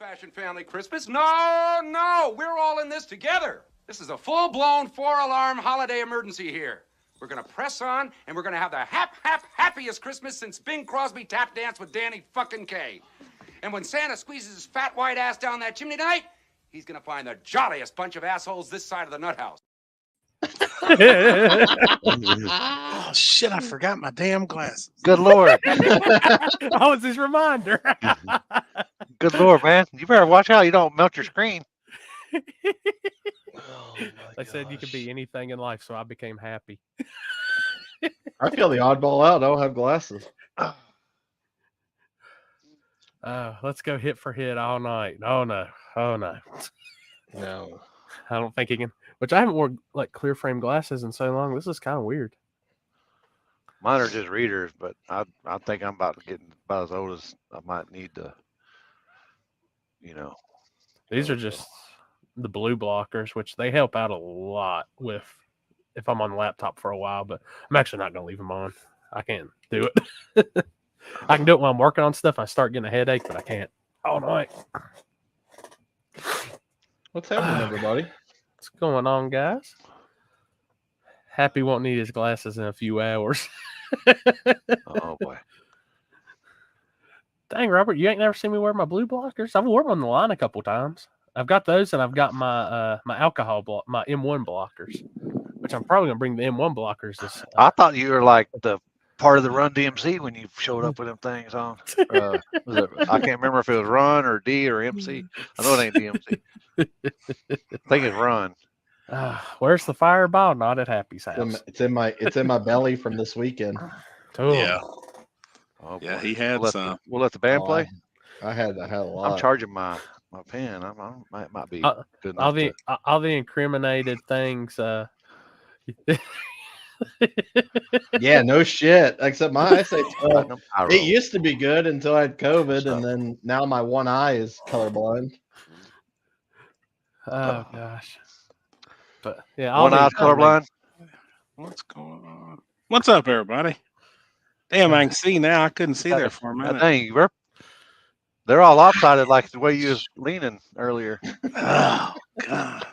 old-fashioned family Christmas. No, we're all in this together. This is a full-blown 4-alarm holiday emergency here. We're gonna press on, and we're gonna have the happiest Christmas since Bing Crosby tap danced with Danny fucking Kaye. And when Santa squeezes his fat white ass down that chimney tonight, he's gonna find the jolliest bunch of assholes this side of the nut house. Oh shit! I forgot my damn glasses. Good Lord. Oh, it's his reminder. Good Lord, man. You better watch out. You don't melt your screen. Oh, They said you could be anything in life, so I became happy. I feel the oddball out. I don't have glasses. Let's go hit for hit all night. Oh no. No. I don't think he can. Which I haven't worn like clear frame glasses in so long. This is kind of weird. Mine are just readers, but I think I'm about to get about as old as I might need to, These are just the blue blockers, which they help out a lot with if I'm on the laptop for a while, but I'm actually not going to leave them on. I can't do it. I can do it when I'm working on stuff. I start getting a headache, but I can't all night. What's happening, everybody? What's going on, guys? Happy won't need his glasses in a few hours. Oh boy. Dang, Robert, you ain't never seen me wear my blue blockers? I've worn them on the line a couple times. I've got those, and I've got my my alcohol my M1 blockers, which I'm probably gonna bring the M1 blockers. This, I thought you were like the part of the Run DMC when you showed up with them things on. I can't remember if it was Run or D or MC. I know it ain't DMC. I think it's Run. Where's the fireball? Not at Happy's house. It's in my belly from this weekend. Cool. Yeah. Oh, Yeah, boy. he had some. We'll let the band play. I had a lot. I'm charging my pen. Might be good All enough the incriminated things. Yeah, no shit. Except my eyesight. It to used to be good until I had COVID, and then now my one eye is colorblind. Oh gosh. But yeah, one eye colorblind. What's going on? What's up, everybody? Damn, I can see now. I couldn't see there for a minute. Dang, they're all lopsided like the way you was leaning earlier. Oh God.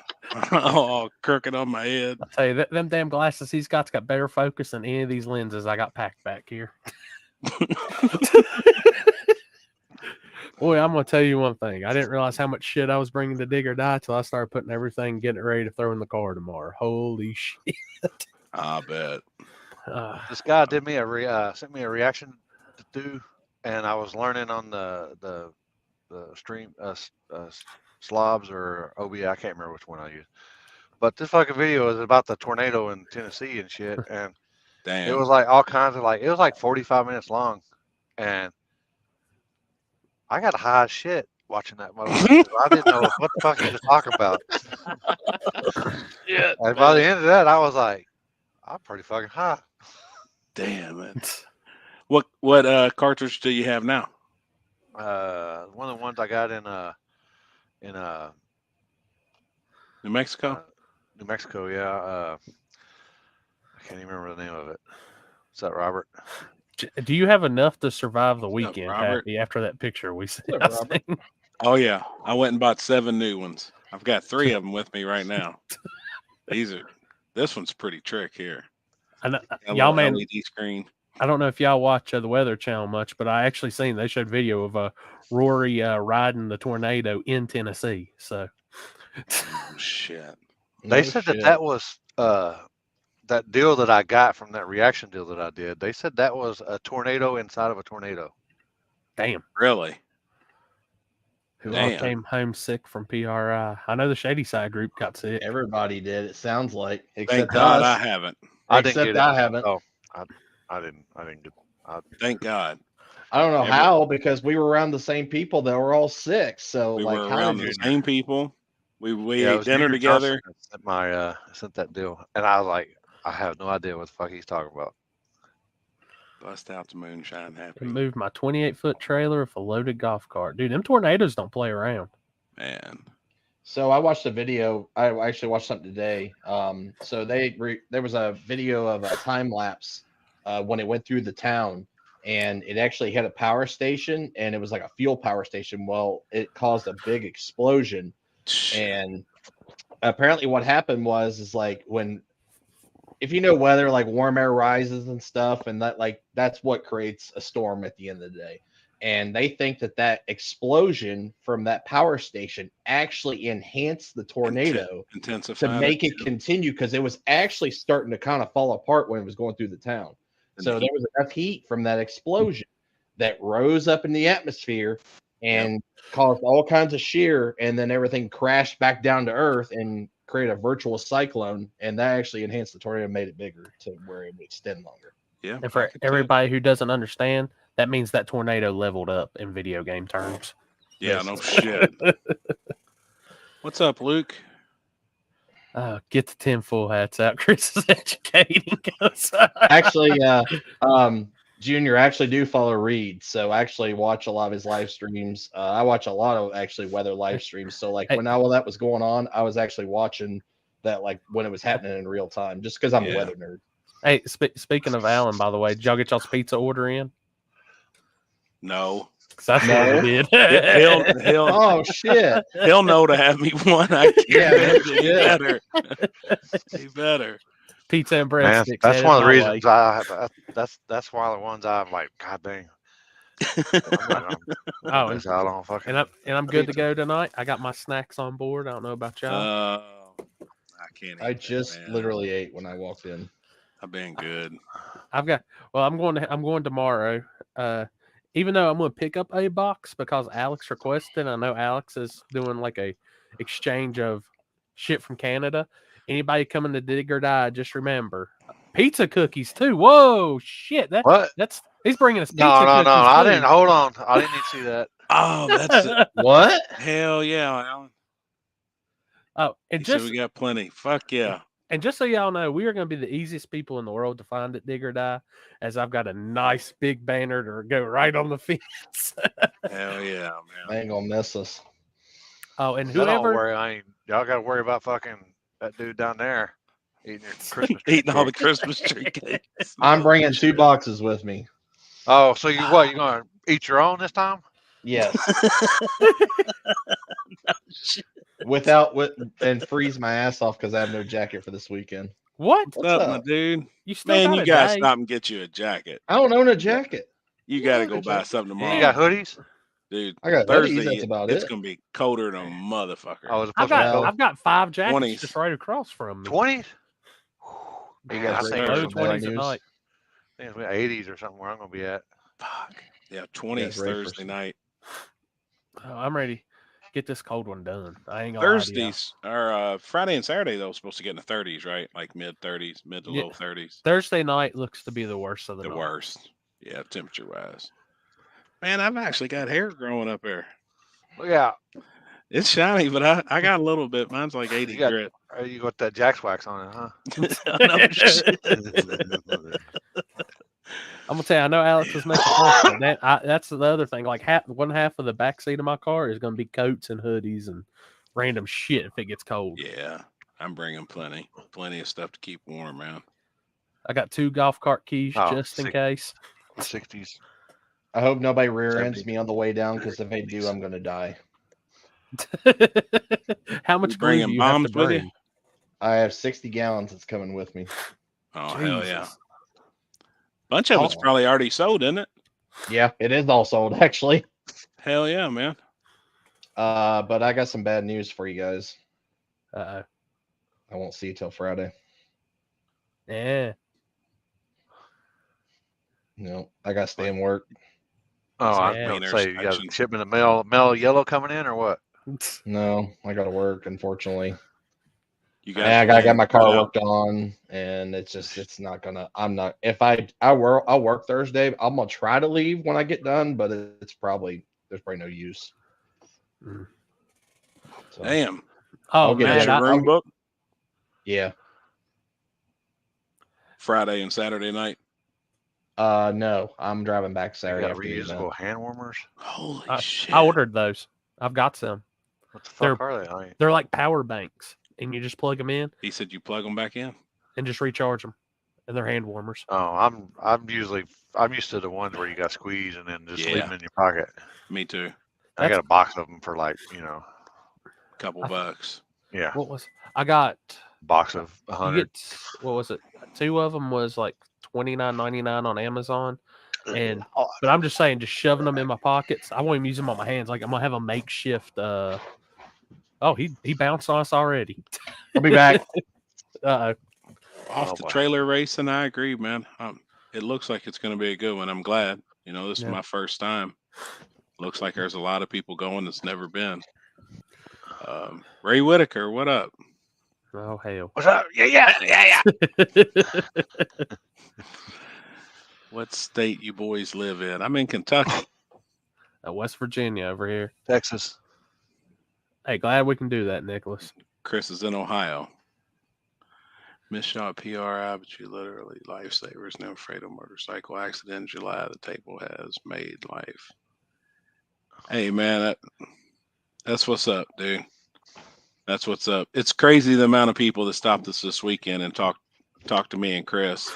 Oh, crooked on my head. I'll tell you, them damn glasses he's got better focus than any of these lenses I got packed back here. Boy, I'm going to tell you one thing. I didn't realize how much shit I was bringing to Dig or Die till I started putting everything, getting it ready to throw in the car tomorrow. Holy shit. I bet. This guy did me sent me a reaction to do, and I was learning on the stream slobs or OB. I can't remember which one I used, but this fucking video is about the tornado in Tennessee and shit, and Damn. it was like all kinds of it was like 45 minutes long, and I got high as shit watching that movie. I didn't know what the fuck he was talking about. Yeah. And by the end of that, I was like, I'm pretty fucking high. Damn it. What cartridge do you have now? One of the ones I got in New Mexico? New Mexico, yeah. I can't even remember the name of it. Is that Robert? Do you have enough to survive the weekend, Robert? Happy, after that picture we see? Oh yeah. I went and bought 7 new ones. I've got 3 of them with me right now. This one's pretty trick here. Y'all, man, LED screen. I don't know if y'all watch the Weather Channel much, but I actually seen they showed video of Rory riding the tornado in Tennessee. So, Oh, shit. They said that was that deal that I got from that reaction deal that I did. They said that was a tornado inside of a tornado. damn. Really? Who all Damn. came home sick from PRI? I know the Shady Side group got sick. Everybody did. It sounds like. Thank Except God us. I haven't. I didn't get it. I haven't. Oh, I didn't get. Thank God. I don't know how, because we were around the same people that were all sick. So We like, were how around did the you? same people. We Yeah, it ate was dinner Junior together. Johnson that sent that deal, and I was like, I have no idea what the fuck he's talking about. Bust out the moonshine I happy. moved my 28-foot trailer with a loaded golf cart. Dude, them tornadoes don't play around. Man. So I watched a video. I actually watched something today. So there was a video of a time lapse when it went through the town, and it actually hit a power station, and it was like a fuel power station. Well, it caused a big explosion, and apparently what happened is like when, if you know weather, like warm air rises and stuff, and that's what creates a storm at the end of the day. And they think that explosion from that power station actually enhanced the tornado to intensified make it continue, because it was actually starting to kind of fall apart when it was going through the town. So there was enough heat from that explosion that rose up in the atmosphere and caused all kinds of shear, and then everything crashed back down to earth and created a virtual cyclone, and that actually enhanced the tornado and made it bigger to where it would extend longer. Yeah. And for everybody who doesn't understand, that means that tornado leveled up in video game terms. Yeah, no shit. What's up, Luke? Get the tinfoil hats out. Chris is educating us. Actually, Junior, I actually do follow Reed, so I actually watch a lot of his live streams. I watch a lot of actually weather live streams. So like when all that was going on, I was actually watching that like when it was happening in real time, just because I'm a weather nerd. Hey, speaking of Alan, by the way, did y'all get y'all's pizza order in? No. That's what we did. He'll oh shit! He'll know to have me one. I can't. He better. He better. Pizza and breadsticks. That's one of the reasons I have. That's one of the ones I'm like, God dang. I'm good to go tonight. I got my snacks on board. I don't know about y'all. I can't. I just literally ate when I walked in. I've been good. I'm going tomorrow. Even though I'm going to pick up a box because Alex requested. I know Alex is doing like a exchange of shit from Canada. Anybody coming to Dig or Die, just remember pizza cookies too. Whoa, shit! That's he's bringing us pizza cookies. No. I didn't. Hold on. I didn't need to see that. Oh, that's it. What? Hell yeah, Alan. Oh, and we got plenty. Fuck yeah. And just so y'all know, we are going to be the easiest people in the world to find at Dig or Die, as I've got a nice big banner to go right on the fence. Hell yeah, man! I ain't gonna miss us. Oh, and Don't whoever worry, y'all got to worry about fucking that dude down there eating your Christmas tree eating all the Christmas tree cakes. I'm bringing 2 boxes with me. Oh, so you gonna eat your own this time? Yes. And freeze my ass off because I have no jacket for this weekend. What's up, my dude? You still you gotta stop and get you a jacket. I don't own a jacket. You gotta go buy something tomorrow. You got hoodies? Dude, I got Thursday, hoodies, that's about it's it. gonna be colder than a motherfucker. I've got 5 jackets 20s. just right across from me. 20s? You got I great think Low news. 20s tonight. I think it's 80s or something where I'm gonna be at. Fuck. Yeah, 20s Thursday night. Oh, I'm ready. Get this cold one done. I ain't gonna Thursdays or Friday and Saturday though supposed to get in the 30s, right? Like mid 30s, mid to low 30s. Thursday night looks to be the worst of the night. Worst. Yeah, temperature wise. Man, I've actually got hair growing up there. Yeah. It's shiny, but I got a little bit. Mine's like 80 grit. You got that Jack's wax on it, huh? No shit. I'm gonna tell you, I know Alex was making fun, but that's the other thing. Like one half of the back seat of my car is gonna be coats and hoodies and random shit if it gets cold. Yeah, I'm bringing plenty of stuff to keep warm, man. I got 2 golf cart keys just in case. 60s. I hope nobody rear ends me on the way down, because if they do, I'm gonna die. How much glue do you have to bring? I have 60 gallons that's coming with me. Oh, hell yeah. Bunch of it's probably already sold, isn't it? Yeah, it is all sold, actually. Hell yeah, man. But I got some bad news for you guys. I won't see you till Friday. Yeah. No, I got to stay and work. Oh, I was going to say, you got a shipment of mail yellow coming in or what? No, I got to work, unfortunately. I got my car worked on, and it's not gonna. I'm not. If I'll work Thursday. I'm gonna try to leave when I get done, but there's probably no use. So, damn. Oh man, your room book. Yeah. Friday and Saturday night. No, I'm driving back Saturday. Reusable hand warmers. Holy shit! I ordered those. I've got some. What the fuck are they? They're like power banks. And you just plug them in. He said you plug them back in and just recharge them, and they're hand warmers. Oh, I'm used to the ones where you got squeeze and then just leave Yeah. them in your pocket. Me too. I got a box of them for like Couple bucks. yeah, What was I got? box of You 100. get what was it? 2 of them was like $29.99 on Amazon, and but I'm just saying, just shoving them in my pockets. I won't even use them on my hands. Like I'm gonna have a makeshift. Oh, he bounced on us already. I'll be back. Off Oh, the boy. trailer race, and I agree, man. It looks like it's going to be a good one. I'm glad. This is Yeah. my first time. Looks like there's a lot of people going that's never been. Ray Whitaker, what up? Oh hell! What's up? Yeah. What state you boys live in? I'm in Kentucky. West Virginia over here. Texas. Hey, glad we can do that, Nicholas. Chris is in Ohio. Miss Shaw PRI, but you literally lifesavers. No fatal motorcycle accident in July. The table has made life. Hey man, that's what's up, dude. That's what's up. It's crazy the amount of people that stopped us this weekend and talked to me and Chris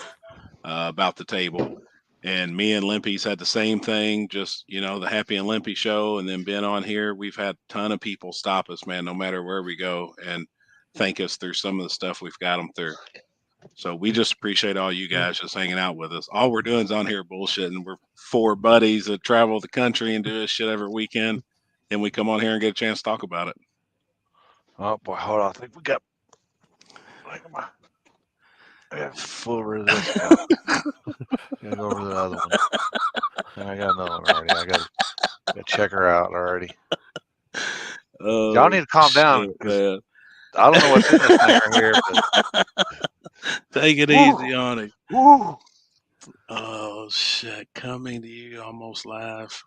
about the table. And me and Limpy's had the same thing, just, the Happy and Limpy show. And then been on here. We've had a ton of people stop us, man, no matter where we go, and thank us through some of the stuff we've got them through. So we just appreciate all you guys just hanging out with us. All we're doing is on here bullshitting. We're 4 buddies that travel the country and do this shit every weekend. And we come on here and get a chance to talk about it. Oh boy, hold on. I think we got. I got full rid of this guy. Gotta go over to the other one. I got another one already. I got to check her out already. Y'all need to calm down. Man. I don't know what's in this thing right here. But... Take it easy on it. Woo. Oh shit! Coming to you almost live,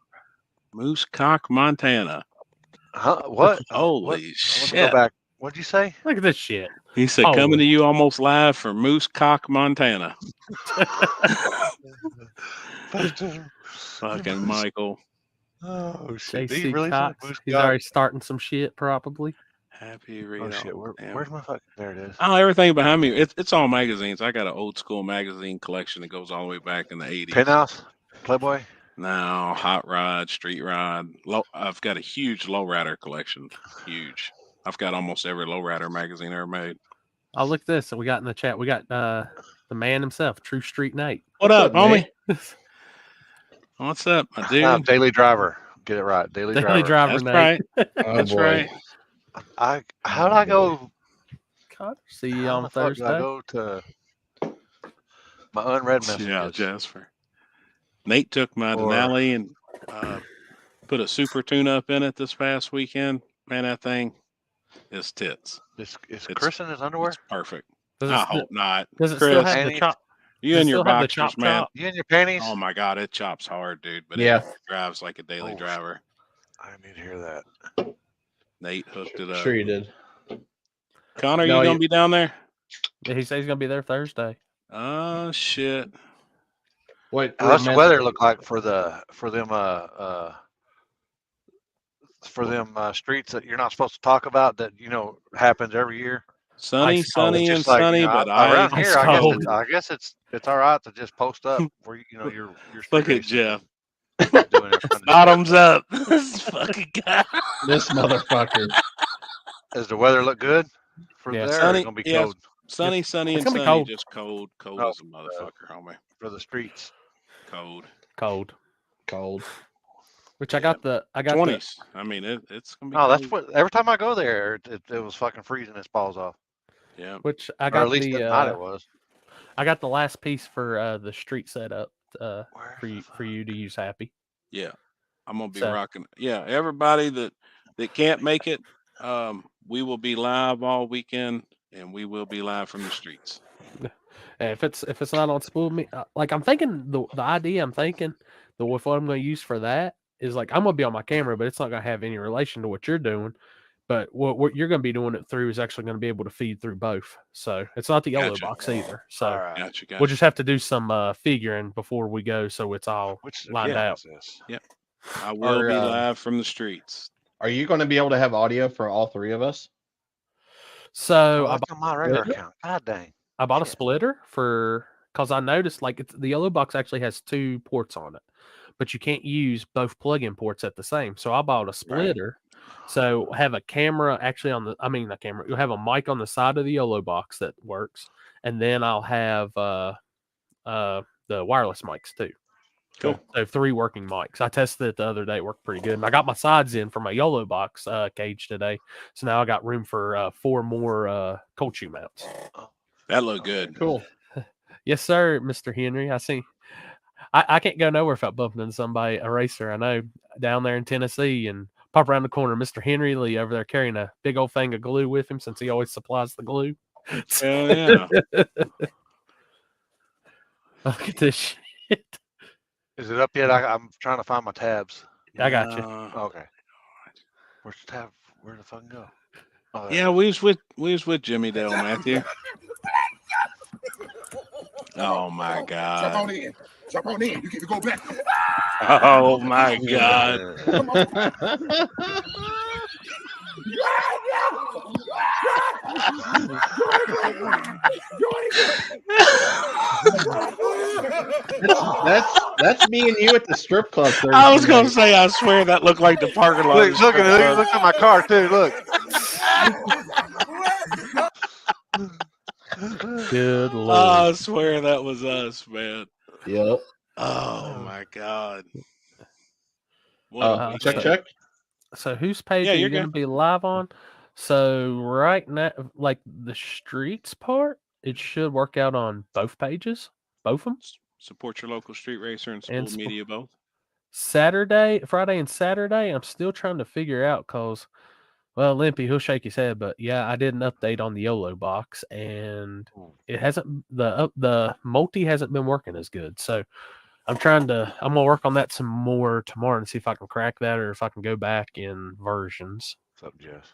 Moose Cock, Montana. Huh? What? Holy Let shit! me go back. What'd you say? Look at this shit. He said, coming to you almost live from Moose Cock, Montana. Fucking Michael. Oh shit! JC Really Cox. He's already starting some shit, probably. Happy read. Oh shit! Where's my fucking? There it is. Oh, everything behind me. It's all magazines. I got an old school magazine collection that goes all the way back in the 80s. Penthouse, Playboy. No, Hot Rod, Street Rod. I've got a huge lowrider collection. Huge. I've got almost every lowrider magazine ever made. Oh, look at this. We got in the chat. We got the man himself, True Street Nate. What up, homie? What's up, my dude? Daily Driver. Get it right. Daily Driver Driver. That's Nate. right. Oh, That's boy. right. How'd I go? God, see you How on the fuck did I Thursday. go to my unread messages? Yeah, Jasper. Nate took my Denali and put a super tune-up in it this past weekend. Man, that thing is tits. Is Chris in his underwear? It's perfect. Does I it, hope not. does it Chris, still have the chop? you does and it your still have the boxers, chop man. chop? You and your panties? Oh my God, it chops hard, dude. But Yeah. it drives like a daily driver. I need to hear that. Nate hooked it up. Sure you did. Connor, you gonna be down there? Yeah, he says he's gonna be there Thursday. Oh shit. What? How's the weather look like for them streets that you're not supposed to talk about that happens every year? Sunny, Ice cold. sunny, and Just like, sunny, but around ice here, cold. I guess it's all right to just post up where your Look at Jeff. doing it. Bottoms up. This fucking guy. This motherfucker. Does the weather look good for Yeah. there? Sunny, It's gonna be yeah. cold Sunny, It's sunny, and gonna be sunny. cold. Just cold Oh, as a motherfucker, homie. for the streets. Cold. Cold. Which I got the 20s. I mean, it's gonna be. Oh, cold. that's what. Every time I go there, it was fucking freezing its balls off. Yeah. which I Or got at least the at night it was. I got the last piece for the street setup Where for you to use. Happy. Yeah. I'm gonna be So- rocking. Yeah, everybody that can't make it, we will be live all weekend, and we will be live from the streets. And if it's not on spool me, like I'm thinking the idea I'm thinking what I'm going to use for that is like I'm going to be on my camera, but it's not going to have any relation to what you're doing. But what you're going to be doing it through is actually going to be able to feed through both. So it's not the yellow Gotcha. box either. So All right. Gotcha. we'll just have to do some figuring before we go, so it's all Which lined account out. is this? I will Or, be live from the streets. Are you going to be able to have audio for all three of us? So Oh, that's on my regular account. God dang. I bought a Shit. splitter because I noticed like the yellow box actually has 2 ports on it, but you can't use both plug-in ports at the same. So I bought a splitter. So have a camera actually on the, I mean, not camera, you'll have a mic on the side of the yellow box that works. And then I'll have the wireless mics too. Cool. So 3 working mics. I tested it the other day. It worked pretty good. And I got my sides in for my YOLO box cage today. So now I got room for 4 more cold shoe mounts. That looked good. Cool. Yes, sir, Mr. Henry. I see. I can't go nowhere without bumping into somebody, a racer I know down there in Tennessee, and pop around the corner. Mr. Henry Lee over there carrying a big old thing of glue with him since he always supplies the glue. Hell yeah. Look at this shit. Is it up yet? I'm trying to find my tabs. I got you. Okay. Where's the tab? Where the fucking go? Oh, Yeah, we was with Jimmy Dale Matthew. Oh my God. Jump on in. Jump on in. You get to go back. Oh my God. That's me and you at the strip club. I was gonna say, I swear that looked like the parking lot. Look at my car too. Look. Good Lord. I swear that was us, man. Yep. Oh my God. Check. So whose page Yeah, are you you're going to good. be live on? So right now, like the streets part, it should work out on both pages, both of them. Support your local street racer and school And media both. Friday and Saturday, I'm still trying to figure out because, well, Limpy, he'll shake his head, but yeah, I did an update on the YOLO box and it hasn't, the multi hasn't been working as good. So I'm going to work on that some more tomorrow and see if I can crack that or if I can go back in versions. What's up, Jess?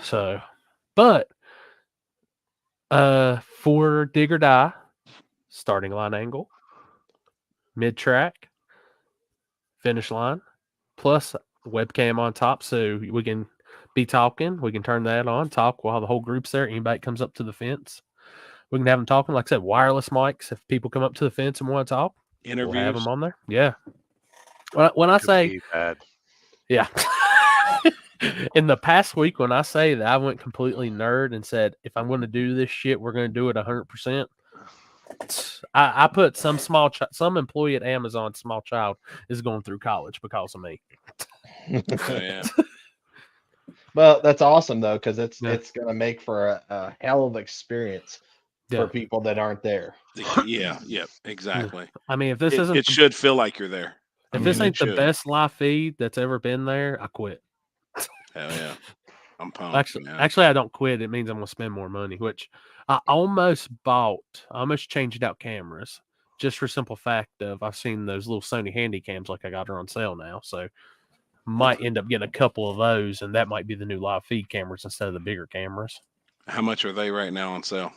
So, but for dig or die, starting line angle, mid track, finish line, plus webcam on top, so we can be talking. We can turn that on, talk while the whole group's there. Anybody comes up to the fence, we can have them talking. Like I said, wireless mics. If people come up to the fence and want to talk, Interviews. we'll have them on there. Yeah. When I say bad. Yeah. In the past week, when I say that I went completely nerd and said, if I'm going to do this shit, we're going to do it 100%. I put some some employee at Amazon, small child, is going through college because of me. Oh, yeah. Well, that's awesome though, because it's going to make for a hell of an experience for people that aren't there. Yeah, exactly. I mean, if this it should feel like you're there. If this ain't the best live feed that's ever been there, I quit. Hell yeah. I'm pumped. Actually, I don't quit. It means I'm going to spend more money, which I almost changed out cameras just for simple fact of I've seen those little Sony handy cams like I got her on sale now. So might end up getting a couple of those, and that might be the new live feed cameras instead of the bigger cameras. How much are they right now on sale?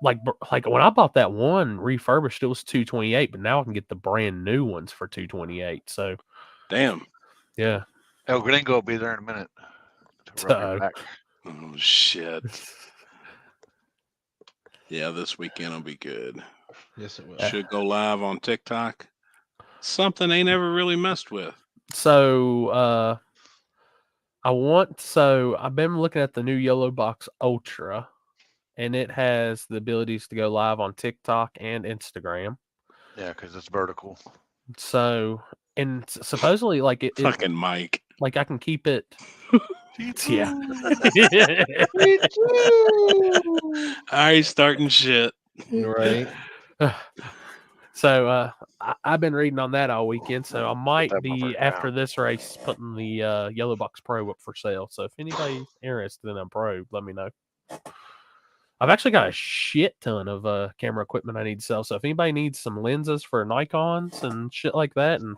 Like when I bought that one refurbished, it was $228, but now I can get the brand new ones for $228. So, damn. Yeah. El Gringo will be there in a minute. Oh shit. Yeah, this weekend will be good. Yes, it will. Should go live on TikTok. Something they never really messed with. So, I've been looking at the new YOLO Box Ultra, and it has the abilities to go live on TikTok and Instagram. Yeah, because it's vertical. So, and supposedly, like fucking Mike, like I can keep it. Yeah. All right, starting shit. Right. So I've been reading on that all weekend. So I might be after this race putting the YOLO Box Pro up for sale. So if anybody's interested in a Pro, let me know. I've actually got a shit ton of camera equipment I need to sell. So if anybody needs some lenses for Nikons and shit like that and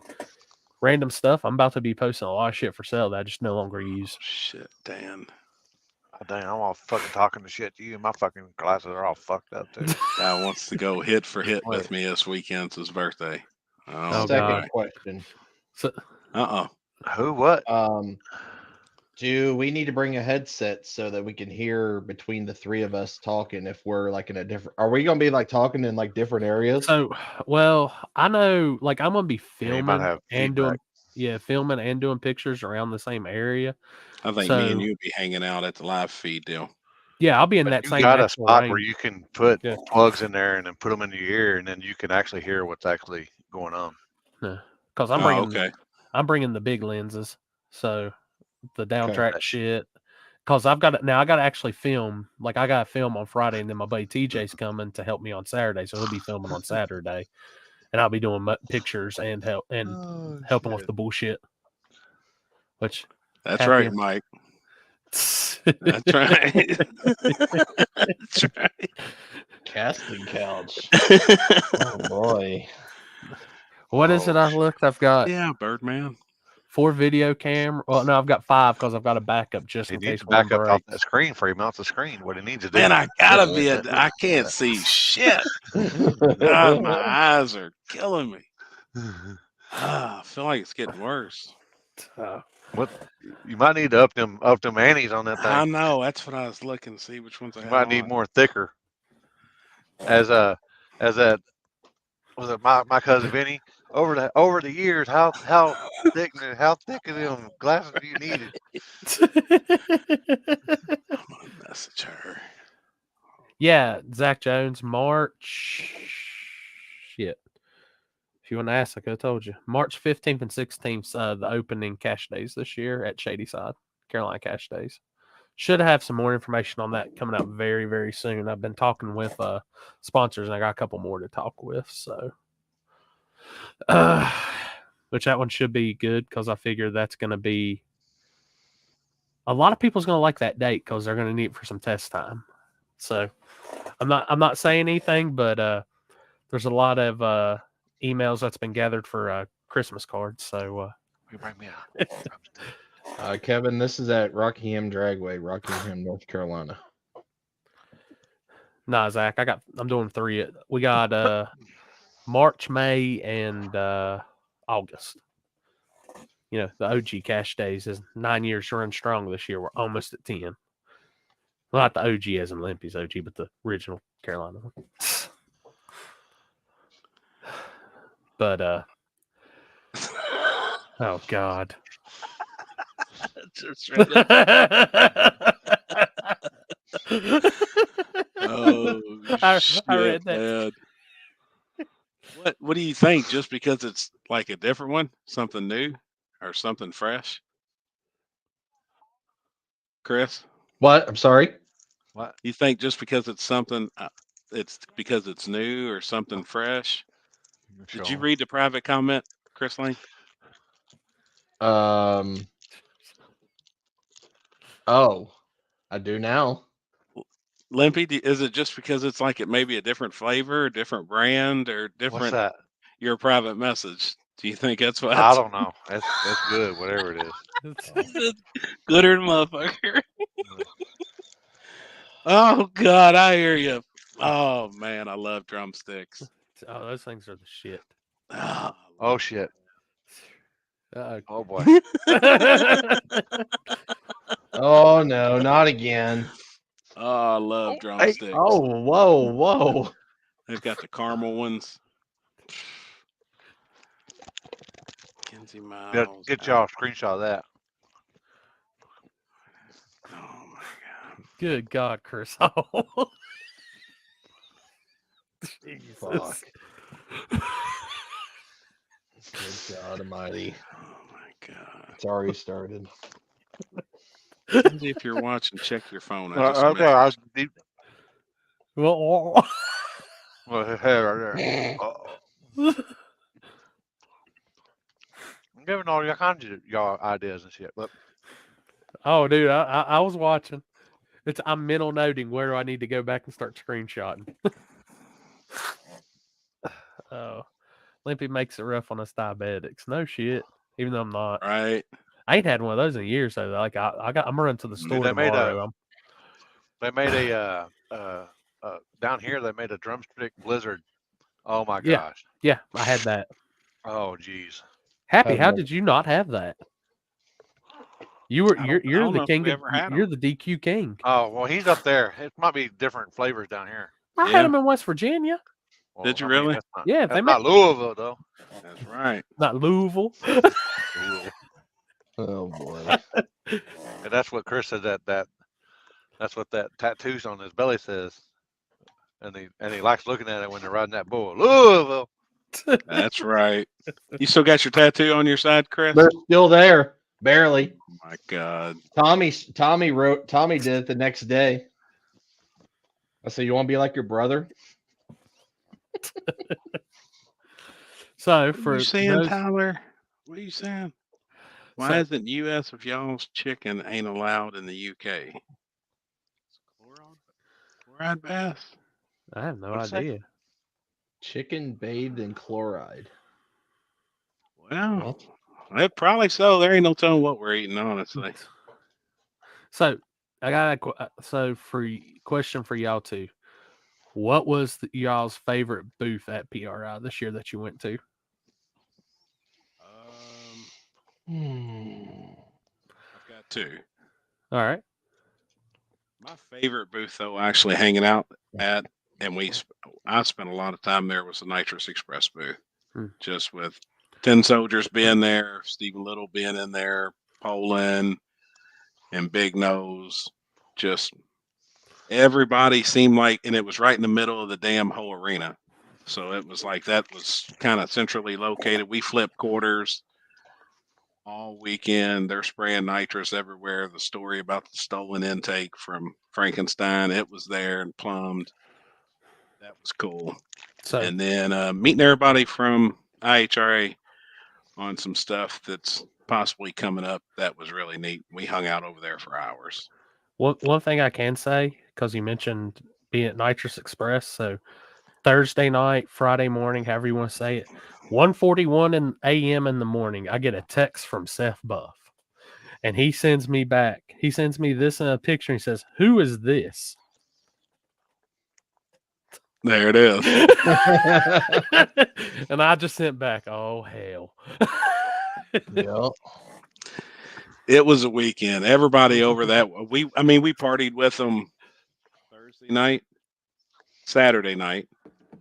random stuff, I'm about to be posting a lot of shit for sale that I just no longer use. Shit, Dan. Oh, dang, I'm all fucking talking to shit to you. My fucking glasses are all fucked up too. Guy wants to go hit for hit with me this weekend. It's his birthday. Second question. So, Who? What? Do we need to bring a headset so that we can hear between the three of us talking if we're like in a different are we gonna be like talking in like different areas? So, well, I know, like, I'm gonna be Yeah, you might filming have and feedback. filming and doing pictures around the same area. I think me and So, you be hanging out at the live feed deal. yeah, I'll be in But that you same got a actual spot where range. you can put Yeah. plugs in there and then put them in your ear, and then you can actually hear what's actually going on. Because Oh, okay. I'm bringing the big lenses, so the downtrack Okay. shit. Because I got to actually film. Like, I got to film on Friday, and then my buddy TJ's coming to help me on Saturday, so he'll be filming on Saturday, and I'll be doing pictures and helping with the bullshit. Which That's happy right, Mike. That's right. That's right. Casting couch. Oh boy. What is it I looked? I've got Yeah, Birdman. 4 video camera. Well, no, I've got 5 because I've got a backup just He in needs case to one back up off breaks. that screen for him off the screen. What he needs to do. Man, I gotta be I can't see shit. God, my eyes are killing me. I feel like it's getting worse. What you might need to up them antes on that I thing. know. That's what I was looking to see which ones I You had might need on. more thicker. As that was it my cousin Vinny over the years how thick of them glasses do you need? I'm gonna message her. Yeah, Zach Jones, March. Shit. If you want to ask, I could have told you. March 15th and 16th, the opening cash days this year at Shadyside, Carolina Cash Days. Should have some more information on that coming out very, very soon. I've been talking with sponsors, and I got a couple more to talk with. So, which that one should be good because I figure that's going to be a lot of people's going to like that date because they're going to need it for some test time. So, I'm not saying anything, but there's a lot of emails that's been gathered for Christmas cards. So, You bring me out. Kevin, this is at Rockingham Dragway, Rockingham, North Carolina. nah, Zach, I'm doing 3. We got March, May, and August. You know, the OG cash days is 9 years run strong this year. We're almost at 10. Well, not the OG as in Limpy's OG, but the original Carolina one. But oh God. Just right Oh, I shit, read that. Man. What do you think? Just because it's like a different one, something new, or something fresh, Chris? What? I'm sorry. What? You think just because it's something, it's because it's new or something fresh? Did you read the private comment, Chris Lane? Oh, I do now. Limpy, is it just because it's like it may be a different flavor, a different brand, or What's different that? your private message? Do you think that's what? I don't know. That's good, whatever it is. Gooder than motherfucker. Oh God, I hear you. Oh man, I love drumsticks. Oh, those things are the shit. Oh shit. Oh boy. Oh no, not again. Oh, I love drumsticks. Oh, whoa. They've got the caramel ones. Kenzie Yeah, Miles. get y'all a screenshot of that. Oh my God. Good God, Chris. Jesus. Fuck. Good God Almighty. Oh my God. It's already started. Kenzie, if you're watching, check your phone. I just messaged. Well, His head right there. I'm giving all kinds of y'all ideas and shit. Look. oh, dude, I was watching. I'm mental noting where do I need to go back and start screenshotting. Oh, Limpy makes it rough on us diabetics. No shit. Even though I'm not. Right. I ain't had one of those in years. So like I'm running to the store They made tomorrow. a down here. They made a drumstick blizzard. Oh my Yeah. gosh. Yeah, I had that. Oh geez. Happy, how did you not have that? I don't you're the know if king we of ever had you're 'em. the DQ king. Oh well, he's up there. It might be different flavors down here. I had Yeah. him in West Virginia. Well, Did you really? Yeah, That's they not Louisville though. That's right. not Louisville. Oh boy. And that's what Chris said. That's what that tattoos on his belly says. And he likes looking at it when they're riding that bull. Louisville. That's right. You still got your tattoo on your side, Chris? They're still there, barely. Oh my God. Tommy did it the next day. I said, "You want to be like your brother?" So What are for you saying, those, Tyler? What are you saying? Why So- isn't U.S. if y'all's chicken ain't allowed in the U.K.? Chloride bass? I have no What'd it say? idea. Chicken bathed in chloride. Well, it probably so. There ain't no telling what we're eating, honestly. So I got so question for y'all too. What was y'all's favorite booth at PRI this year that you went to? I've got two. All right. My favorite booth, though, actually hanging out at, and I spent a lot of time there, was the Nitrous Express booth, just with 10 Soldiers being there, Stephen Little being in there, Poland, and Big Nose. Just everybody seemed like, and it was right in the middle of the damn whole arena. So it was like that was kind of centrally located. We flipped quarters all weekend. They're spraying nitrous everywhere. The story about the stolen intake from Frankenstein, it was there and plumbed. That was cool. So And then meeting everybody from IHRA on some stuff that's possibly coming up. That was really neat. We hung out over there for hours. one thing I can say, because you mentioned being at Nitrous Express, so Thursday night, Friday morning, however you want to say it, 1:41 a.m. in the morning, I get a text from Seth Buff. And he sends me this in a picture. And he says, "Who is this?" There it is. And I just sent back, "Oh hell." Yep. It was a weekend. Everybody over that we partied with them Thursday night, Saturday night.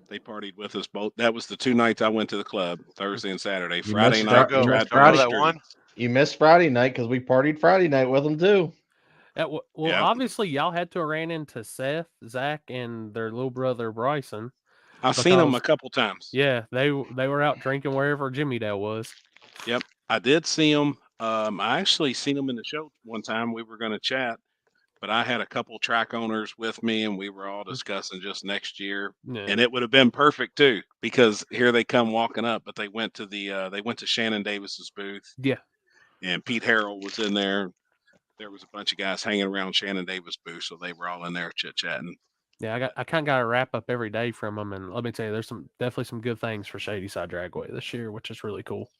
They partied with us both. That was the 2 nights I went to the club, Thursday and Saturday. Friday night, we tried to Friday the that one. You missed Friday night because we partied Friday night with them too. Well, Yep. obviously, y'all had to have ran into Seth, Zach, and their little brother Bryson. I've seen them a couple times. Yeah, they were out drinking wherever Jimmy Dale was. Yep, I did see them. I actually seen them in the show one time. We were going to chat, but I had a couple track owners with me, and we were all discussing just next year. Yeah. And it would have been perfect too, because here they come walking up, but they went to Shannon Davis's booth. Yeah. And Pete Harrell was in there. There was a bunch of guys hanging around Shannon Davis' booth, so they were all in there chit chatting. Yeah, I kind of got a wrap up every day from them, and let me tell you, there's definitely some good things for Shady Side Dragway this year, which is really cool.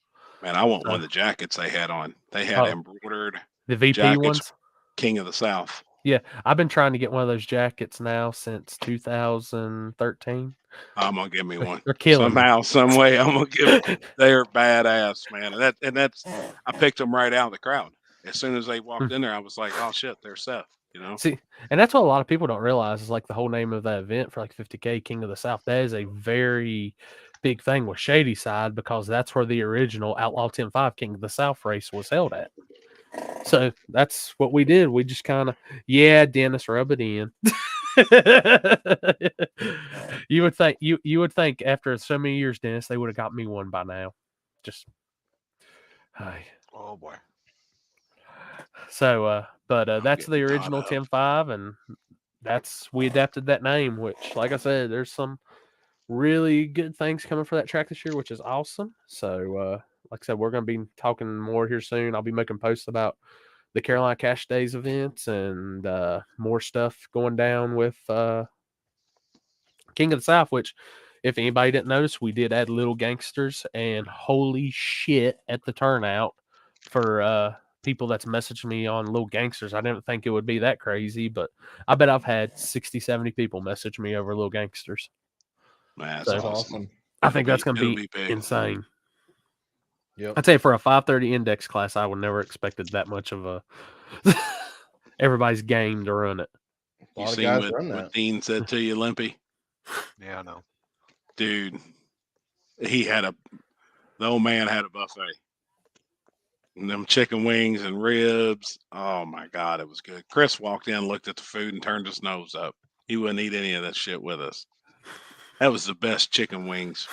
Man, I want one of the jackets they had on. They had embroidered the VP jackets, ones, King of the South. Yeah, I've been trying to get one of those jackets now since 2013. I'm gonna give me one. They're killing somehow, some way. I'm gonna give. They're badass, man. That's I picked them right out of the crowd. As soon as they walked in there, I was like, oh shit, they're Seth. You know. See, and that's what a lot of people don't realize is like the whole name of that event for like 50K King of the South. That is a very big thing with Shady Side because that's where the original Outlaw 10-5 King of the South race was held at. So that's what we did. We just kind of, Dennis, rub it in. You would think after so many years, Dennis, they would have got me one by now. Just, hi. Oh boy. So, but that's the original 10-5, and we adapted that name. Which, like I said, there's some really good things coming for that track this year, which is awesome. So, like I said, we're going to be talking more here soon. I'll be making posts about the Carolina Cash Days events and more stuff going down with King of the South, which, if anybody didn't notice, we did add Little Gangsters, and holy shit at the turnout for people that's messaged me on Little Gangsters. I didn't think it would be that crazy, but I bet I've had 60, 70 people message me over Little Gangsters. That's awesome. I think that's going to be insane. Yep. I'd say for a 530 index class, I would never expected that much of a. Everybody's game to run it. A You lot of seen guys what, run what that. Dean said to you, Limpy? Yeah, I know. Dude, the old man had a buffet. And them chicken wings and ribs. Oh my God, it was good. Chris walked in, looked at the food, and turned his nose up. He wouldn't eat any of that shit with us. That was the best chicken wings.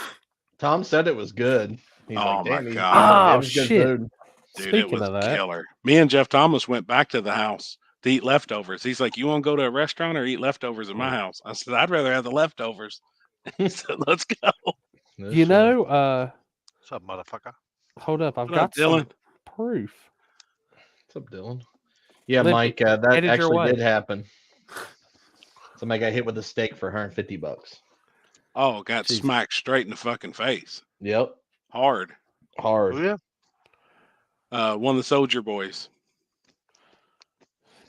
Tom said it was good. He's Oh like, my damn, God. it was good shit. food. Dude, it Speaking was of that, killer. Me and Jeff Thomas went back to the house to eat leftovers. He's like, "You want to go to a restaurant or eat leftovers at my house?" I said, "I'd rather have the leftovers." He said, "Let's go." No you shit. know, What's up, motherfucker? hold up, I've What up, got some Dylan? proof. What's up, Dylan? Yeah, Limpy, Mike, that headed your actually way. did happen. Somebody got hit with a steak for $150. Oh, got Jesus. smacked straight in the fucking face. Yep, Hard. hard. Oh, yeah. One of the soldier boys.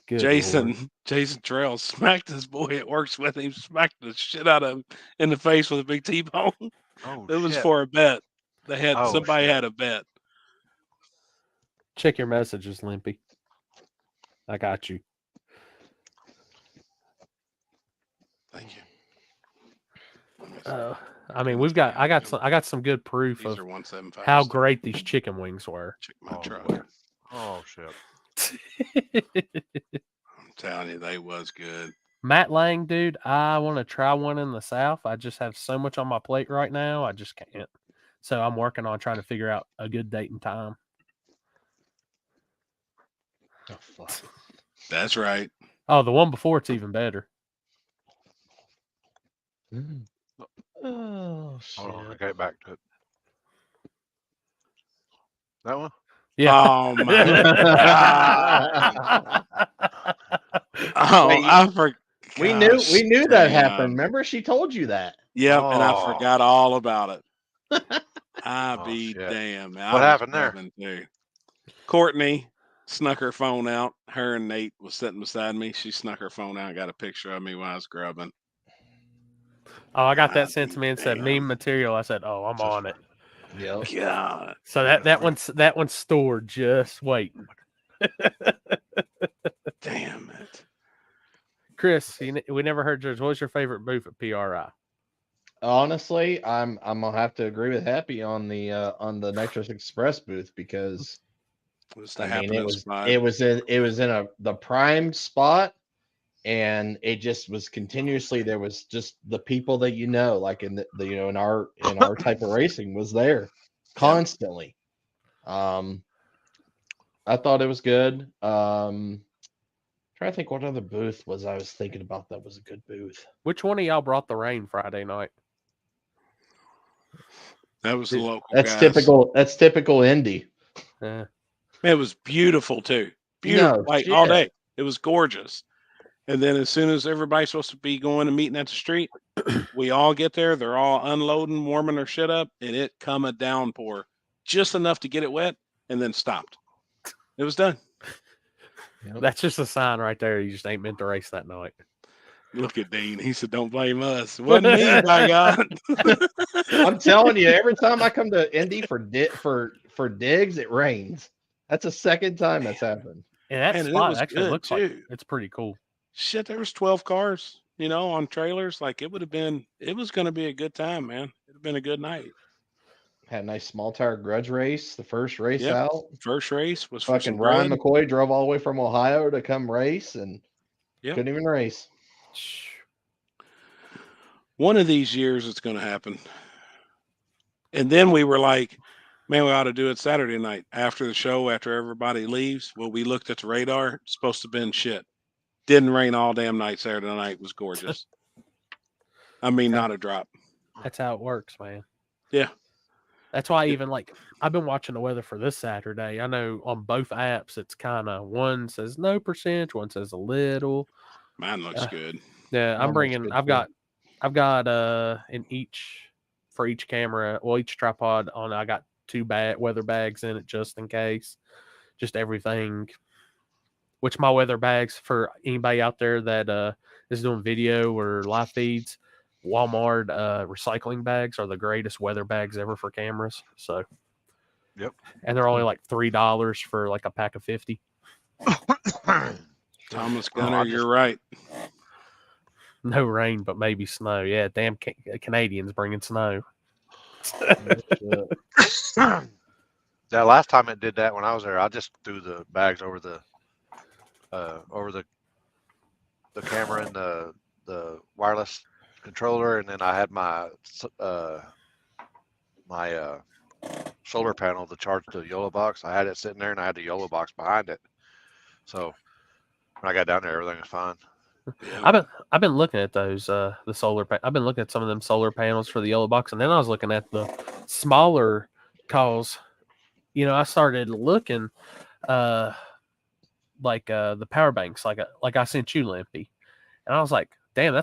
Good Jason Lord. Trails smacked his boy that works with him, smacked the shit out of him in the face with a big T-bone. Oh, It was shit. for a bet. Oh, Somebody shit. had a bet. Check your messages, Limpy. I got you. Thank you. Let me see. I mean, I got some good proof These of are 175. how great these chicken wings were. Check my Oh, truck. boy. Oh, shit. I'm telling you, they was good. Matt Lang, dude, I want to try one in the South. I just have so much on my plate right now. I just can't. So I'm working on trying to figure out a good date and time. Oh, fuck. That's right. Oh, the one before it's even better. Oh, shit. Hold on. I got back to it. That one? Yeah. Oh my God. Oh, Wait, I forgot. we knew that happened. Remember, she told you that. Yep, and I Oh. forgot all about it. I Oh, be shit. damn. Man, What I was happened there? grubbing, too. Courtney snuck her phone out. Her and Nate was sitting beside me. She snuck her phone out and got a picture of me while I was grubbing. Oh, I got I that sent to be me and said damn. meme material. I said, oh, I'm on it. Yep. God. So that one's stored. Just waiting. Damn it. Chris, we never heard yours. What's your favorite booth at PRI? Honestly, I'm gonna have to agree with Happy on the Nitrous Express booth because It was the I mean happening spot. it was in the prime spot, and it just was continuously there was just the people that like in the in our type of racing was there constantly. I thought it was good. Trying to think what other booth I was thinking about that was a good booth. Which one of y'all brought the rain Friday night? That was the local That's guys. typical. That's typical Indy. It was beautiful too. Beautiful, No like shit. all day. It was gorgeous. And then as soon as everybody's supposed to be going and meeting at the street, we all get there. They're all unloading, warming their shit up, and it come a downpour, just enough to get it wet, and then stopped. It was done. Yep. That's just a sign right there. You just ain't meant to race that night. Look at Dean. He said, "Don't blame us. It wasn't me, by God." I'm telling you, every time I come to Indy for digs, it rains. That's the second time that's happened. And that And it spot was actually good, looks like too. it's pretty cool. Shit, there was 12 cars, on trailers. Like it was going to be a good time, man. It'd have been a good night. Had a nice small tire grudge race. The first race Yep. out. First race was for Fucking some Ryan grud. McCoy drove all the way from Ohio to come race and Yep. couldn't even race. One of these years it's going to happen. And then we were like, man, we ought to do it Saturday night after the show, after everybody leaves. Well, we looked at the radar. It's supposed to have been shit. Didn't rain all damn night. Saturday night it was gorgeous. I mean, not a drop. That's how it works, man. Yeah. That's why even I've been watching the weather for this Saturday. I know on both apps it's kind of one says no percentage, one says a little. Mine looks good. Yeah, I've got in for each camera, each tripod on. I got 2 weather bags in it just in case, just everything. Which my weather bags for anybody out there that is doing video or live feeds, Walmart recycling bags are the greatest weather bags ever for cameras. So Yep. And they're only like $3 for like a pack of 50. Thomas Oh, Gunner, I you're just- right. No rain, but maybe snow. Yeah, damn Canadians bringing snow. That last time it did that when I was there, I just threw the bags over the camera and the wireless controller, and then I had my solar panel to charge the YOLO box. I had it sitting there, and I had the YOLO box behind it. So when I got down there, everything was fine. Yeah. I've been looking at those the solar. I've been looking at some of them solar panels for the yellow box, and then I was looking at the smaller cause. I started looking like the power banks, like I sent you, Limpy, and I was like, damn,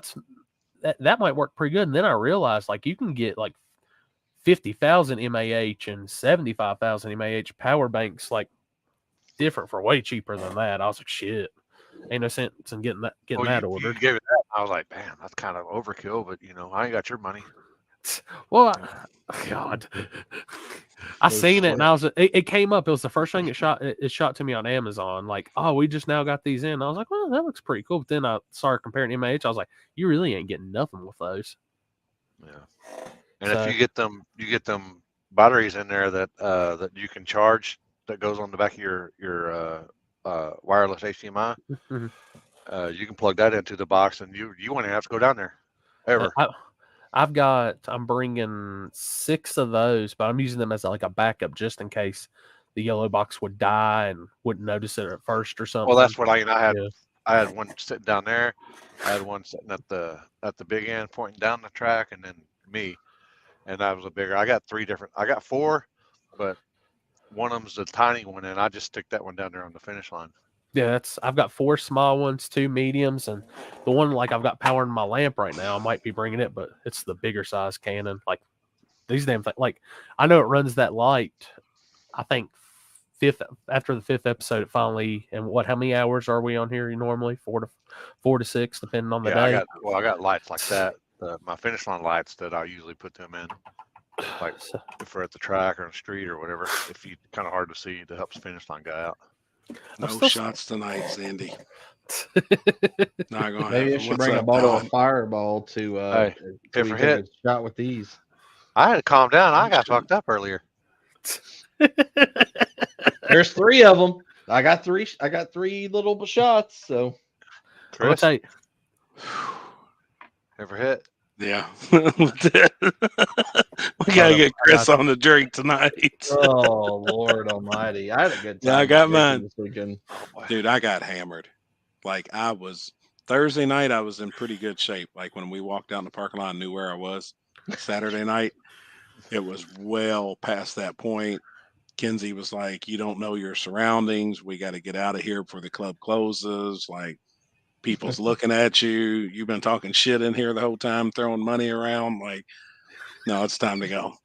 that might work pretty good. And then I realized like you can get like 50,000 mAh and 75,000 mAh power banks like different for way cheaper than that. I was like, shit, ain't no sense in getting that You ordered. gave it that. I was like, man, that's kind of overkill, but I ain't got your money. Well, God, I seen it and I was it came up. It was the first thing it shot to me on Amazon. Like, oh, we just now got these in. I was like, well, that looks pretty cool. But then I started comparing MAH. I was like, you really ain't getting nothing with those. Yeah. And if you get them batteries in there that you can charge, that goes on the back of your wireless HDMI. You can plug that into the box, and you won't even have to go down there ever. I'm bringing 6 of those, but I'm using them as like a backup just in case the yellow box would die and wouldn't notice it at first or something. Well, that's what I had. Yeah. I had one sitting down there. I had one sitting at the big end pointing down the track, and then me. And that was a bigger. I got 4, but one of them's the tiny one, and I just stick that one down there on the finish line. Yeah, I've got 4 small ones, 2 mediums, and the one like I've got powering my lamp right now. I might be bringing it, but it's the bigger size Canon. Like these damn things. Like I know it runs that light. I think after the 5th episode, it finally. And how many hours are we on here normally? 4 to 6, depending on the day. I got lights like that. My finish line lights that I usually put them in, like if we're at the track or on the street or whatever. If you kind of hard to see, to help the finish line guy out. No shots tonight, Sandy. Not gonna Maybe happen. I should What's bring up, a bottle Don? of Fireball to Hey, if we we're take hit. a shot with these. I had to calm down. I got fucked up earlier. There's 3 of them. I got 3 little shots. So Chris, I'll tell you. ever hit? Yeah. We gotta get Chris on the drink tonight. Oh Lord Almighty! I had a good time. Yeah, I got mine this weekend. Dude, I got hammered. Like Thursday night, I was in pretty good shape. Like when we walked out in the parking lot, I knew where I was. Saturday night, it was well past that point. Kenzie was like, "You don't know your surroundings. We got to get out of here before the club closes. Like, people's looking at you. You've been talking shit in here the whole time, throwing money around. Like, no, it's time to go."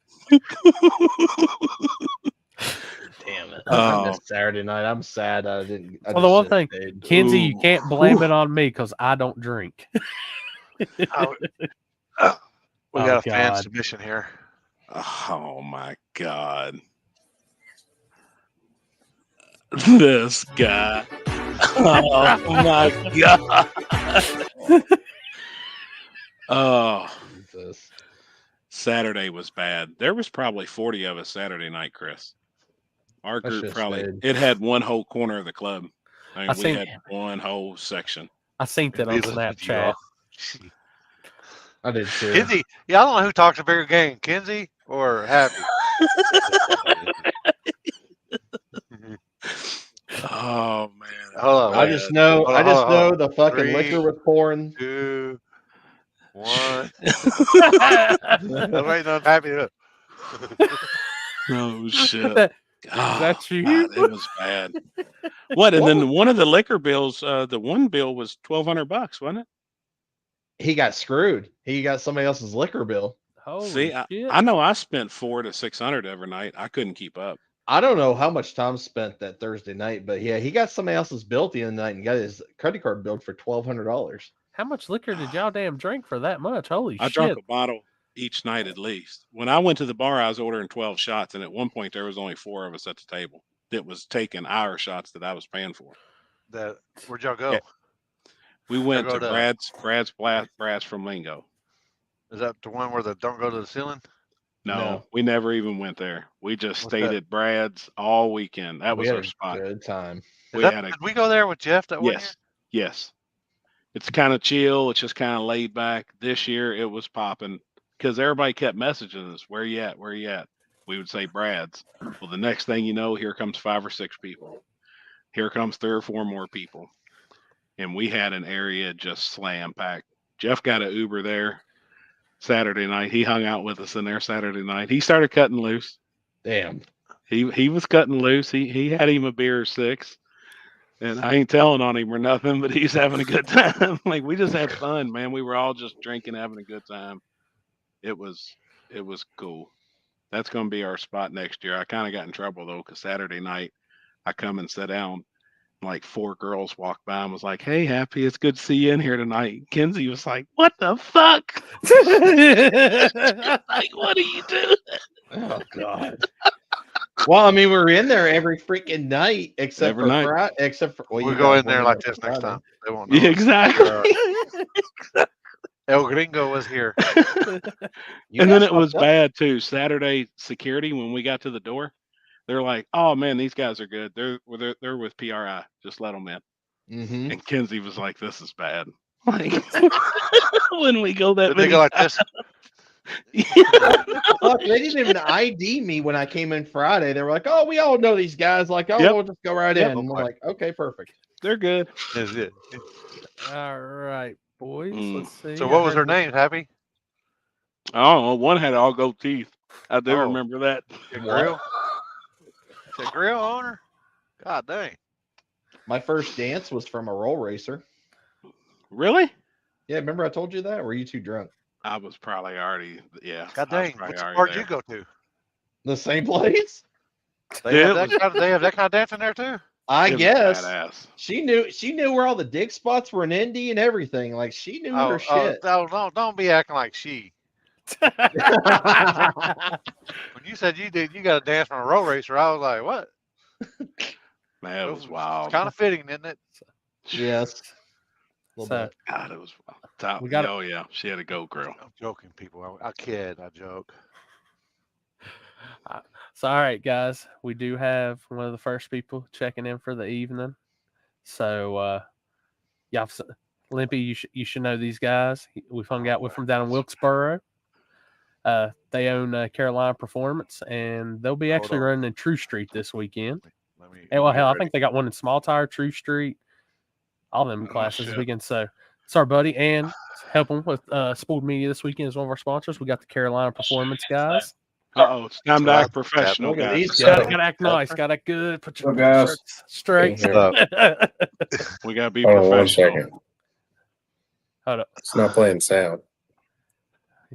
Damn it! I missed Saturday night. I'm sad. I didn't. Well, the one thing, Kenzie, you can't blame it on me because I don't drink. We got a fan submission here. Oh my God. This guy. Oh my God. Oh, Jesus. Saturday was bad. There was probably 40 of us Saturday night, Chris. Our group it had one whole corner of the club. I mean, we had one whole section. I seen that on Snapchat. I did too. Kenzie, yeah, I don't know who talks a bigger game, Kenzie or Happy. Oh man! Hold on, I just know the fucking 3, liquor was pouring. 2, 1. I'm waiting on Happy to. Oh shit! That's you. God, it was bad. What? And then one of the liquor bills, the one bill was $1,200, wasn't it? He got screwed. He got somebody else's liquor bill. Holy See, shit. I know I spent $400 to $600 every night. I couldn't keep up. I don't know how much Tom spent that Thursday night, but yeah, he got somebody else's bill at the end of the night and got his credit card billed for $1,200. How much liquor did y'all damn drink for that much? Holy shit. I drank a bottle. each night at least. When I went to the bar, I was ordering 12 shots, and at one point there was only 4 of us at the table that was taking our shots that I was paying for. Where'd y'all go? Yeah. We went go to to- Brad's from Lingo. Is that the one where the don't go to the ceiling? No, we never even went there. We just What's stayed that? at Brad's all weekend. That We was had our a spot. good time. Did we go there with Jeff that one year? Yes. It's kind of chill. It's just kind of laid back. This year it was popping because everybody kept messaging us, "Where you at? Where you at?" We would say Brad's. Well, the next thing you know, here comes 5 or 6 people. Here comes 3 or 4 more people. And we had an area just slam packed. Jeff got an Uber there Saturday night. He hung out with us in there Saturday night. He started cutting loose. Damn. He was cutting loose. He had him a beer or 6. And I ain't telling on him or nothing, but he's having a good time. Like, we just had fun, man. We were all just drinking, having a good time. It was cool. That's going to be our spot next year. I kind of got in trouble though, because Saturday night I come and sat down. Like 4 girls walked by and was like, "Hey, Happy, it's good to see you in here tonight." Kenzie was like, "What the fuck?" Like, what are you doing? Oh God. Well, I mean, we're in there every freaking night except Every for night. Friday. Except for We'll go in there like this next time. They won't know. Yeah, exactly. El Gringo was here. And then it was bad too. Saturday security, when we got to the door, they're like, "Oh man, these guys are good. They're with PRI. Just let them in." Mm-hmm. And Kenzie was like, "This is bad." Like, when we go that Did they many go like this? Look, they didn't even ID me when I came in Friday. They were like, "Oh, we all know these guys." Like, "Oh, Yep. we'll just go right Yep. in." And I'm like, "Okay, perfect." They're good. Is it? All right, boys. Let's see. So what was her name, Happy? Oh, one had all gold teeth. I do Oh. remember that. Your grill? The grill owner? God dang. My first dance was from a roll racer. Really? Yeah, remember I told you that? Or were you too drunk? I was probably already, yeah. God I was dang. probably Which already bar did there. you go to? The same place? They Yeah, have that kind of dance in there too? I It was guess. badass. She knew where all the dig spots were in Indy and everything. Like she knew her shit. Don't be acting like she. When you said you got to dance from a roll racer, I was like, what? Man, it was wild. It's kind of fitting, isn't it? Yes. A little So- bit. God, it was wild. Top. We got Oh yeah, she had a go grill. I'm joking, people. I kid. I joke. So, all right, guys, we do have one of the first people checking in for the evening. So, y'all, Limpy, you should know these guys. We've hung out with them down in Wilkesboro. They own Carolina Performance, and they'll be actually running in True Street this weekend. And well, hell, I think they got one in Small Tire, True Street, all them classes this weekend. So, it's our buddy, and helping with Spooled Media this weekend is one of our sponsors. We got the Carolina Performance guys. Oh, it's time to act professional, Look at guys. these Got guys. to act nice. Got to act good. Put your guys. shirts straight. We gotta be Hold on 1 professional. second. Hold up. It's not playing sound.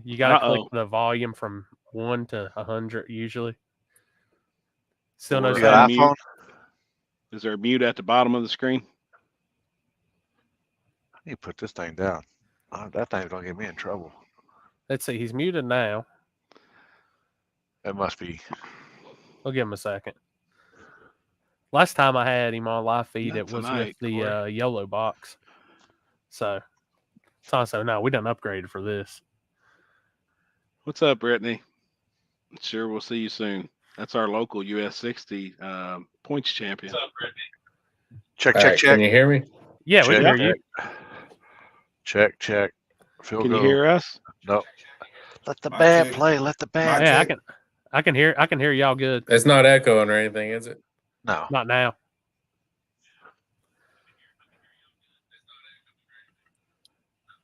You got to click the volume from 1 to 100 usually. Still no Or You got sound. iPhone? Is there a mute at the bottom of the screen? I need to put this thing down. That thing's gonna get me in trouble. Let's see. He's muted now. It must be. We'll give him a second. Last time I had him on live feed, Not it was tonight, with the Corey. YOLO box. So no, we done upgraded for this. What's up, Brittany? Sure, we'll see you soon. That's our local US 60 points champion. Check, All check, right, check. can you hear me? Yeah, we can Check. hear you. Check, check. Field Can goal. you hear us? No. Let the My band check. play. Let the band. My Yeah, check. I can hear y'all good. It's not echoing or anything, is it? No. Not now.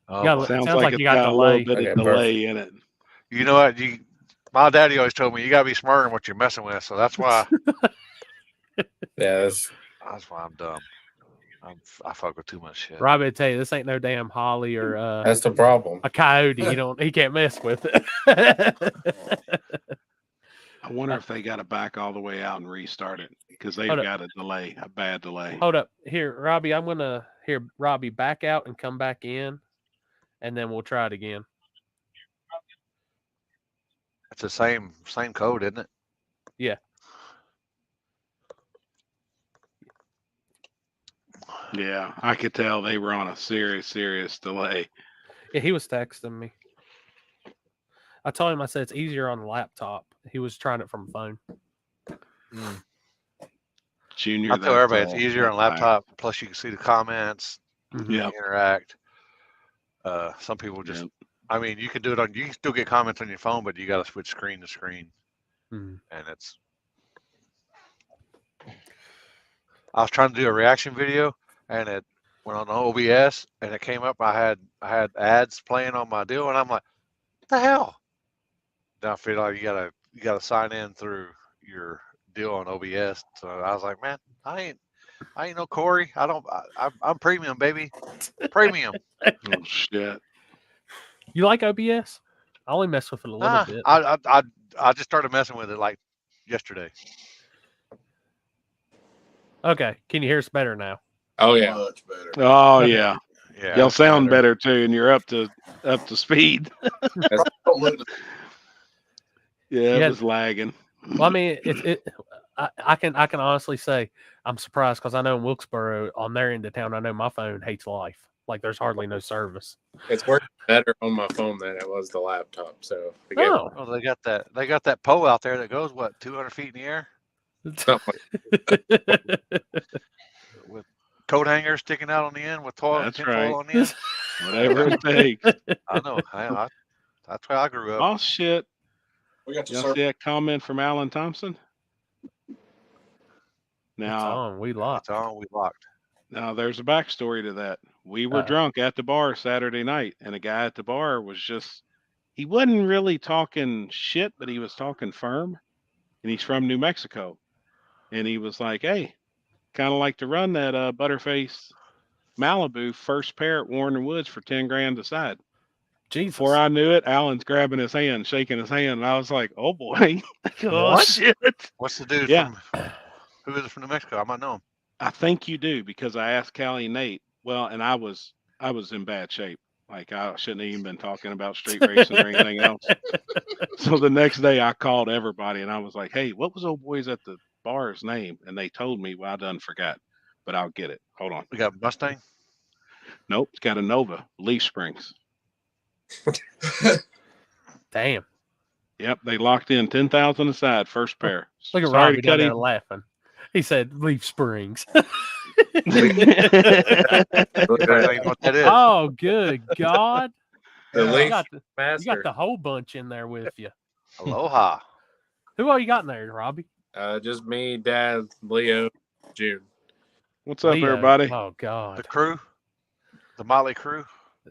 Oh, Yeah, boy. Sounds Sounds, like it's you got a delay. little bit Okay, of delay in it. You know what? My daddy always told me you gotta be smarter than what you're messing with. So that's why Yeah, that's I'm dumb. I fuck with too much shit. Robbie, I tell you, this ain't no damn Holly or that's the problem. a coyote. He can't mess with it. I wonder if they got to back all the way out and restart it because they've Hold up. got a delay, a bad delay. Hold up. Here, Robbie, I'm gonna Robbie back out and come back in, and then we'll try it again. That's the same code, isn't it? Yeah, I could tell they were on a serious delay. Yeah, he was texting me. I told him, I said it's easier on the laptop. He was trying it from a phone. Junior, I tell everybody it's all. easier on laptop. Plus, you can see the comments, Mhm. Yeah. interact. Some people just, I mean, you can do it on. You can still get comments on your phone, but you got to switch screen to screen, Mhm. and it's. I was trying to do a reaction video, and it went on the OBS, and it came up. I had ads playing on my deal, and I'm like, what the hell? Then I feel like you gotta sign in through your deal on OBS. So I was like, man, I ain't no Corey. I'm premium, baby, premium. Oh shit! You like OBS? I only mess with it a little bit. I just started messing with it like yesterday. Okay, can you hear us better now? Oh yeah. Much better. Oh Okay. yeah, Yeah, y'all sound better too, and you're up to speed. Don't look- Yeah, it Yeah. was lagging. Well, I mean, I can honestly say I'm surprised because I know in Wilkesboro on their end of town, I know my phone hates life. Like there's hardly no service. It's working better on my phone than it was the laptop. So again, Oh, Oh, they got that pole out there that goes what 200 feet in the air with coat hangers sticking out on the end with That's tinfoil right. on the end. Whatever it takes. I know. That's where I grew up. Oh shit! We got to Y'all serve. see that comment from Alan Thompson? it's Now, on. We locked. It's on. We locked. now there's a backstory to that. We were Uh-oh. drunk at the bar Saturday night, and a guy at the bar was he wasn't really talking shit, but he was talking firm. And he's from New Mexico. And he was like, hey, kind of like to run that Butterface Malibu first pair at Warner Woods for 10 grand a side. Jesus. Before I knew it, Alan's grabbing his hand, shaking his hand, and I was like, oh boy. Oh What? shit. What's the dude Yeah. from? Who is it from New Mexico? I might know him. I think you do because I asked Callie and Nate. Well, and I was in bad shape. Like I shouldn't have even been talking about street racing or anything else. So the next day I called everybody and I was like, hey, what was old boys at the bar's name? And they told me, well, I done forgot, but I'll get it. Hold on. We got Mustang. Nope, it's got a Nova, Leaf Springs. Damn. Yep, they locked in 10,000 aside, first pair. Look at Sorry Robbie to down cut there him. laughing. He said Leaf Springs. You know what that is? Oh, good God. the You Leaf got the Master. whole bunch in there with you. Aloha. Who all you got in there, Robbie? Just me, Dad, Leo, June. What's up, Leo. everybody? Oh, The God. crew. The Motley crew.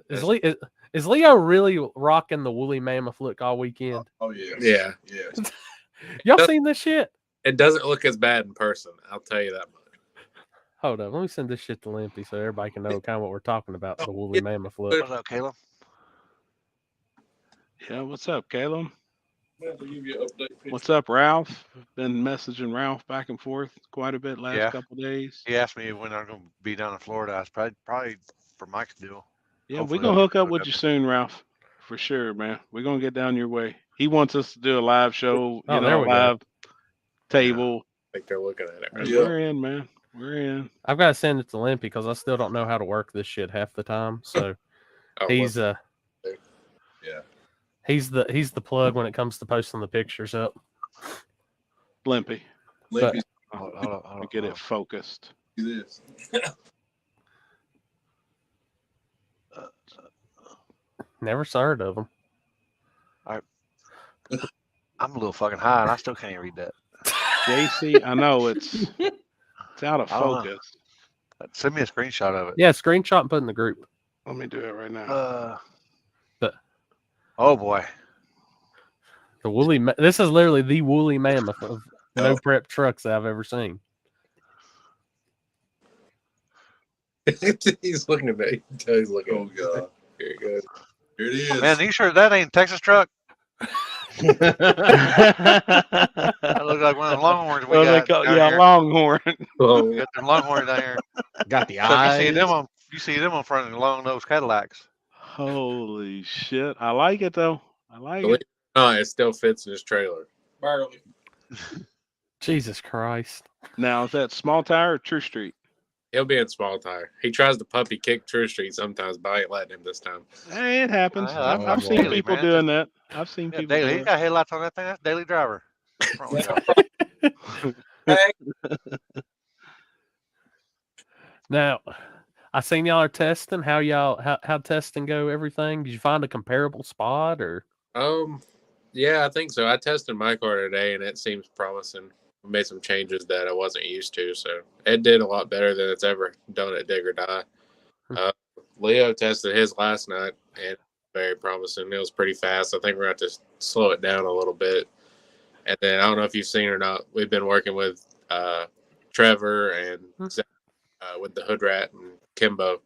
Is Leo really rocking the woolly mammoth look all weekend? Oh yeah. Yeah. Yes. Y'all seen this shit? It doesn't look as bad in person. I'll tell you that much. Hold up. Let me send this shit to Limpy so everybody can know kind of what we're talking about, the woolly mammoth look. What's up, Caleb? Yeah, what's up, Caleb? Man, to give you an update. What's up, Ralph? Been messaging Ralph back and forth quite a bit last Yeah. couple days. He asked me when I'm going to be down in Florida. I was probably for Mike's deal. Yeah, Hopefully we're gonna I'll hook get up with you soon, Ralph. For sure, man. We're gonna get down your way. He wants us to do a live show, Oh, there we go. live table. I think they're looking at it right And Yeah. we're in, man. We're in. I've got to send it to Limpy because I still don't know how to work this shit half the time. So now. he's Yeah. he's the plug when it comes to posting the pictures up. Limpy. Limpy, Hold on, We get it focused. see this. Never heard of him. I'm a little fucking high, and I still can't read that. JC, I know it's out of I don't know. focus. Send me a screenshot of it. Yeah, screenshot and put in the group. Let me do it right now. Oh boy. The woolly. This is literally the woolly mammoth of no Oh. prep trucks that I've ever seen. He's looking at me. He's looking. Oh god. Very good. Here it is. Man, you sure that ain't a Texas truck? That looks like one of the Longhorns we Well, they got call- down yeah, here. Longhorn. Oh, We got them Longhorns down here. Got the So eyes. you see them on front of the long nose Cadillacs. Holy shit. I like it though. I like Believe it. it No, it still fits in his trailer. Barely. Jesus Christ. Now, is that small tire or True Street? He'll be in small tire. He tries to puppy kick True Street sometimes, but I ain't letting him this time. Hey, it happens. That's I've seen daily, people man. doing that. I've seen Yeah, people daily. do He's it. got headlights on that thing. That's daily driver. What's wrong with y'all? Now, I seen y'all are testing. How testing go? Everything? Did you find a comparable spot or? Yeah, I think so. I tested my car today, and it seems promising. I made some changes that I wasn't used to, so it did a lot better than it's ever done at Dig or Die. Leo tested his last night, and very promising. It was pretty fast. I think we're going to have to slow it down a little bit. And then I don't know if you've seen or not, we've been working with Trevor and Zach, with the Hood Rat and Kimbo.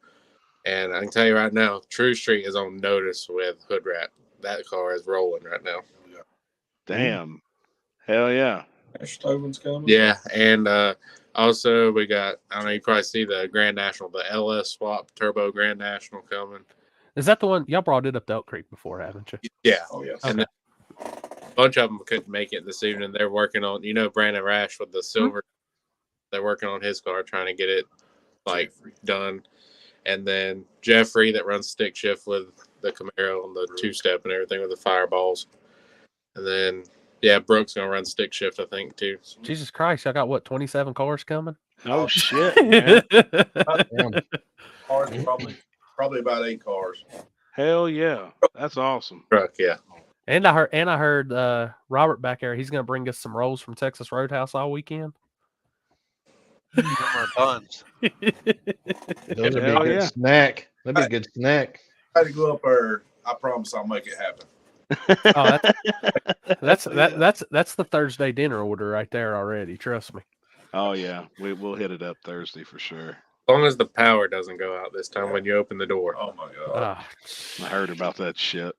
And I can tell you right now, True Street is on notice with Hood Rat. That car is rolling right now. Damn. Hell yeah. Stoven's coming. Yeah, and also we got, I don't know, you probably see the Grand National, the LS Swap Turbo Grand National coming. Is that the one y'all brought it up to Elk Creek before, haven't you? Yeah. Oh, yes. And Okay. then a bunch of them couldn't make it this evening. They're working on, Brandon Rash with the silver. They're working on his car, trying to get it done. And then Jeffrey that runs stick shift with the Camaro and the two-step and everything with the fireballs. And then, Brooke's going to run stick shift, I think, too. Jesus Christ, y'all got what, 27 cars coming? Oh, shit, man. Cars, probably about 8 cars. Hell yeah. That's awesome. Truck, yeah. And I heard Robert back there, he's gonna bring us some rolls from Texas Roadhouse all weekend. Them are buns. Those would be a Hell good yeah. snack. That'd be a good snack. I had to go up there. I promise I'll make it happen. Oh, that's the Thursday dinner order right there already. Trust me. Oh yeah. We'll hit it up Thursday for sure. As long as the power doesn't go out this time when you open the door. Oh, my God. Ah, I heard about that shit.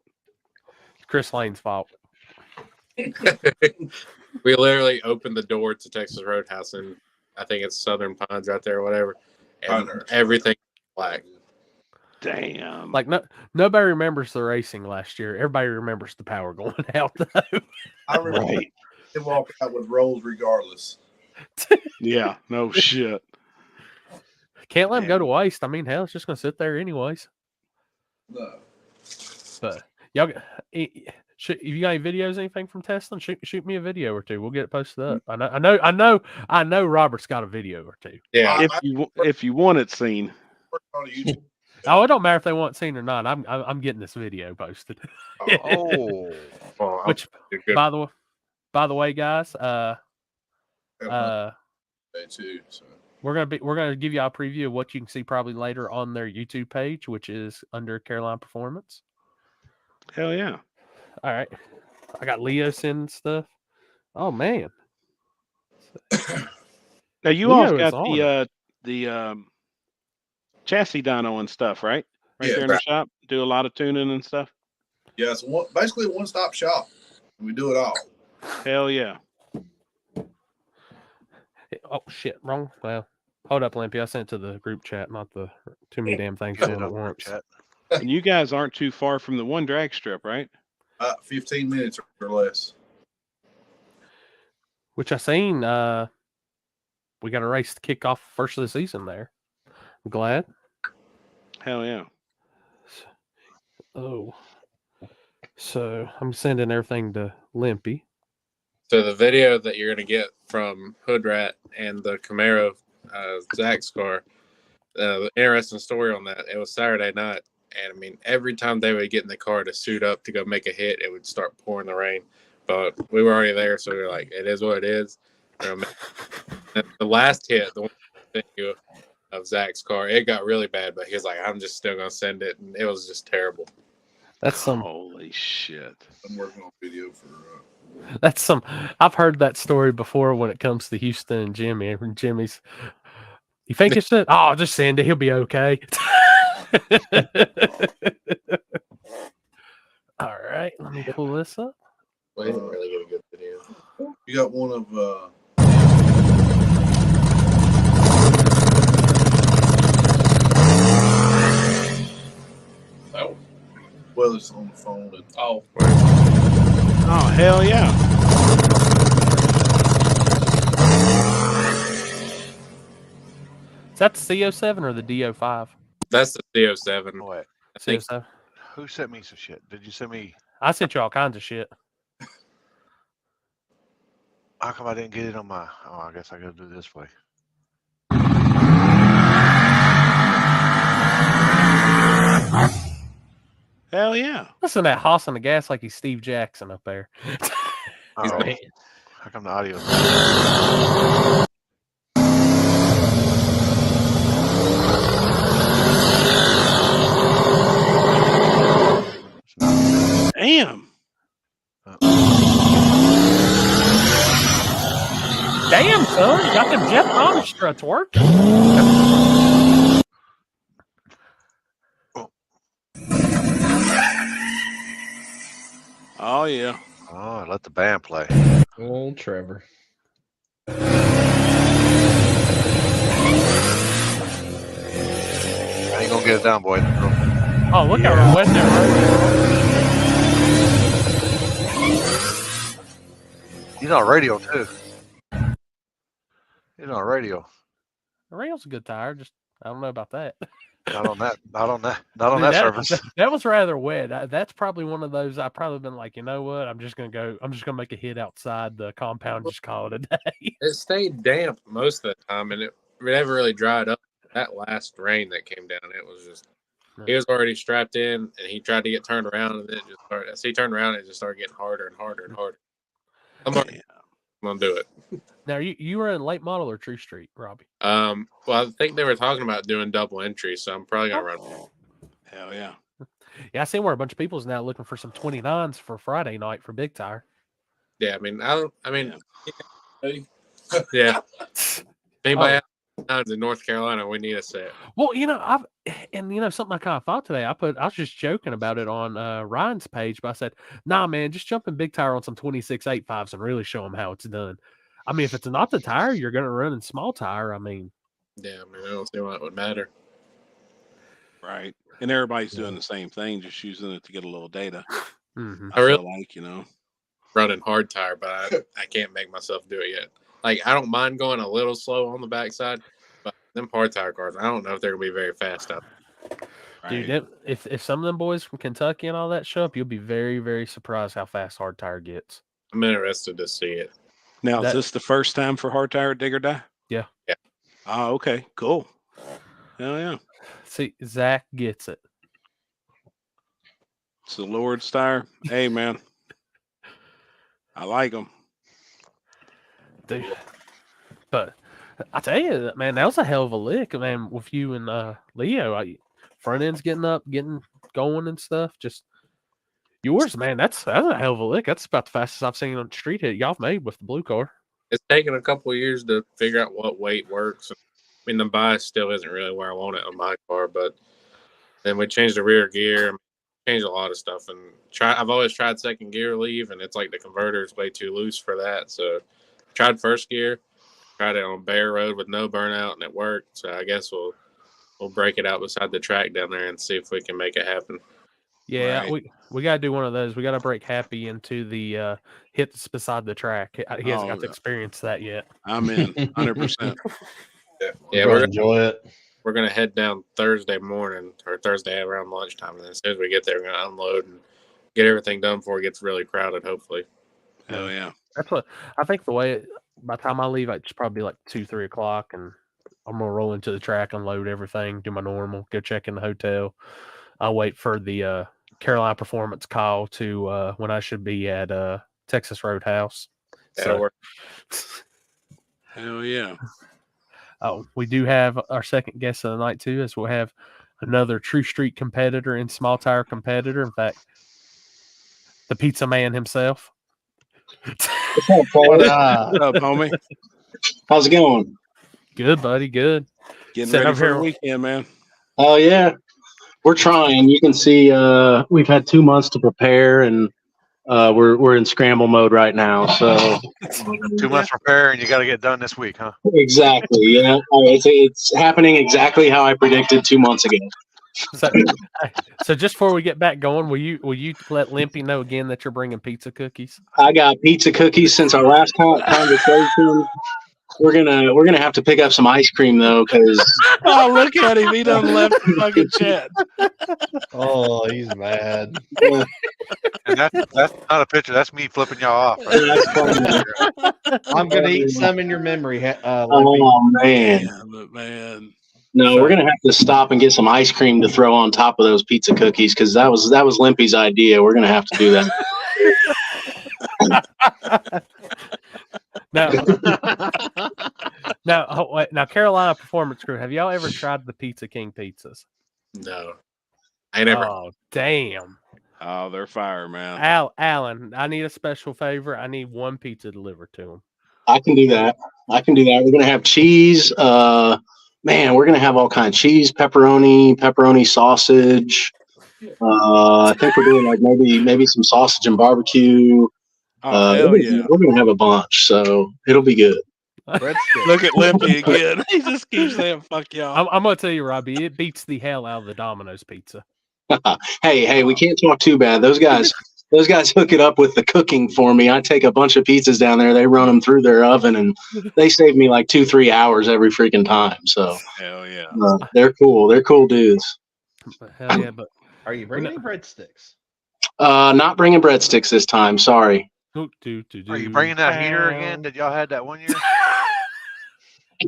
Chris Lane's fault. We literally opened the door to Texas Roadhouse, and I think it's Southern Pines right there or whatever. And Pinehurst. everything black. Damn. Like nobody remembers the racing last year. Everybody remembers the power going out though. I remember Right. him walking out with rolls regardless. Yeah. No shit. Can't let him go to waste. I mean, hell, it's just gonna sit there anyways. No. But y'all, if you got any videos, anything from testing, shoot me a video or two. We'll get it posted up. I know. Robert's got a video or two. Yeah. If you want it seen. On YouTube. Oh, it don't matter if they want seen or not. I'm getting this video posted. Oh, Well, Which, good. by the way, guys, Day too. So we're gonna give you a preview of what you can see probably later on their YouTube page, which is under Caroline Performance. Hell yeah. All right, I got Leo sending stuff. Oh man, Now you Leo all is got on the chassis dyno and stuff, right? Right Yeah, there in the shop. Do a lot of tuning and stuff. yeah, it's basically a one-stop shop. We do it all. Hell yeah. oh shit, wrong. Well, hold up, Lampy. I sent it to the group chat, not the too many damn things Got going it at on group once. chat. And you guys aren't too far from the one drag strip, right? 15 minutes or less. Which I seen. We got a race to kick off first of the season there. I'm glad. Hell yeah. Oh, so I'm sending everything to Limpy. So the video that you're going to get from Hood Rat and the Camaro, Zach's car, the interesting story on that, it was Saturday night. And I mean, every time they would get in the car to suit up to go make a hit, it would start pouring the rain. But we were already there, so we were like, it is what it is. The last hit, the one video of Zach's car, it got really bad, but he was like, I'm just still going to send it. And it was just terrible. That's some. Holy shit. I'm working on video for. That's some. I've heard that story before when it comes to Houston and Jimmy. And Jimmy's. You think it's it? Oh, just send it. He'll be okay. All right, let me pull this up. Well, he didn't really get a good video. You got one of. Oh. Well, it's on the phone. And, Oh, hell yeah. Is that the CO7 or the DO5? That's the CO7. Oh, wait. I think CO7. Who sent me some shit? Did you send me? I sent you all kinds of shit. How come I didn't get it on my? Oh, I guess I gotta do it this way. Hell yeah. Listen to that hoss on the gas like he's Steve Jackson up there. Oh, right. how come the audio? Damn. Damn, son. Got them Jeff Thomas struts working. Oh yeah. Oh, let the band play. Old Trevor. I ain't gonna get it down, boy. Oh, look how we're wet there, He's on radio too. He's on radio. The rail's a good tire. Just I don't know about that. Not on that. Not on that. Not on Dude, that service. That was rather wet. That's probably one of those I've probably been like, you know what? I'm just gonna make a hit outside the compound. Just call it a day. it stayed damp most of the time, and it never really dried up. That last rain that came down, it was just. He was already strapped in, and he tried to get turned around, and then it just started. As he turned around, it just started getting harder and harder and harder. I'm gonna do it. Now you were in late model or True Street, Robbie? Well, I think they were talking about doing double entry, so I'm probably gonna run. Hell yeah. Yeah, I seen where a bunch of people's now looking for some 29s for Friday night for Big Tire. Yeah, yeah. Anybody has in North Carolina, we need a set. Well, something I kind of thought today. I was just joking about it on Ryan's page, but I said, "Nah, man, just jump in Big Tire on some 26.85s and really show them how it's done." I mean, if it's not the tire, you're going to run in small tire. I mean, yeah, I don't see why it would matter. Right. And everybody's doing the same thing, just using it to get a little data. Mm-hmm. I really like, running hard tire, but I can't make myself do it yet. Like, I don't mind going a little slow on the backside, but them hard tire cars, I don't know if they're gonna be very fast out. Right. Dude, if some of them boys from Kentucky and all that show up, you'll be very, very surprised how fast hard tire gets. I'm interested to see it. Now, is this the first time for hard tire Dig or Die? Yeah. Yeah. Oh, okay. Cool. Hell yeah. See, Zach gets it. It's the Lord's tire. Hey, man. I like them. Dude. But I tell you, man, that was a hell of a lick, man, with you and Leo. Front end's getting up, getting going and stuff. Just yours, man, that's a hell of a lick. That's about the fastest I've seen on the street hit y'all made with the blue car. It's taken a couple of years to figure out what weight works. I mean, the bias still isn't really where I want it on my car, but then we changed the rear gear, changed a lot of stuff, and I've always tried second gear leave, and it's like the converter is way too loose for that. So tried first gear, tried it on Bear Road with no burnout, and it worked. So I guess we'll break it out beside the track down there and see if we can make it happen. Yeah, Right. we got to do one of those. We got to break Happy into the hits beside the track. He hasn't got to experience that yet. I'm in 100%. Yeah, We're gonna enjoy it. we're gonna head down Thursday morning or Thursday around lunchtime, and then as soon as we get there, we're gonna unload and get everything done before it gets really crowded. Hopefully. Hell yeah. That's what I think. The way by the time I leave, it's probably like 2-3 o'clock, and I'm gonna roll into the track, unload everything, do my normal, go check in the hotel. I'll wait for the Carolina Performance call to when I should be at Texas Roadhouse. That'll work. Hell yeah. Oh, we do have our second guest of the night too, as we'll have another True Street competitor and small tire competitor. In fact, the pizza man himself. What up, homie? How's it going? Good, buddy. Good. Getting Sitting ready over for here. the weekend, man. Oh yeah, we're trying. You can see we've had 2 months to prepare, and we're in scramble mode right now. So 2 months repair, and you got to get done this week, huh? exactly, yeah, it's happening exactly how I predicted 2 months ago. So just before we get back going, will you let Limpy know again that you're bringing pizza cookies? I got pizza cookies since our last conversation. We're gonna have to pick up some ice cream though, because Oh, look at him! He done left the fucking chat. Oh, he's mad. And that's not a picture. That's me flipping y'all off. that's funny. I'm gonna eat some in your memory, Limpy. Oh man. Man. No, we're gonna have to stop and get some ice cream to throw on top of those pizza cookies because that was Limpy's idea. We're gonna have to do that. Now, Carolina Performance Crew, have y'all ever tried the Pizza King pizzas? No, I never. Oh, damn. Oh, they're fire, man. Alan, I need a special favor. I need one pizza delivered to him. I can do that. We're gonna have cheese. Man, we're gonna have all kinds of cheese, pepperoni sausage. I think we're doing like maybe some sausage and barbecue. Oh, hell yeah. We're gonna have a bunch, so it'll be good. Look at Limpy again. He just keeps saying "fuck y'all." I'm gonna tell you, Robbie, it beats the hell out of the Domino's pizza. Hey, we can't talk too bad. Those guys hook it up with the cooking for me. I take a bunch of pizzas down there, they run them through their oven, and they save me like 2-3 hours every freaking time. So hell yeah, they're cool. They're cool dudes. Hell yeah, but are you bringing any breadsticks? Not bringing breadsticks this time. Sorry. Are you bringing that heater again that y'all had that one year?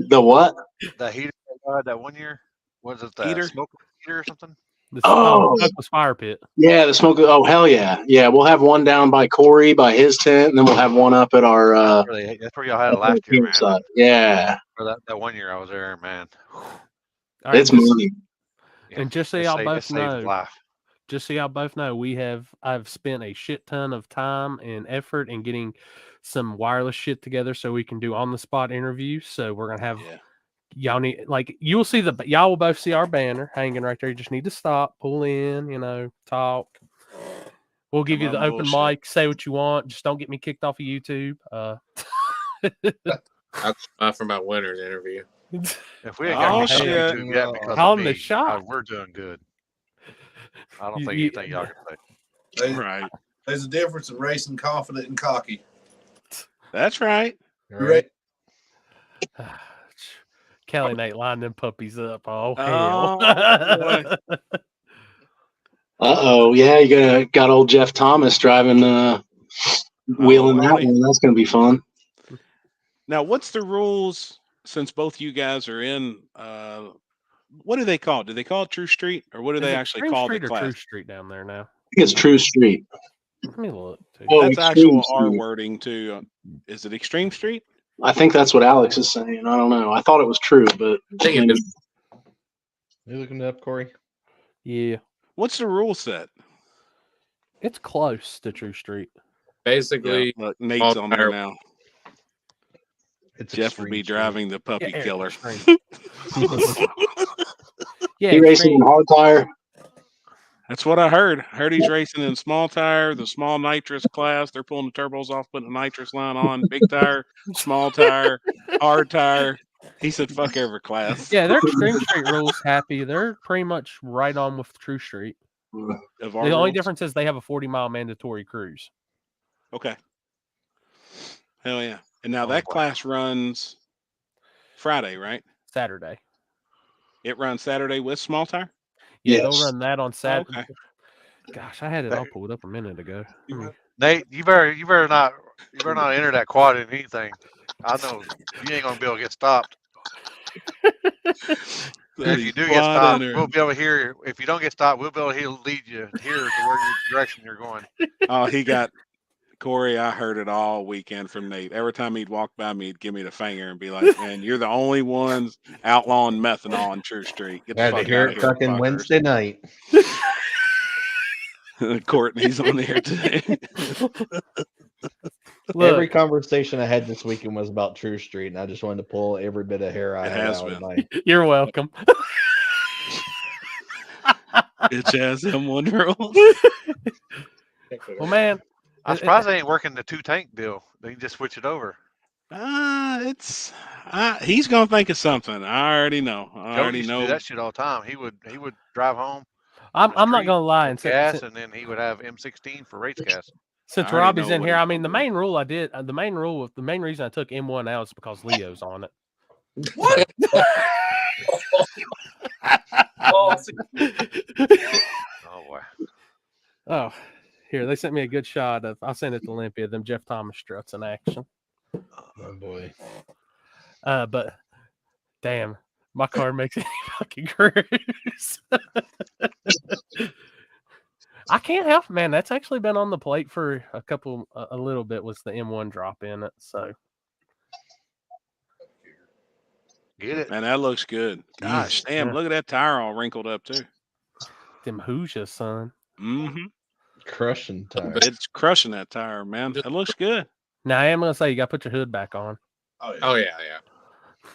The what? That heater that y'all had that one year? Was it the smoke heater or something? The smokeless fire pit. Yeah, the smoke. Oh, hell yeah. Yeah, we'll have one down by Corey, by his tent, and then we'll have one up at our... that's where y'all had it last year, man. Side. Yeah. Or that 1 year I was there, man. Right, it's money. And just so y'all both know, I've spent a shit ton of time and effort in getting some wireless shit together so we can do on-the-spot interviews. So we're going to have... Yeah. Y'all need y'all will both see our banner hanging right there. You just need to stop, pull in, talk. We'll give you the open mic, say what you want. Just don't get me kicked off of YouTube. I'll come for my winner's interview. If we ain't got YouTube yet because on the shot, we're doing good. I don't think anything y'all can say. Right. There's a difference in racing confident and cocky. That's right. Right. Kelly Nate lined them puppies up. Oh, hell. Yeah, you got old Jeff Thomas driving, wheeling that one. That's going to be fun. Now, what's the rules since both you guys are in? What do they call it? Do they call it True Street, or what do they actually call the class? True Street down there now. I think it's True Street. Let me look. That's actual R wording too. Is it Extreme Street? I think that's what Alex is saying. I don't know. I thought it was true, but you looking it up, Corey? Yeah. What's the rule set? It's close to True Street. Basically, look, Nate's on there now. Jeff will be Street. driving the puppy killer. He racing in hard tire. That's what I heard. I heard he's racing in small tire, the small nitrous class. They're pulling the turbos off, putting the nitrous line on. Big tire, small tire, hard tire. He said, "Fuck every class." Yeah, their Extreme Street rules happy. They're pretty much right on with True Street. The only difference is they have a 40-mile mandatory cruise. Okay. Hell yeah! And now that class runs Friday, right? Saturday. It runs Saturday with small tire. Yeah, they'll run that on Saturday. Okay. Gosh, I had it all pulled up a minute ago. Nate, you better not enter that quad in anything. I know you ain't gonna be able to get stopped. If you do get stopped, we'll be able to hear. If you don't get stopped, we'll be able to lead you here to where your direction you're going. Oh, he got Corey. I heard it all weekend from Nate. Every time he'd walk by me, he'd give me the finger and be like, "Man, you're the only ones outlawing methanol on True Street." Get the Had fuck to hear out it of here, fucking fuckers. Wednesday night. Courtney's on there today. Every conversation I had this weekend was about True Street, and I just wanted to pull every bit of hair I had out of my... You're welcome. Bitch ass M1 roll. Well, man, I'm surprised they ain't working the 2-tank deal. They can just switch it over. He's gonna think of something. I already know. Joe used to do that shit all the time. He would drive home. I'm not gonna lie, and gas, and then he would have M16 for race gas. Since I already Robbie's know in what here, he's I mean, the gonna main reason I took M1 out is because Leo's on it. What? Oh boy. Oh, here they sent me a good shot of. I'll send it to Olympia. Them Jeff Thomas struts in action. Oh boy. But damn, my car makes any fucking cruise. I can't help, man. That's actually been on the plate for a little bit. Was the M1 drop in it? So Get it? Man, that looks good. Gosh, damn! Yeah. Look at that tire all wrinkled up too. Them Hoosiers, son. Mm-hmm. Crushing tire. It's crushing that tire, man. It looks good. Now I am gonna say you got to put your hood back on. Oh yeah.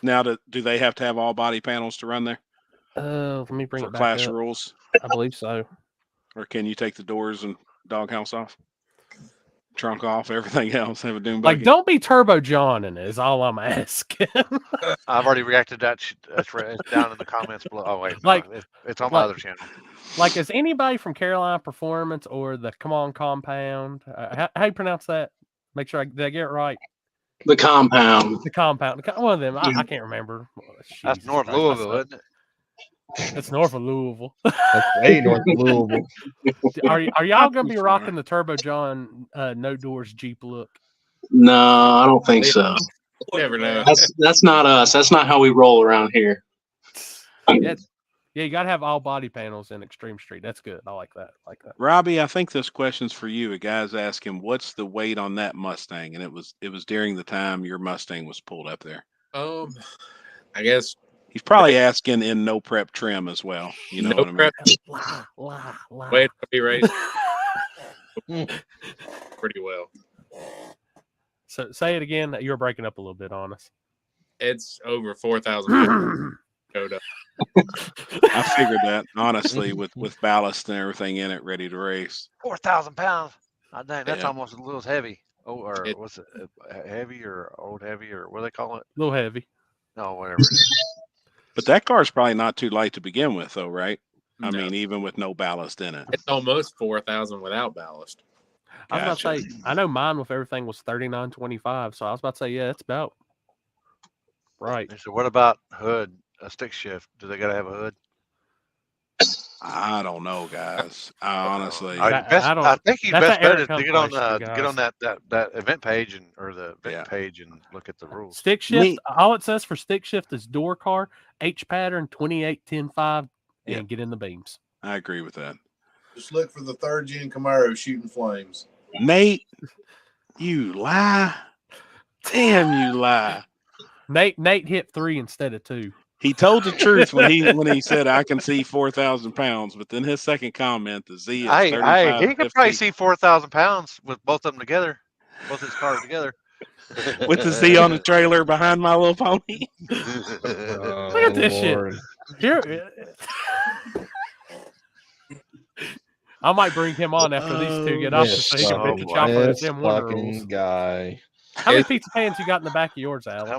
Now, do they have to have all body panels to run there Let me bring for it back class up. rules, I believe so. or can you take the doors and doghouse off, trunk off, everything else? Have a dune Like, buggy? don't be Turbo John in it. Is all I'm asking. I've already reacted to that. That's right. It's down in the comments below. Oh wait, Like- it's on my other channel. Like, is anybody from Carolina Performance or the Come On Compound? How you pronounce that? Make sure did I get it right. The compound. The Compound. One of them. I can't remember. That's Jesus North Christ, Louisville, isn't it? That's north of Louisville. That's way north of Louisville. Are y'all gonna be rocking the Turbo John no doors Jeep look? No, I don't think so. Never know. That's not us. That's not how we roll around here. Yeah, you gotta have all body panels in Extreme Street. That's good. I like that. Robbie, I think this question's for you. A guy's asking, "What's the weight on that Mustang?" And it was during the time your Mustang was pulled up there. I guess He's probably asking in no prep trim as well. You know no what I mean? prep. Lie. Way to be raced pretty well. So say it again. You were breaking up a little bit on us. It's over 4,000 showed up. I figured that honestly, with ballast and everything in it, ready to race. 4,000 pounds. I think that's Yeah. almost a little heavy. Oh, or It- what's it? Heavy or old heavy or what do they call it? A little heavy. No, whatever it is. But that car's probably not too light to begin with, though, right? I No. mean, even with no ballast in it. It's almost 4,000 without ballast. I was about to Gotcha. say, I know mine with everything was 39.25, so I was about to say, yeah, it's about right. So what about hood? A stick shift? Do they gotta have a hood? I don't know, guys. Honestly, I think you that's best an bet Eric is to Hunt get on question, get on that event page or the event Yeah. page and look at the rules. Stick shift. All it says for stick shift is door car, H pattern 28.10.5, and Yep. get in the beams. I agree with that. Just look for the third gen Camaro shooting flames. Nate, you lie. Damn, you lie. Nate hit 3 instead of 2. He told the truth when he said I can see 4,000 pounds, but then his second comment, the Z is 35. He could probably see 4,000 pounds with both of them together, both his cars together. with the Z on the trailer behind My Little Pony. Look at this shit. Here, I might bring him on after these two get off so he can pick the chopper and them one rules. Guy. How many pizza pans you got in the back of yours, Alex? How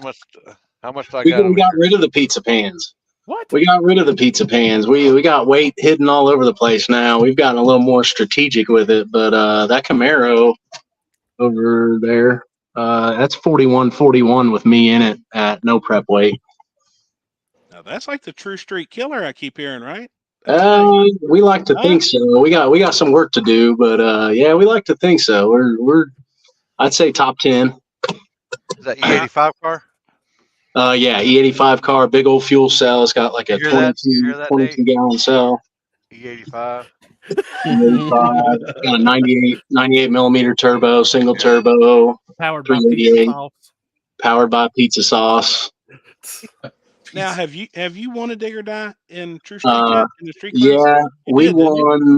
much do I got? We got rid of the pizza pans. What? We got rid of the pizza pans. We got weight hidden all over the place now. We've gotten a little more strategic with it, but that Camaro over there, that's 41.41 with me in it at no prep weight. Now that's like the true street killer I keep hearing, right? We like to think so. We got some work to do, but yeah, we like to think so. We're I'd say top 10. Is that E85 car? Yeah, E85 car, big old fuel cell. It's got like a 22 gallon cell. E85. E85, got a 98 millimeter turbo, single turbo, powered by pizza sauce. Powered by pizza sauce. Now, have you won a dig or die in True Street in the street class? Yeah, we won.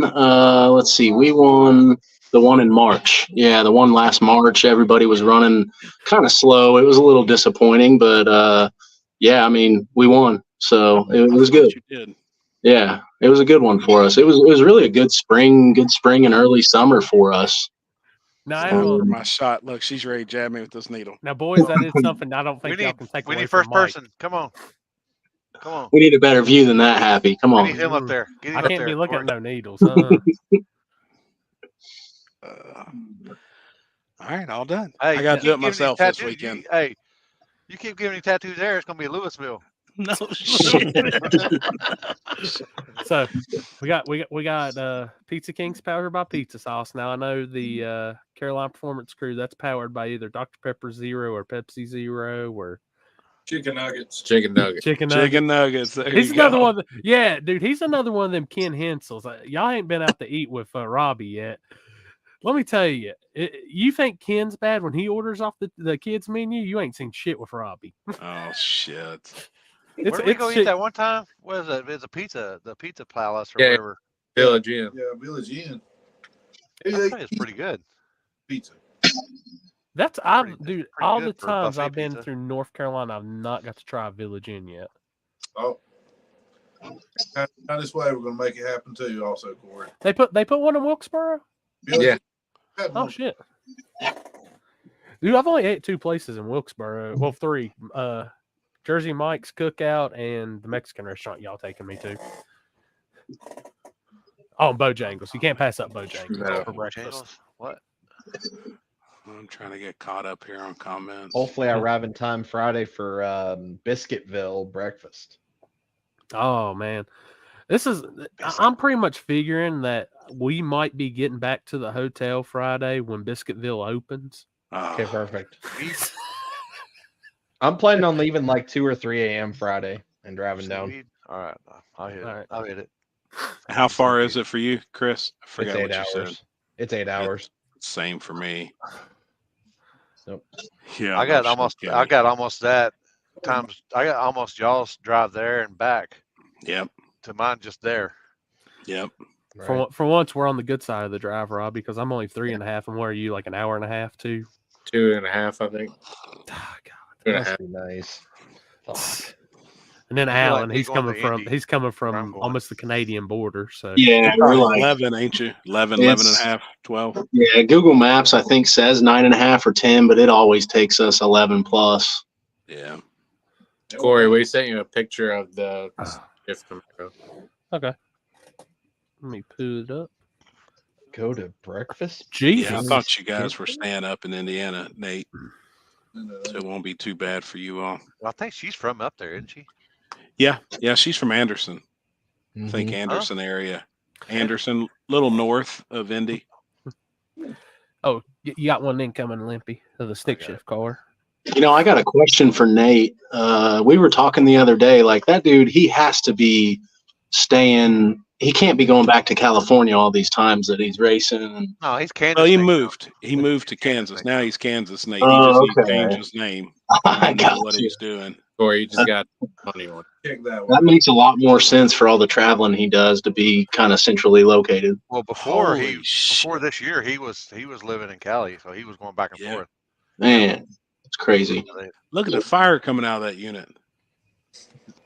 Let's see, we won the one in March. Yeah, the one last March. Everybody was running kind of slow. It was a little disappointing, but yeah, I mean, we won, so it was good. You did. Yeah, it was a good one for us. It was really a good spring and early summer for us. No, I will. For my shot. Look, she's ready to jab me with this needle. Now, boys, that is something I don't think y'all can take We away need from first Mike. person. Come on. Come on. We need a better view than that, Happy. Come We on. need him up there. Get him I up can't there. be looking at Corey. no needles. All right, all done. Hey, I got to do keep it giving these myself this tattoos. weekend. You keep giving these tattoos there, it's gonna be Louisville. No Shit. So we got Pizza King's powered by pizza sauce. Now I know the Carolina Performance Crew, that's powered by either Dr. Pepper Zero or Pepsi Zero or Chicken nuggets. Chicken nugget. chicken nuggets. Chicken nuggets. There He's you another go. one. Yeah, dude, he's another one of them Ken Hensels. Y'all ain't been out to eat with Robbie yet. Let me tell you, you think Ken's bad when he orders off the kids menu? You ain't seen shit with Robbie. Oh shit. Where did we go eat that one time? What is it? It's a pizza, the Pizza Palace or Yeah. whatever. Village Inn. Yeah, Village Inn. I think it's pretty good. Pizza. That's dude. All the good for times buffet I've been pizza. through North Carolina, I've not got to try Village Inn yet. Oh. Down this way, we're going to make it happen too, also, Corey. They put one in Wilkesboro. Yeah. Oh shit. Dude, I've only ate 2 places in Wilkesboro. Well, 3. Jersey Mike's Cookout and the Mexican restaurant y'all taking me to. Oh, and Bojangles. You can't pass up Bojangles No. for breakfast. Bojangles? What? I'm trying to get caught up here on comments. Hopefully, I arrive in time Friday for Biscuitville breakfast. Oh man, I'm pretty much figuring that we might be getting back to the hotel Friday when Biscuitville opens. Okay, Oh, perfect. I'm planning on leaving like 2 or 3 a.m. Friday and driving down. Sweet. All right. I'll hit it. All right. I'll hit it. how far is it for you, Chris? I It's forgot 8 what you hours. said. It's 8 hours. Same for me. Nope. Yeah, I got no almost. shit, I Kenny. got almost that times. I got almost y'all's drive there and back Yep. to mine just there. Yep. Right. For once, we're on the good side of the drive, Rob, because I'm only 3.5, and where are you? Like an hour and a half, too? 2.5, I think. Oh, God. 2.5. Must be nice. Fuck. And then I feel like Alan, me he's going coming to from Indy, he's coming where I'm from going. almost the Canadian border. So Yeah, You're we're probably like 11, ain't you? 11 and It's- a half, 12. yeah. Google Maps I think says 9.5 or 10, but it always takes us 11 plus. Yeah. Corey, we sent you a picture of the shift tomorrow. okay, let me pull it up. Go to breakfast? Jesus, Yeah, I thought you guys were staying up in Indiana, Nate, so So it won't be too bad for you all. Well, I think she's from up there, isn't she? Yeah, she's from Anderson. I think Mhm. Anderson area. Anderson, little north of Indy. Oh, you got one incoming, Limpy, of the stick got shift car. You know, I got a question for Nate. We were talking the other day, like that dude, he has to be staying. He can't be going back to California all these times that he's racing. No, he's Kansas. Well, he Nate now. moved. He moved to Kansas Kansas. Nate Now now. he's Kansas Nate. He Oh, just needs to okay. change his name. I To know got what you. he's doing. Corey, you just got money on. check that one. That makes a lot more sense for all the traveling he does to be kind of centrally located. Well, before Holy shit. this year, he was living in Cali, so he was going back and Yeah. forth. Man, it's crazy. Look at the fire coming out of that unit.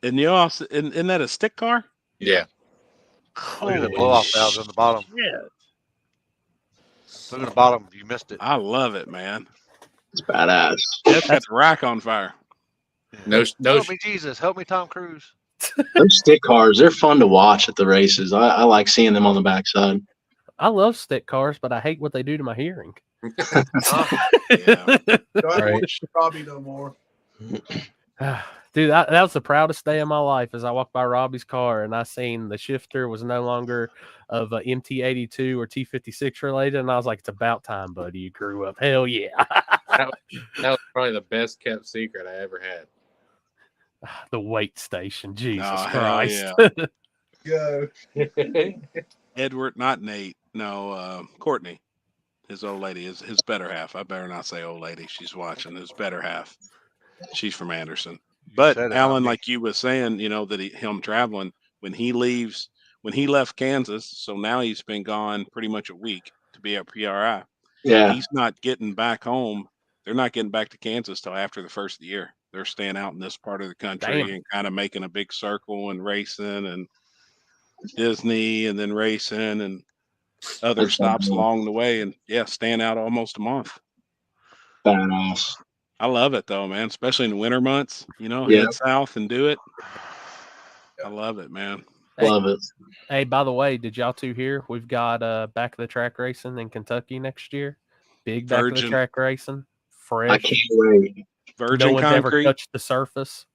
And you also, isn't that a stick car? Yeah. Look at the Holy blow off valves on the bottom. shit. Look at the bottom. You missed it. I love it, man. It's badass. That's got the rack on fire. No. Help me, Jesus. Help me, Tom Cruise. Those stick cars, they're fun to watch at the races. I like seeing them on the backside. I love stick cars, but I hate what they do to my hearing. Yeah. Don't Right. watch Robbie no more. Dude, that was the proudest day of my life as I walked by Robbie's car and I seen the shifter was no longer of MT82 or T56 related. And I was like, it's about time, buddy. You grew up. Hell yeah. That was probably the best kept secret I ever had. The weight station. Jesus Oh, hell Christ. yeah. Go. Edward, not Nate. No, Courtney. His old lady, his better half. I better not say old lady. She's watching. His better half. She's from Anderson. But said it, not Alan, me. like you was saying, you know, that him traveling when he left Kansas, so now he's been gone pretty much a week to be at PRI. Yeah. He's not getting back home. They're not getting back to Kansas till after the first of the year. They're staying out in this part of the country Damn. and kind of making a big circle and racing and Disney and then racing. And other That's stops badass. along the way, and yeah, staying out almost a month. Badass. I love it though, man. Especially in the winter months. Yeah. Head south and do it. I love it, man. Hey, Love it. hey, by the way, did y'all two hear? We've got back of the track racing in Kentucky next year. Big back of the Virgin. track racing. I Fresh. can't wait. Virgin No one's ever concrete, touched the surface.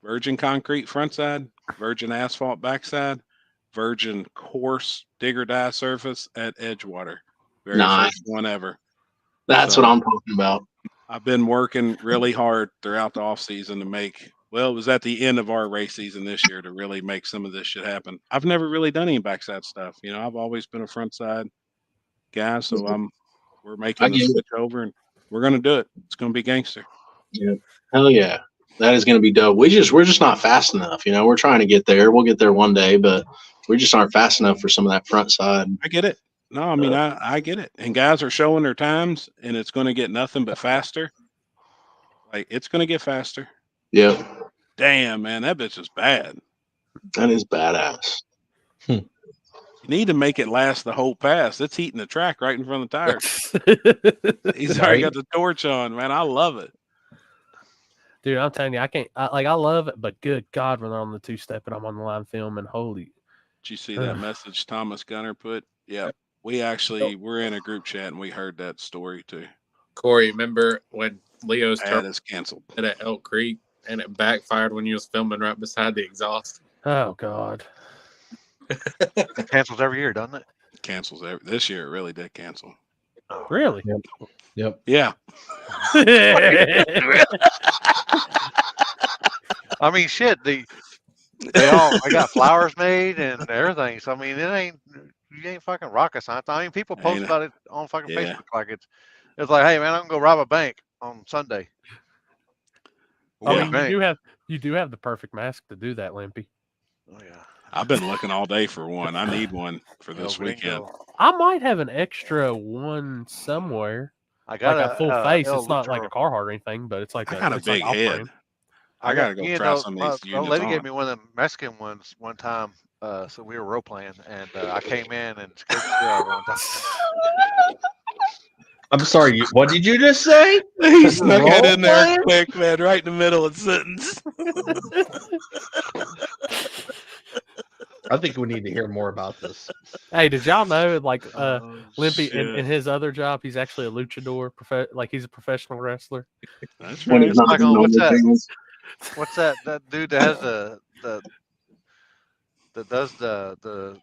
virgin concrete front side, virgin asphalt backside, virgin coarse digger die surface at Edgewater. Very Nice. first one ever. That's So- what I'm talking about. I've been working really hard throughout the off season to make. Well, it was at the end of our race season this year to really make some of this shit happen. I've never really done any backside stuff. I've always been a front side guy, so we're I making the get it. switch over, and we're gonna do it. It's gonna be gangster. Yeah. Hell yeah. That is going to be dope. We're just not fast enough. We're trying to get there. We'll get there one day, but we just aren't fast enough for some of that front side. I get it. No, I mean I get it. And guys are showing their times, and it's going to get nothing but faster. Like it's going to get faster. Yep. Damn, man, that bitch is bad. That is badass. You need to make it last the whole pass. It's heating the track right in front of the tires. He's already got the torch on, man. I love it. Dude, I'm telling you, I love it, but good God, when they're on the two-step and I'm on the line filming, holy. Did you see that message Thomas Gunner put? Yeah. We're in a group chat and we heard that story too. Corey, remember when Leo's Ad turn is canceled. at Elk Creek and it backfired when you was filming right beside the exhaust? Oh, God. It cancels every year, doesn't it? Cancels this year. It really did cancel. Really? Yep. Yeah. I mean, shit. I got flowers made and everything. So I mean, you ain't fucking rocket science. I mean, people post Ain't- about it on fucking Yeah. Facebook like it's like, hey man, I'm gonna go rob a bank on Sunday. I Yeah. mean, you do have the perfect mask to do that, Limpy. Oh yeah. I've been looking all day for one. I need one for this weekend. I might have an extra one somewhere. I got Like a full face. El It's not like a Luchador. Carhartt or anything, but it's like I got a it's like big off head. frame. I gotta go try some of these The units lady on. gave me one of them Mexican ones one time. So we were role playing, and I came in and scared the shit out of her one time. I'm sorry. What did you just say? He snuck it in there Role-playing? quick, man, right in the middle of the sentence. I think we need to hear more about this. Hey, did y'all know like Limpy shit. in his other job, he's actually a luchador, like he's a professional wrestler. That's When right. he's not Like doing on- all what's the that? things. What's that dude that has that does the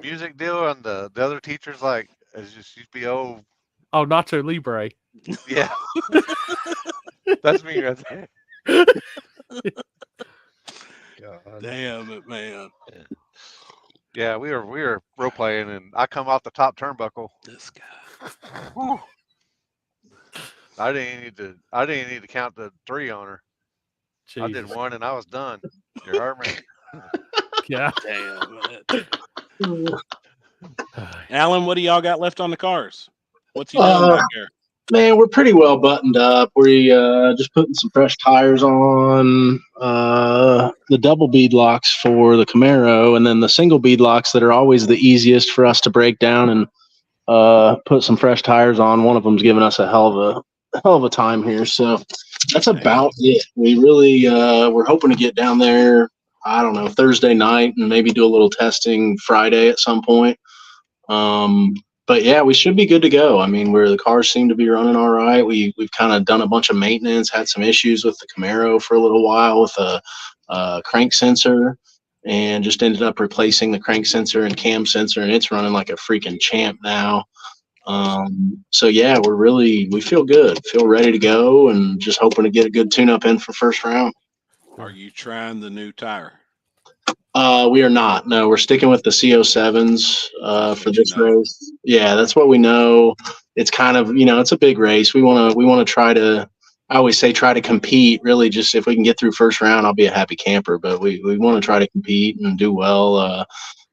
music deal, and the other teachers like it's just used to be old. Oh, Nacho Libre. Yeah. That's me right there. God. Damn it, man. Yeah, we were role playing, and I come off the top turnbuckle. This guy. Whew. I didn't need to count the 3 on her. I did Jesus. 1 and I was done. You heard me? Yeah. Damn it. Alan, what do y'all got left on the cars? What's he doing back there? Man, we're pretty well buttoned up. We just putting some fresh tires on the double bead locks for the Camaro, and then the single bead locks that are always the easiest for us to break down and put some fresh tires on. One of them's giving us a hell of a time here, so that's about it. We really we're hoping to get down there. I don't know, Thursday night, and maybe do a little testing Friday at some point. But yeah, we should be good to go. I mean, where the cars seem to be running all right. We've kind of done a bunch of maintenance, had some issues with the Camaro for a little while with a crank sensor, and just ended up replacing the crank sensor and cam sensor, and it's running like a freaking champ now. So yeah, we feel good, feel ready to go, and just hoping to get a good tune-up in for first round. Are you trying the new tire? We are not. No, we're sticking with the CO7s That's for what you this know. race. Yeah, that's what we know. It's kind of, it's a big race. We want to try to, I always say try to compete. Really, just if we can get through first round, I'll be a happy camper. But we want to try to compete and do well.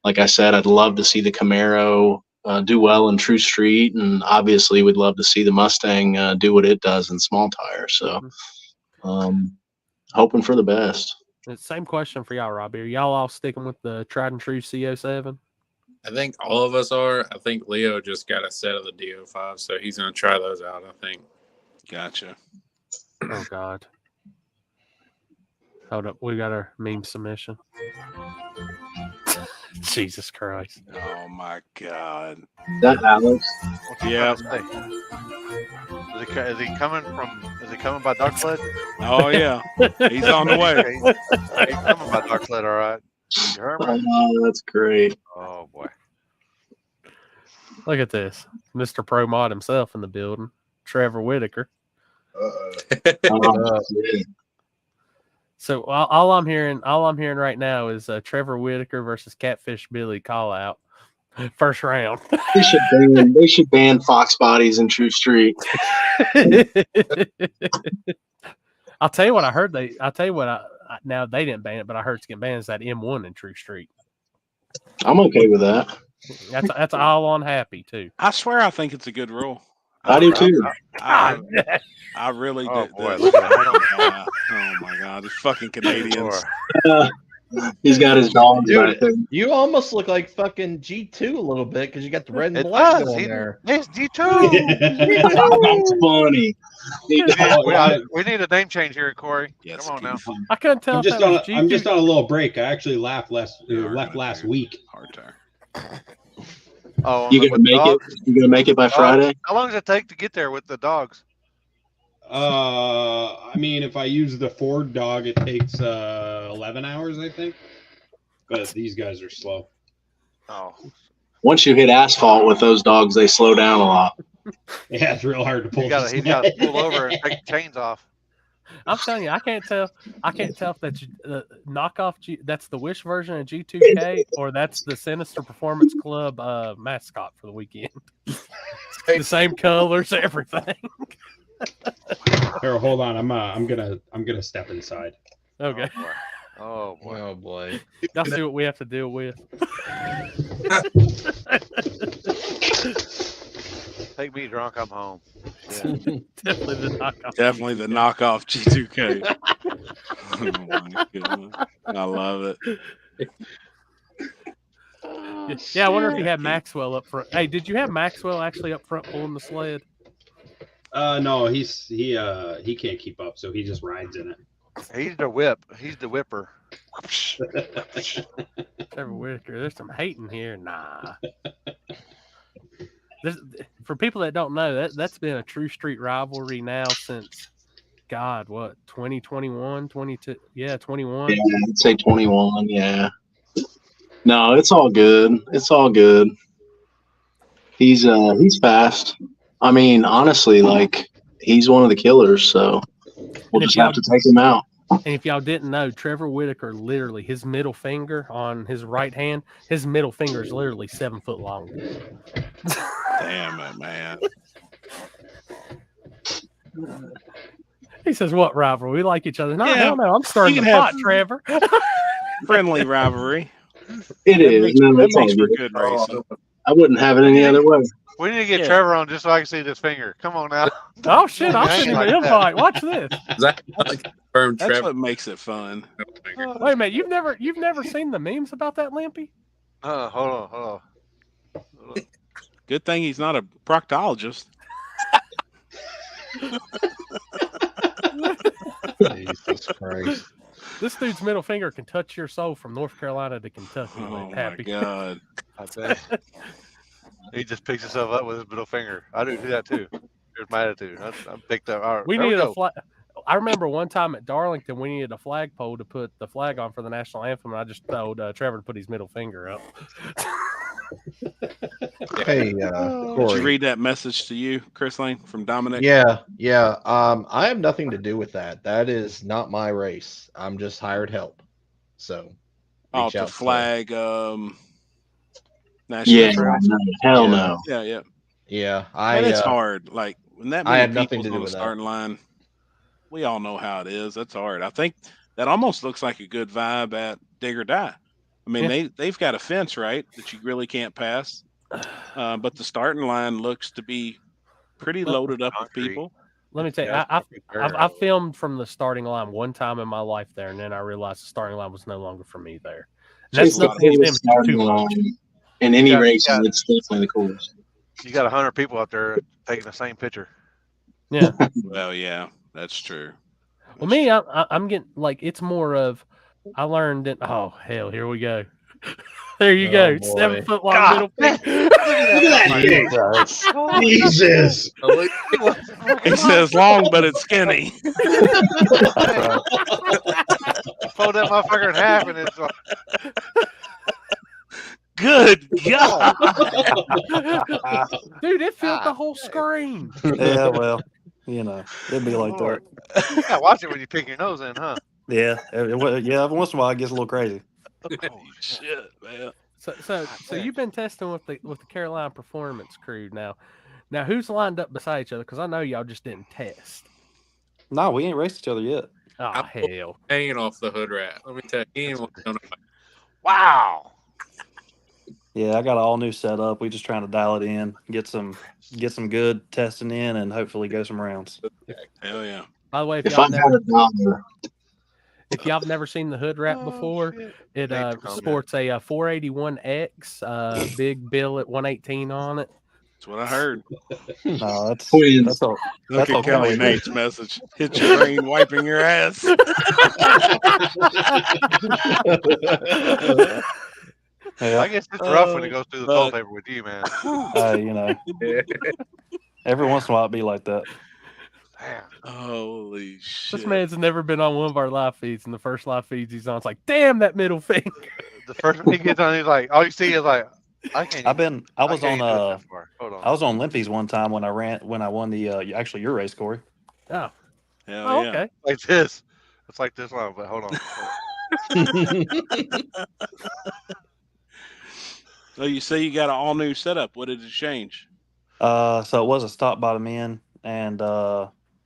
Like I said, I'd love to see the Camaro do well in True Street, and obviously we'd love to see the Mustang do what it does in small tires. So, hoping for the best. Same question for y'all, Robbie. Are y'all all sticking with the tried and true CO7? I think all of us are. I think Leo just got a set of the DO5, so he's going to try those out, I think. Gotcha. Oh God. Hold up, we got our meme submission. Jesus Christ. Oh my God. That Alex. What's he Yeah. trying to say? Is he coming by dog sled? Oh yeah. He's on the way. He's coming by dog sled, all right. You heard me? Oh, that's great. Oh boy. Look at this. Mr. Pro Mod himself in the building. Trevor Whitaker. Oh, yeah. So all I'm hearing right now is Trevor Whitaker versus Catfish Billy call out. First round. They should ban Fox bodies in True Street. I'll tell you what I heard. Now they didn't ban it, but I heard it's getting banned. Is that M1 in True Street? I'm okay with that. That's all on happy too. I swear, I think it's a good rule. I do too. I really Oh do. boy, look at that. Oh my God, these fucking Canadians. He's got his dogs Dude, back there. You almost look like fucking G2 a little bit because you got the red and It black does. going there. It's G2. That's funny. We need a name change here, Corey. Yes, Come on now. Keith. I couldn't tell. I'm just if that on. was G2. I'm just on a little break. I actually left We are left gonna last do week. Hard tire. Oh, You with gonna make dogs? it? You gonna make it by Friday? How long does it take to get there with the dogs? I mean, if I use the Ford dog, it takes 11 hours, I think. But these guys are slow. Oh, Once you hit asphalt with those dogs, they slow down a lot. Yeah, it's real hard to pull. he's got to pull over and take the chains off. I'm telling you, I can't tell if that's knockoff. That's the Wish version of G2K, or that's the Sinister Performance Club mascot for the weekend. The same colors, everything. Here, hold on. I'm gonna step inside. Okay, Oh boy. Oh boy. y'all see what we have to deal with. Take me drunk. I'm home. Yeah. Definitely the knockoff. Definitely the knockoff G2K. Oh my goodness. I love it. Yeah, I wonder if you had Maxwell up front. Hey, did you have Maxwell actually up front pulling the sled? No, he can't keep up, so he just rides in it. He's the whip. He's the whipper. Trevor Whitaker, there's some hating here. Nah. For people that don't know, that's been a True Street rivalry now since, God, what, 2021, 22? Yeah, 21. Yeah, I'd say 21. Yeah. No, it's all good. It's all good. He's fast. I mean, honestly, like he's one of the killers. So we'll just have to take him out. And if y'all didn't know, Trevor Whitaker, literally, his middle finger on his right hand, his middle finger is literally 7 foot long. Damn it, man. He says, "What rivalry? We like each other." No, Yeah, hell no. I'm starting you the can pot, have- Trevor. Friendly rivalry. It is. No, That that's all makes for good. good racing. I wouldn't have it any other way. We need to get Yeah. Trevor on just so I can see this finger. Come on now. Oh shit! I'll Hang send him like an that. invite. Watch this. Zach, confirmed That's Trevor. what makes it fun. Wait a minute. You've never seen the memes about that Limpy? Hold on. Good thing he's not a proctologist. Jesus Christ. This dude's middle finger can touch your soul from North Carolina to Kentucky. Oh man. my Happy. God. I bet. He just picks himself up with his middle finger. I do that too. Here's my attitude. I'm picked up. All right, We there needed a go. flag. I remember one time at Darlington, we needed a flagpole to put the flag on for the national anthem, and I just told Trevor to put his middle finger up. Hey, Did Corey. you read that message to you, Chris Lane, from Dominic? Yeah. I have nothing to do with that. That is not my race. I'm just hired help. So Oh, reach to out flag national Yeah, trails. no, hell Yeah. no. Yeah. Yeah, And it's hard. Like when that I many have nothing people's to do on the with that. starting line, we all know how it is. That's hard. I think that almost looks like a good vibe at Dig or Die. I mean, they've got a fence, right, that you really can't pass. But the starting line looks to be pretty loaded up with Concrete. people. Let me tell you, I filmed from the starting line one time in my life there, and then I realized the starting line was no longer for me there. And that's It's the nothing against them. coolest It's just starting too much. line. in any Yeah, races, yeah. it's definitely the coolest. You got 100 people out there taking the same picture. Yeah. Well, yeah, that's true. Well, me, I'm getting like it's more of I learned that. Oh hell, here we go. There you go. Oh, boy. 7 foot long God, middle finger. Look at that. Jesus. Holy Jesus. He says long, but it's skinny. Fold that motherfucker in half and it's like, Good God. Dude, it filled the whole screen. Yeah, well, you know, it'd be like Lord. that. You gotta watch it when you pick your nose in, huh? Yeah, yeah. Every once in a while, it gets a little crazy. Oh, Shit, man. So you've been testing with the Carolina Performance crew now. Now who's lined up beside each other? Because I know y'all just didn't test. No, we ain't raced each other yet. Oh I'm hell. hanging off the hood rat. Let me tell you, he ain't want to know nobody. wow. Yeah, I got an all new setup. We just trying to dial it in, get some good testing in, and hopefully go some rounds. Hell yeah. By the way, If I had $1, if y'all have never seen the hood wrap before, shit. it Thanks for calling sports a 481X, big bill at 118 on it. That's what I heard. No, that's Twins. all. Look That's at all Kelly Kelly. Nate's message. Hit your brain wiping your ass. Yeah, I guess it's rough when it Oh, goes through the toilet fuck. paper with you, man. you know, every once in a while it'd be like that. Damn. Holy shit. This man's never been on one of our live feeds, and the first live feeds he's on, it's like, damn that middle finger. The first one he gets on, he's like, all you see is like, I can't. I was can't on even do it that far. Hold on. I was on Limpies one time when I won the actually your race, Corey. Oh, Hell yeah. okay. Like this. It's like this long, but hold on. So you say you got an all new setup. What did it change? So it was a stock bottom end, and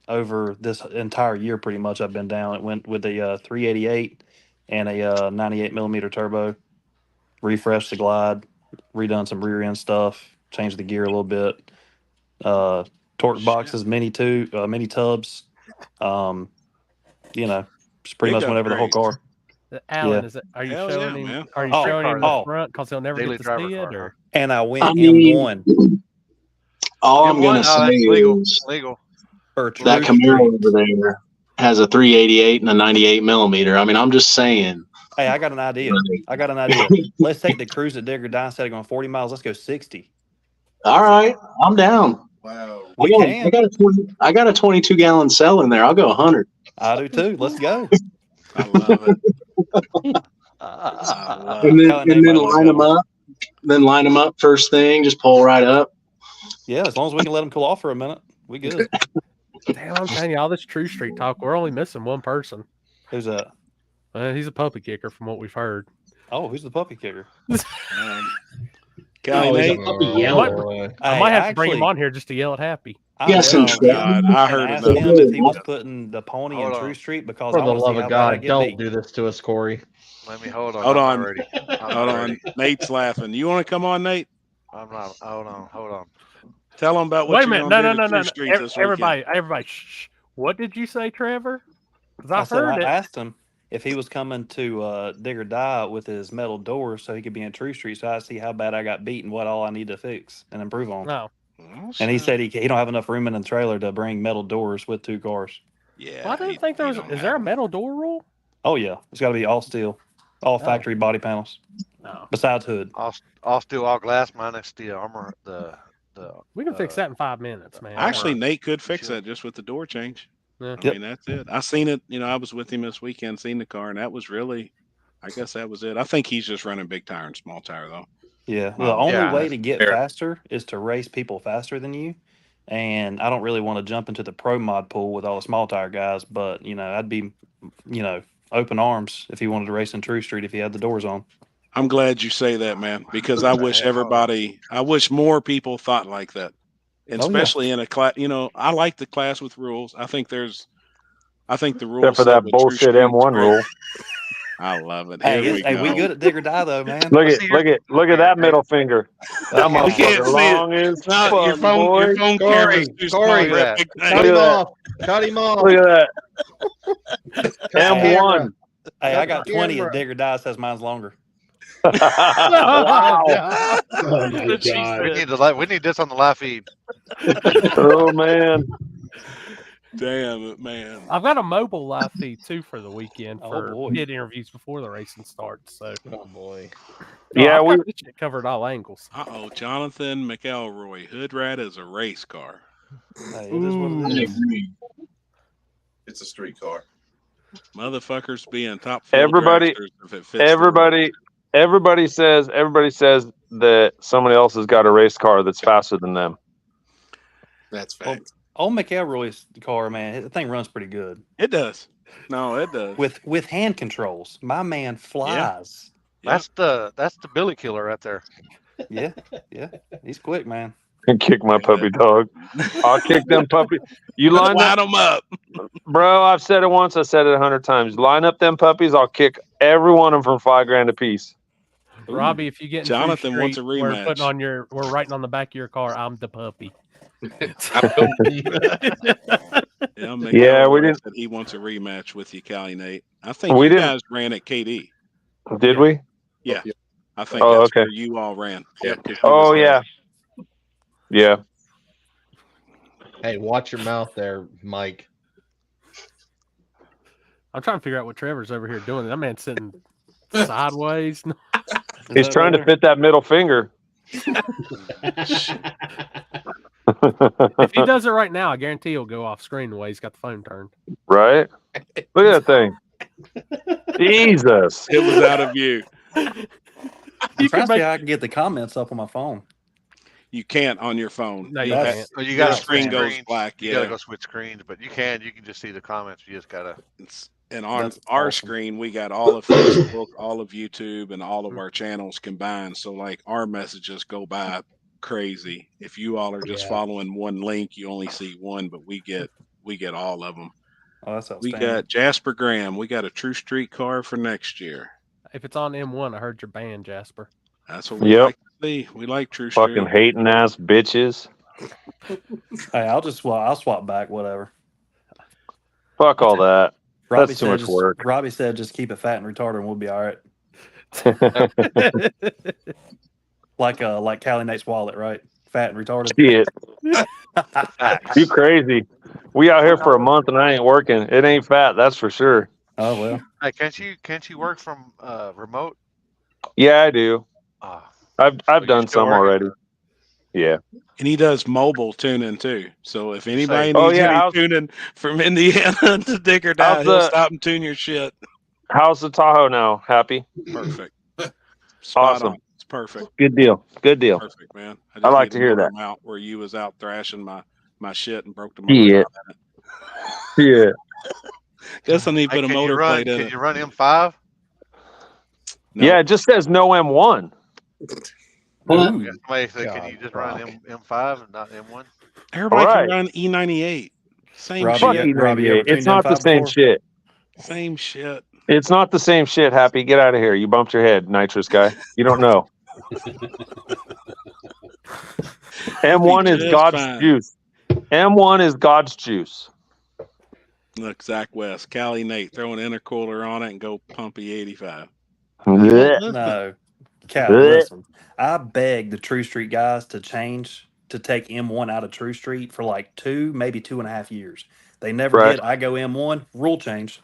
over this entire year, pretty much I've been down. It went with a 388 and a 98 millimeter turbo. Refreshed the glide, redone some rear end stuff, changed the gear a little bit. Torque boxes, mini tubs. You know, just pretty Big much went over the whole upgrades. car. Alan, Yeah. are you Hell showing yeah, him? man. Are you Oh, showing him car, the front because he'll never Daily get to driver see it? car, Or And I went I mean, M1 all I'm M1? going to Oh, say that's legal. is Legal. for that True Camaro Street. over there has a 388 and a 98 millimeter. I mean, I'm just saying. Hey, I got an idea. Let's take the cruise at Digger Die instead of going 40 miles. Let's go 60. All right, I'm down. Wow. We can. I got a 22 gallon cell in there. I'll go 100. I do too. Let's go. I love it. I love And it. then, Nate and then might like line that them one. up. Then line them up first thing. Just pull right up. Yeah, as long as we can let them cool off for a minute, we good. damn, I'm telling you, all this True Street talk, we're only missing one person. Who's that? He's a puppy kicker, from what we've heard. Oh, who's the puppy kicker? Kelly Oh, he's a Nate. puppy What? yellow. I might have to bring him on here just to yell at Happy. Yes, and and God, I heard asked enough. him if he was putting the pony in Hold True on. Street because For I the want to see love how of bad I God, get don't beat. do this to us, Corey. Let me hold on. Hold I'm on. not ready. I'm Hold not on. ready. Nate's laughing. You want to come on, Nate? I'm not. Hold on. Tell them about what Wait a you're minute. going No, to no, do no, to no. True Streets this weekend. Everybody, shh. What did you say, Trevor? Because I said heard I it. asked him if he was coming to Dig or Die with his metal doors so he could be in True Street, so I see how bad I got beat and what all I need to fix and improve on. No. Well, And he shit. said he don't have enough room in the trailer to bring metal doors with two cars. Yeah. Well, I didn't think there was. Is there a metal door rule? Oh yeah, it's got to be all steel, all factory body panels, No. besides hood. All steel, all glass, minus the armor. We can fix that in 5 minutes, man. Actually, Nate could fix that just with the door change. Yeah. I mean, that's it. I seen it. I was with him this weekend, seen the car, and that was really, I guess that was it. I think he's just running big tire and small tire, though. Yeah, the only yeah, way that's to get fair. faster is to race people faster than you. And I don't really want to jump into the pro mod pool with all the small tire guys, but I'd be, open arms if he wanted to race in True Street if he had the doors on. I'm glad you say that, man, because I wish I wish more people thought like that, and Oh, yeah. especially in a class. I like the class with rules. I think the rules. Except for set that with True bullshit Street's M1 great. rule. I love it. Hey, Here we go. we good at Dig or Die though, man. Look at that middle finger. That We can't motherfucker see it. long as No, your fuck, phone boy. camera's too small. Corey, for that big Cut thing. him that. off. Cut him off. Look at that. Cut the M1. camera. Hey, I Cut got the 20 at camera. Dig or Die says mine's longer. Wow. Oh my That's what she God. said. We need this on the live feed. Oh man. Damn it, man. I've got a mobile live feed too for the weekend Oh, for boy. pit interviews before the racing starts. So Oh boy. Yeah, I've we got this shit covered all angles. Jonathan McElroy. Hood rat is a race car. Hey, it is what I it is. agree. It's a street car. Motherfuckers being top field everybody dragsters if it fits the rules. everybody says that somebody else has got a race car that's faster than them. That's Well, fact. old McElroy's car, man, the thing runs pretty good It does. No, it does. with hand controls. My man flies. That's the Billy Killer right there. Yeah, he's quick, man. Kick my puppy dog. I'll kick them puppy. You line Line them, them up. bro. I've said it once. I said it 100 times. Line up them puppies. I'll kick every one of them for $5,000 a piece. Robbie, if you get in Jonathan wants a we're rematch. putting on we're writing on the back of your car, I'm the puppy. Yeah, we didn't. said he wants a rematch with you, Cali Nate. I think We you didn't. guys ran at KD. Did we? Yeah. I think Oh, that's okay. where you all ran. Yeah. 'cause you Oh was there. yeah. Hey, watch your mouth there, Mike. I'm trying to figure out what Trevor's over here doing. That man's sitting sideways. He's trying to fit that middle finger. If he does it right now, I guarantee he'll go off screen the way he's got the phone turned. Right? Look at that thing. Jesus. It was out of view. I'm trying to see how I can get the comments up on my phone. You can't on your phone. No, you That's- can't. Oh, you Your got screen goes black. You Yeah. gotta go switch screens, but you can just see the comments. You just gotta. And on That's our awesome. screen, we got all of Facebook, all of YouTube, and all of our channels combined. So, like, our messages go by crazy. If you all are just Yeah. following one link, you only see one, but we get all of them. Oh, that's We outstanding. got Jasper Graham. We got a True Street car for next year. If it's on M1, I heard your band, Jasper. That's what we like to see. We like True Street. Fucking hating ass bitches. Hey, I'll swap back, whatever. Fuck all that. Robbie That's too said much just, work. Robbie said just keep it fat and retarded and we'll be all right. Like Callie Nate's wallet, right? Fat and retarded. Shit. You crazy. We out here for a month and I ain't working. It ain't fat, that's for sure. Oh well. Hey, can't you work from remote? Yeah, I do. I've you're done still some working? already. Yeah. And he does mobile tuning too. So if anybody Oh, needs yeah, any tuning from Indiana to Dick or Die, How's he'll the- stop and tune your shit. How's the Tahoe now? Happy? Perfect. Spot Awesome. on. It's perfect. Good deal. Good deal. Perfect, man. I like need to hear motor that. him out where you was out thrashing my shit and broke the motor Yeah. out in it. Yeah. Guess I need to Hey, put a motor plate in Can it. you run M5? No. Yeah, it just says no M1. Somebody said, God, can you just run M5 and not M1? Everybody Right. can run E98. Same Robbie, Fuck shit. you- Robbie, you ever E98. It's tuned not the M5 same before? shit. Same shit. It's not the same shit, Happy. Get out of here. You bumped your head, nitrous guy. You don't know. M1 Be is just God's fine. juice. M1 is God's juice. Look, Zach West, Cali Nate, throw an intercooler on it and go pump E85. Blech. No. Cal, Blech. listen. I begged the True Street guys to change to take M1 out of True Street for like 2, maybe 2.5 years. They never Right. did. I go M1, rule change.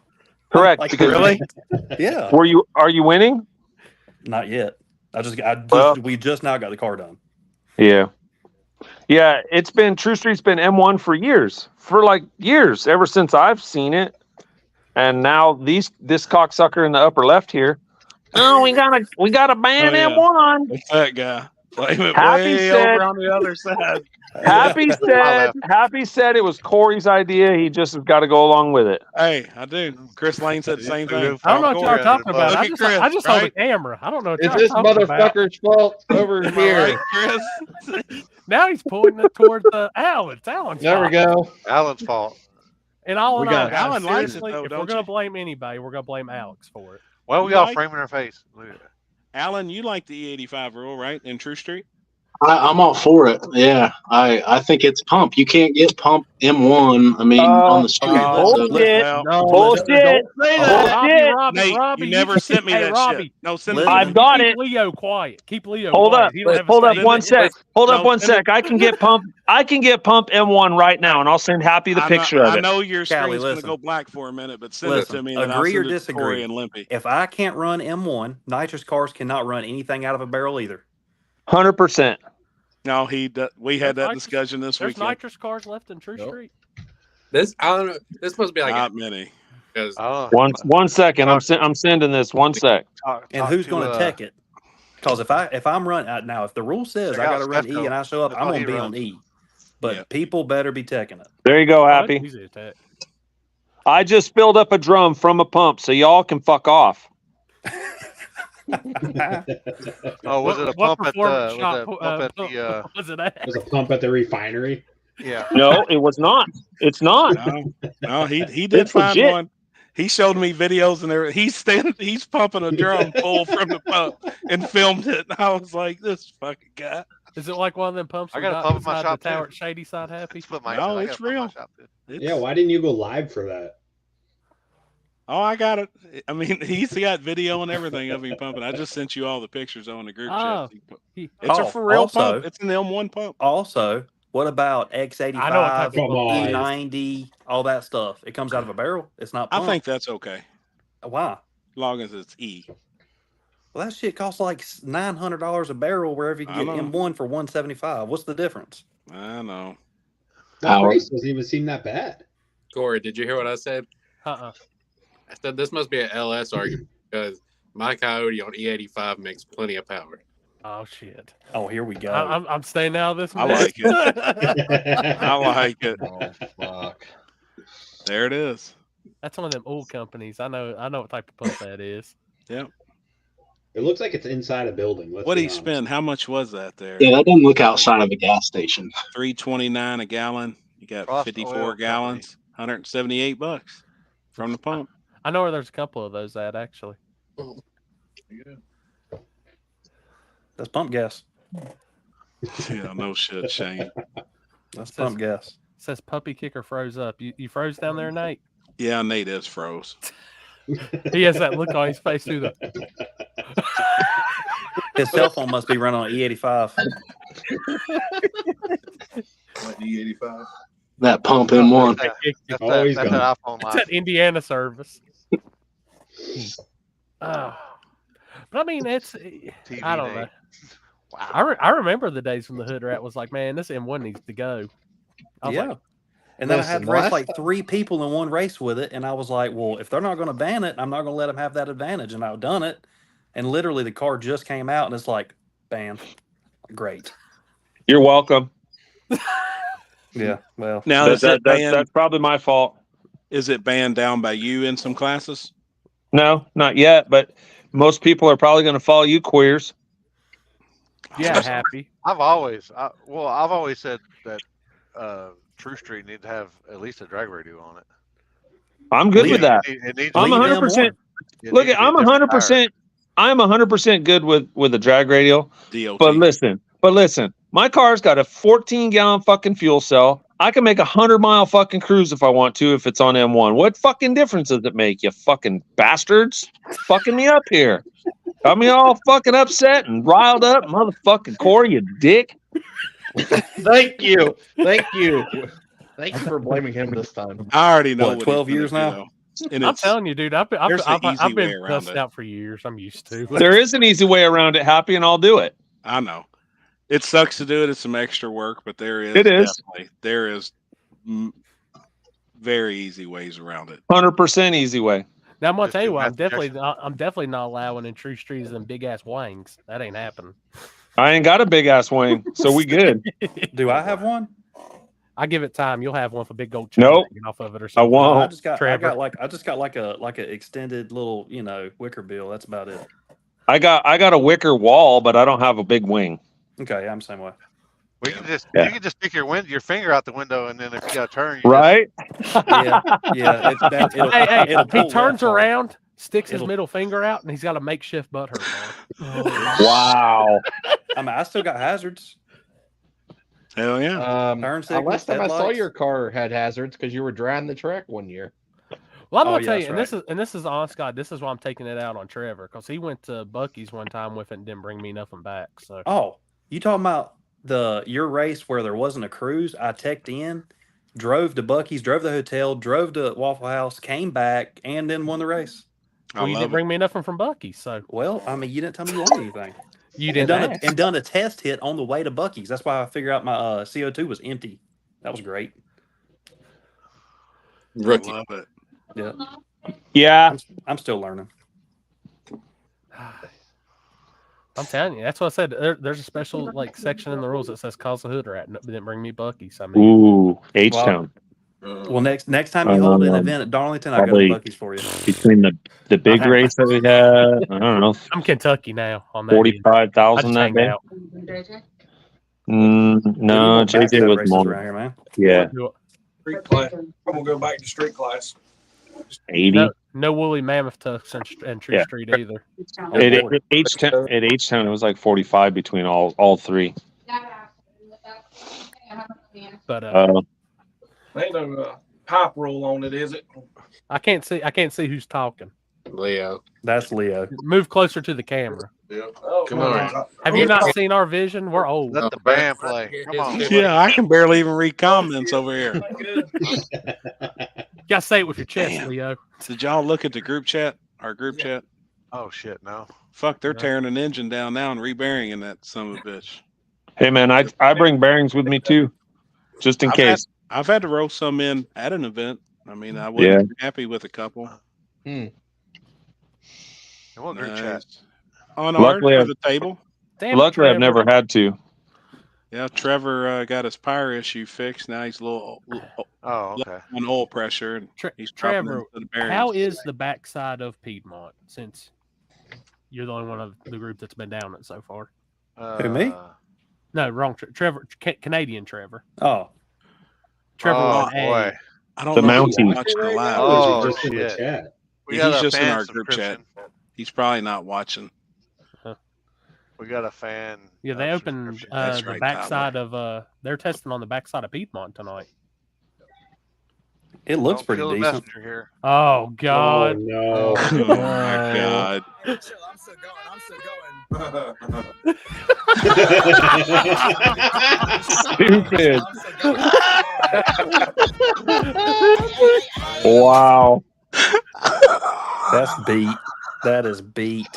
Correct. Like, Because really? Yeah. are you winning? Not yet. Well- We just now got the car done. Yeah. Yeah, True Street's been M1 for years. For like years, ever since I've seen it. And now this cocksucker in the upper left here. Oh, we gotta ban Oh, yeah. M1. What's that guy? Blame it Happy way said- over on the other side. Happy said it was Corey's idea. He just has got to go along with it. Hey, I do. Chris Lane said the same thing. I don't know what y'all talking about. Look I at just Chris, I just hold right? the camera. I don't know what It's y'all this talking about. motherfucker's fault over Am I here. right, Chris? Now he's pointing it towards Alan. It's Alan's There we fault. go. Alan's fault. And all We in all, got- guys, Alan likes it, seriously, though, if don't we're gonna you? blame anybody, we're gonna blame Alex for it. Well, we You all like- framing our face. Look at that. Alan, you like the E85 rule, right? In True Street? I'm all for it. Yeah, I think it's pump. You can't get pump M1. I mean, on the street. Okay, So- Bullshit. No, Bullshit. don't say that. Robbie, Nate, Robbie, you never sent me hey, that Robbie, shit. No, send it to Listen. me. I've got keep it. Leo quiet. Keep Leo Hold quiet. up. He don't have a Hold up say. one sec. Hold up No, one send sec. I can get pump. I can get pump M1 right now, and I'll send Happy the picture of I it. know your Callie, screen's going to listen. go black for a minute, but send it Listen, to me, and then I'll agree or send it to Corey disagree. and Limpy. If I can't run M1, nitrous cars cannot run anything out of a barrel either. 100%. No, we had that Nitrous- discussion this There's weekend. nitrous cars left in True Street. This I don't know. This must be like Not many. because One second. I'm sending this. One sec. And who's going to tech it? Because if I'm running now, if the rule says I got to run E and I show up, I'm going to be on E. But people better be teching it. There you go, Oh, Happy. that's easy to tech. I just filled up a drum from a pump, so y'all can fuck off. Oh, was it a What pump at performance the? shop, Was it a pump at the? was it at? There's a pump at the refinery. Yeah. No, it was not. It's not. No, he did It's find legit. one. He showed me videos and there he's pumping a drum full from the pump and filmed it. And I was like, this fucking guy. Is it like one of them pumps? I we got a pump in my inside shop, the tower too. at Shady Side Happy. No, it's real. Yeah, why didn't you go live for that? Oh, I got it. I mean, he's got video and everything of him pumping. I just sent you all the pictures on the group chat. It's a for real pump. It's an M1 pump. Also, what about X85, I know what type of Come pump on. it is. E90, all that stuff? It comes out of a barrel. It's not I pumped. think that's okay. Why? As long as it's E. Well, that shit costs like $900 a barrel wherever you can I get know. M1 for $175. What's the difference? I know. That price doesn't even seem that bad. Corey, did you hear what I said? Uh-uh. I said this must be an LS argument because my Coyote on E85 makes plenty of power. Oh shit! Oh, here we go. I'm staying out of this. I mess. like it. I like it. Oh, fuck. There it is. That's one of them old companies. I know what type of pump that is. Yep. It looks like it's inside a building. What do you spend? How much was that there? Yeah, that doesn't look outside of a gas station. $3.29 a gallon. You got Frost 54 Oil gallons, $178 from the pump. I know where there's a couple of those at actually. That's pump gas. Yeah, no shit, Shane. That's pump gas. It says puppy kicker froze up. You froze down there, Nate? Yeah, Nate is froze. He has that look on his face through the. His cell phone must be running on E85. Like E85. That pump M1. Always That's gone. an iPhone It's life. that Indiana service. But I mean, it's I don't know. Wow. I remember the days when the hood rat was like, man, this M1 needs to go. I was Yeah. like, And then I had to race last like 3 people in one race with it. And I was like, well, if they're not going to ban it, I'm not going to let them have that advantage. And I've done it. And literally the car just came out and it's like, banned. Great. You're welcome. Yeah. Well, Now, That- is that- it that's, banned? that's probably my fault. Is it banned down by you in some classes? No, not yet. But most people are probably going to follow you, queers. yeah, happy. I've always said that True Street needs to have at least a drag radio on it. I'm good with that. It needs I'm to be 100%. it Look, needs to be I'm a different 100%. I'm 100% good with the drag radial. DOT. But listen, my car's got a 14-gallon fucking fuel cell. I can make a 100-mile fucking cruise if I want to, if it's on M1. What fucking difference does it make, you fucking bastards? Fucking me up here. Got me all fucking upset and riled up, motherfucking Corey, you dick. Thank you. Thank you. Thank you for blaming him this time. I already know. What, what 12 he's gonna years do, now? though. And I'm it's, telling you, dude. I've there's the easy way been around cussed it. out for years. I'm used to. There is an easy way around it, Happy, and I'll do it. I know. It sucks to do it. It's some extra work, but there is. It is. There is very easy ways around it. 100% easy way. Now I'm gonna Just tell you do what. mass I'm definitely not allowing in True Streets and big ass wangs. That ain't happening. I ain't got a big-ass wing, so we good. do I have one? I give it time. You'll have one for big gold Nope. chain off of it or I something. won't. I just got Trevor. like a extended little, wicker bill. That's about it. I got a wicker wall, but I don't have a big wing. Okay, I'm the same way. We can just Yeah. you can just stick your finger out the window, and then if you got to turn, you Right? Yeah, yeah. It's that. It'll, Hey, it'll he pull turns that far. around, sticks his It'll- middle finger out, and he's got a makeshift butthurt on. Wow. I mean, I still got hazards. Hell yeah. Turn signals, Last time I saw headlights. your car had hazards because you were driving the track one year. Well, I'm Oh, gonna yeah, tell you, that's and this is honest God, this is why I'm taking it out on Trevor because he went to Bucky's one time with it and didn't bring me nothing back. So Oh, you talking about your race where there wasn't a cruise? I teched in, drove to Bucky's, drove to the hotel, drove to Waffle House, came back, and then won the race. well, you didn't bring me nothing from Bucky's. So Well, I mean, you didn't tell me you wanted anything. you And didn't done ask. and done a test hit on the way to Bucky's. That's why I figured out my CO2 was empty. That was great. Rookie. Love it. Yeah. Yeah. I'm still learning. I'm telling you, that's what I said. There's a special section in the rules that says cause the hood rat. Didn't bring me Bucky's. I mean, Ooh, H-Town. Well, next time you hold an event at Darlington, I'll go to Probably Bucky's for you. between the big have race that we had, I don't know, I'm Kentucky now on that. 45,000 that day. No, JJ was more. Around here, man. Yeah, Street class. I'm gonna go back to street class. 80. No woolly mammoth tucks and Tree Yeah. Street either. At H-Town, it was like 45 between all three. But Ain't no pipe rule on it, is it? I can't see who's talking. Leo. That's Leo. Move closer to the camera. Yeah. Oh, Come on. Have you not seen our vision? We're old. Let the band play. Come on. Yeah, I can barely even read comments over here. You gotta say it with your chest, Leo. Did y'all look at the group chat? Our group chat? Oh shit, no. Fuck, they're tearing an engine down now and rebearing that son of a bitch. Hey man, I bring bearings with me too, just in case. I've had to roll some in at an event. I mean, I wasn't happy with a couple. It wasn't group chat. On Luckily, ours for the table. Luckily, I've never had to. Yeah, Trevor got his power issue fixed. Now he's a little okay. on oil pressure, and he's Trevor, dropping into the bearings. how is the backside of Piedmont? Since you're the only one of the group that's been down it so far. Who, me? No, wrong. Trevor, Canadian Trevor. Oh, Trevor. Oh, with an A. boy. I don't The know if he's Mountie. watching the live. Oh, Just in the shit. chat. We got He's a just in fan our group chat. subscription. He's probably not watching. We got a fan. Yeah, they opened subscription. That's the right, backside of they're testing on the backside of Piedmont tonight. it looks Don't pretty kill the decent. messenger here. Oh God. No. Oh my god! Stupid. Wow. That's beat. That is beat.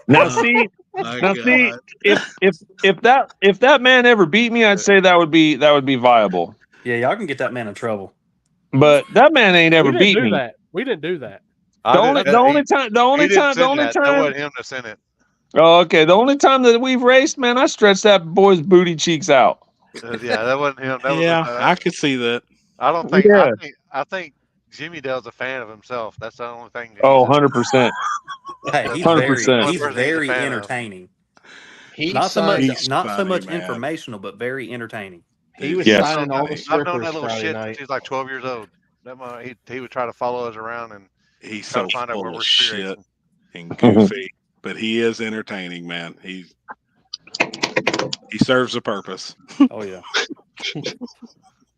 Now see, if that man ever beat me, I'd say that would be viable. Yeah, y'all can get that man in trouble. But that man ain't ever We beat didn't do me. that. We didn't do that. The only time. That wasn't him that's in it. Oh, okay. The only time that we've raced, man, I stretched that boy's booty cheeks out. Yeah, that wasn't him. That Yeah, was, I could see that. I don't think. Yeah. I think Jimmy Dale's a fan of himself. That's the only thing. Oh, 100%. Hey, he's 100%. he's very entertaining. Not so much man. informational, but very entertaining. He was Yes. signing all the I've strippers known that little Friday shit night. since he was like 12 years old. He would try to follow us around and He's try so to find out where full we're of shit experiencing. and goofy, but he is entertaining, man. He serves a purpose. Oh yeah.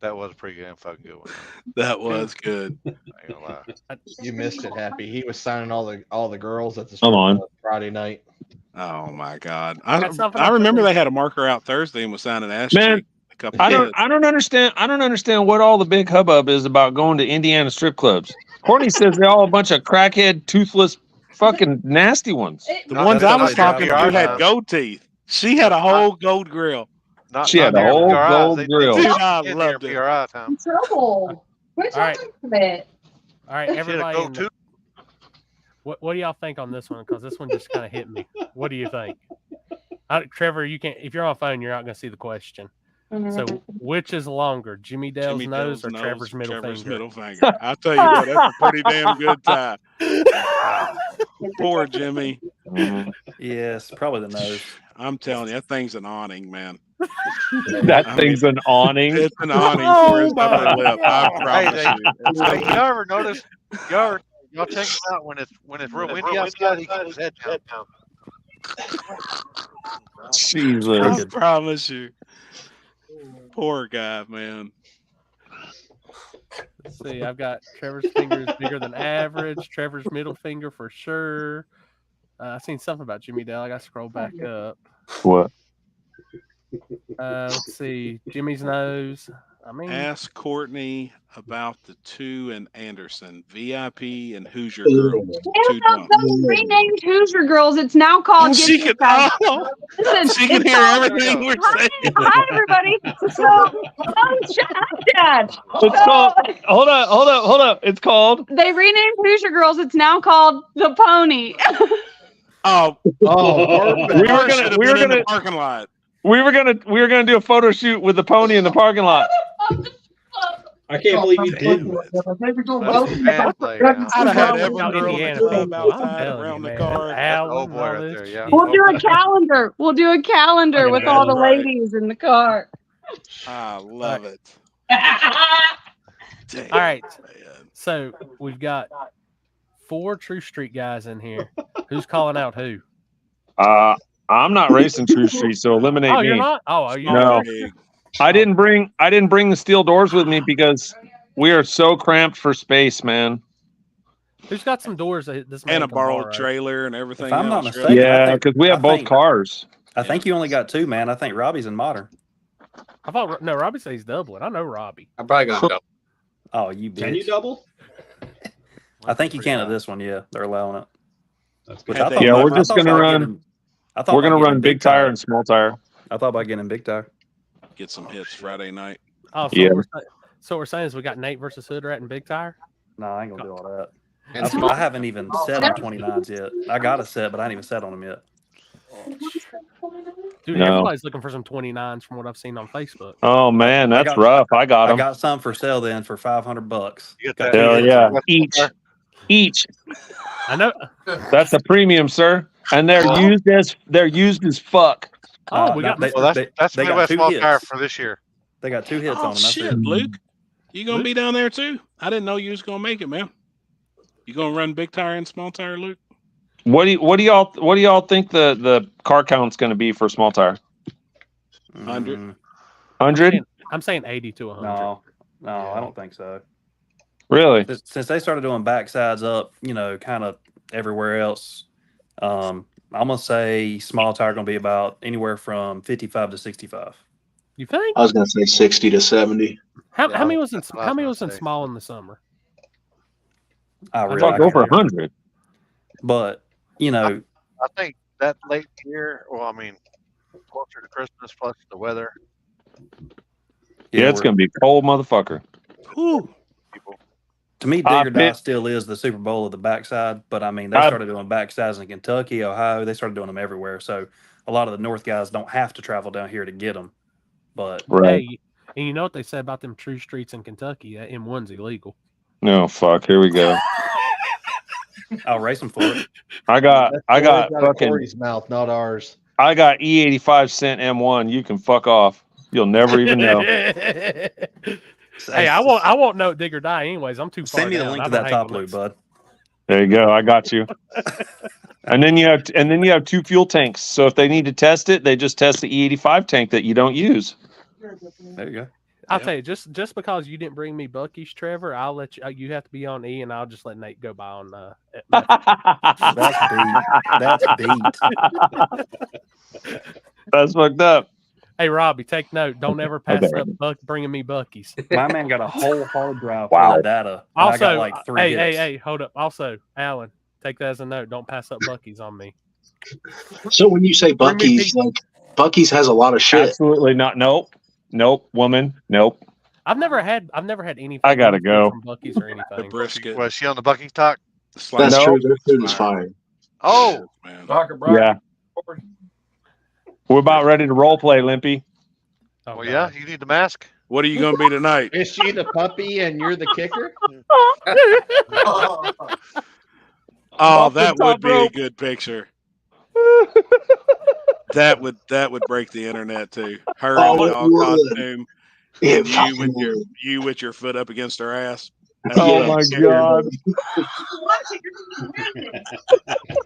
That was a pretty damn fucking good one. That was good. I ain't gonna lie. You missed it, Happy. He was signing all the girls at the Come on. Friday night. Oh my god! That's something I I remember couldn't- they had a marker out Thursday and was signing ass Man, cheek. A couple I kids. don't understand what all the big hubbub is about going to Indiana strip clubs. Courtney says they're all a bunch of crackhead, toothless, fucking nasty ones. The Not ones I was necessarily talking to PRI had times. gold teeth. She had a whole gold grill. She had a near whole PRIs. gold They grill. Dude, did I near loved it. PRI time. Trouble. Quit All right. talking about it. All right, She had a everybody. gold tooth. What do y'all think on this one? Because this one just kind of hit me. What do you think? Trevor, you can't. If you're on phone, you're not going to see the question. So, which is longer, Jimmy Dale's Jimmy nose Dale's or Trevor's middle finger? middle finger. I'll tell you what, that's a pretty damn good tie. Poor Jimmy. Yes, probably the nose. I'm telling you, that thing's an awning, man. That thing's an awning. It's an awning for his upper lip. I promise Hey, you. hey, y'all ever notice? Y'all check him out when it's real windy outside. He keeps his head down. Jesus. I promise you. Poor guy, man. Let's see. I've got Trevor's finger is bigger than average. Trevor's middle finger for sure. I seen something about Jimmy Dale. I got to scroll back up. What? Let's see. Jimmy's nose. I mean, Ask Courtney about the two and Anderson, VIP and Hoosier Girls. Two About those renamed Hoosier Girls, it's now called. She can, Listen, she can it's hear called- everything we're saying. Hi, everybody. So, shut up, Dad. It's called. Hold up. It's called. They renamed Hoosier Girls. It's now called The Pony. Oh, we were gonna in the parking lot. We were gonna do a photo shoot with the pony in the parking lot. I can't believe you didn't. I'd have had every girl in the club outside around the car. Old boy right there, yeah. We'll do a calendar. We'll do a calendar with all the ladies in the car. I love it. Damn, all right. man. So we've got 4 True Street guys in here. Who's calling out who? I'm not racing True Street, so eliminate me. Oh, you're not? Oh, are you? No. I didn't bring the steel doors with me because we are so cramped for space, man. Who's got some doors? This And a borrowed trailer and everything. If I'm not else, mistaken, right? Yeah, because we have both cars. I think you only got 2, man. I think Robbie's in modern. I thought no. Robbie says he's doubling. I know Robbie. I'm probably gonna double. Oh, you bitch. Can you double? I think you can at this one. Yeah, they're allowing it. That's Which good. I thought Yeah, about- we're I just thought gonna about run. getting- I thought We're about gonna getting run big tire and small tire. I thought about getting big tire. Get some hits Friday night. Oh, Yeah. So what we're saying is we got Nate versus Hood Rat and Big Tire. No, I ain't gonna do all that. And I haven't even set on 29s yet. I got a set, but I ain't even set on them yet. Dude, No. everybody's looking for some 29s from what I've seen on Facebook. Oh man, that's rough. I got I them. got some for sale then for $500. You Got got that? Hell two yeah, hits on each. I know. That's a premium, sir, and they're used as fuck. Oh, we got. they- Well, they- that's they got Midwest 2 Small Tire hits. for this year. They got 2 hits Oh on them. That's shit, it. Luke, you gonna be down there too? I didn't know you was gonna make it, man. You gonna run big tire and small tire, Luke? What do y'all think the car count's going to be for small tire? 100. 100? I'm saying 80 to 100. No, I don't think so. Really? Since they started doing backsides up, kind of everywhere else, I'm gonna say small tire gonna be about anywhere from 55 to 65. You think? I was gonna say 60 to 70. How many was in that's what I how was many gonna was in say. small in the summer? I thought go for 100. But I think that late year. Well, I mean, closer to Christmas plus the weather. Yeah, it's going to be cold, motherfucker. Whew. To me, I Digger Die bet- still is the Super Bowl of the backside, but I mean, they started doing backsides in Kentucky, Ohio. They started doing them everywhere. So a lot of the North guys don't have to travel down here to get them. But Right. Hey, and you know what they say about them true streets in Kentucky? That M1's illegal. No, fuck. Here we go. I'll race them for it. I got fucking, Corey's mouth, not ours. I got E85 cent M1. You can fuck off. You'll never even know. Hey, I won't know Dig or Die anyways. I'm too far Send me the down. link I to don't that hang top on loop, bud. There you go. I got you. And then you have 2 fuel tanks. So if they need to test it, they just test the E85 tank that you don't use. There you go. I'll tell you, just because you didn't bring me Buc-ee's, Trevor, I'll let you. You have to be on E, and I'll just let Nate go by on. That's beat. That's fucked up. Hey, Robbie, take note. Don't ever pass Okay. up bringing me Buc-ee's. My man got a whole hard drive Wow. full of data. And Also, I got like 3 hits. hey, hold up. Also, Alan, take that as a note. Don't pass up Buc-ee's on me. So when you say Buc-ee's, like Buc-ee's has a lot of shit. Absolutely not. Nope, woman. Nope. I've never had anything. I gotta go. From Buc-ee's or The anything. brisket. Was she on the Bucky talk? The slice. That's No. true. Their food is fire. Oh, Man. Yeah. We're about ready to role play, Limpy. Oh, well, God. yeah. You need the mask. What are you gonna be tonight? Is she the puppy and you're the kicker? Oh, Off the that would top be a rope. good picture. That would break the internet too. Her Oh, in it dog would. costume, It and fucking would. you with your foot up against her ass. Oh my God.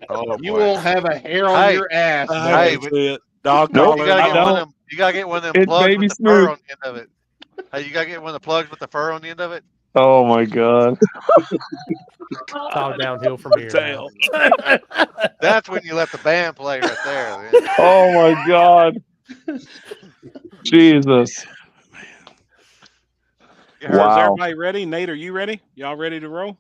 Oh, You boy. won't have a hair on Hey. your ass. I Hey, can see it. Dog Nope. You collar. gotta I get don't. one of them. You gotta get one of them It's plugs baby with the fur smooth. on the end of it. Hey, you gotta get one of the plugs with the fur on the end of it. Oh my god. It's all downhill from here now. That's when you let the band play right there. Then. Oh my god. Jesus. Is Wow. everybody ready? Nate, are you ready? Y'all ready to roll?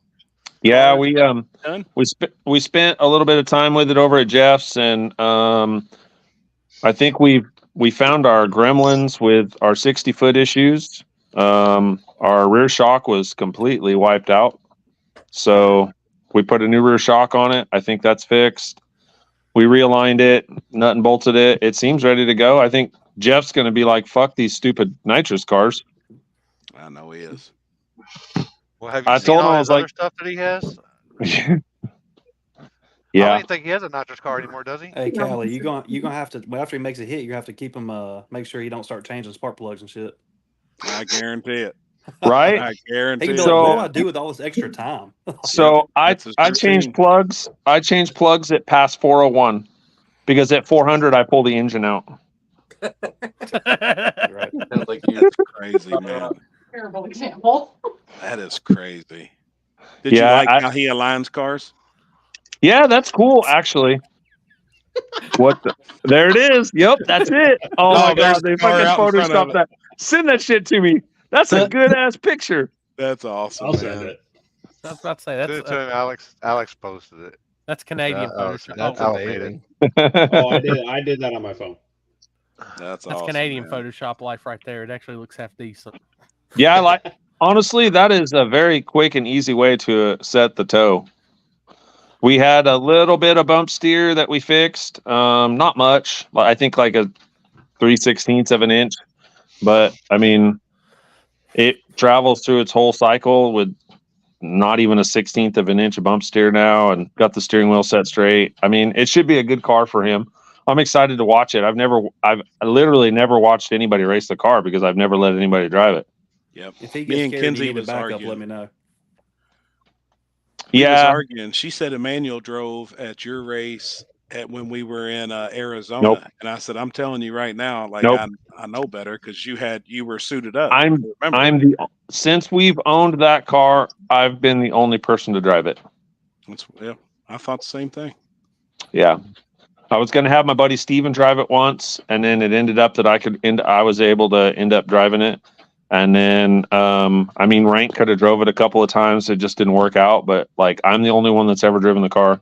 Yeah, Done? we spent a little bit of time with it over at Jeff's, and I think we found our gremlins with our 60-foot issues. Our rear shock was completely wiped out, so we put a new rear shock on it. I think that's fixed. We realigned it, nut and bolted it. It seems ready to go. I think Jeff's going to be like, "Fuck these stupid nitrous cars." I know he is. Well, have you I seen told him, all I his was like, other stuff that he has? "Yeah." I don't even think he has a nitrous car anymore, does he? Hey, Callie, you're gonna have to after he makes a hit, you have to keep him. Make sure you don't start changing spark plugs and shit. I guarantee it. Right? I He guarantee can it. be like, "What do So- I do with all this extra time?" So that's his I changed routine. plugs. I changed plugs at past 401 because at 400 I pull the engine out. Right. Sounds like you. That's crazy, man. Terrible example. That is crazy. Did you Yeah, like how he aligns cars? Yeah, that's cool actually. What the? There it is. Yep, that's it. Oh my there's god, they the car fucking out in front of photoshopped it. that. Send that shit to me. That's a good ass picture. That's awesome, I'll man. send it. I was about to say Send it to him, Alex. Alex posted it. that's Canadian Alex, Photoshop. That's Alex made it. amazing. Oh, I did that on my phone. That's That's awesome, Canadian man. Photoshop life right there. It actually looks half decent. Yeah, I like. Honestly, that is a very quick and easy way to set the toe. We had a little bit of bump steer that we fixed. Not much. I think like a 3/16 of an inch. But I mean, it travels through its whole cycle with not even a 16th of an inch of bump steer now, and got the steering wheel set straight. I mean, it should be a good car for him. I'm excited to watch it. I've literally never watched anybody race the car because I've never let anybody drive it. Yep. If he Me gets and scared, Kenzie you need a was backup. arguing. Let me know. We was Yeah. arguing. She said Emmanuel drove at your race when we were in Arizona, Nope. and I said, "I'm telling you right now, like Nope. I know better because you were suited up." Since we've owned that car, I've been the only person to drive it. Yeah, I thought the same thing. Yeah. I was going to have my buddy Steven drive it once, and then it ended up that I was able to end up driving it. And then, I mean, Rank could have drove it a couple of times. It just didn't work out. But like, I'm the only one that's ever driven the car.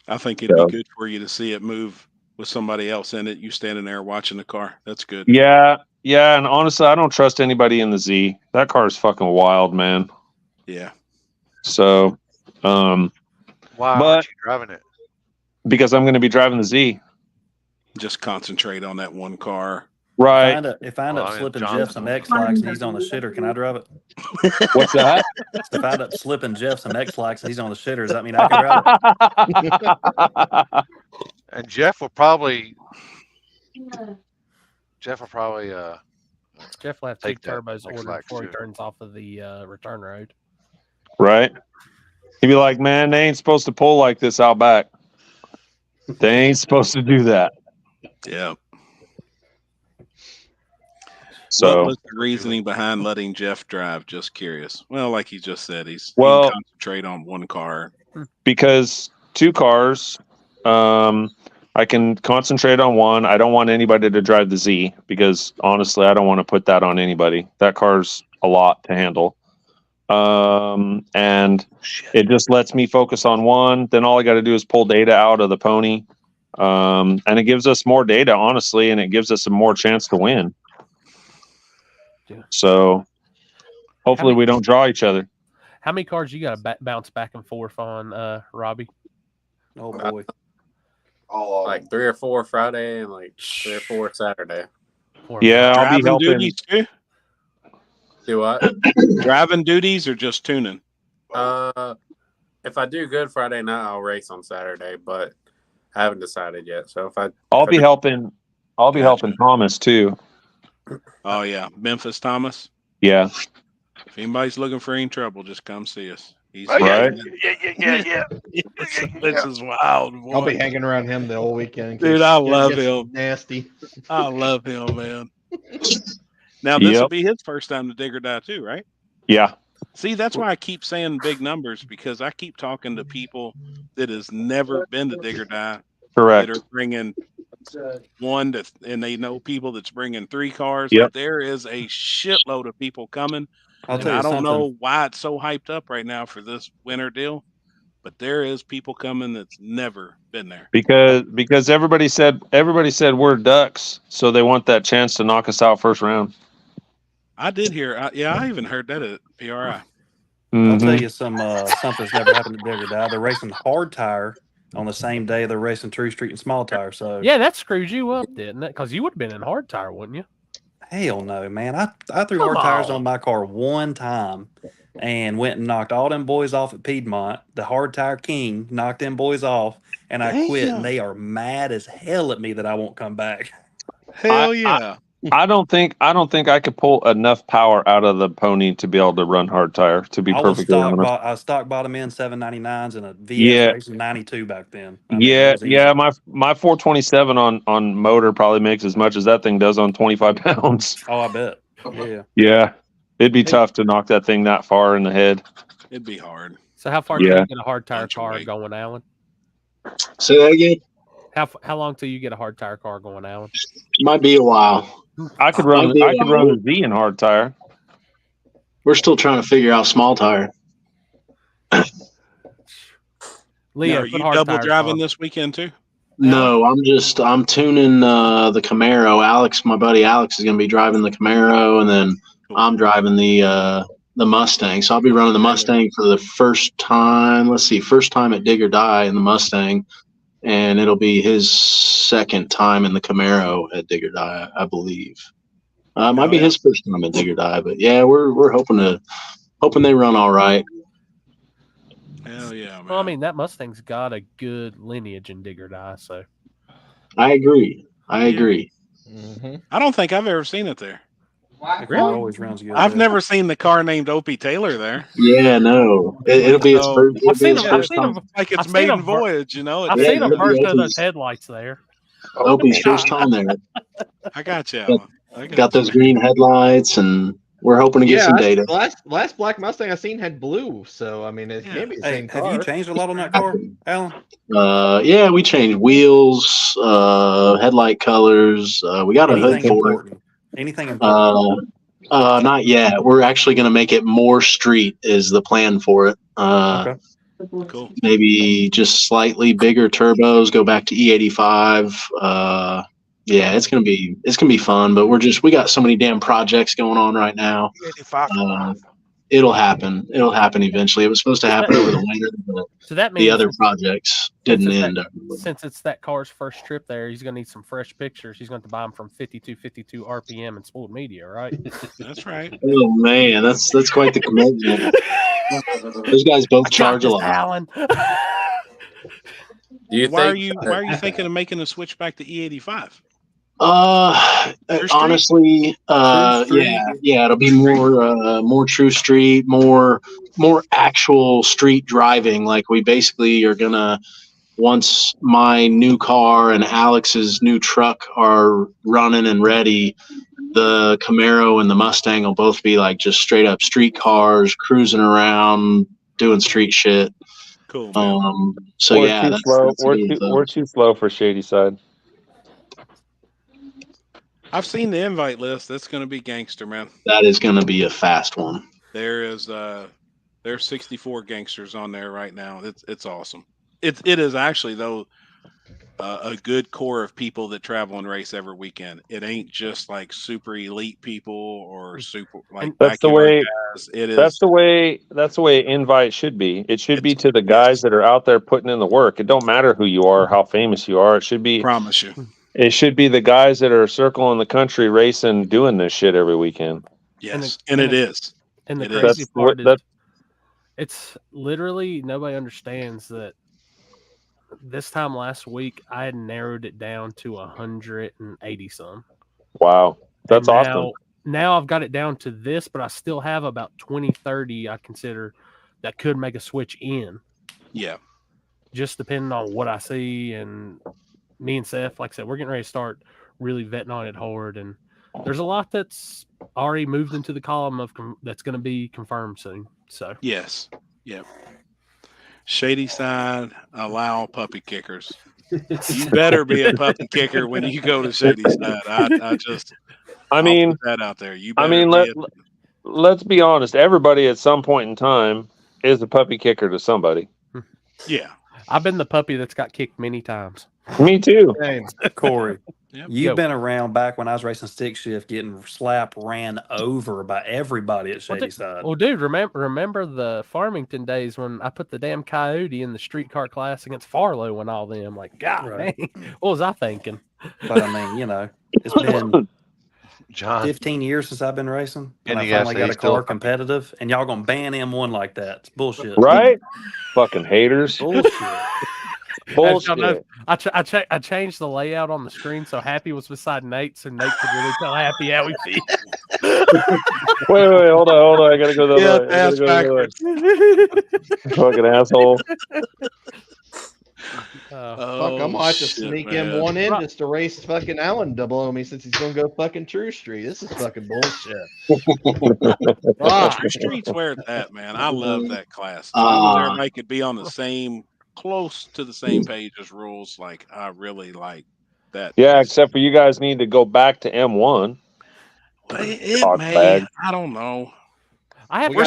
I think it'd be good for you to see it move with somebody else in it. You standing there watching the car. That's good. Yeah. Yeah. And honestly, I don't trust anybody in the Z. That car is fucking wild, man. Yeah. So, Why aren't you driving it? because I'm going to be driving the Z. Just concentrate on that one car. Right. If I end up slipping Jeff some X lax and he's on the shitter, can I drive it? What's that? If I end up slipping Jeff some X lax and he's on the shitter, does that mean I can drive it? And Jeff will probably Jeff will have two take that turbos next ordered lax, before he too. turns off of the return road. Right. He'd be like, man, they ain't supposed to pull like this out back. They ain't supposed to do that. Yeah. So what was the reasoning behind letting Jeff drive? Just curious. Well, like he just said, he Well- can concentrate on one car. because two cars, I can concentrate on one. I don't want anybody to drive the Z because honestly, I don't want to put that on anybody. That car's a lot to handle. And it just lets me focus on one. Then all I got to do is pull data out of the pony. And it gives us more data, honestly, and it gives us a more chance to win. So hopefully we don't draw each other. How many cars you got to bounce back and forth on, Robbie? Oh boy, like 3 or 4 Friday and like 3 or 4 Saturday. Yeah, I'll be Driving helping. duties too? Do what? Driving duties or just tuning? If I do good Friday night, I'll race on Saturday, but I haven't decided yet. So I'll be helping. I'll be helping Thomas too. Oh yeah, Memphis Thomas. Yeah. If anybody's looking for any trouble, just come see us. He's Right. yeah. This is wild. Boy. I'll be hanging around him the whole weekend. Dude, I love him. Nasty. I love him, man. Now this will Yep. be his first time to dig or die too, right? Yeah. See, that's why I keep saying big numbers, because I keep talking to people that has never been to dig or die. Correct. That are bringing and they know people that's bringing 3 cars. Yep. Like, there is a shitload of people coming. I'll And tell you I don't something. know why it's so hyped up right now for this winter deal, but there is people coming that's never been there. Because everybody said we're ducks, so they want that chance to knock us out first round. I did hear. I even heard that at PRI. I'll tell you something's never happened to dig or die. They're racing hard tire on the same day they're racing True Street and small tire. So yeah, that screwed you up, didn't it? Because you would have been in hard tire, wouldn't you? hell no, man. I threw hard tires on my car one time and went and knocked all them boys off at Piedmont. The hard tire king knocked them boys off, and I quit. And they are mad as hell at me that I won't come back. Hell yeah. I don't think I could pull enough power out of the pony to be able to run hard tire. To be perfectly honest, I stock bottom in 799s and a VS Yeah. Racing 92 back then. I mean, it was easy. Yeah. My 427 on motor probably makes as much as that thing does on 25 pounds. Oh, I bet. Yeah. Yeah, it'd be tough to knock that thing that far in the head. It'd be hard. So how far do you get a hard tire car going, Alan? Say that again. How long till you get a hard tire car going, Alan? Might be a while. I could run the Z in hard tire. We're still trying to figure out small tire. Leo, Now, are you double driving this weekend too? No, I'm tuning the Camaro. Alex, my buddy Alex, is going to be driving the Camaro, and then I'm driving the Mustang. So I'll be running the Mustang for the first time. Let's see, first time at Dig or Die in the Mustang, and it'll be his second time in the Camaro at Dig or Die, I believe. Might be his first time at Dig or Die, but yeah, we're hoping they run all right. Hell yeah, man. Well, I mean, that Mustang's got a good lineage in Dig or Die, so. I agree. Mm-hmm. I don't think I've ever seen it there. Really? Always runs good. I've never seen the car named Opie Taylor there. Yeah, no. It'll be his first. I've seen him. Like it's maiden voyage, you know. I've seen him burst of those headlights there. Opie's first time there. I got you. Got those green headlights, and we're hoping to get some data. Last black Mustang I seen had blue, so I mean, it can't be the same car. Have you changed a lot on that car, Alan? Yeah, we changed wheels, headlight colors. We got a hood for it. Anything important? Not yet. We're actually going to make it more street is the plan for it. Okay. Cool. Maybe just slightly bigger turbos, go back to E85. Yeah, it's gonna be fun, but we got so many damn projects going on right now. It'll happen. It'll happen eventually. It was supposed to happen over the winter, but So that means the other projects didn't end up. Since it's that car's first trip there, he's going to need some fresh pictures. He's going to buy them from 52 RPM and spooled media, right? That's right. Oh man, that's quite the commitment. Those guys both charge a lot. Alan. Why are you thinking of making a switch back to E85? Honestly, yeah, it'll be more true street, more actual street driving. Like we basically are gonna, once my new car and Alex's new truck are running and ready, the Camaro and the Mustang will both be like just straight up street cars, cruising around, doing street shit. Cool. So we're yeah, too that's slow. really We're too slow for Shady Side. I've seen the invite list. That's going to be gangster, man. That is going to be a fast one. There's 64 gangsters on there right now. It's awesome. It is actually though a good core of people that travel and race every weekend. It ain't just like super elite people or super like that's the way guys. It is. That's the way invite should be. It should be to the guys that are out there putting in the work. It don't matter who you are, how famous you are. It should be. Promise you. It should be the guys that are circling the country racing, doing this shit every weekend. Yes, and it is. And the It crazy is. part is, it's literally nobody understands that. This time last week, I had narrowed it down to 180 some. Wow, that's awesome. Now I've got it down to this, but I still have about 20, 30 I consider that could make a switch in. Yeah. Just depending on what I see. And me and Seth, like I said, we're getting ready to start really vetting on it hard. And there's a lot that's already moved into the column of that's going to be confirmed soon. So yes, yep. Shady Side, allow puppy kickers. You better be a puppy kicker when you go to Shady Side. I mean, put that out there. You I better mean, be let's be honest. Everybody at some point in time is a puppy kicker to somebody. Yeah. I've been the puppy that's got kicked many times. Me too. Corey, Yep. you've been around back when I was racing stick shift, getting ran over by everybody at Shady Side. Well, dude, remember the Farmington days when I put the damn Coyote in the streetcar class against Farlow and all them? Like, God, Right. dang, what was I thinking? But I mean, you know, it's been 15 years since I've been racing, and I finally got a car competitive, and y'all gonna ban M1 like that? It's bullshit, Right? Fucking haters. Bullshit. Bullshit. I changed the layout on the screen so Happy was beside Nate, so Nate could really tell Happy how he feels. Wait, hold on. I gotta go the other way. I gotta go the other way. Fucking asshole. Fuck, I'm gonna have to sneak him one in just to race fucking Allen to blow me since he's gonna go fucking True Street. This is fucking bullshit. True Street's where it's at, man. I love that class. As long as everybody could be on the close to the same page as rules, like I really like that. Yeah, except for you guys need to go back to M1. It may. I don't know. We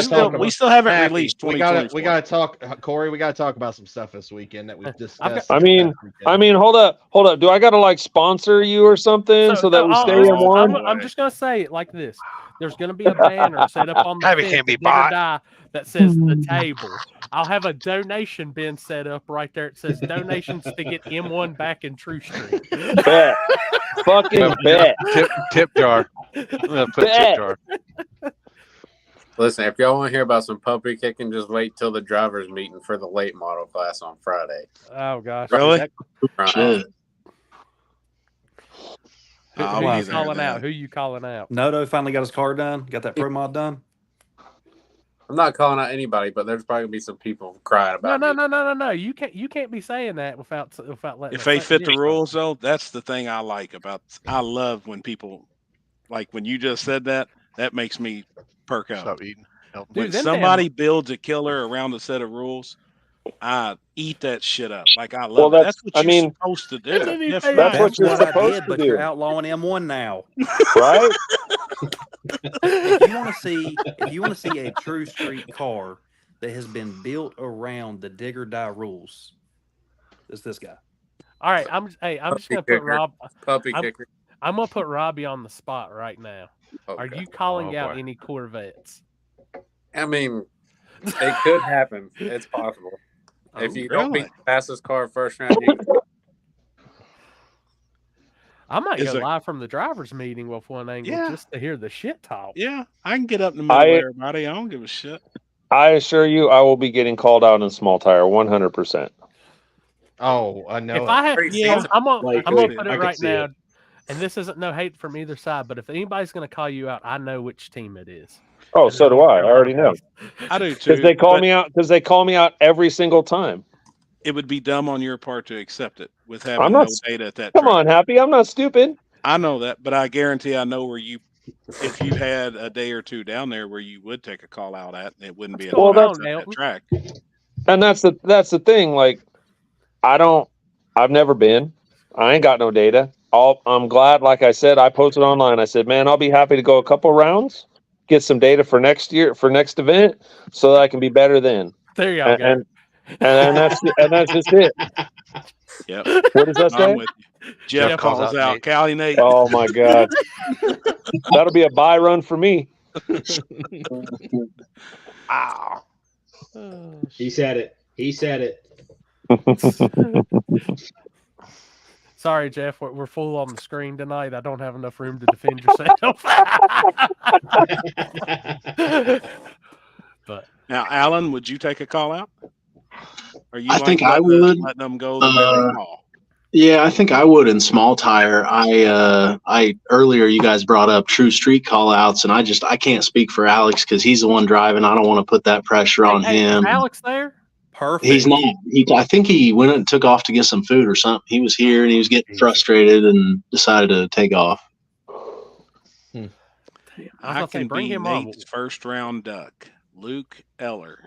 still haven't released 2024. We gotta talk, Corey. We gotta talk about some stuff this weekend that we've discussed. I mean, hold up. Do I gotta like sponsor you or something so that we stay in one? I'm just gonna say it like this: there's gonna be a banner set up on the Happy fence can't be at Dig or bought. Die that says the table. I'll have a donation bin set up right there. It says donations to get M1 back in True Street. Bet. Fucking bet. Tip jar. I'm gonna put tip jar. Listen, if y'all want to hear about some puppy kicking, just wait till the drivers' meeting for the late model class on Friday. Oh gosh, really? Who you calling out? Who you calling out? Noto finally got his car done. Got that pro mod done. I'm not calling out anybody, but there's probably gonna be some people crying about. No. You can't be saying that without letting. If they fit the rules, though, that's the thing I like about. I love when people, like when you just said that. That makes me perk up. Stop eating. When somebody builds a killer around a set of rules, I eat that shit up. Like I love it. That's what you're supposed to do. That's what you're supposed to but do. You're outlawing M1 now, right? If you want to see a True Street car that has been built around the Dig or Die rules, it's this guy. All right, I'm just gonna put Rob. Puppy kicker. I'm gonna put Robbie on the spot right now. Okay. Are you calling out any Corvettes? I mean, it could happen. It's possible. If you don't beat the fastest car first round, I might go live from the drivers' meeting with one angle just to hear the shit talk. Yeah, I can get up in the middle of everybody. I don't give a shit. I assure you, I will be getting called out in small tire 100%. Oh, I know. If I have, I'm gonna put it right now. And this isn't no hate from either side, but if anybody's going to call you out, I know which team it is. Oh, so do I. I already know. I do too. Because they call me out every single time. It would be dumb on your part to accept it with having data at that. Come on, Happy. I'm not stupid. I know that, but I guarantee I know where you. If you had a day or two down there where you would take a call out at, it wouldn't be that track. And that's the thing. Like, I've never been. I ain't got no data. I'm glad, like I said, I posted online. I said, man, I'll be happy to go a couple rounds, get some data for next year, for next event, so that I can be better then. There you go. And that's just it. Yep. What does that say? Jeff calls out Cali Nate. Oh my God. That'll be a buy run for me. Ow. He said it. He said it. Sorry, Jeff. We're full on the screen tonight. I don't have enough room to defend yourself. But now, Alan, would you take a call out? Are you? I think I would. Letting them go the way they call. Yeah, I think I would in small tire. I earlier you guys brought up true street call outs, and I can't speak for Alex because he's the one driving. I don't want to put that pressure on Hey, is him. Alex there? Perfect. He's not. I think he went and took off to get some food or something. He was here and he was getting frustrated and decided to take off. I say, can bring be him on. Nate's first round duck, Luke Eller.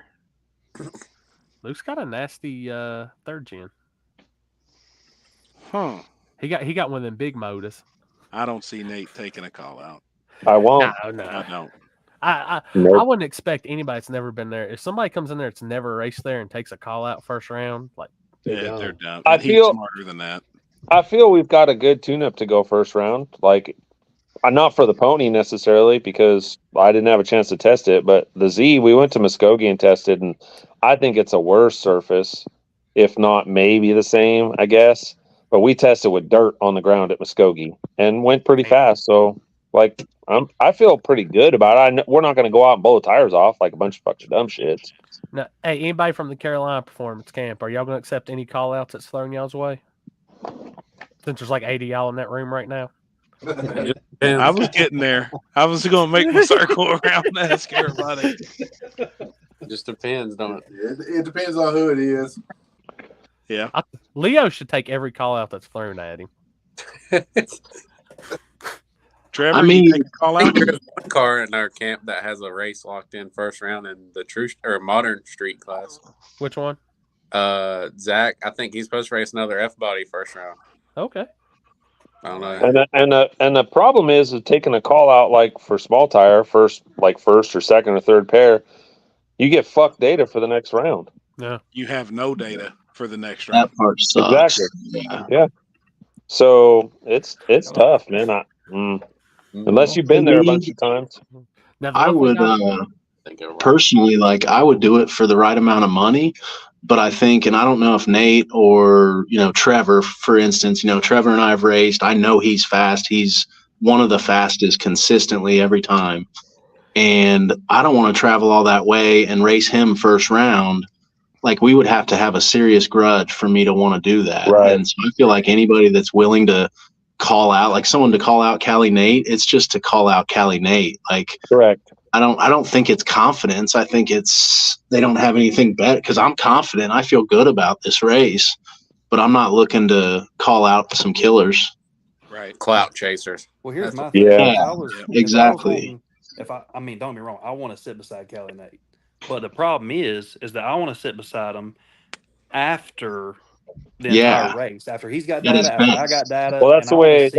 Luke's got a nasty third gen. Huh. He got one of them big motors. I don't see Nate taking a call out. I won't. No. I don't. I Nope. wouldn't expect anybody that's never been there. If somebody comes in there that's never raced there and takes a call out first round, like Yeah, they're dumb. I And he's feel- smarter than that. I feel we've got a good tune-up to go first round. Like, not for the pony necessarily because I didn't have a chance to test it, but the Z, we went to Muskogee and tested, and I think it's a worse surface, if not maybe the same, I guess. But we tested with dirt on the ground at Muskogee and went pretty fast. So, like, I feel pretty good about it. We're not going to go out and blow the tires off like a bunch of fucking dumb shits. no. Hey, anybody from the Carolina Performance Camp, are y'all going to accept any call outs that's thrown y'all's way? Since there's like 80 y'all in that room right now. I was getting there. I was going to make my circle around and ask everybody. Just depends, don't it? It depends on who it is. Yeah. Leo should take every call out that's thrown at him. Trevor, I mean, you take a call I think out? there's one car in our camp that has a race locked in first round in the true or modern street class. Which one? Zach, I think he's supposed to race another F body first round. Okay. I don't know. And the problem is taking a call out like for small tire, first or second or third pair, you get fucked data for the next round. Yeah. You have no data for the next round. That part sucks. Exactly. Yeah. So it's tough, man. Unless you've been there a bunch of times. Now, I would personally, like, I would do it for the right amount of money. But I think, and I don't know if Nate or, Trevor, for instance, Trevor and I have raced. I know he's fast. He's one of the fastest consistently every time. And I don't want to travel all that way and race him first round. Like, we would have to have a serious grudge for me to want to do that. Right. And so I feel like anybody that's willing to call out, like someone to call out Cali Nate, it's just to call out Cali Nate. Like, correct. I don't think it's confidence. I think it's they don't have anything better because I'm confident. I feel good about this race, but I'm not looking to call out some killers. Right. Clout chasers. Well, here's my Yeah. thing. Yeah, exactly. I mean, don't get me wrong. I want to sit beside Kelly Nate, but the problem is that I want to sit beside him after the entire race. After he's got That is data, after I best. got data. Well, that's and the I wanna way. see-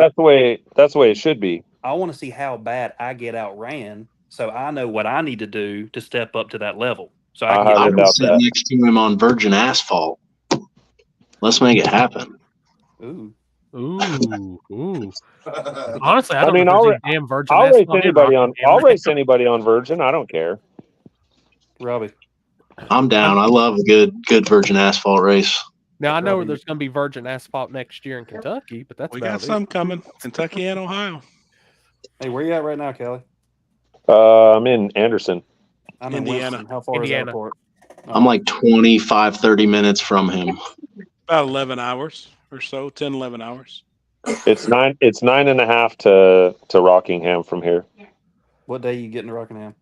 That's the way it should be. I want to see how bad I get outran, so I know what I need to do to step up to that level. So I can I get I highly would doubt sit that. next to him on virgin asphalt. Let's make it happen. Ooh. Ooh. Honestly, I I don't mean, know I'll if there's any damn virgin race asphalt in anybody on. Rockingham I'll right race now. anybody on Virgin. I don't care. Robbie. I'm down. I love a good virgin asphalt race. Now I know Robbie. there's going to be virgin asphalt next year in Kentucky, but that's We about got it. some coming. Kentucky and Ohio. Hey, where you at right now, Kelly? I'm in Anderson. I'm in Indiana. Winston. How far is Indiana. that apart? I'm like 25, 30 minutes from him. About 11 hours or so, 10, 11 hours. It's 9.5 to Rockingham from here. What day you getting to Rockingham?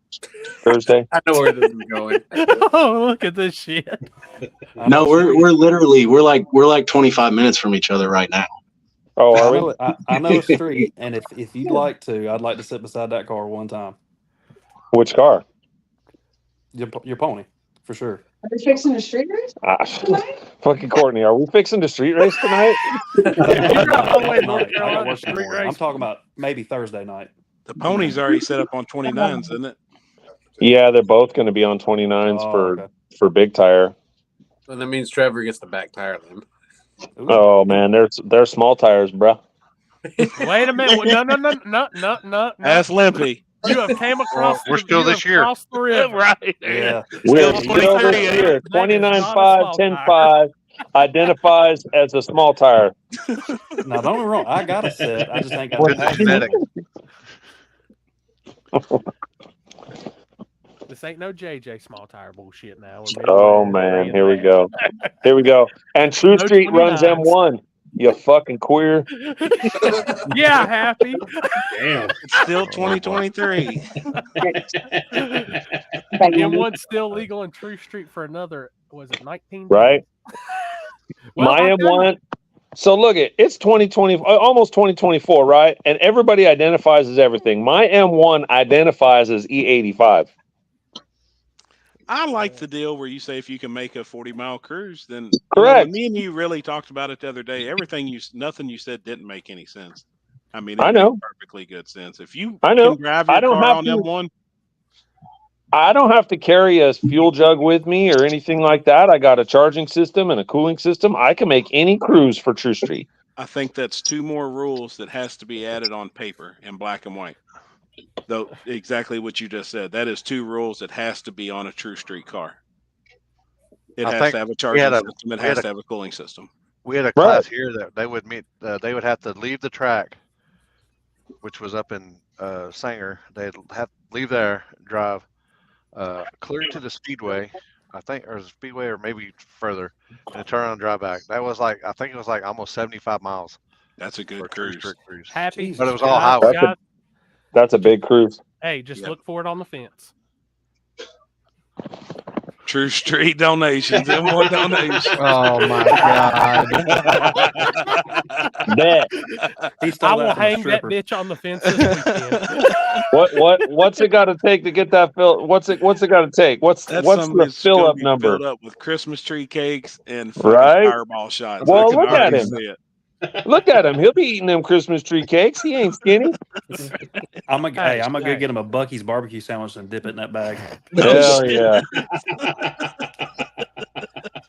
Thursday. I know where this is going. Oh, look at this shit. No, we're literally we're like 25 minutes from each other right now. Oh, I are know, we? I know a street, and if you'd like to, I'd like to sit beside that car one time. Which car? Your pony, for sure. Are we fixing a street race? Fucking Courtney, are we fixing the street race tonight? I got work in the morning. I'm talking about maybe Thursday night. The pony's already set up on 29s, isn't it? Yeah, they're both going to be on 29s for big tire. And that means Trevor gets the back tire then. Oh man, they're small tires, bro. Wait a minute. No. That's Limpy. You have came across. We're still this year. Across the river. Right. Yeah. We're Still still 2030, this year. That is not a 29.5, small 10.5 identifies as a small tire. Now, don't get me wrong. I got a set. I just ain't got With the the genetic. This ain't no JJ small tire bullshit now. Oh man, here we go. Here we go. And True No Street runs 29s. M1. You fucking queer. Yeah, happy. Damn. It's still 2023. M1 still legal in True Street for another, was it 19 days? Right? Well, My I'm done. M1. So look it's 2020, almost 2024, right? And everybody identifies as everything. My M1 identifies as E85. I like the deal where you say if you can make a 40-mile cruise, then you know when Correct. me and you really talked about it the other day, nothing you said didn't make any sense. I mean, I it made know. perfectly good sense. If you I can know. drive I your don't car have on to. M1, I don't have to carry a fuel jug with me or anything like that. I got a charging system and a cooling system. I can make any cruise for True Street. I think that's 2 more rules that has to be added on paper in black and white. Though exactly what you just said. That is 2 rules that has to be on a True Street car. It I has think to have a we charging had a system. It we had has a to have a cooling system. we had a Right. class here that they would meet. They would have to leave the track, which was up in Sanger. They'd have to leave there, drive clear to the speedway, I think, or the speedway, or maybe further, and turn around and drive back. That was like, I think it was like almost 75 miles That's a for good a true cruise. street cruise. Happy. But it was all Guys, highway. guys, That's a big cruise. hey, just Yep. look for it on the fence. True Street donations and more donations. Oh my god. Bet. He I stole will that from a hang that stripper. bitch on the fence this weekend. What's it got to take to get that fill? What's it got to take? What's That the somebody's fill gonna up be number? filled up with Christmas tree cakes and fucking Right? fireball shots. I Well, can look at already him. see it. Look at him. He'll be eating them Christmas tree cakes. He ain't skinny. I'm gonna Hey, go hey. get him a Bucky's barbecue sandwich and dip it in that bag. Hell yeah.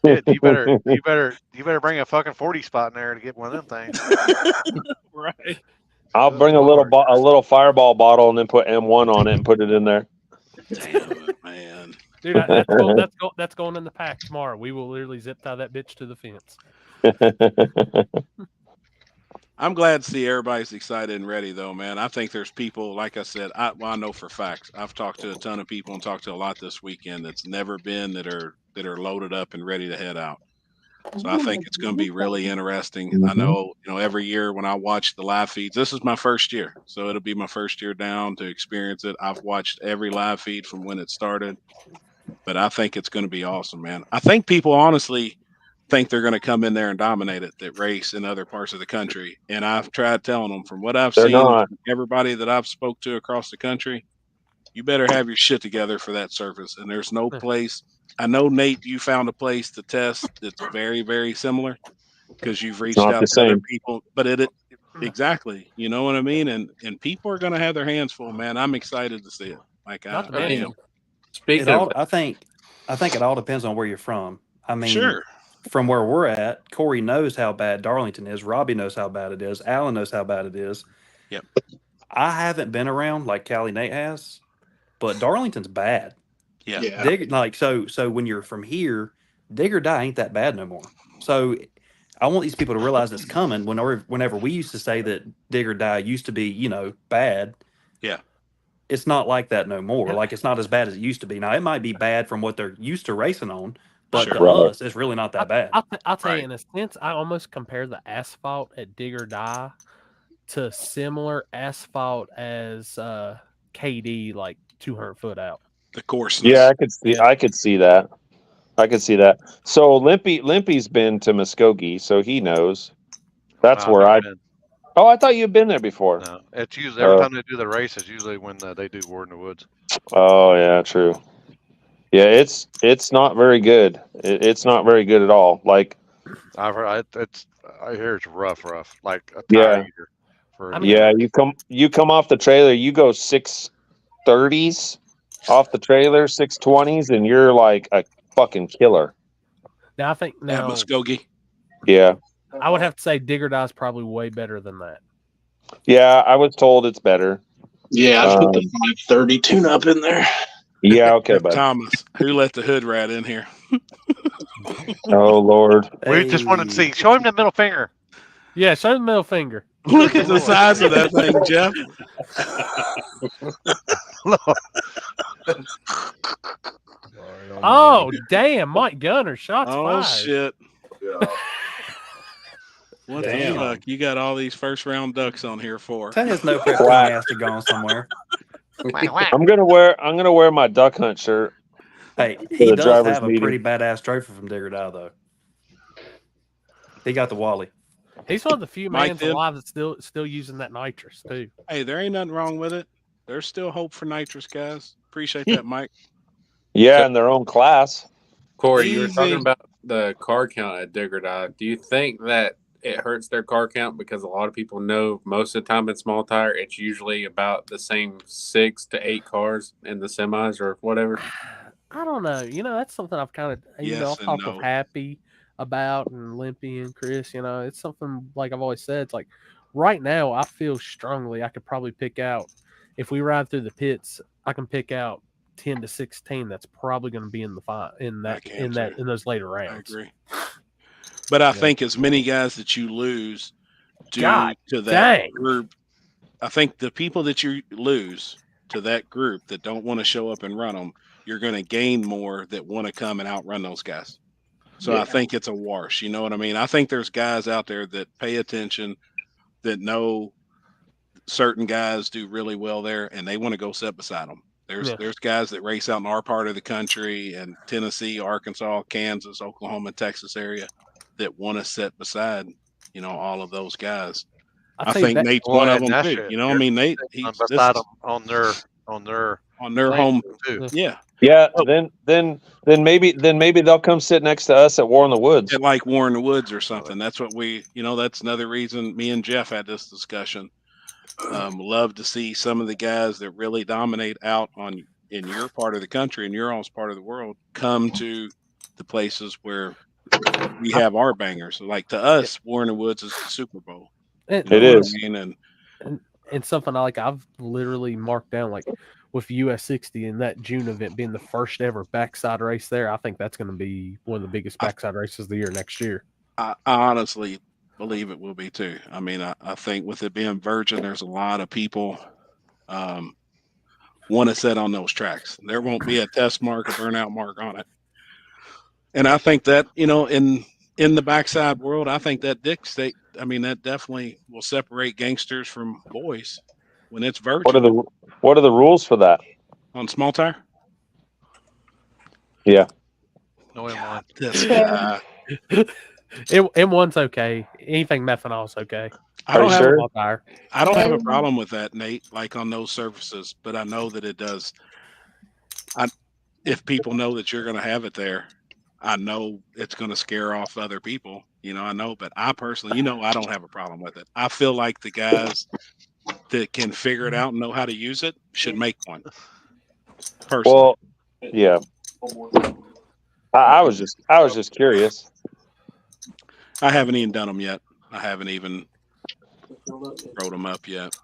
Shit, you better bring a fucking 40 spot in there to get one of them things. Right. I'll bring a little fireball bottle and then put M1 on it and put it in there. Damn it, man. Dude, that's going in the pack tomorrow. We will literally zip tie that bitch to the fence. I'm glad to see everybody's excited and ready, though, man. I think there's people, like I said, I know for facts. I've talked to a ton of people and talked to a lot this weekend that's never been that are loaded up and ready to head out. So I think it's going to be really interesting. I know, every year when I watch the live feeds, this is my first year, so it'll be my first year down to experience it. I've watched every live feed from when it started, but I think it's going to be awesome, man. I think people honestly think they're going to come in there and dominate it that race in other parts of the country. And I've tried telling them from what I've They're seen, not. from everybody that I've spoke to across the country, you better have your shit together for that surface. And there's no place. I know, Nate, you found a place to test that's very, very similar because you've reached not out the to other same. people, but it exactly, you know what I mean? And people are going to have their hands full, man. I'm excited to see it. Like I am. Speaking I think it all depends on where you're from. I mean, Sure. From where we're at, Corey knows how bad Darlington is. Robbie knows how bad it is. Alan knows how bad it is. Yep. I haven't been around like Callie Nate has, but Darlington's bad. Yeah. So when you're from here, dig or die ain't that bad no more. So I want these people to realize it's coming. Whenever we used to say that dig or die used to be, bad. Yeah. It's not like that no more. Like it's not as bad as it used to be. Now it might be bad from what they're used to racing on, but to us, it's really not that bad. I'll tell you, in a sense, I almost compare the asphalt at Dig or Die to similar asphalt as KD, like 200 foot out. The course. Yeah, I could see that. So Limpy's been to Muskogee, so he knows. That's No, where I've never been. Oh, I thought you'd been there before. No, it's usually every time they do the race, it's usually when they do War in the Woods. Oh yeah, true. Yeah, it's not very good. It's not very good at all. Like I've heard I hear it's rough, like a yeah, tire eater. yeah. You come off the trailer, you go 630s off the trailer, 620s, and you're like a fucking killer. Now I think At Muskogee. Yeah. I would have to say Dig or Die is probably way better than that. Yeah, I was told it's better. Yeah, I put the 530 tune up in there. Yeah, okay, bud. Thomas, who let the hood rat in here? Oh Lord. We just wanted to see. Show him the middle finger. Yeah, show him the middle finger. Look at the size of that thing, Jeff. Oh, damn. Mike Gunner. Shots Oh, fired. shit. What the Damn. fuck? You got all these first round ducks on here for? Tell his no prep team Quack. has to go on somewhere. I'm gonna wear my duck hunt shirt. Hey, For he the does drivers have a meeting. pretty badass trophy from Digger Die, though. He got the Wally. He's one of the few Mike mans did? alive that's still using that nitrous too. Hey, there ain't nothing wrong with it. There's still hope for nitrous, guys. Appreciate that, Mike. Yeah, So- in their own class. Corey, you were talking Easy. about the car count at Digger Die. Do you think that it hurts their car count because a lot of people know most of the time in small tire it's usually about the same 6 to 8 cars in the semis or whatever? I don't know. That's something I've kind of Yes I've and talked no. with Happy about and Limpy and Chris. It's something like I've always said. It's like right now I feel strongly I could probably pick out if we ride through the pits. I can pick out 10 to 16 that's probably going to be in the in those later I rounds. agree. But I think as many guys that you lose due God to that dang. group, I think the people that you lose to that group that don't want to show up and run them, you're going to gain more that want to come and outrun those guys. So I think it's a wash. You know what I mean? I think there's guys out there that pay attention, that know certain guys do really well there, and they want to go sit beside them. There's guys that race out in our part of the country and Tennessee, Arkansas, Kansas, Oklahoma, Texas area that want to sit beside, all of those guys. I think Nate's one of them too. I mean, Nate, he's beside them on their on their thing, home too. Yeah. Yeah, then maybe they'll come sit next to us at War in the Woods. At like War in the Woods or something. That's what that's another reason me and Jeff had this discussion. Love to see some of the guys that really dominate out in your part of the country and your all's part of the world come to the places where we have our bangers. Like to us, War in the Woods is the Super Bowl. It is. I mean? And something I've literally marked down like with US 60 and that June event being the first ever backside race there. I think that's going to be one of the biggest backside races of the year next year. I honestly believe it will be too. I mean, I think with it being virgin, there's a lot of people want to sit on those tracks. There won't be a test mark, a burnout mark on it. And I think that, in the backside world, I think that that definitely will separate gangsters from boys when it's virgin. What are the rules for that? On small tire? Yeah. No M1. This guy. M1's okay. Anything methanol's okay. I don't have small tire. I don't have a problem with that, Nate, like on those surfaces, but I know that it does. If people know that you're going to have it there, I know it's going to scare off other people. I know, but I personally, I don't have a problem with it. I feel like the guys that can figure it out and know how to use it should make one. Personally. Well, yeah. I was just curious. I haven't even done them yet. I haven't even wrote them up yet.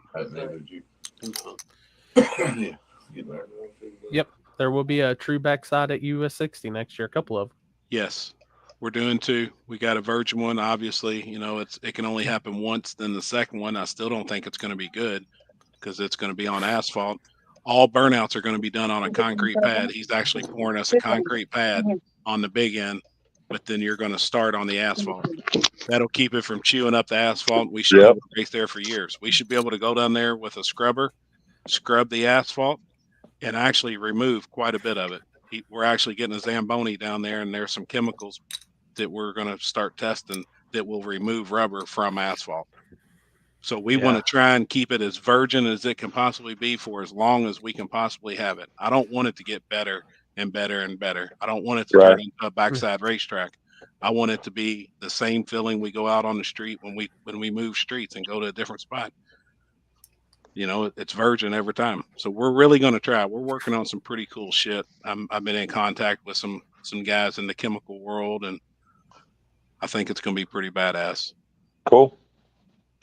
Yep. There will be a true backside at US 60 next year. A couple of them. Yes. We're doing 2. We got a virgin one. Obviously, it can only happen once. Then the second one, I still don't think it's going to be good because it's going to be on asphalt. All burnouts are going to be done on a concrete pad. He's actually pouring us a concrete pad on the big end, but then you're going to start on the asphalt. That'll keep it from chewing up the asphalt. We should be able to race there for years. We should be able to go down there with a scrubber, scrub the asphalt, and actually remove quite a bit of it. We're actually getting a Zamboni down there, and there's some chemicals that we're going to start testing that will remove rubber from asphalt. So we want to try and keep it as virgin as it can possibly be for as long as we can possibly have it. I don't want it to get better and better and better. I don't want it to turn into a backside racetrack. I want it to be the same feeling we go out on the street when we move streets and go to a different spot. It's virgin every time. So we're really going to try. We're working on some pretty cool shit. I've been in contact with some guys in the chemical world, and I think it's going to be pretty badass. Cool.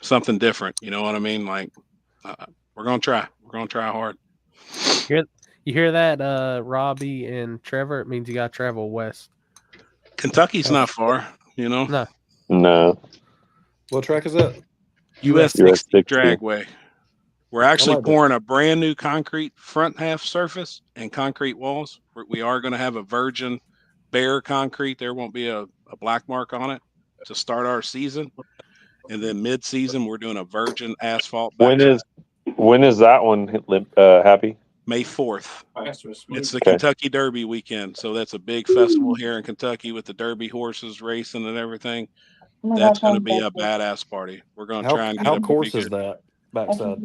Something different. You know what I mean? Like, we're going to try. We're going to try hard. You hear that, Robbie and Trevor? It means you got to travel west. Kentucky's not far, No. No. What track is that? US 60 Dragway. We're actually like that. pouring a brand new concrete front half surface and concrete walls. We are going to have a virgin bare concrete. There won't be a black mark on it to start our season. And then mid-season, we're doing a virgin asphalt. When is that one, Happy? May 4th. It's the Okay. Kentucky Derby weekend, so that's a big festival here in Kentucky with the Derby horses racing and everything. That's going to be a badass party. We're going to try and get How a coarse pretty is good. that backside?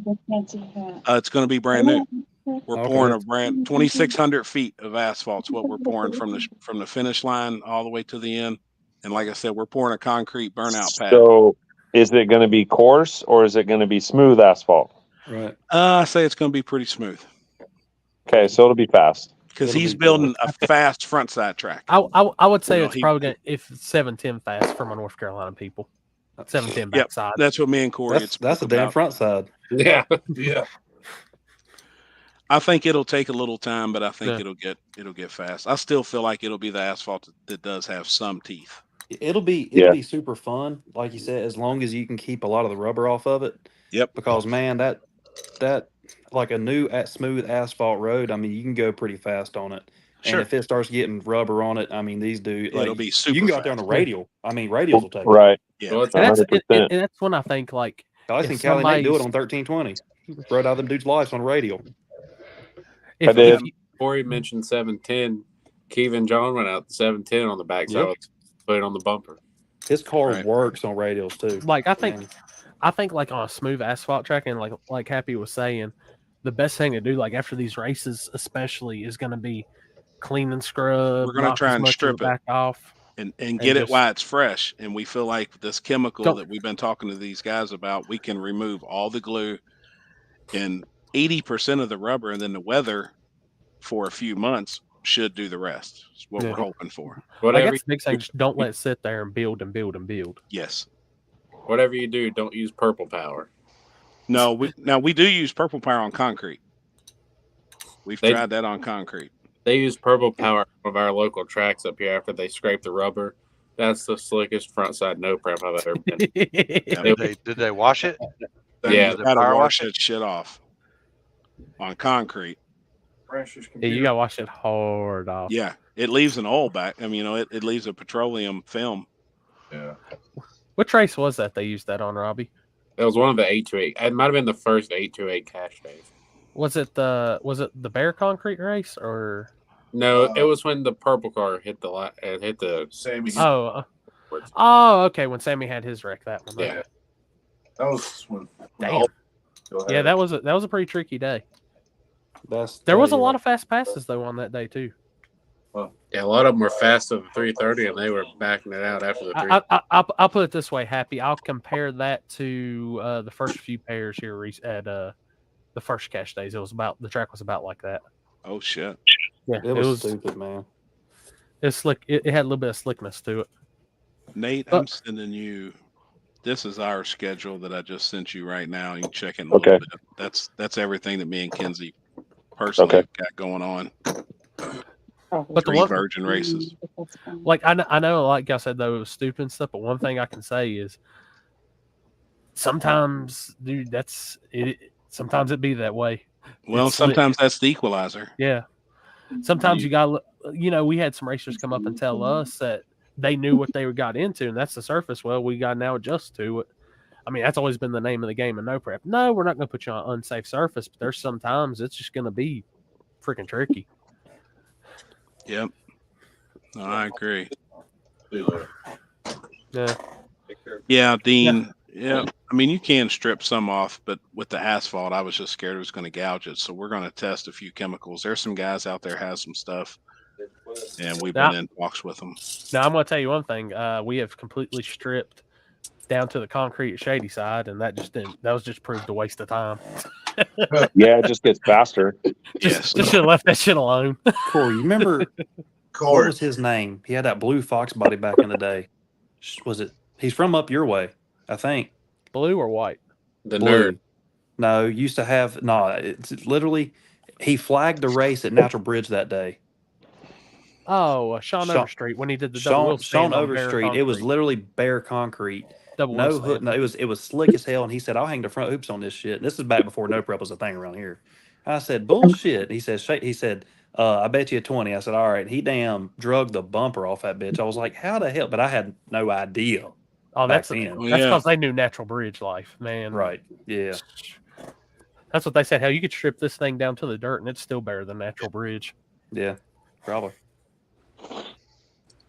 It's going to be brand new. We're Okay. pouring a brand 2,600 feet of asphalt's what we're pouring from the finish line all the way to the end. And like I said, we're pouring a concrete burnout pad. So is it going to be coarse or is it going to be smooth asphalt? Right. I say it's going to be pretty smooth. Okay, so it'll be fast. Because he's building a fast front side track. I would say You know, it's probably going to, if 710 fast for my North Carolina people. 710 Yep, backside. that's what me and Corey. That's a damn front side. Yeah. Yeah. I think it'll take a little time, but I think Yeah. it'll get fast. I still feel like it'll be the asphalt that does have some teeth. It'll be super fun, like you said, as long as you can keep a lot of the rubber off of it. Yep. Because man, that like a new smooth asphalt road, I mean, you can go pretty fast on it. Sure. And if it starts getting rubber on it, I mean, these dudes, like, It'll be super you can go out there on a fast. radial. I mean, radials will take it. Right. Yeah. Well, And that's, 100%. and that's when I think, like, I if think Callie Nate do it somebody's- on 1320. Rode out them dudes' lives on a radial. if you- Corey mentioned 710. Kevin John went out the 710 on the backside, Yep. put it on the bumper. His car Right. works on radials too. like I think Man. like on a smooth asphalt track, and like Happy was saying, the best thing to do, like after these races especially, is going to be clean and scrub. We're going to knock try as and much of strip the it back off. and get it just- while it's fresh. And we feel like this chemical Don't- that we've been talking to these guys about, we can remove all the glue and 80% of the rubber, and then the weather for a few months should do the rest. Is what Yeah. we're hoping for. Like Whatever, that's the big thing. Just don't let it sit there and build and build and build. Yes. whatever you do, don't use purple power. No, we do use purple power on concrete. We've They- tried that on concrete. They use purple power on one of our local tracks up here after they scrape the rubber. That's the slickest front side no prep I've ever been. Did they wash it? Yeah, You they gotta power wash wash that shit off on concrete. Yeah, you gotta wash it hard off. Yeah, it leaves an oil back. I mean, it leaves a petroleum film. Yeah. Which race was that they used that on, Robbie? That was one of the 828. It might have been the first 828 cash days. Was it the Bear Concrete race or? No, it was when the purple car hit the Sammy. Oh, okay. When Sammy had his wreck, that one. Yeah. Okay. That was when. Damn. Yeah, that was a pretty tricky day. That's There was a lot of fast passes though on that day too. Yeah, a lot of them were fast of the 330, and they were backing it out after the 330. I'll put it this way, Happy. I'll compare that to the first few pairs here at the first cash days. The track was about like that. Oh shit! Yeah, It was stupid, man. It's slick. It had a little bit of slickness to it. Nate, I'm sending you. This is our schedule that I just sent you right now. You can check it in a little bit. That's everything that me and Kenzie personally got going on. But the 3 one virgin races. Like I know, like I said though, it was stupid and stuff. But one thing I can say is, sometimes, dude, that's it. Sometimes it be that way. Well, It's sometimes that's the equalizer. Yeah. Sometimes you got, we had some racers come up and tell us that they knew what they got into, and that's the surface. Well, we got to now adjust to it. I mean, that's always been the name of the game in no prep. No, we're not going to put you on an unsafe surface, but there's sometimes it's just going to be freaking tricky. Yep. No, I agree. Yeah. Yeah, Dean. Yeah. I mean, you can strip some off, but with the asphalt, I was just scared it was going to gouge it. So we're going to test a few chemicals. There's some guys out there has some stuff, and we've been in talks with them. Now, I'm going to tell you one thing. We have completely stripped down to the concrete shady side, and that was just proved a waste of time. Yeah, it just gets faster. Just should have left that shit alone. Corey, you remember what was his name? He had that blue fox body back in the day. Was it? He's from up your way, I think. Blue or white? The Blue. nerd. No, used to have it's literally he flagged the race at Natural Bridge that day. Oh, Sean Overstreet when he did the double wheel Sean stand on bare Overstreet. It was concrete. literally bare concrete. Double No wheel hood. stand. No, it was slick as hell. And he said, "I'll hang the front hoops on this shit." And this is back before no prep was a thing around here. I said, "Bullshit." He said, "I bet you 20." I said, "All right." He damn drug the bumper off that bitch. I was like, "How the hell?" But I had no idea. Oh, back that's then. that's because they knew natural bridge life, man. Right. Yeah. That's what they said. Hell, you could strip this thing down to the dirt, and it's still better than natural bridge. Yeah. Probably. Well,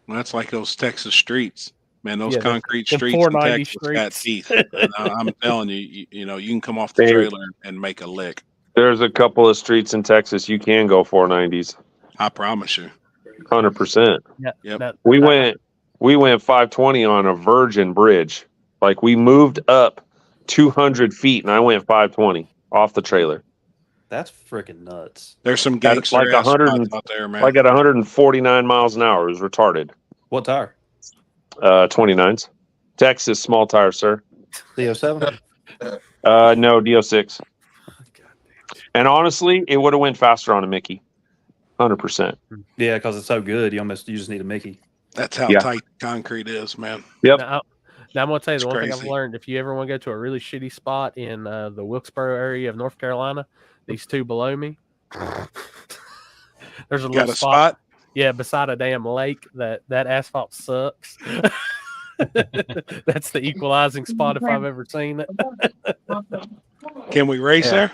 that's like those Texas streets, man. Those Yeah, concrete the streets in 490 Texas got streets. teeth. And I'm telling you, you know, you can come off the Hey, trailer and make a lick. there's a couple of streets in Texas you can go 490s. I promise you. 100%. Yeah, Yep. We went 520 on a virgin bridge. Like we moved up 200 feet and I went 520 off the trailer. That's freaking nuts. There's some At gangster like ass 100 spots out there, man. like at 149 miles an hour. It was retarded. What tire? 29s. Texas small tire, sir. DO7? No, DO6. And honestly, it would have went faster on a Mickey. 100%. Yeah, because it's so good. You just need a Mickey. That's how Yeah. tight concrete is, man. Yep. Now I'm going to tell you It's the one thing I've crazy. learned. If you ever want to go to a really shitty spot in the Wilkesboro area of North Carolina, these two below me, there's a Got little a spot? Yeah, beside a damn lake. That asphalt sucks. That's the equalizing spot if I've ever seen it. Can we race there?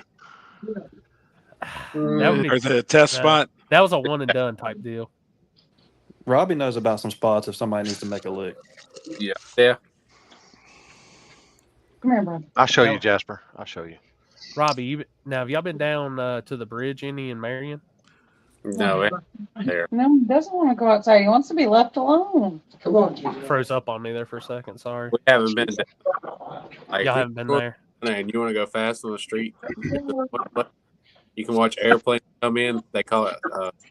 That would be Or the test spot? That was a one and done type deal. Robbie knows about some spots if somebody needs to make a lick. Yeah. Yeah. Come here, bro. I'll show you, Jasper. I'll show you. Robbie, have y'all been down to the bridge any in Marion? No, there. No, he doesn't want to go outside. He wants to be left alone. Come on. Froze up on me there for a second. Sorry. We haven't been there. Like, Y'all haven't been there. And you want to go fast on the street? You can watch airplanes come in. They call it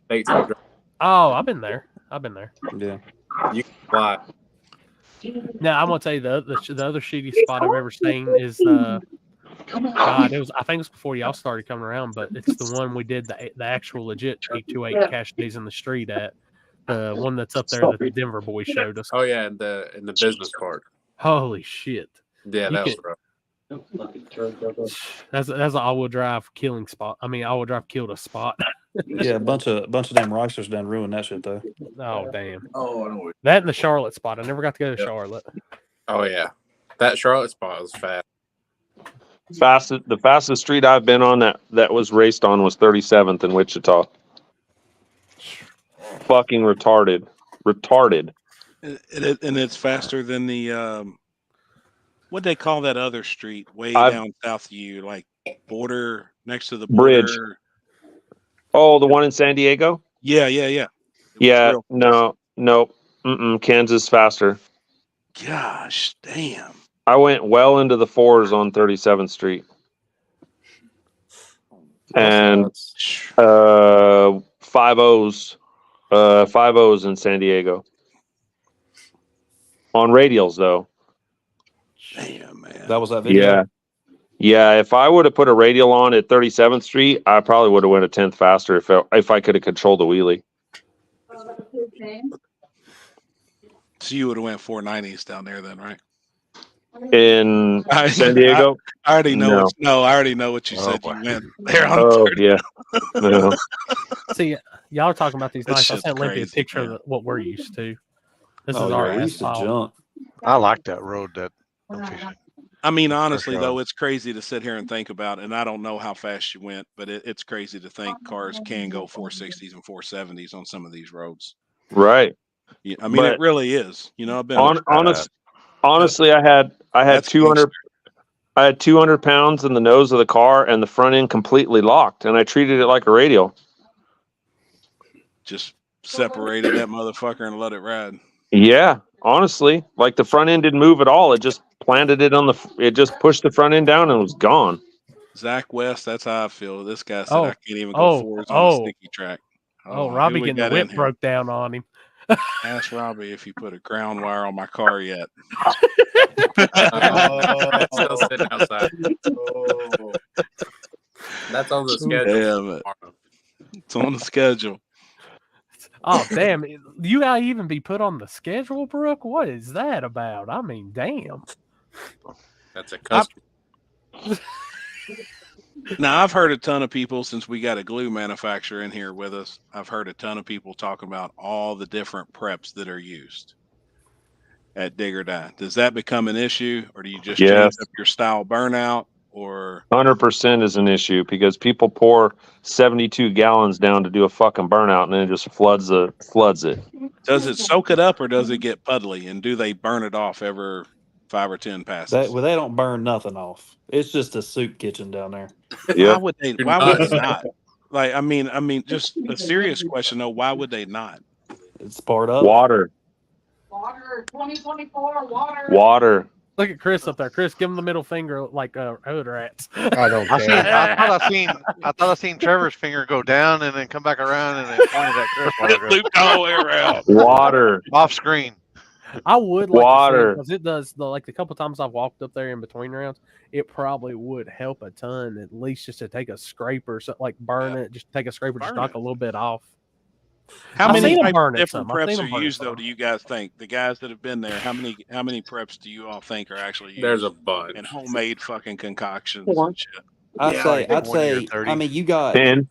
state drive. Oh, I've been there. Yeah. You can fly. Now I'm gonna tell you the other shitty spot I've ever seen is God, I think it was before y'all started coming around, but it's the one we did the actual legit 828 cash days in the street at, the one that's up there that the Denver boys showed us. Oh yeah, in the business park. Holy shit! Yeah, that was rough. That's an all-wheel drive killing spot. I mean, all-wheel drive killed a spot. Yeah, a bunch of damn Reislers done ruined that shit though. Oh damn! Oh, I know. That and the Charlotte spot. I never got to go to Charlotte. Oh yeah, that Charlotte spot was fast. The fastest street I've been on that was raced on was 37th in Wichita. Fucking retarded. And it's faster than the what they call that other street way I've- down south of you, like border next to the Bridge. border. Oh, the one in San Diego? Yeah. Yeah. real No. Kansas faster. Gosh, damn. I went well into the fours on 37th Street. And 5.0s. 5.0s in San Diego. On radials though. Damn, man. That was that video. Yeah, if I would have put a radial on at 37th Street, I probably would have went a 10th faster if I could have controlled the wheelie. So you would have went 490s down there then, right? In San Diego? I already know. No. I already know what you said. boy. You went there on Oh, 30. yeah. No. See, y'all are talking about these That nights. I shit's sent Limpy a crazy, picture man. of what we're used to. This Oh, is yeah, our we used to asphalt. jump. I like that road that I'm fishing. I mean, honestly, sure. though, it's crazy to sit here and think about, and I don't know how fast you went, but it's crazy to think cars can go 460s and 470s on some of these roads. Right. Yeah, I mean, But it really is. You know, I've been honestly, I had That's 200. I had 200 pounds in the nose of the car and the front end completely locked, and I treated it like a radial. just separated that motherfucker and let it ride. Yeah, honestly, like the front end didn't move at all. It just planted it on it just pushed the front end down and was gone. Zach West, that's how I feel. This guy said I can't even go oh, forwards on oh. the sticky track. Oh, who Robbie we getting the got in whip here? broke down on him. Ask Robbie if he put a ground wire on my car yet. It's still sitting outside. That's on the schedule. Damn it. It's on the schedule. Oh, damn. You gotta even be put on the schedule, Brooke? What is that about? I mean, damn. That's a custom. Now, I've heard a ton of people, since we got a glue manufacturer in here with us, I've heard a ton of people talk about all the different preps that are used. at dig or die? Does that become an issue, or do you just Yes. change up your style burnout? Or 100% is an issue because people pour 72 gallons down to do a fucking burnout and then it just floods it. does it soak it up, or does it get puddly? And do they burn it off every 5 or 10 passes? They don't burn nothing off. It's just a soup kitchen down there. Why would they? Why would they not? Like, I mean, just a serious question though. Why would they not? It's part of Water. Water, 2024, water. Water. Look at Chris up there. Chris, give him the middle finger like hood rats. I don't I care. thought I seen Trevor's finger go down and then come back around and then pointed at Chris. while I go- Looped all the way around. Water. Off screen. I would like Water. because it does the couple times I've walked up there in between rounds, it probably would help a ton at least just to take a scraper, so like burn it, just take a scraper, just knock a little bit off. How I've many seen 'em type burn of it different some. I've seen preps 'em are burn it used though? some. Do you guys think the guys that have been there? How many preps do you all think are actually used? There's a bunch. And homemade fucking concoctions and shit. I'd say. I mean, you got 10.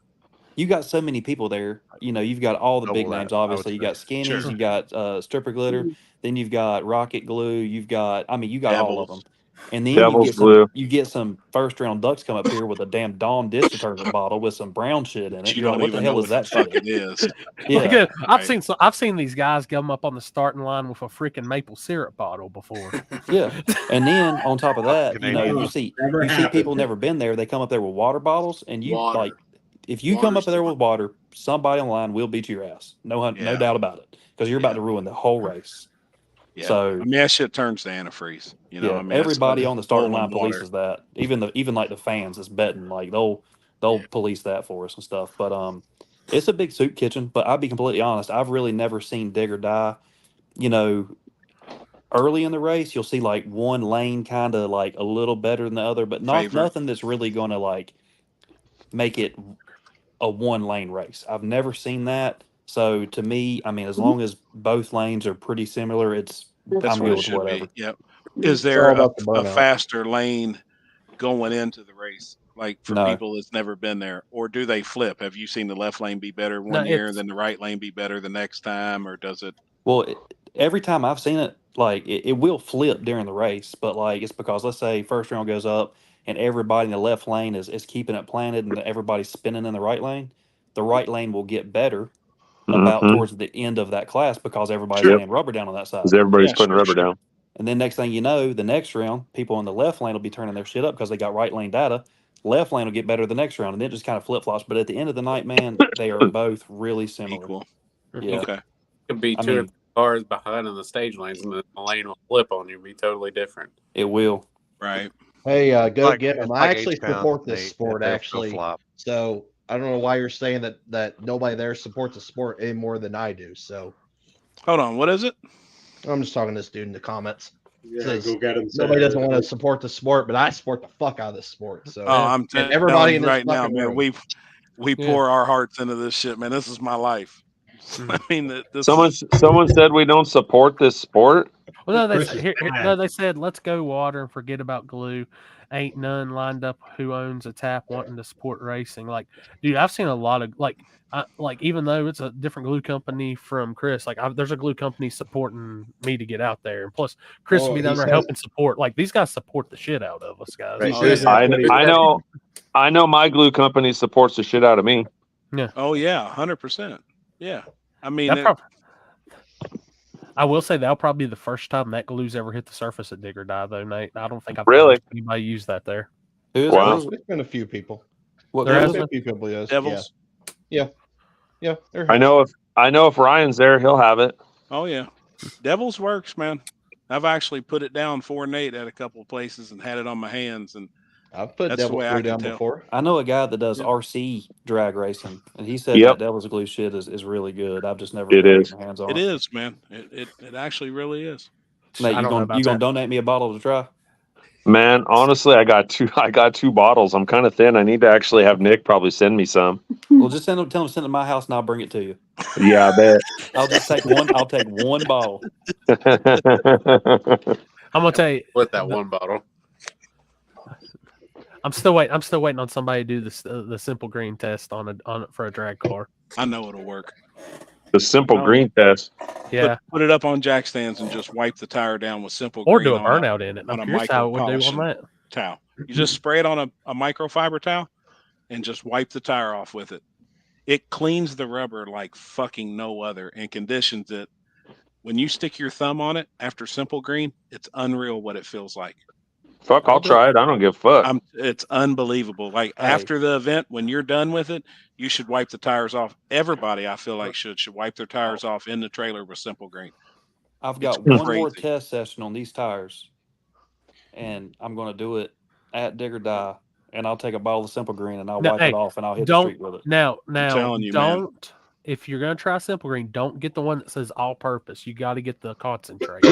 You got so many people there. You know, you've got all the big names. Obviously, you got Skinnies, Sure. you got Stripper Glitter, then you've got Rocket Glue. You've got, you got all of them. And then you get some first round ducks come up here with a damn Dawn dish detergent bottle with some brown shit in it. You You're like, don't what the even hell know is what that the fuck shit? it is. Yeah. I've seen these guys come up on the starting line with a freaking maple syrup bottle before. Yeah, and then on top of that, Canadian. you see Never people never been there. They come up there with water bottles, and you Water. like if you come up there with water, somebody online will beat your ass. No doubt about it, because you're about to ruin the whole race. Yeah. So I mean, that shit turns to antifreeze. You know, yeah, I mean, that's everybody what on the starting line boiling water. polices that. Even like the fans that's betting, like they'll police that for us and stuff. But it's a big soup kitchen. But I'll be completely honest, I've really never seen dig or die. You know, early in the race, you'll see like one lane kind of like a little better than the other, but nothing that's really going to like make it a one lane race. I've never seen that. So to me, I mean, as long as both lanes are pretty similar, That's I'm what good it with should whatever. be. Yep. Is there a faster lane going into the race, like for No. people that's never been there, or do they flip? Have you seen the left lane be better one year, and then the right lane be better the next time, or does it? Well, every time I've seen it, like it will flip during the race, but like it's because let's say first round goes up and everybody in the left lane is keeping it planted and everybody's spinning in the right lane will get better about towards the end of that class because everybody's laying rubber down on that side. Because everybody's putting rubber down. And then next thing you know, the next round, people in the left lane will be turning their shit up because they got right lane data. Left lane will get better the next round, and then it just kind of flip flops. But at the end of the night, man, they are both really similar. Equal. Yeah. Okay. Could be I two or mean- three cars behind in the stage lanes, and the lane will flip on you. Be totally different. It will. Right. Hey, go Like- get them. it's I like actually H-Town. support this They- sport, they'll actually. flop. So I don't know why you're saying that nobody there supports the sport any more than I do. So Hold on. What is it? I'm just talking to this dude in the comments. Yeah, Says go get him. nobody doesn't want to support the sport, but I support the fuck out of the sport. So Oh, I'm and telling everybody in you this right now, fucking man. room. We pour our hearts into this shit, man. This is my life. I mean, this Someone said we don't support this sport. Well, no, Chris is they said let's go water and forget about glue. Ain't none lined up who owns a tap wanting to support racing. Like, dude, I've seen a lot of like even though it's a different glue company from Chris, like there's a glue company supporting me to get out there, and plus Chris will be down there helping support. Like these guys support the shit out of us guys. I know my glue company supports the shit out of me. Yeah. Oh yeah, 100%. Yeah. I mean, I will say that'll probably be the first time that glue's ever hit the surface at Dig or Die, though, Nate. I don't think I've Really? heard anybody use that there. Wow. There's been a few people. What There There's has been a been? few people. Yes. Devils. Yeah. there I has. know if Ryan's there, he'll have it. Oh yeah, Devils works, man. I've actually put it down for Nate at a couple of places and had it on my hands, and I've put that's the Devil way I Glue can down tell. before. I know a guy that does Yep. RC drag racing, and he said Yep. that Devil's Glue shit is really good. I've just never It got is. my hands on It it. is, man. It actually really is. Nate, I don't know about you gonna that. donate me a bottle to try? Man, honestly, I got two bottles. I'm kind of thin. I need to actually have Nick probably send me some. Well, just tell him to send it to my house, and I'll bring it to you. Yeah, I bet. I'll just take one. I'll take one bottle. I'm gonna tell you, With that one bottle. I'm still waiting on somebody to do this the simple green test on it for a drag car. I know it'll work. The simple green test. Yeah. Put it up on jack stands and just wipe the tire down with simple Or green do a on burnout in it. I'm on a curious how micro it would do on polishing that. towel. You just spray it on a microfiber towel and just wipe the tire off with it. It cleans the rubber like fucking no other and conditions it. When you stick your thumb on it after simple green, it's unreal what it feels like. Fuck, I'll try it. I don't give a fuck. It's unbelievable. Like Hey. after the event, when you're done with it, you should wipe the tires off. Everybody, I feel like, should wipe their tires off in the trailer with simple green. I've got It's one more crazy. test session on these tires, and I'm going to do it at Dig or Die, and I'll take a bottle of Simple Green and I'll wipe it off and I'll hit the street with it. Now, telling you, man. don't. If you're gonna try Simple Green, don't get the one that says all purpose. You got to get the concentrate.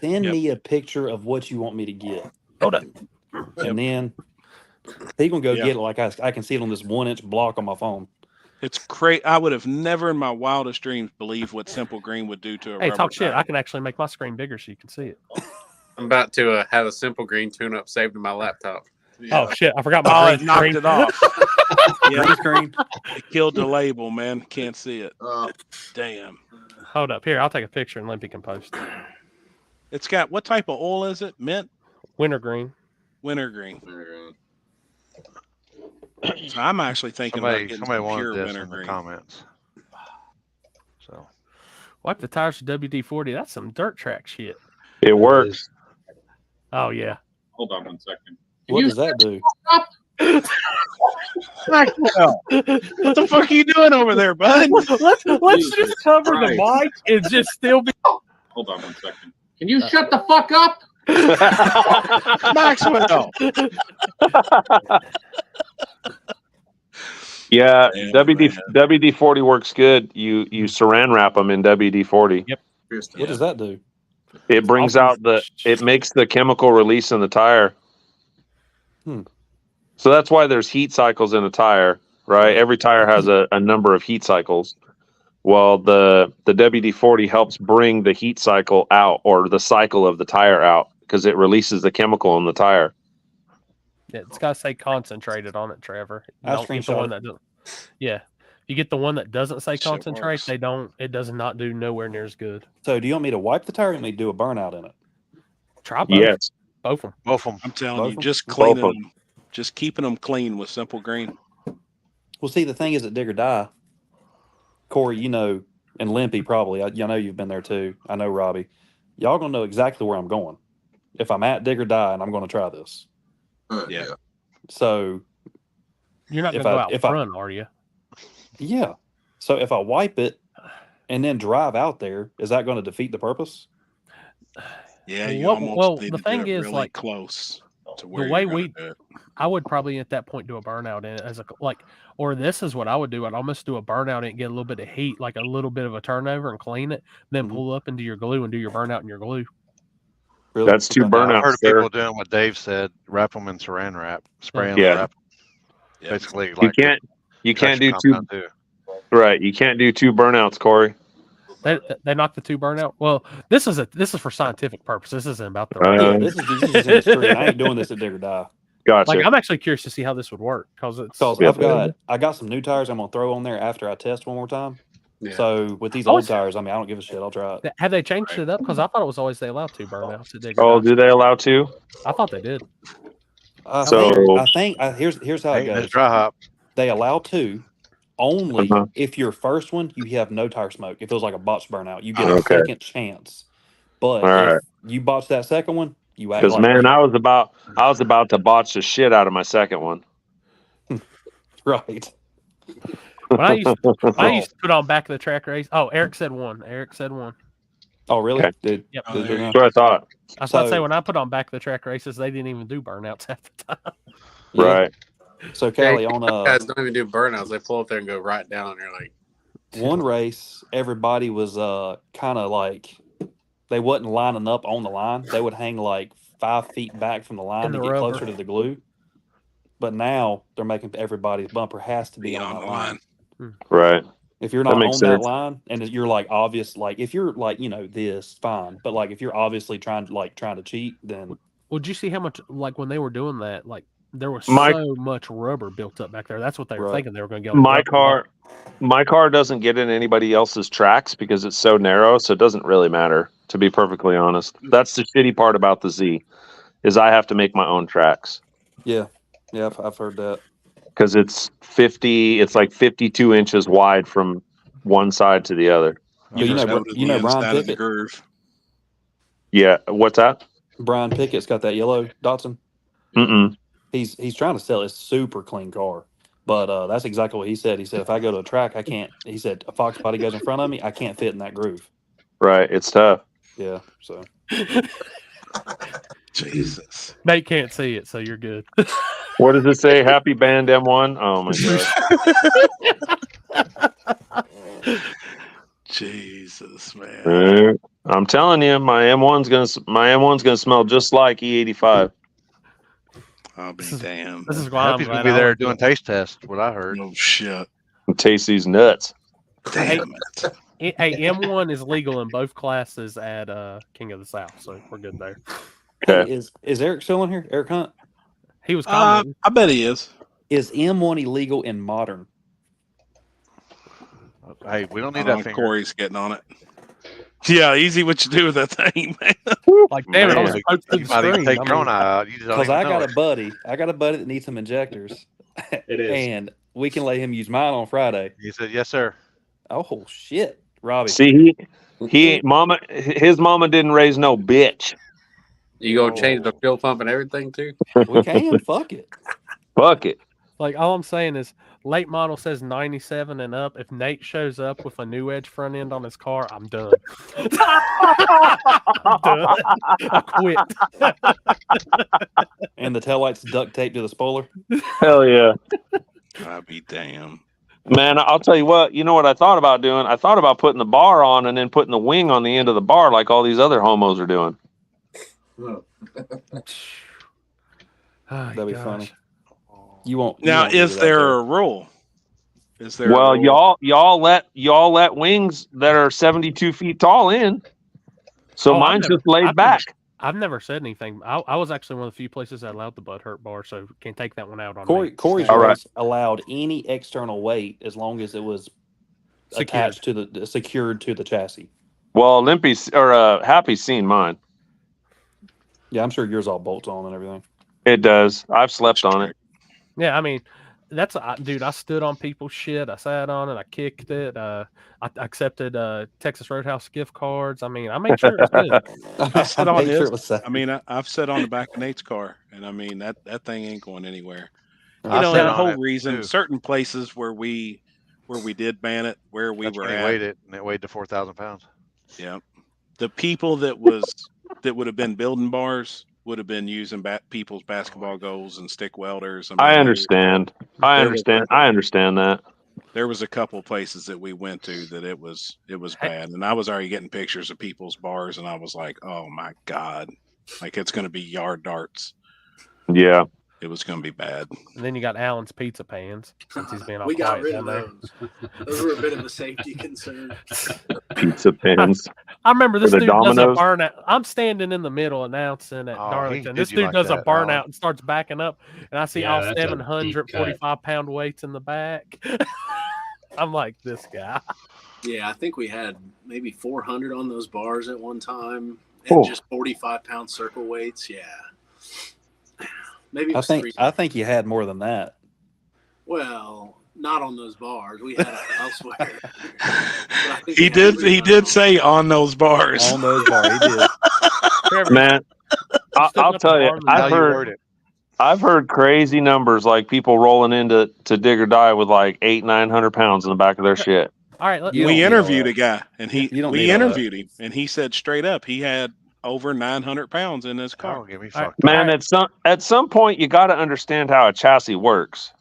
Send me a picture of what you want me to get. Hold up. And then he gonna go Yeah. get it. Like I can see it on this 1-inch block on my phone. It's crazy. I would have never in my wildest dreams believed what simple green would do to a Hey, rubber talk shit. tire. I can actually make my screen bigger so you can see it. I'm about to have a Simple Green tune-up saved in my laptop. Oh shit! I forgot my Oh, green it knocked screen. it off. Yeah, Green screen. it killed the label, man. Can't see it. Damn. Hold up. Here, I'll take a picture and Limpy can post it. It's got what type of oil is it? Mint? Wintergreen. Wintergreen. So I'm actually thinking about getting Somebody some wanted pure this in the wintergreen. comments. So Wipe the tires with WD-40. That's some dirt track shit. It works. Oh yeah. Hold on 1 second. What does that do? Maxwell, what the fuck are you doing over there, bud? let's Jesus just cover Christ. the mic and just still be. Hold on 1 second. Can you shut the fuck up? Maxwell. Yeah, Damn, WD-40 works good. You saran wrap them in WD-40. Yep. What does that do? It brings out it makes the chemical release in the tire. So that's why there's heat cycles in a tire, right? Every tire has a number of heat cycles. Well, the WD-40 helps bring the heat cycle out, or the cycle of the tire out, because it releases the chemical in the tire. Yeah, it's got to say concentrated on it, Trevor. I Don't get the screenshot one it. that doesn't. Yeah, you get the one that doesn't say Shit concentrate. works. It does not do nowhere near as good. So do you want me to wipe the tire or me to do a burnout in it? Try both. Yes. Both of them. both of them. I'm telling Both you, of just Both cleaning of them, just keeping them clean with simple green. Well, see, the thing is at Dig or Die, Corey, you know, and Limpy probably. I know you've been there too. I know Robbie. Y'all gonna know exactly where I'm going if I'm at Dig or Die and I'm going to try this. Yeah. So You're not going If to go I- out if I- front, are you? yeah. So if I wipe it and then drive out there, is that going to defeat the purpose? Yeah, you Well, almost well, need the to thing do it is, really like, close to where way you're gonna we- do it. I would probably at that point do a burnout in it as or this is what I would do. I'd almost do a burnout and get a little bit of heat, like a little bit of a turnover, and clean it. Then Mhm. pull up into your glue and do your burnout in your glue. Really? That's two Okay. Yeah, I've burnouts heard of there. people doing what Dave said: wrap them in Saran wrap, spray them, Yeah. and wrap 'em. Yeah. Basically, You like can't do two. compound too. Right, you can't do two burnouts, Corey. They knock the two burnout. Well, this is for scientific purposes. This isn't about the. Yeah, this is in the street. I ain't doing this at Dig or Die. Gotcha. Like, I'm actually curious to see how this would work because it's. Because Yeah. I got some new tires I'm gonna throw on there after I test one more time. Yeah. So with these Oh, old it's- tires, I mean, I don't give a shit. I'll try it. Have they changed it up? Because I thought it was always they allowed two burnouts at Dig or Oh, Die. do they allow two? I thought they did. Here's how it Ain't this goes. dry hop. They allow two only Uh-huh. if your first one you have no tire smoke. If it was like a botch burnout, you get a Okay. second chance. But All if right. you botch that second one, you act Because like man, I was about to botch the shit out of my second one. right. When I used to put on back of the track race. Oh, Eric said one. Oh, really? Okay. Did, Yep. did they That's not? what I thought. I was about to say So- when I put on back of the track races, they didn't even do burnouts half the time. Yeah. Right. So Callie, on Guys don't even do burnouts. They pull up there and go right down. And you're like, one race, everybody was kind of like they wasn't lining up on the line. They would hang like 5 feet back from the line In to the get rubber. closer to the glue. But now they're making everybody's bumper has to be on that line. Right. If you're That not on makes that sense. line and you're like obvious, like if you're like, this, fine. But like if you're obviously trying to cheat, then Well, did you see how much, like when they were doing that, like There was My- so much rubber built up back there. That's what they were Right. thinking they were going to get on the My gravel lot. my car doesn't get in anybody else's tracks because it's so narrow, so it doesn't really matter, to be perfectly honest. That's the shitty part about the Z, is I have to make my own tracks Yeah, I've heard that. because it's like 52 inches wide from one side to the other. But you know, Go to you the know Brian inside of the Pickett. groove. Yeah, what's that? Brian Pickett's got that yellow Datsun. Mm-mm. He's trying to sell a super clean car, but that's exactly what he said. He said if I go to a track, I can't. He said a Fox body goes in front of me, I can't fit in that groove. Right, it's tough. Yeah, so Jesus. Nate can't see it, so you're good. What does it say? Happy Band M1? Oh my god. Jesus, man. I'm telling you, my M1's gonna smell just like E85. I'll be damned. This is I why hope I'm he's glad gonna be I there went doing to it. taste tests. What I heard. No shit. Taste these nuts. Damn it. Hey, M1 is legal in both classes at King of the South, so we're good there. hey, Okay. is Eric still in here? Eric Hunt. He was commenting. I bet he is. Is M1 illegal in modern? Hey, we don't need that finger. Corey's getting on it. Yeah, easy what you do with that thing, man. Like, damn it, I was Man. close to You the might even screen. take I your mean, own eye out. You just don't Because even I know got it. a buddy. I got a buddy that needs some injectors. It is. And we can let him use mine on Friday. He said, "Yes, sir." Oh shit, Robbie. See, his mama didn't raise no bitch. You gonna change the fuel pump and everything too? We can. Fuck it. Fuck it. like, all I'm saying is, late model says 97 and up. If Nate shows up with a new edge front end on his car, I'm done. I'm done. I quit. And the taillights duct taped to the spoiler. Hell yeah. I'll be damned. Man, I'll tell you what, you know what I thought about doing? I thought about putting the bar on and then putting the wing on the end of the bar like all these other homos are doing. That'd be funny. You won't. Now, is there a rule? Is there Well, a rule? y'all let wings that are 72 feet tall in. So Oh, mine's just laid back. I've never said anything. I was actually one of the few places that allowed the butt hurt bar, so can't take that one out on me. Corey's All right. race allowed any external weight as long as it was attached to the secured to the chassis. Well, Happy's seen mine. Yeah, I'm sure yours all bolts on and everything. It does. I've slept on it. Yeah, I mean, dude, I stood on people's shit. I sat on it. I kicked it. I accepted Texas Roadhouse gift cards. I mean, I made sure it was good. I sit on made sure his. it was safe. I mean, I've sat on the back of Nate's car, and I mean that thing ain't going anywhere. You I know, sat that on whole it, reason. too. Certain places where we did ban it, where we That's were when he at. weighed it, and it weighed to 4,000 pounds. Yeah, the people that would have been building bars would have been using people's basketball goals and stick welders. I understand. I understand that. There was a couple places that we went to that it was bad, and I was already getting pictures of people's bars, and I was like, oh my god, like it's going to be yard darts. Yeah. It was going to be bad. And then you got Alan's pizza pans, since he's been all We got quiet rid down of there. those. Those were a bit of a safety concern. Pizza pins. I remember this For dude the does a Domino's? burnout. I'm standing in the middle announcing at Oh, he Darlington. did This you dude like does a that. burnout Oh. and starts backing up, and I see Yeah, all that's a deep 745-pound weights in the back. I'm like, this guy. Yeah, I think we had maybe 400 on those bars at one time, and Oh. just 45-pound circle weights. Yeah, maybe it I was think 3. I think you had more than that. Well, not on those bars. We had it elsewhere. But I think He we had did. 3 He did say on those bars. On those bars, he did. Trevor, Man, still I'll got the tell you, bar and How you word it? I've heard crazy numbers like people rolling into Dig or Die with like 800-900 pounds in the back of their shit. all right, You don't We need all interviewed that. a guy, and You don't we need all that. interviewed him, and he said straight up he had over 900 pounds in his car. Don't get me All right. fucked. Man, at some point you got to understand how a chassis works.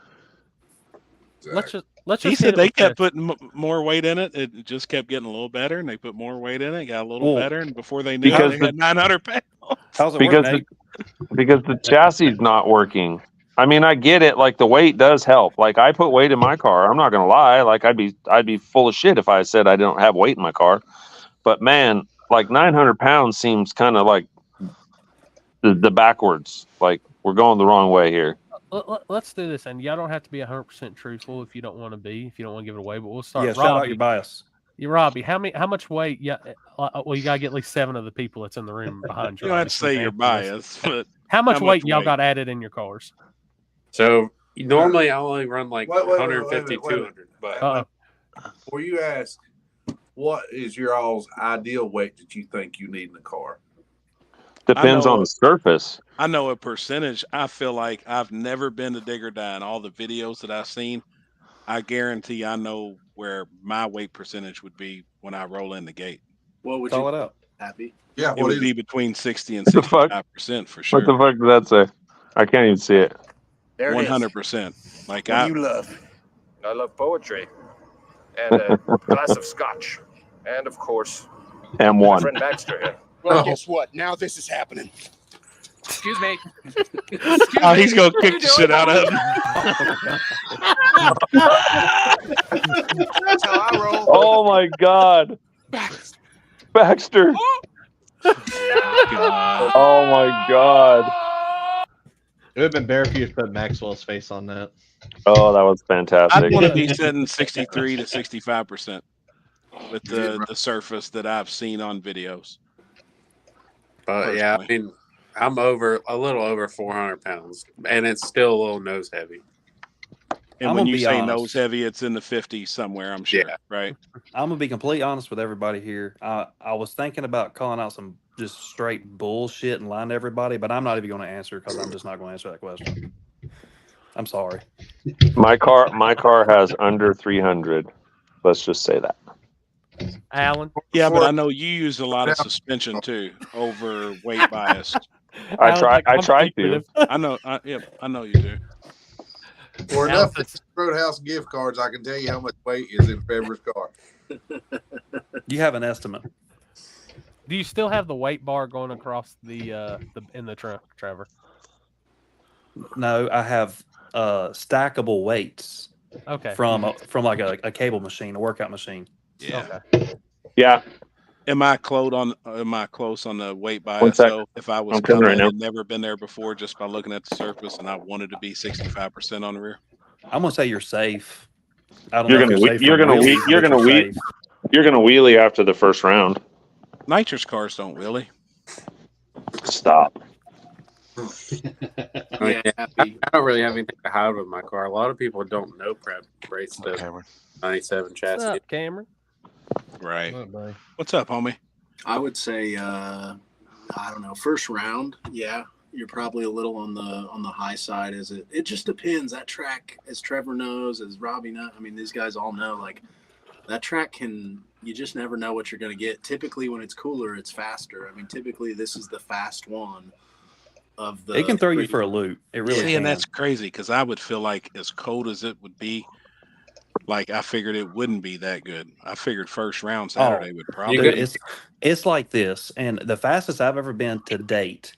let's just He hit said it they with kept this. putting more weight in it. It just kept getting a little better, and they put more weight in it, got a little Well, better, and before they knew because it, they had 900 pounds. How's it Because work, Nate? because the chassis is not working. I mean, I get it. Like the weight does help. Like I put weight in my car. I'm not gonna lie. Like I'd be full of shit if I said I don't have weight in my car. But man, like 900 pounds seems kind of like the backwards. Like we're going the wrong way here. Let's do this, and y'all don't have to be 100% truthful if you don't want to be, if you don't want to give it away. But we'll start. Yeah, Robbie, shout out your bias. You, Robbie, how much weight? Yeah, well, you gotta get at least 7 of the people that's in the room behind you. You don't have to say you're biased, but how much weight y'all got added in your cars? So normally I only run like Wait, 150, wait. 200. But before you ask, what is your all's ideal weight that you think you need in a car? Depends on the surface. I know a percentage. I feel like I've never been to Dig or Die, and all the videos that I've seen, I guarantee I know where my weight percentage would be when I roll in the gate. What would Call you it out? Happy? Yeah, it would be between 60 and What the fuck? 65% for sure. What the fuck did that say? I can't even see it. There it is. 100%. Like What do you love? I love poetry and a glass of scotch, and of course, my M1. friend Baxter here. Well, guess what? Now this is happening. Excuse me. Oh, he's gonna kick the shit out of him. That's how I roll. Oh my God, Baxter! Oh my God! It would have been better if you had put Maxwell's face on that. Oh, that was fantastic. I'd want to be sitting 63 to 65% with the surface that I've seen on videos. But yeah, I mean, I'm a little over 400 pounds, and it's still a little nose heavy. And when you say nose heavy, it's in the 50s somewhere, I'm sure, right? I'm gonna be completely honest with everybody here. I was thinking about calling out some just straight bullshit and lying to everybody, but I'm not even going to answer because I'm just not going to answer that question. I'm sorry. My car has under 300. Let's just say that. Alan. Yeah, but I know you use a lot of suspension too, over weight bias. I try to. I know you do. For enough Roadhouse gift cards, I can tell you how much weight is in Trevor's car. You have an estimate. Do you still have the weight bar going across the in the trunk, Trevor? No, I have stackable weights. Okay. From like a cable machine, a workout machine. Yeah. Okay. Yeah. Am I close on the weight bias? So if I was coming and had never been there before, just by looking at the surface, and I wanted to be 65% on the rear. I'm gonna say you're safe. I don't You're know. You're gonna wheelie after the first round. Nitrous cars don't wheelie. Stop. I don't really have anything to hide with my car. A lot of people don't know prep race the 97 chassis. What's up, Cameron? Right. What's up, homie? I would say, I don't know, first round. Yeah, you're probably a little on the high side. It just depends. That track, as Trevor knows, as Robbie knows, I mean, these guys all know, like that track you just never know what you're going to get. Typically, when it's cooler, it's faster. I mean, typically this is the fast one. It can throw you for a loop. It really can. And that's crazy because I would feel like as cold as it would be, like I figured it wouldn't be that good. I figured first round Saturday would probably. Dude, it's like this, and the fastest I've ever been to date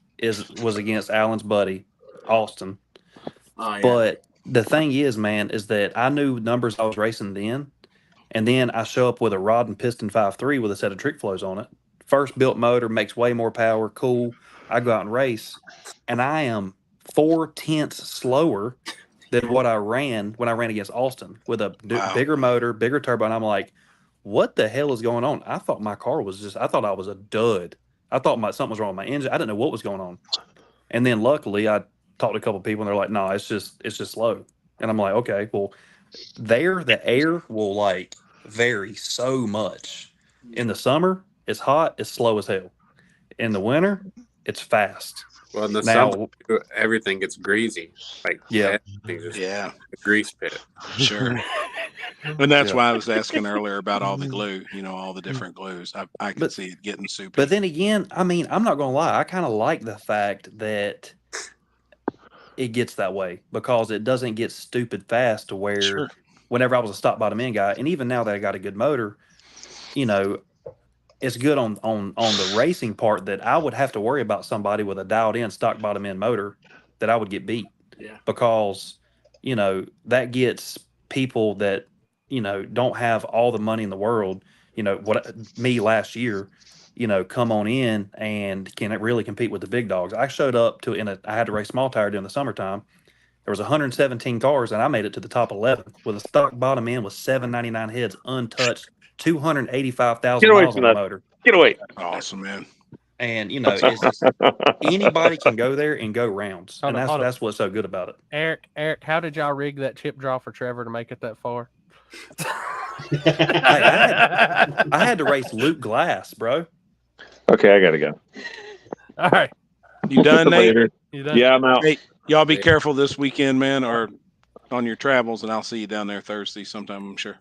was against Alan's buddy, Austin. Oh, yeah. But the thing is, man, is that I knew numbers I was racing then, and then I show up with a rod and piston 5.3 with a set of trick flows on it. First built motor, makes way more power, cool. I go out and race, and I am 0.4 slower than what I ran when I ran against Austin with a bigger motor, bigger turbo. And I'm like, what the hell is going on? I thought my car was I thought I was a dud. I thought something was wrong with my engine. I didn't know what was going on. And then luckily I talked to a couple of people and they're like, no, it's just slow. And I'm like, okay, well, the air will like vary so much. In the summer, it's hot, it's slow as hell. In the winter, it's fast. Well, in the summer, everything gets greasy. Like yeah, a grease pit. Sure. And that's why I was asking earlier about all the glue. You know, all the different glues. I can see it getting soupy. But then again, I mean, I'm not gonna lie. I kind of like the fact that it gets that way because it doesn't get stupid fast to where whenever I was a stock bottom end guy, and even now that I got a good motor, you know, it's good on the racing part that I would have to worry about somebody with a dialed in stock bottom end motor that I would get beat. Yeah. Because, you know, that gets people that, you know, don't have all the money in the world, you know, me last year, you know, come on in and can really compete with the big dogs. I showed up I had to race small tire during the summertime. There was 117 cars, and I made it to the top 11 with a stock bottom end with 799 heads, untouched, 285,000 Get away miles from on the that. motor. Get away. Awesome, man. And it's just anybody can go there and go rounds, Hold and on. that's what's so good about it. Eric, how did y'all rig that chip draw for Trevor to make it that far? I had to race Luke Glass, bro. Okay, I gotta go. All right. You done, Nate? Later. You done? Yeah, I'm out. Hey, y'all be careful this weekend, man, or on your travels, and I'll see you down there Thursday sometime, I'm sure.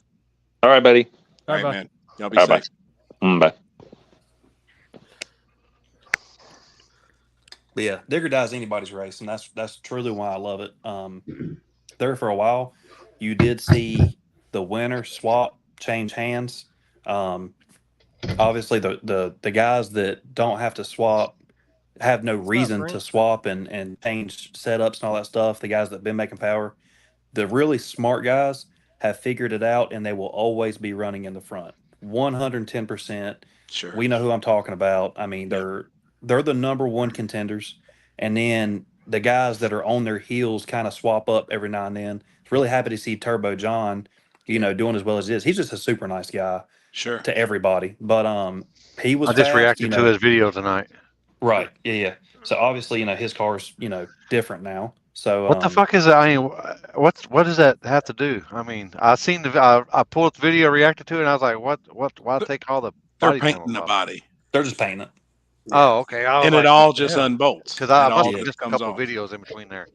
All right, buddy. All right, Bye-bye. man. Y'all be Bye-bye. safe. Bye. But yeah, Digger Die is anybody's race, and that's truly why I love it. There for a while, you did see the winner swap change hands. Obviously, the guys that don't have to swap have no reason to swap and change setups and all that stuff. The guys that have been making power, the really smart guys have figured it out, and they will always be running in the front. 110%. Sure. We know who I'm talking about. I mean, they're the number one contenders, and then the guys that are on their heels kind of swap up every now and then. It's really happy to see Turbo John, doing as well as he is. He's just a super nice guy, Sure, to everybody. But he was I just fast, reacted to his video tonight. Right. Yeah. So obviously, his car's different now. So What the fuck is that? I mean, what does that have to do? I mean, I seen I pulled up the video, reacted to it, and I was like, why take all the they're body painting panels the off? body, They're just painting it. Oh, okay. I was and like, it all just unbolts. because I It must all have just missed a comes couple off. videos in between there.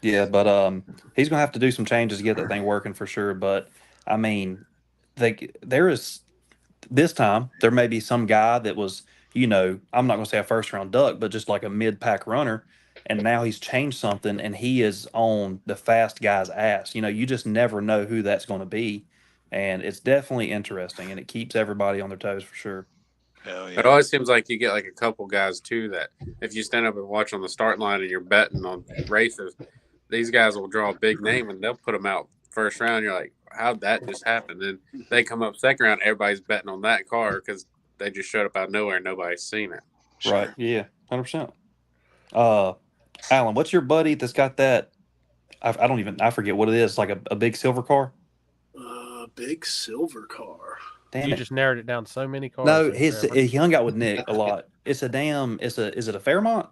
Yeah, but he's gonna have to do some changes to get that thing working for sure. But I mean, there is this time there may be some guy that was, I'm not gonna say a first round duck, but just like a mid pack runner, and now he's changed something and he is on the fast guy's ass. You just never know who that's going to be, and it's definitely interesting, and it keeps everybody on their toes for sure. Hell It always seems like you get like a couple guys too that if you stand up and watch on the start line and you're betting on races, these guys will draw a big name and they'll put them out first round. You're like, how'd that just happen? Then they come up second round, everybody's betting on that car because they just showed up out of nowhere and nobody's seen it. Right? Yeah, 100%. Alan, what's your buddy that's got that? I forget what it is. Like a big silver car. Big silver car. Damn You it. just narrowed it down so many cars. No, there, Trevor. he hung out with Nick a lot. Is it a Fairmont?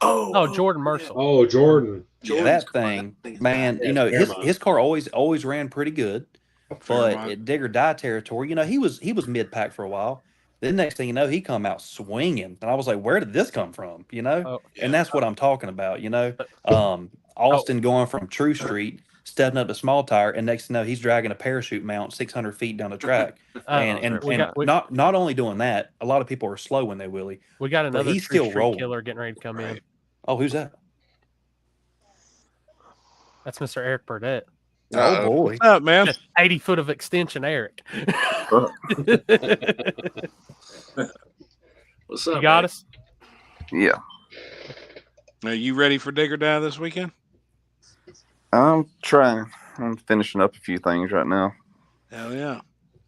Oh, Jordan Mercer. Oh, Jordan. That thing, man. His car always ran pretty good, but Fairmont. at Dig or Die territory, he was mid pack for a while. Then next thing you know, he come out swinging, and I was like, "Where did this come from?" And that's what I'm talking about. Austin going from True Street, stepping up to small tire, and next thing you know, he's dragging a parachute mount 600 feet down the track. And not only doing that, a lot of people are slow when they wheelie. We got another he's True still Street rolling. killer getting ready to come in. Oh, who's that? That's Mr. Eric Burdett. Oh boy, what's up, man? Just 80 foot of extension, Eric. What's up? You got man? us? Yeah. Are you ready for Dig or Die this weekend? I'm trying. I'm finishing up a few things right now. Hell yeah.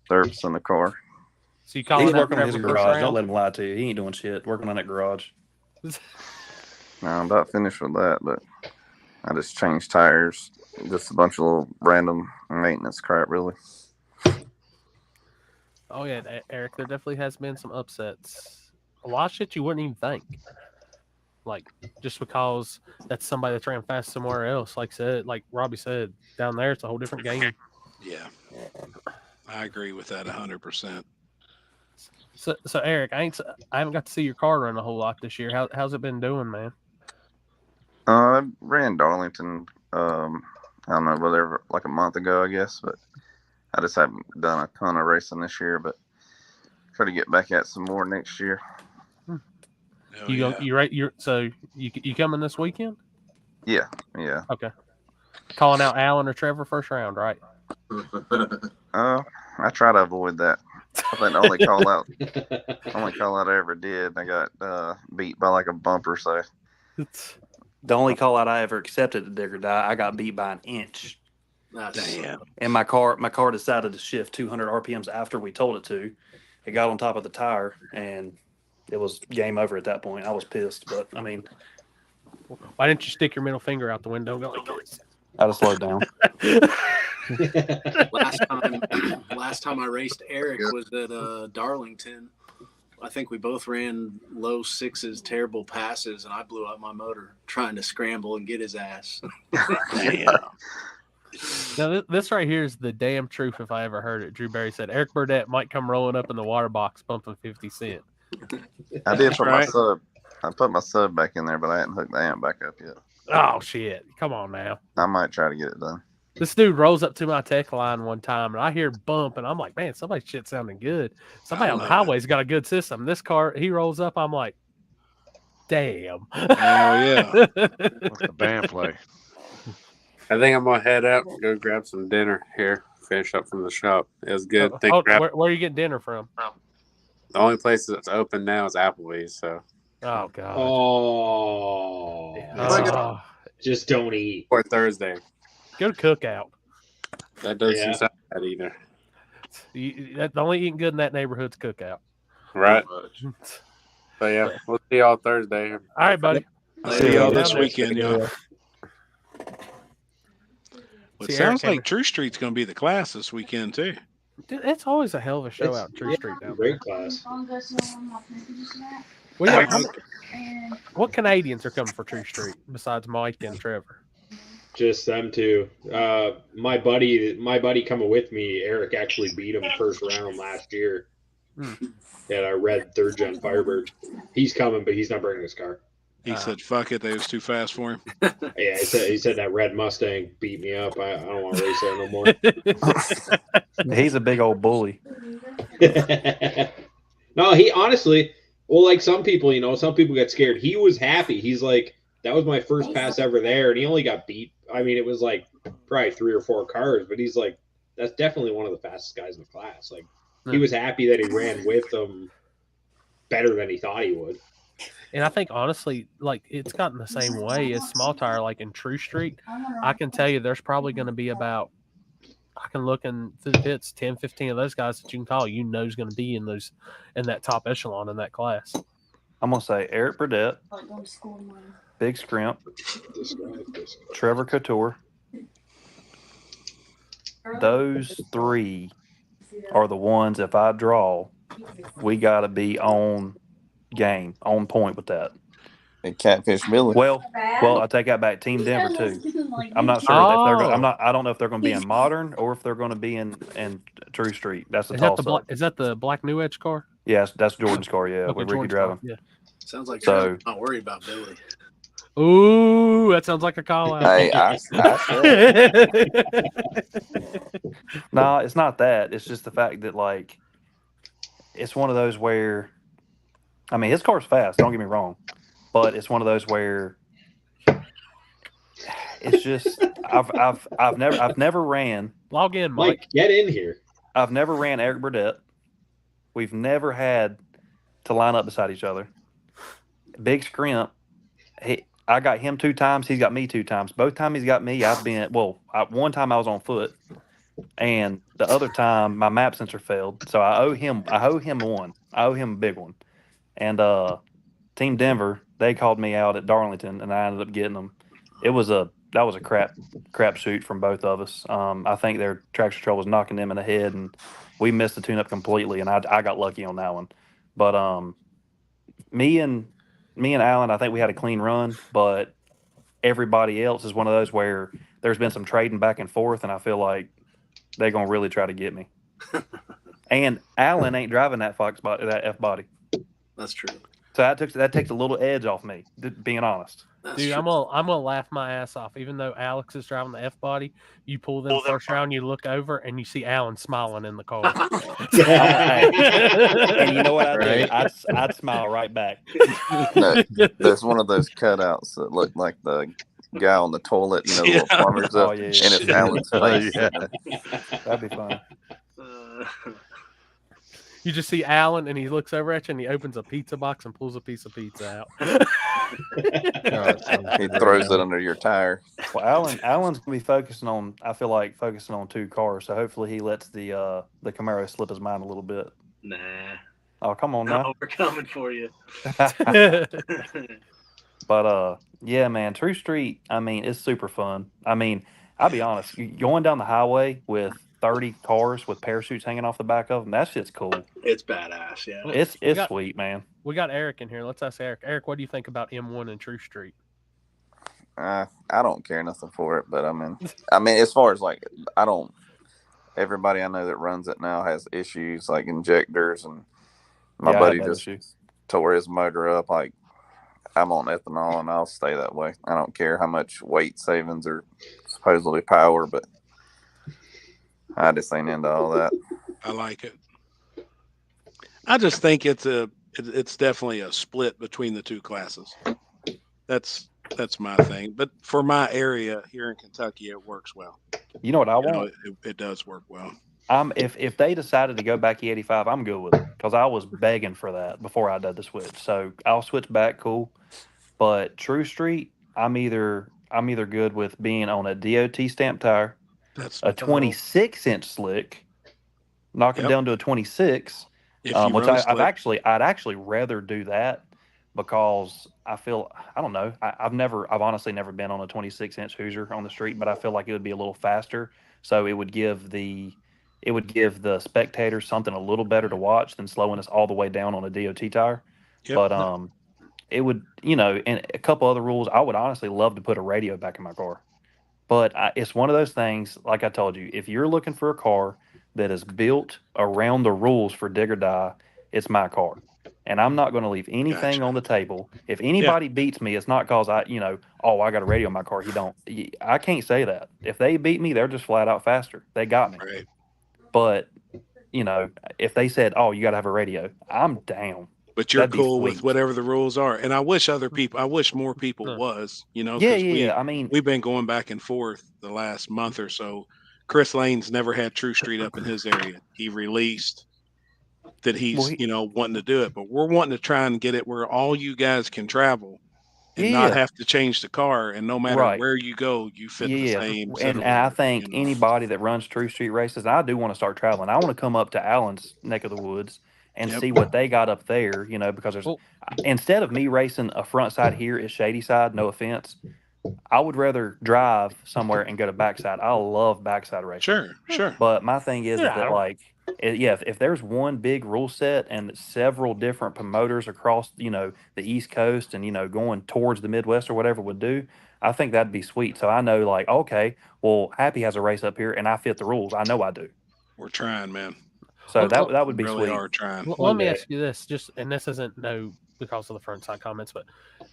Servicing the car. So you calling he's out working on his Trevor first garage. Don't round? let him lie to you. He ain't doing shit. Working on that garage. Now I'm about finished with that, but I just changed tires. Just a bunch of little random maintenance crap, really. Oh yeah, Eric. There definitely has been some upsets. A lot of shit you wouldn't even think. Like just because that's somebody that's ran fast somewhere else. Like Robbie said, down there it's a whole different game. Yeah, I agree with that 100%. So Eric, I haven't got to see your car run a whole lot this year. How's it been doing, man? I ran Darlington. I don't know, whatever, like a month ago, I guess. But I just haven't done a ton of racing this year. But try to get back at some more next year. You coming this weekend? Yeah. Okay. Calling out Alan or Trevor first round, right? I try to avoid that. I think the only call out I ever did, I got beat by like a bumper. So The only call out I ever accepted at Dig or Die, I got beat by an inch. Damn. And my car decided to shift 200 RPMs after we told it to. It got on top of the tire, and it was game over at that point. I was pissed, but I mean, Why didn't you stick your middle finger out the window and go like this? I'd have slowed down. last time I raced Eric was at Darlington. I think we both ran low sixes, terrible passes, and I blew up my motor trying to scramble and get his ass. Damn. Now, this right here is the damn truth if I ever heard it. Drew Barry said Eric Burdett might come rolling up in the water box pumping 50 cents. I did put my sub. I put my sub back in there, but I hadn't hooked the amp back up yet. Oh, shit. Come on now. I might try to get it done. This dude rolls up to my tech line one time, and I hear bump, and I'm like, man, somebody's shit sounding good. Somebody on the highway's got a good system. This car, he rolls up, I'm like, damn. Oh, yeah. What's the band play? I think I'm gonna head out and go grab some dinner here. Finish up from the shop. It was good. Where are you getting dinner from? The only place that's open now is Applebee's. So. Oh God. Oh. Just don't eat. Or Thursday. Go to Cookout. That doesn't sound bad either. The only eating good in that neighborhood's Cookout. Right. So yeah, we'll see y'all Thursday. All right, buddy. See y'all this weekend, y'all. Well, it sounds like True Street's going to be the class this weekend, too. Dude, it's always a hell of a show out in True Street down Great there. class. What Canadians are coming for True Street besides Mike and Trevor? Just them two. My buddy coming with me, Eric, actually beat him first round last year. At our red third gen Firebird. He's coming, but he's not bringing his car. He said, fuck it, they was too fast for him. Yeah, he said that red Mustang beat me up. I don't want to race there no more. He's a big old bully. No, he honestly, well, like some people, some people get scared. He was happy. He's like, that was my first pass ever there, and he only got beat. I mean, it was like probably 3 or 4 cars, but he's like, that's definitely one of the fastest guys in the class. Like, he was happy that he ran with them better than he thought he would. And I think, honestly, like, it's gotten the same way as Small Tire, like in True Street. I can tell you there's probably going to be about, I can look in through the pits, 10, 15 of those guys that you can call, is going to be in that top echelon in that class. I'm going to say Eric Burdett, Big Scrimp, Trevor Couture. Those 3 are the ones, if I draw, we got to be on game, on point with that. And Catfish Billy. Well, I take that back. Team Denver too. I'm not sure if they're going. I don't know if they're going to be in Modern or if they're going to be in True Street. That's the toss up. Is that the black New Edge car? Yes, that's Jordan's car. Yeah, Okay, with Ricky Jordan's driving. car, yeah. Sounds like you're not worried about Billy. Ooh, that sounds like a call out. Hey, No, it's not that. It's just the fact that, like, it's one of those where, I mean, his car's fast. Don't get me wrong, but it's one of those where it's just I've never ran. Log in, Mike. Get in here. I've never ran Eric Burdett. We've never had to line up beside each other. Big Scrimp, I got him 2 times. He's got me 2 times. Both times he's got me, I've been one time I was on foot, and the other time my map sensor failed. So I owe him one. I owe him a big one. And Team Denver, they called me out at Darlington, and I ended up getting them. That was a crap shoot from both of us. I think their traction control was knocking them in the head, and we missed the tune-up completely, and I got lucky on that one. But me and Alan, I think we had a clean run, but everybody else is one of those where there's been some trading back and forth, and I feel like they're going to really try to get me. And Alan ain't driving that that F body. That's true. So that takes a little edge off me, being honest. Dude, I'm gonna laugh my ass off. Even though Alex is driving the F body, you pull them first round, you look over, and you see Alan smiling in the car. And you know what I do? I'd smile right back. No, there's one of those cutouts that look like the guy on the toilet, the little plumbers up, and it's Alan's face. That'd be fun. You just see Alan, and he looks over at you, and he opens a pizza box and pulls a piece of pizza out. He throws it under your tire. Well, Alan's gonna be focusing on 2 cars, so hopefully he lets the Camaro slip his mind a little bit. Nah. Oh, come on now. No, we're coming for you. But Yeah, man. True Street, I mean, it's super fun. I mean, I'll be honest, going down the highway with 30 cars with parachutes hanging off the back of them, that shit's cool. It's badass. Yeah. Well, It's we it's got sweet, man. we got Eric in here. Let's ask Eric. Eric, what do you think about M1 and True Street? I don't care nothing for it, but I mean, as far as like, I don't. Everybody I know that runs it now has issues like injectors, and my Yeah, I had buddy that just issue. tore his motor up. Like, I'm on ethanol, and I'll stay that way. I don't care how much weight savings or supposedly power, but I just ain't into all that. I like it. I just think it's definitely a split between the two classes. That's my thing. But for my area here in Kentucky, it works well. You know what I You know, want? it does work well. If they decided to go back E85, I'm good with it because I was begging for that before I did the switch. So I'll switch back, cool. But True Street, I'm either good with being on a DOT stamp tire, That's a 26-inch slick, knock it Yep. down to a 26, If you which run a I'd slick. actually rather do that because I feel I don't know I've honestly never been on a 26-inch Hoosier on the street, but I feel like it would be a little faster, so it would give the spectators something a little better to watch than slowing us all the way down on a DOT tire. Yep. But it would, and a couple other rules. I would honestly love to put a radio back in my car. But it's one of those things, like I told you, if you're looking for a car that is built around the rules for dig or die, it's my car. And I'm not going to leave anything on the table. If anybody beats me, it's not because I got a radio in my car. He don't. I can't say that. If they beat me, they're just flat out faster. They got me. Right. But, if they said, oh, you got to have a radio, I'm down. But you're That'd be cool with sweet. whatever the rules are. And I wish more people was, Yeah, because yeah. I mean, we've been going back and forth the last month or so. Chris Lane's never had True Street up in his area. He released that he's, wanting to do it, but we're wanting to try and get it where all you guys can travel and not Yeah. have to change the car. And no matter Right. where you go, you fit the same set and of I rules, think anybody that runs True Street races, and I do want to start traveling. I want to come up to Allen's neck of the woods and Yep. see what they got up there. Because there's instead of me racing a front side here at Shady Side, no offense, I would rather drive somewhere and go to backside. I love backside racing. Sure. But my thing is Yeah, I that don't- if there's one big rule set and several different promoters across, the East Coast and, going towards the Midwest or whatever would do, I think that'd be sweet. So I know like, okay, well, Happy has a race up here and I fit the rules. I know I do. We're trying, man. So that would be really sweet. are trying. Well, let me ask you this, and this isn't because of the front side comments, but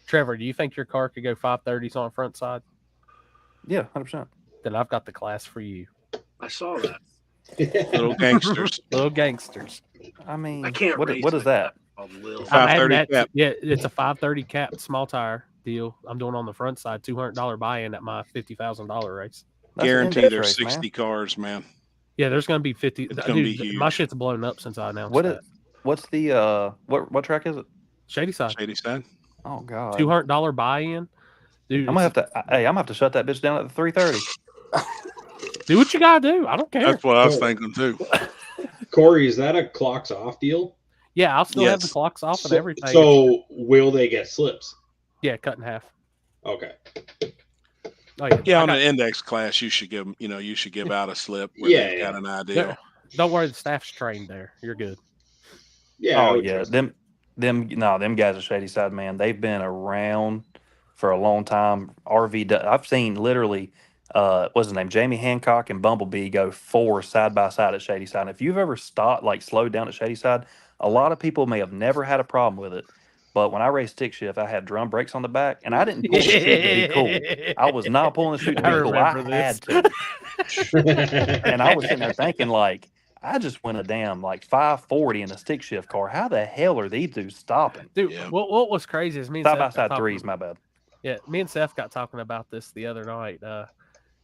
Trevor, do you think your car could go 530s on front side? Yeah, 100%. Then I've got the class for you. I saw that. Little gangsters. Little gangsters. I mean, I can't what race is like that? Called Lil. 530 cap. Yeah, it's a 530 cap small tire deal. I'm doing on the front side, $200 buy-in at my $50,000 race. Guarantee there's 60 cars, man. Yeah, there's going to be 50. It's gonna be Dude, my huge. shit's blown up since I announced that. What's the what track is it? Shady Side. Shady Side. Oh God. $200 buy-in. Dude, I'm gonna have to shut that bitch down at the 330. do what you gotta do. I don't care. That's what I was thinking too. Corey, is that a clocks off deal? Yeah, I'll still have the Yes. clocks off and everything. So will they get slips? Yeah, cut in half. Okay. Oh yeah. Yeah, I on got- an index class, you should give out a slip where Yeah, they've got yeah. an idea. Don't worry, the staff's trained there. You're good. Yeah. I Oh would yeah, trust them guys at Shady Side, man. They've been around for a long time. I've seen literally, what's his name, Jamie Hancock and Bumblebee go 4 side by side at Shady Side. And if you've ever slowed down at Shady Side, a lot of people may have never had a problem with it. But when I raced stick shift, I had drum brakes on the back, and I didn't pull the chute to be cool. I was not pulling the chute to be I cool. I remember had this. to. And I was sitting there thinking, like, I just went a damn like 540 in a stick shift car. How the hell are these dudes stopping? Dude, what was crazy is me and Side Seth by got side talking- threes, my bad. Yeah, me and Seth got talking about this the other night.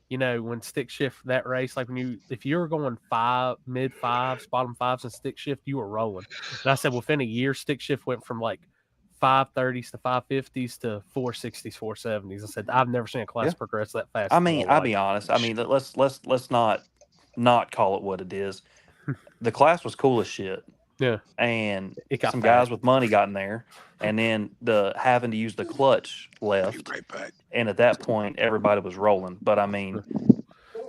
When stick shift that race, like if you were going mid fives, bottom fives, and stick shift, you were rolling. And I said within a year, stick shift went from like 530s to 550s to 460s, 470s. I said I've never seen a class Yeah. progress that fast. I in my mean, I'll be life. honest. I mean, let's not call it what it is. The class was cool as shit. Yeah. And It got some fast. guys with money got in there, and then the having to use the clutch left. Right back. And at that point, everybody was rolling. But I mean,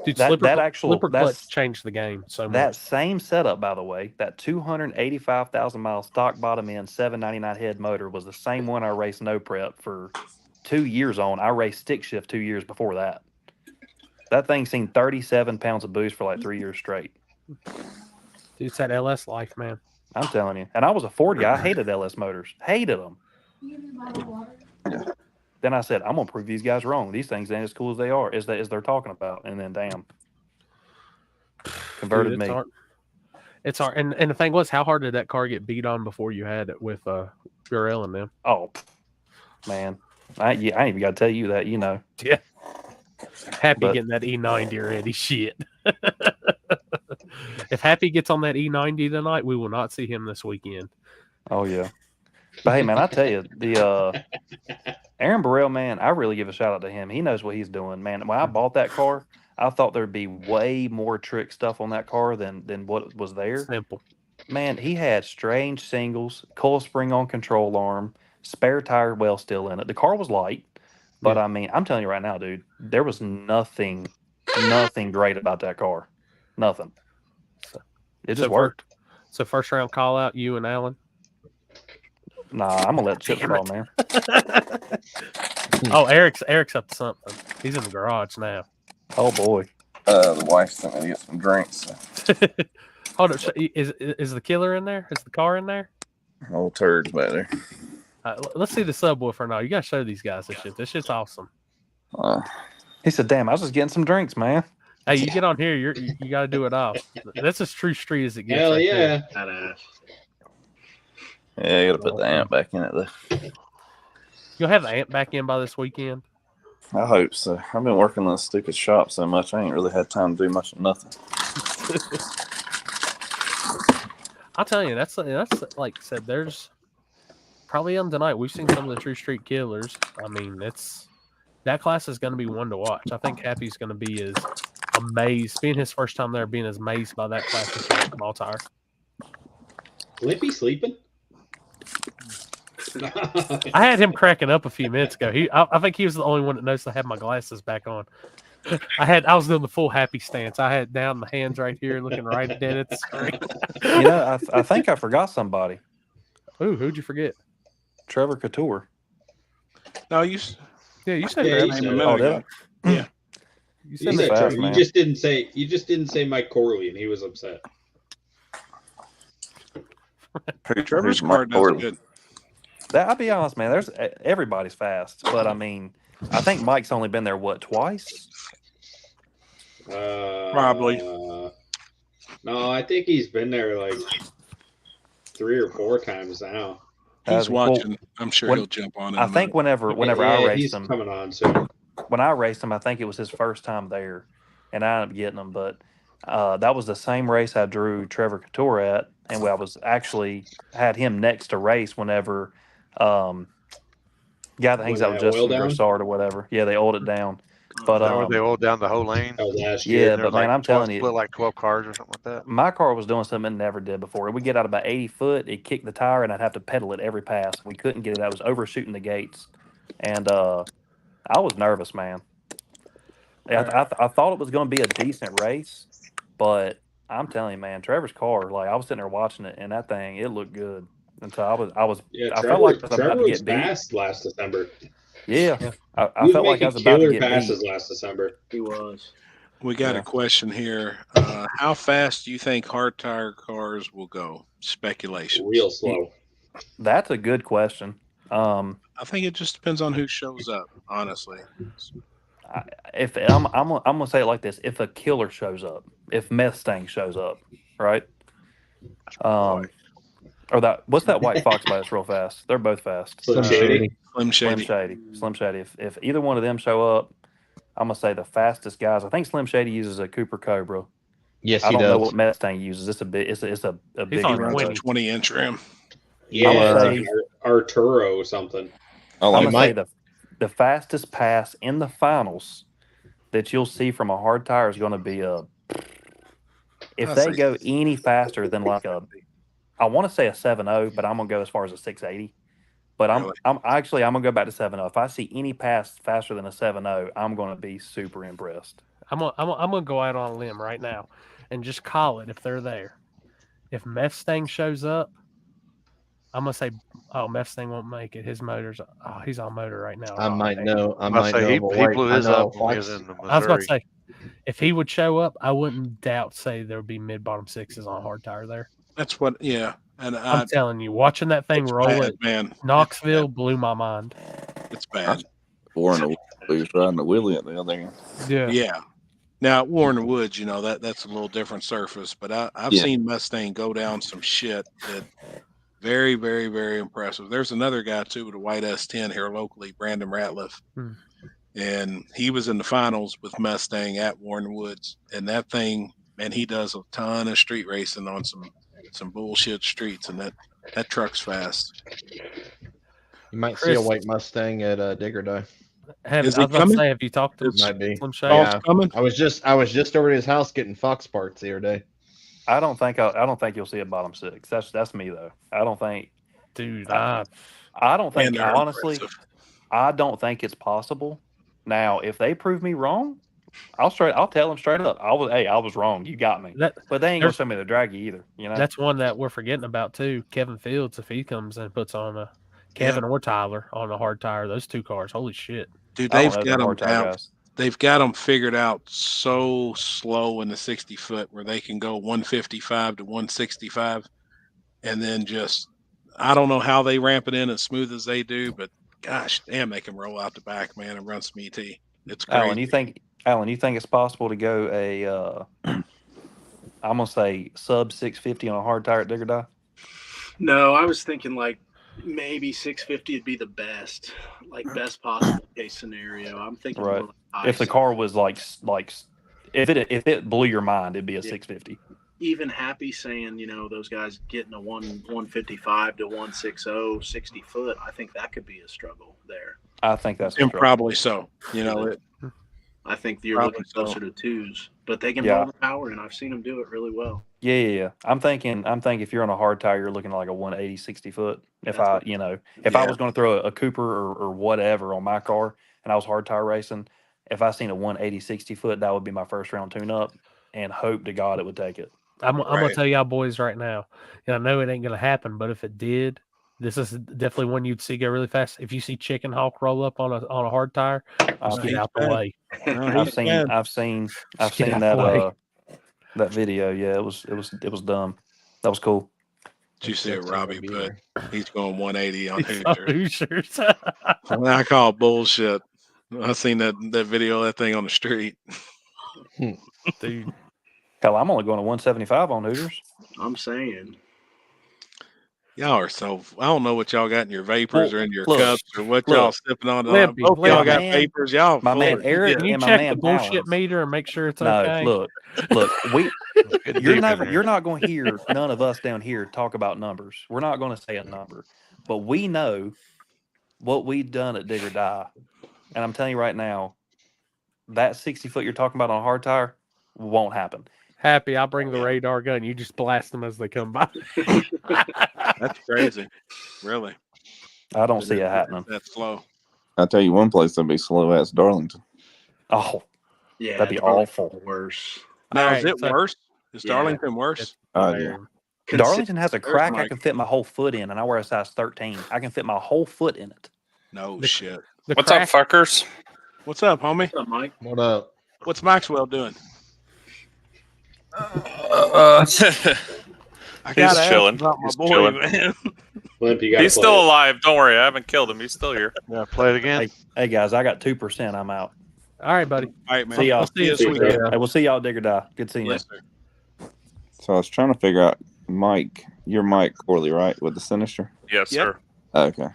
Dude, that slipper clutch that's changed the game so that much. same setup, by the way, that 285,000 mile stock bottom end 799 head motor was the same one I raced no prep for 2 years on. I raced stick shift 2 years before that. That thing seen 37 pounds of boost for like 3 years straight. Dude, it's that LS life, man. I'm telling you. And I was a Ford guy. I hated LS motors. Hated them. Then I said, I'm going to prove these guys wrong. These things ain't as cool as they are, as they're talking about. And then, damn. Converted Dude, it's me. hard. It's hard. And the thing was, how hard did that car get beat on before you had it with Burrell and them? Oh, man. I ain't even got to tell you that, you know. Yeah. Happy getting that E90 already. Shit. If Happy gets on that E90 tonight, we will not see him this weekend. Oh, yeah. But, hey, man, I tell you, the Aaron Burrell, man, I really give a shout out to him. He knows what he's doing, man. When I bought that car, I thought there'd be way more trick stuff on that car than what was there. Simple. Man, he had strange singles, coil spring on control arm, spare tire well still in it. The car was light, but I mean, I'm telling you right now, dude, there was nothing great about that car. Nothing. It just worked. So first round call out, you and Alan? Nah, I'm gonna let Chip call, man. Oh, Eric's up to something. He's in the garage now. Oh boy. The wife sent me to get some drinks. Hold up, is the killer in there? Is the car in there? Old turds back there. Let's see the subwoofer now. You gotta show these guys this shit. This shit's awesome. He said, "Damn, I was just getting some drinks, man." Hey, you get on here. You got to do it off. That's as true street as it gets. Hell right yeah. there. Yeah, I got to put the amp back in it, though. You'll have the amp back in by this weekend? I hope so. I've been working in this stupid shop so much, I ain't really had time to do much of nothing. I'll tell you, that's like I said, there's probably on tonight, we've seen some of the true street killers. I mean, that class is going to be one to watch. I think Happy's going to be as amazed, being his first time there, being as amazed by that class as Maltire. Lippy sleeping? I had him cracking up a few minutes ago. I think he was the only one that noticed I had my glasses back on. I was doing the full Happy stance. I had down the hands right here, looking right dead at the screen. You know, I think I forgot somebody. Ooh, who'd you forget? Trevor Couture. No, you. Yeah, you said Yeah, that. you said a minute ago. Yeah. You You said said that. Trevor. You just didn't say Mike Corley, and he was upset. Trevor's car does good. I'll be honest, man. Everybody's fast, but I mean, I think Mike's only been there twice. Probably. No, I think he's been there like 3 or 4 times now. He's watching. I'm sure he'll jump on it. I think whenever I raced he's him, coming on soon. when I raced him, I think it was his first time there, and I ended up getting him. But that was the same race I drew Trevor Couture at, and I was actually had him next to race whenever guy that hangs out with Justin Grossard or whatever. Yeah, they oiled it down. But they oiled down the whole lane. Yeah, but man, I'm telling you, split like 12 cars or something like that. my car was doing something it never did before. We'd get out about 80 foot, it kicked the tire, and I'd have to pedal it every pass. We couldn't get it. I was overshooting the gates, and I was nervous, man. I thought it was going to be a decent race, but I'm telling you, man, Trevor's car, like I was sitting there watching it, and that thing, it looked good. And so I felt like I was about to get beat. Fast last December. Yeah, I He was felt like I making was about to killer get passes beat. last December. He was. We got a question here. How fast do you think hard tire cars will go? Speculation. Real slow. That's a good question. I think it just depends on who shows up. Honestly, If I'm gonna say it like this: if a killer shows up, if Mustang shows up, right? Or what's that white fox by us real fast? They're both fast. Slim Shady. Slim Shady. Slim Shady. If either one of them show up, I'm gonna say the fastest guys. I think Slim Shady uses a Cooper Cobra. Yes, I he don't does. know what Mustang uses. It's a big. It's a big. He runs a 20-inch rim. Yeah, Arturo something. I'm gonna say the fastest pass in the finals that you'll see from a hard tire is going to be if they go any faster than like a I want to say a 7.0, but I'm gonna go as far as a 680. But I'm gonna go back to 7.0. If I see any pass faster than a 7.0, I'm gonna be super impressed. I'm gonna go out on a limb right now, and just call it if they're there. If Mustang shows up, I'm gonna say, oh, Mustang won't make it. His motor's he's on motor right now. I might know. I I might say know. he But he wait, blew I his know up when we was Flex. in the Missouri. I was about to say, if he would show up, I wouldn't doubt say there would be mid bottom sixes on hard tire there. That's what. Yeah, and I'm telling you, watching that thing roll bad, at man. Knoxville blew my mind. It's bad. Warren, he was riding the wheelie at the other end. Yeah. Yeah. Now Warren Woods, that's a little different surface, but I've Yeah. seen Mustang go down some shit that very, very, very impressive. There's another guy too with a white S10 here locally, Brandon Ratliff. And he was in the finals with Mustang at Warren Woods. And that thing, man, he does a ton of street racing on some bullshit streets, and that truck's fast. You might see a white Mustang at Digger Day. I was about to say, have you talked to Might be. Slim Shady? Yeah. I was just over at his house getting Fox parts the other day. I don't think you'll see a bottom six. That's me though. I don't think, dude. I don't think, Man, they're honestly, impressive. I don't think it's possible. Now, if they prove me wrong, I'll tell them straight up. I was wrong. You got me. But they ain't gonna show me the draggy either. That's one that we're forgetting about too. Kevin Fields, if he comes and puts on a Kevin or Tyler on a hard tire, those two cars, holy shit, Dude, they've got them down. They've got them figured out so slow in the 60 foot where they can go 155 to 165, and then I don't know how they ramp it in as smooth as they do, but gosh damn, they can roll out the back, man, and run some ET. It's crazy. Alan, you think it's possible to go I'm gonna say sub 650 on a hard tire at Digger Die? No, I was thinking like maybe 650 would be the best possible case scenario. I'm thinking Right. more like If the car was like if it blew your mind, it'd be a 650. even happy saying, those guys getting a 155 to 160 60 foot. I think that could be a struggle there. I think that's probably so. I think you're looking closer to twos, but they can roll the power, and I've seen them do it really well. Yeah. I'm thinking if you're on a hard tire, you're looking at like a 180 60 foot. If I was going to throw a Cooper or whatever on my car and I was hard tire racing, if I seen a 180 60 foot, that would be my first round tune up, and hope to God it would take it. I'm gonna tell y'all boys right now. I know it ain't gonna happen, but if it did, this is definitely one you'd see go really fast. If you see Chicken Hawk roll up on a hard tire, just get out the way. I've seen that that video. Yeah, it was dumb. That was cool. Did you see what Robbie put? He's going 180 on Hoosiers. I call bullshit. I seen that video of that thing on the street. Dude. Hell, I'm only going to 175 on Hooters. I'm saying. Y'all are so. I don't know what y'all got in your vapors or in your look, cups or what y'all sipping on. Limpy, Both y'all got man, vapors. Y'all. My man full of Eric shit. Can you and my check man the bullshit Alan. meter and make sure it's No, okay? look. You're not going to hear none of us down here talk about numbers. We're not going to say a number, but we know what we've done at Dig or Die, and I'm telling you right now, that 60 foot you're talking about on a hard tire won't happen. Happy, I'll bring the radar gun. You just blast them as they come by. That's crazy. Really. I don't see it happening. That's slow. I'll tell you one place that'd be slow as Darlington. Oh, yeah, that'd be awful. Worse. Now, is it worse? Is Darlington worse? Yeah. Darlington has a crack I can fit my whole foot in, and I wear a size 13. I can fit my whole foot in it. No shit. What's up, fuckers? What's up, homie? What's up, Mike? What up? What's Maxwell doing? I He's chilling. About my He's boy, chilling. man. Limp, He's still alive. Don't worry. I haven't killed him. He's still here. Yeah, play it again. Hey guys, I got 2%. I'm out. All right, buddy. All right, man. See y'all. I'll see you this weekend. Hey, we'll see y'all Dig or Die. Good seeing Yes, you. sir. So I was trying to figure out your Mike Corley, right? With the Sinister? Yes, Yep. sir. Okay.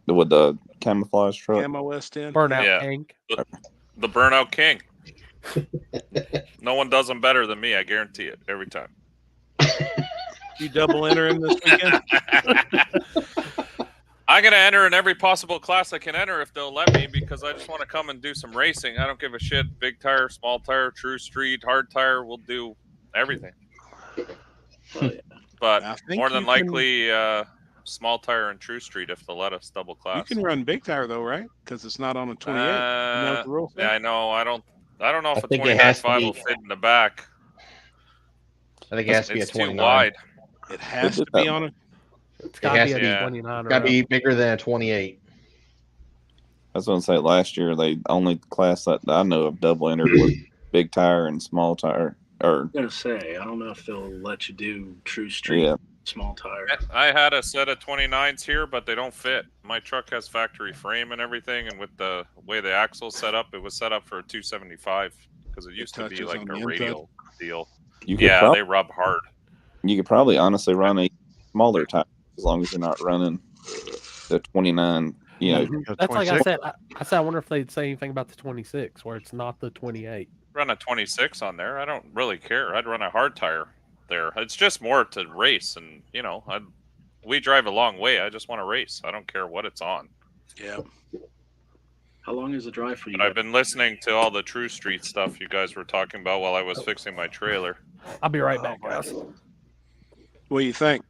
With the camouflage truck? Camo S10. Burnout Yeah. Hank. The Burnout King. No one does them better than me. I guarantee it every time. You double enter him this weekend? I'm going to enter in every possible class I can enter if they'll let me, because I just want to come and do some racing. I don't give a shit. Big tire, small tire, true street, hard tire. We'll do everything. but I think more than you can- likely, small tire and True Street if they'll let us double class. You can run big tire though, right? Because it's not on a 28. Isn't that what the rule says? Yeah, I know. I don't know I if a think it has to 29.5 be- will fit in the back. I think it has to be a It's 29. too wide. It has to be on a. It's It got to has be to a be 29 or got to be up. bigger than a 28. I was going to say last year they only class that I know of double entered was big tire and small tire. Or I'm gonna say I don't know if they'll let you do True Street Yeah. small tire. I had a set of 29s here, but they don't fit. My truck has factory frame and everything, and with the way the axle's set up, it was set up for a 275 because it used to be touches like on a the inside. radial deal. You could Yeah, they rub hard. You could probably honestly run a smaller tire as long as you're not running the 29. You know, That's like I said. I said I wonder if they'd say anything about the 26, where it's not the 28. Run a 26 on there. I don't really care. I'd run a hard tire there. It's just more to race, and we drive a long way. I just want to race. I don't care what it's on. Yeah. How long is the drive for you? But I've been listening to all the True Street stuff you guys were talking about while I was fixing my trailer. I'll be right back, guys. What do you think?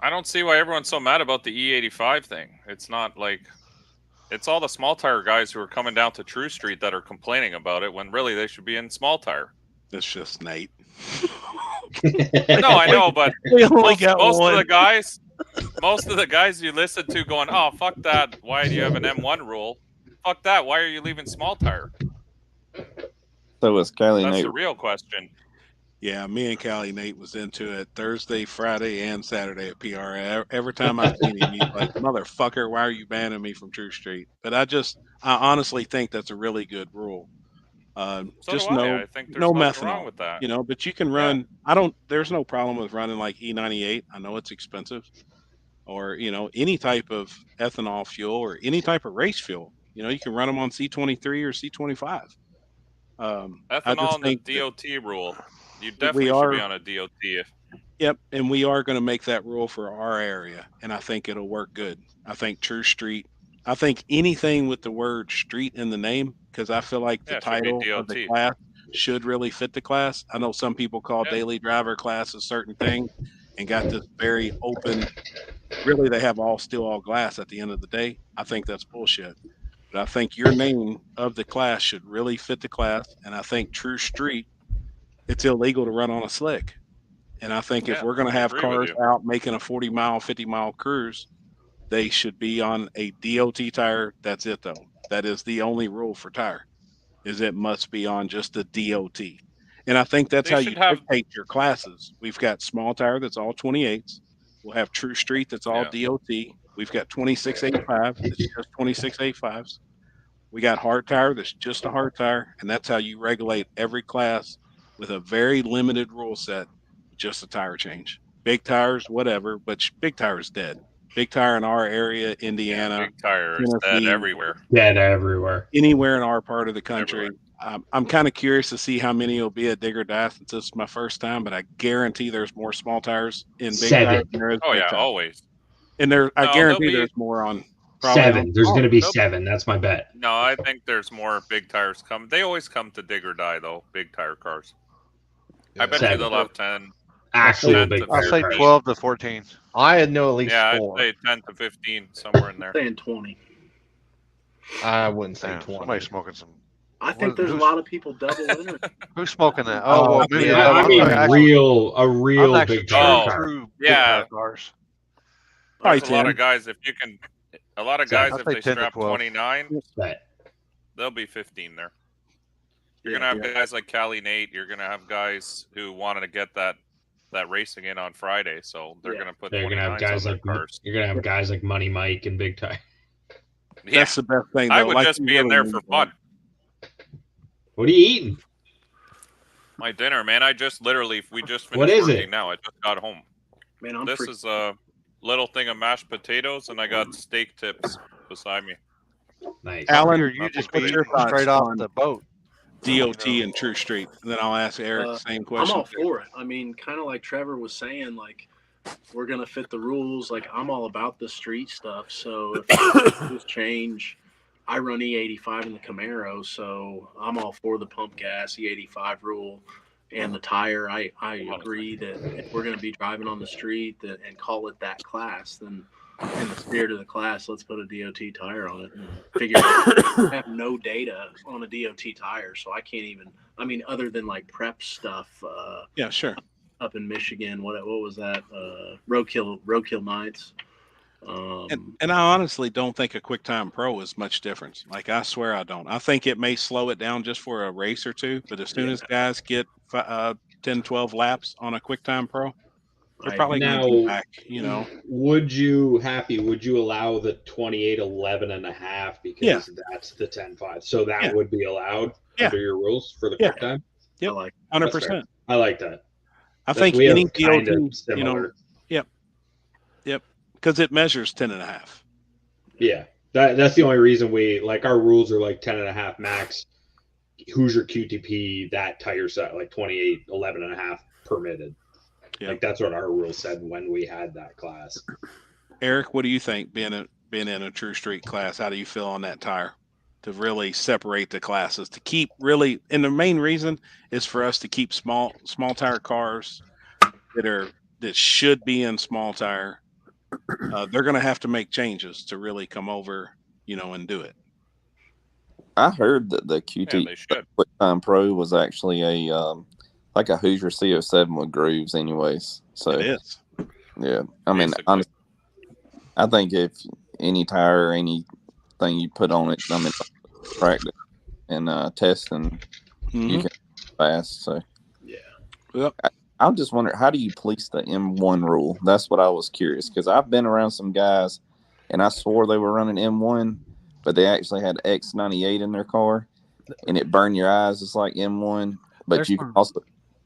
I don't see why everyone's so mad about the E85 thing. It's not like it's all the small tire guys who are coming down to True Street that are complaining about it when really they should be in small tire. It's just Nate. No, I know, but We only most got of one. the guys you listen to going, "Oh, fuck that. Why do you have an M1 rule? Fuck that. Why are you leaving small tire?" so was Kylie That's Nate. the real question. Yeah, me and Callie Nate was into it Thursday, Friday, and Saturday at PRA. Every time I've seen him, he's like, "Motherfucker, why are you banning me from True Street?" But I honestly think that's a really good rule. So Just do I. no, I think there's no nothing methanol. wrong with that. But you can run. There's no problem with running like E98. I know it's expensive, or any type of ethanol fuel or any type of race fuel. You can run them on C23 or C25. I Ethanol just and think the DOT rule. You we definitely should are- be on a DOT. Yep, and we are going to make that rule for our area, and I think it'll work good. I think True Street. I think anything with the word "street" in the name, because I feel like the Yeah, it should be title of the DOT. class should really fit the class. I know some people call daily driver class a certain thing, and got this very open. Really, they have all glass at the end of the day. I think that's bullshit. But I think your name of the class should really fit the class, and I think True Street. It's illegal to run on a slick. And I think if Yeah, we're going to I have agree with cars you. out making a 40-mile, 50-mile cruise, they should be on a DOT tire. That's it, though. That is the only rule for tire, is it must be on just the DOT. And I think that's They how should you have- dictate your classes. We've got small tire that's all 28s. We'll have True Street that's all DOT. We've got 2685 that's just 2685s. We got hard tire that's just a hard tire, and that's how you regulate every class with a very limited rule set, just a tire change. Big tires, whatever, but big tire is dead. Big tire in our area, Indiana, Big tire is dead Tennessee, everywhere. Dead everywhere. anywhere in our part of the country. I'm kind of curious to see how many will be at Digger Die since this is my first time, but I guarantee there's more small tires in big tires than there is Oh big yeah, tires. always. And I No, there'll guarantee be- there's more on probably Seven. on There's small. going to be Nope. 7. That's my bet. No, I think there's more big tires come. They always come to dig or die though. Big tire cars. I bet you 7. they'll have 10. Actual 10 big to tire I'll say cars. 12 to 14. I know at least Yeah, 4. I'd say 10 to 15 somewhere in there. Saying 20. I wouldn't say Damn, 20. somebody's smoking some. I think What- there's a who's- lot of people double entering. Who's smoking that? Oh, Oh, well, maybe yeah, I I'm mean, talking actually- a real I'm actually big tire Oh, car. true big yeah. tire cars. There's Probably a lot 10. of guys if you can. A lot of So, guys I'll if say they 10 to strap 12. 29, Bet. there'll be 15 there. You're Yeah, gonna have guys like Callie Nate. You're gonna have guys who wanted to get that racing in on Friday, so they're Yeah. gonna put They're going to have 29s on guys their like cars. you're going to have guys like Money Mike and Big Tire. Yeah, That's the best thing. I though. would Like, just you be in really there need for that. fun. What are you eating? My dinner, man. We just finished What is working it? now. I just got home. Man, I'm This freaking. is a little thing of mashed potatoes, and I got steak tips beside me. Nice. Alan, Or you just what's be your eating thoughts straight off on the boat. DOT and True Street? And then I'll ask Eric the same I'm question. all for it. I mean, kind of like Trevor was saying, like, we're going to fit the rules. Like, I'm all about the street stuff. So if rules change, I run E85 in the Camaro. So I'm all for the pump gas E85 rule. and the tire. I agree that if we're going to be driving on the street and call it that class, then in the spirit of the class, let's put a DOT tire on it and figure it out. I have no data on a DOT tire, so I can't even. I mean, other than like prep stuff. Yeah, sure. Up in Michigan, what was that? Roadkill Nights. And I honestly don't think a QuickTime Pro is much difference. Like, I swear I don't. I think it may slow it down just for a race or two, but as soon as guys get 10, 12 laps on a QuickTime Pro, they're probably going to be Now, back, you know. would you allow the 28.11.5 because that's the 10.5? So that would be allowed under your rules for the quick time? Yep. I like 100%. I like that. I think we have any kind DOT, of you know, similar. Yep. Because it measures 10.5. Yeah. That's the only reason we like our rules are like 10.5 max. Hoosier QTP, that tire set like 28.11.5 permitted. Yeah. Like that's what our rules said when we had that class. Eric, what do you think being in a true street class? How do you feel on that tire to really separate the classes, to keep really, and the main reason is for us to keep small tire cars that should be in small tire. They're going to have to make changes to really come over, you know, and do it. I heard that the QuickTime Pro was actually a like a Hoosier CO7 with grooves, anyways. So it is. Yeah, I mean, honestly, I think if any tire, anything you put on it, I mean, practice and testing, you can fast. So yeah. Well, I just wonder, how do you police the M1 rule? That's what I was curious, because I've been around some guys, and I swore they were running M1, but they actually had X98 in their car, and it burned your eyes. It's like M1, but you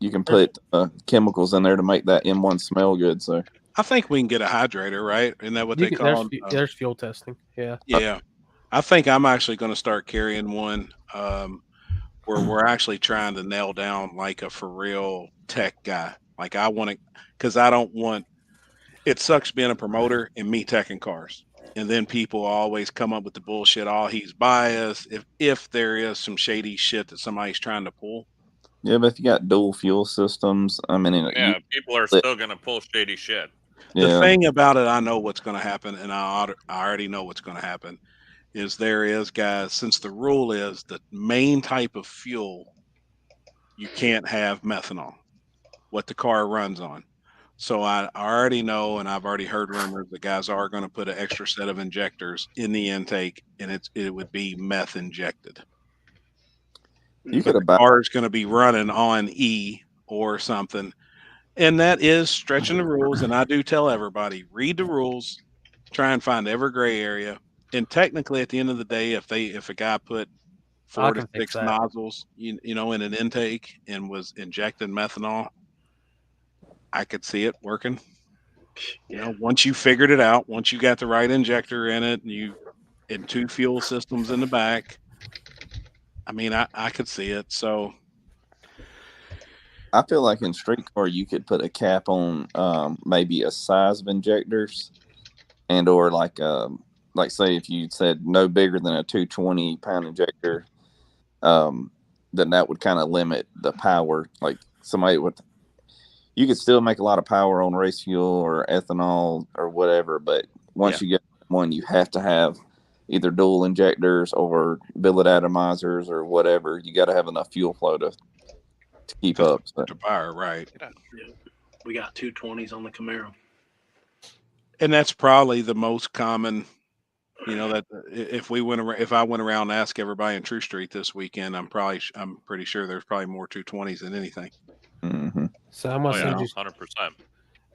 can put chemicals in there to make that M1 smell good. So I think we can get a hydrator, right? Isn't that what they call them? There's fuel testing. Yeah. Yeah. I think I'm actually going to start carrying one where we're actually trying to nail down like a for real tech guy. Like, I want to, because I don't want, it sucks being a promoter and me teching cars. And then people always come up with the bullshit. Oh, he's biased. If there is some shady shit that somebody's trying to pull. Yeah, but if you got dual fuel systems, I mean, people are still going to pull shady shit. The thing about it, I know what's going to happen, and I already know what's going to happen, is there is, guys, since the rule is the main type of fuel, you can't have methanol, what the car runs on. So I already know, and I've already heard rumors that guys are going to put an extra set of injectors in the intake, and it would be meth injected. You could have the car is going to be running on E or something. And that is stretching the rules. And I do tell everybody, read the rules, try and find every gray area. And technically, at the end of the day, if a guy put 4 to 6 nozzles, you know, in an intake and was injecting methanol, I could see it working. You know, once you figured it out, once you got the right injector in it, and 2 fuel systems in the back, I mean, I could see it. So I feel like in street car you could put a cap on maybe a size of injectors, and or like say if you said no bigger than a 220 pound injector, then that would kind of limit the power. Like you could still make a lot of power on race fuel or ethanol or whatever, but once you get one, you have to have either dual injectors or billet atomizers or whatever. You got to have enough fuel flow to keep up. So. To fire, right. Yeah. We got 220s on the Camaro. And that's probably the most common, you know, that if I went around and asked everybody in True Street this weekend, I'm pretty sure there's probably more 220s than anything. Mm-hmm. So I'm gonna send you 100%. I'm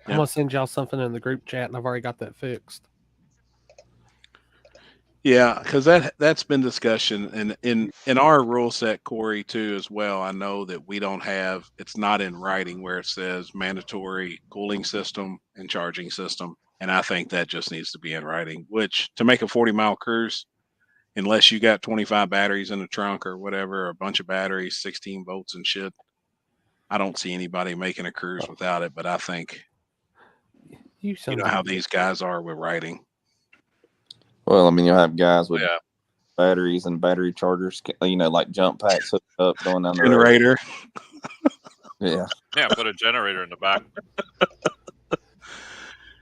gonna send y'all something in the group chat, and I've already got that fixed. Yeah, because that's been discussion, and in our rule set, Corey, too, as well. I know that we don't have, it's not in writing where it says mandatory cooling system and charging system, and I think that just needs to be in writing. Which, to make a 40-mile cruise, unless you got 25 batteries in the trunk or whatever, a bunch of batteries, 16 volts and shit, I don't see anybody making a cruise without it. But I think you know how these guys are with writing. Well, I mean, you'll have guys with batteries and battery chargers, you know, like jump packs hooked up going down the generator. Yeah. Yeah, put a generator in the back.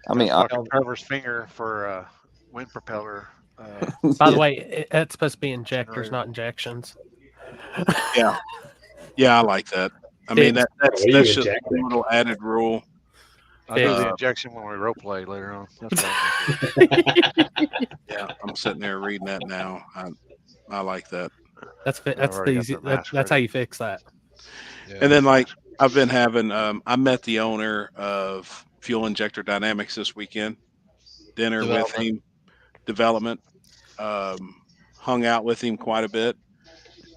I mean, fucking Trevor's finger for wind propeller. By the way, it's supposed to be injectors, not injections. Yeah, yeah, I like that. I mean, Fixed. that's just a little added rule. I'll do the injection when we role play later on. That's what Yeah, I'm sitting there reading that now. I like that. That's the already got easy. the mask That's how ready. you fix that. And then, like, I've been having, I met the owner of Fuel Injector Dynamics this weekend. Dinner with him, development. Hung out with him quite a bit,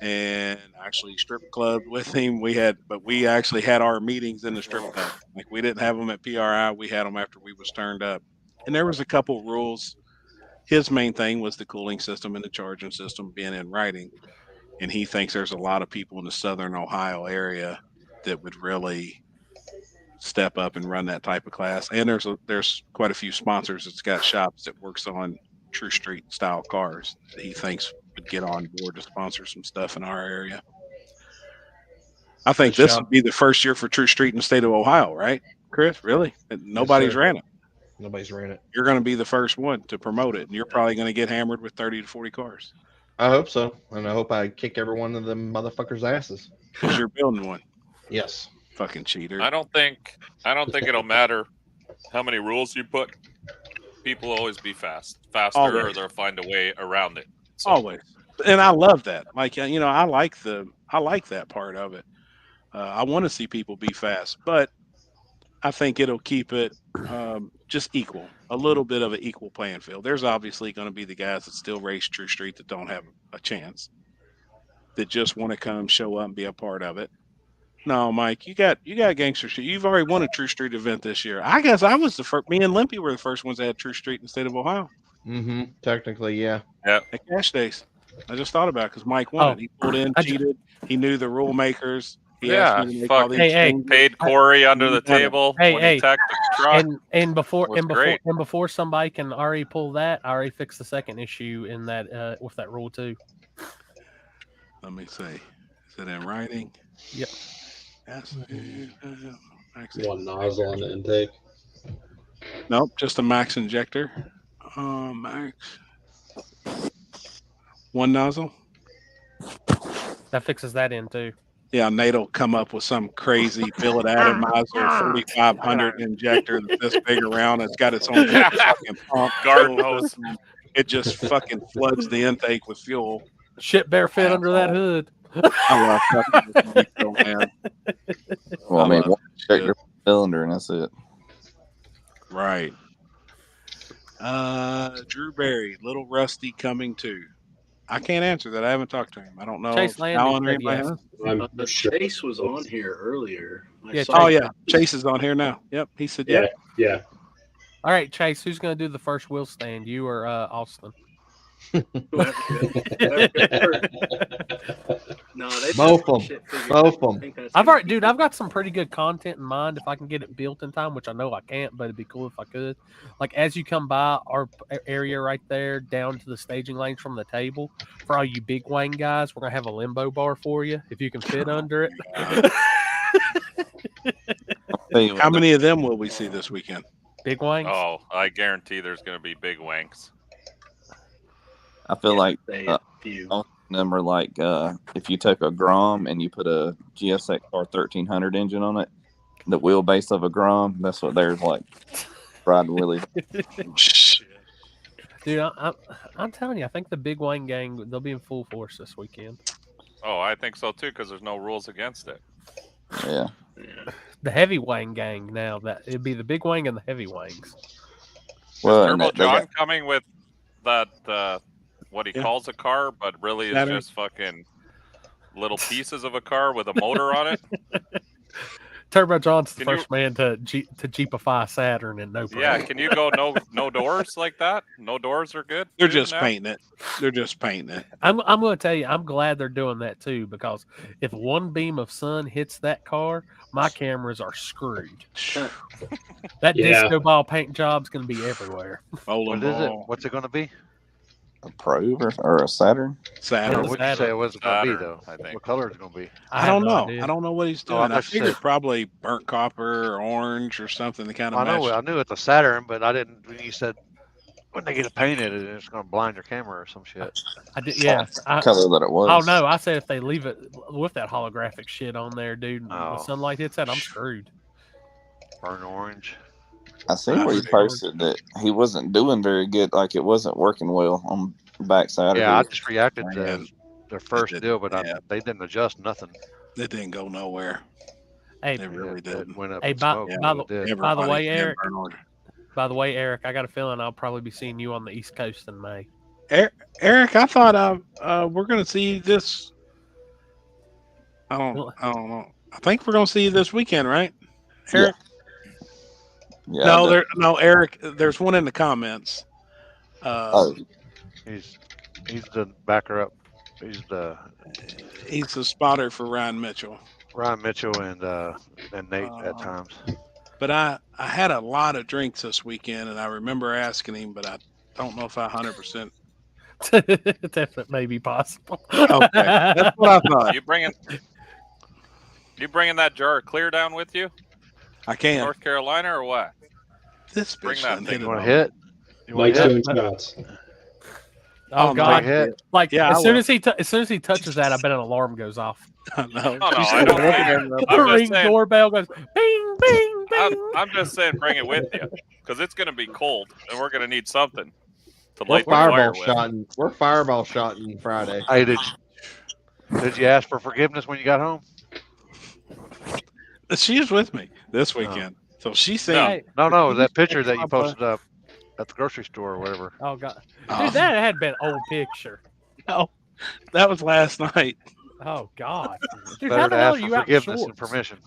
and actually strip clubbed with him. But we actually had our meetings in the strip club. Like, we didn't have them at PRI. We had them after we was turned up. And there was a couple rules. His main thing was the cooling system and the charging system being in writing. And he thinks there's a lot of people in the Southern Ohio area that would really step up and run that type of class. And there's quite a few sponsors that's got shops that works on True Street style cars that he thinks would get on board to sponsor some stuff in our area. I think this would be the first year for True Street in the state of Ohio, right, Chris? Really? Nobody's ran it. Nobody's ran it. You're going to be the first one to promote it, and you're probably going to get hammered with 30 to 40 cars. I hope so, and I hope I kick every one of them motherfuckers' asses. Because you're building one. Yes. Fucking cheater. I don't think it'll matter how many rules you put. People will always be faster, Always. or they'll find a way around it. So, Always. And I love that. Like, you know, I like that part of it. I want to see people be fast, but I think it'll keep it just equal, a little bit of an equal playing field. There's obviously going to be the guys that still race True Street that don't have a chance, that just want to come, show up, and be a part of it. No, Mike, you got Gangster Street. You've already won a True Street event this year. I guess I was the first. Me and Limpy were the first ones that had True Street in the state of Ohio. Mm-hmm. Technically, yeah. Yeah. At Cash Days. I just thought about it because Mike won it. He pulled in, cheated. He knew the rule makers. He asked me to make all these changes. Paid Corey under the table when he tacked the truck. And before somebody can already pull that, I already fixed the second issue in that with that rule too. Let me see. Is it in writing? Yep. Yes. One nozzle on the intake. Nope, just a max injector. Max. One nozzle. That fixes that in too. Yeah, Nate'll come up with some crazy billet atomizer 3500 injector that's this big around. It's got its own fucking pump. Garden hose. It just fucking floods the intake with fuel. Shit bear fit under that hood. I love fucking with fuel, man. Well, I mean, one injector cylinder, and that's it. Right. Drew Berry, Little Rusty coming too. I can't answer that. I haven't talked to him. I don't know. Chase Landry said yes. But Chase was on here earlier. Chase is on here now. Yep, he said yeah. Yeah. All right, Chase, who's going to do the first wheel stand? You or Austin? No, both of them. I've got some pretty good content in mind if I can get it built in time, which I know I can't, but it'd be cool if I could. Like, as you come by our area right there, down to the staging lanes from the table, for all you big wang guys, we're gonna have a limbo bar for you if you can fit under it. How many of them will we see this weekend? Big wangs? Oh, I guarantee there's going to be big wanks. I feel like them are like if you took a Grom and you put a GSX R1300 engine on it, the wheelbase of a Grom, that's what theirs like. Riding Willie. Dude, I'm telling you, I think the Big Wang Gang, they'll be in full force this weekend. Oh, I think so too, because there's no rules against it. Yeah. The Heavy Wang Gang now, that it'd be the Big Wang and the Heavy Wangs. Well, Turbo John coming with that what he calls a car, but really is Saturn. just fucking little pieces of a car with a motor on it. Turbo John's the first man to Jeepify Saturn and no. Yeah, can you go no doors like that? No doors are good. They're just painting it. They're just painting it. I'm going to tell you, I'm glad they're doing that too, because if one beam of sun hits that car, my cameras are screwed. That disco ball paint job's going to be everywhere. What is it? What's it going to be? A Probe or a Saturn? Saturn. What did you say it wasn't going to be Saturn, though? I think. What color is it going to be? I don't know. I don't know what he's Oh, I doing. I thought you figured said- probably burnt copper or orange or something to kind of I match. knew it's a Saturn, but I didn't. When you said when they get it painted, it's going to blind your camera or some shit. I did, yeah. Color that it was. Oh no, I said if they leave it with that holographic shit on there, dude, and the Oh. sunlight hits that, I'm screwed. Burnt orange. I seen where he posted that he wasn't doing very good. Like it wasn't working well on backside. Yeah, I of his. just reacted to their first deal, but they didn't adjust nothing. They didn't go nowhere. Hey, They really did. Went up Hey, in by, smoke. by the way, Eric. burn orange. By the way, Eric, I got a feeling I'll probably be seeing you on the East Coast in May. Eric, I thought we're going to see you this. I don't know. I think we're going to see you this weekend, right, Eric? Yeah, no, Eric. There's one in the comments. He's the backer up. He's the spotter for Ryan Mitchell. Ryan Mitchell and Nate at times. But I had a lot of drinks this weekend, and I remember asking him, but I don't know if I 100%. That may be possible. Okay, that's what I thought. You bringing that jar of clear down with you? I can. North Carolina or what? This bring bitch that done thing. You want to hit? Mike's doing shots. Oh God! hit. Like Yeah, as I soon will. as soon as he touches that, I bet an alarm goes off. No, No, I don't think. The I'm ring just saying, doorbell goes bing, bing, bing. I'm just saying, bring it with you because it's going to be cold and we're going to need something to We're light the fire fireball with. shotting. We're fireball shotting Friday. Hey, did you ask for forgiveness when you got home? She was with me this weekend, so she said, No, that picture that you posted up at the grocery store or whatever. Oh God, dude, that had been an old picture. No, that was last night. Oh God, dude, Better how to the hell ask are you for out in forgiveness and shorts? permission.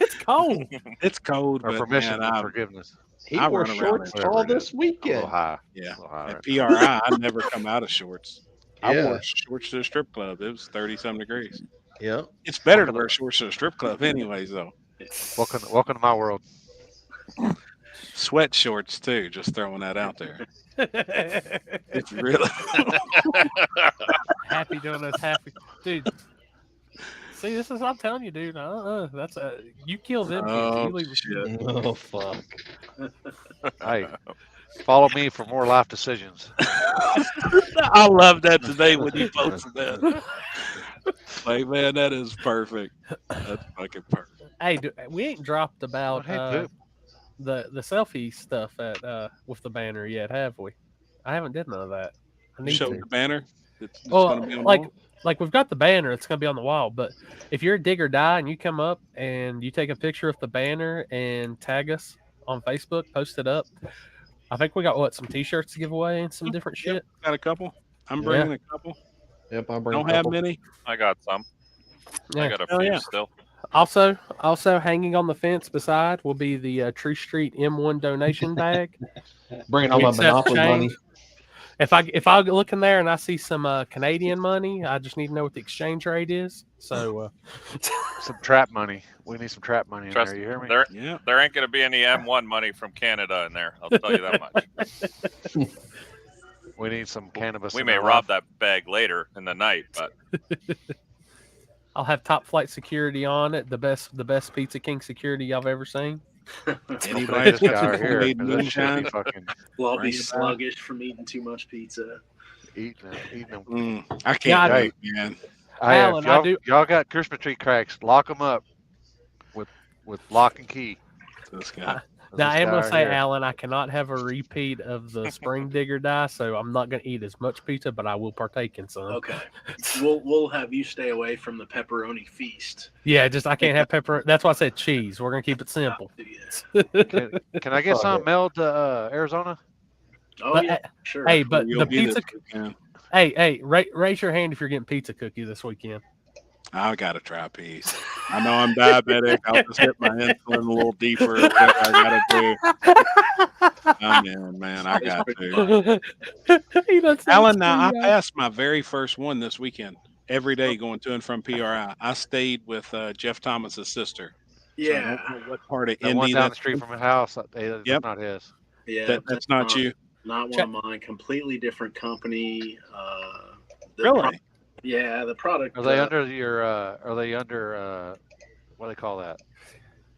It's cold. It's cold, Or but permission man, and forgiveness. He I wore run around shorts in all whatever it this A weekend. little high. Yeah. A little high At right PRI, I never come out of shorts. I Yeah. wore shorts to the strip club. It was 30-some degrees. Yeah. It's better to wear shorts to the strip club, anyways. Though Welcome to my world. sweat shorts too. Just throwing that out there. It's really Happy doing this, happy, dude. See, this is what I'm telling you, dude. That's you kill them kids. Oh, You leave shit. Oh fuck. Hey, follow me for more life decisions. I love that today when you posted that. Like, man, that is perfect. That's fucking perfect. Hey, we ain't dropped about Hey, the selfie stuff at with the banner yet, have we? I haven't did none of that. I need Show to. the banner. It's Well, gonna be on the like wall? like we've got the banner. It's gonna be on the wall. But if you're a dig or die and you come up and you take a picture of the banner and tag us on Facebook, post it up. I think we got some T-shirts to give away and some different shit. Got a couple. I'm Yeah. bringing a couple. Yep, I'll bring Don't a have couple. many. I got some. Yeah. I got a Hell few yeah. still. Also hanging on the fence beside will be the Tree Street M1 donation bag. Bringing all We my accept Monopoly change. money. If I look in there and I see some Canadian money, I just need to know what the exchange rate is. So Some trap money. We need some trap money in Trust there. You hear me? There ain't going to be any M1 money from Canada in there. I'll tell you that much. We need some cannabis. We in may our rob life. that bag later in the night, but I'll have top flight security on it. The best Pizza King security I've ever seen. Anybody This guy right here, made 'cause that shit moonshine? be fucking Well, I'll Bring be it back. sluggish from eating too much pizza. eating them. I can't Yeah, wait, man. Hey, Alan, if I do- y'all got Christmas tree cracks, lock them up with lock and key. This guy. Now, I am going to right say, here. Alan, I cannot have a repeat of the spring digger die, so I'm not going to eat as much pizza, but I will partake in some. Okay, we'll have you stay away from the pepperoni feast. Yeah, just I can't have pepper. That's why I said cheese. We're going to keep it simple. Can I get some mailed to Arizona? Oh But, yeah, sure. Hey, but You'll the be pizza. this weekend. Hey, raise your hand if you're getting pizza cookie this weekend. I got to try a piece. I know I'm diabetic. I'll just hit my insulin a little deeper. Or whatever I got to do. I'm in, man. I got to. Alan, now I passed my very first one this weekend. Every day going to and from PRI. I stayed with Jeff Thomas's sister. So I Yeah. don't know what part of That Indy one down the that's street from his house. That's Yep. not his. Yeah, that's not you. Not one of mine. Completely different company. Really? Yeah, the product. Are they under your? Are they under? What do they call that?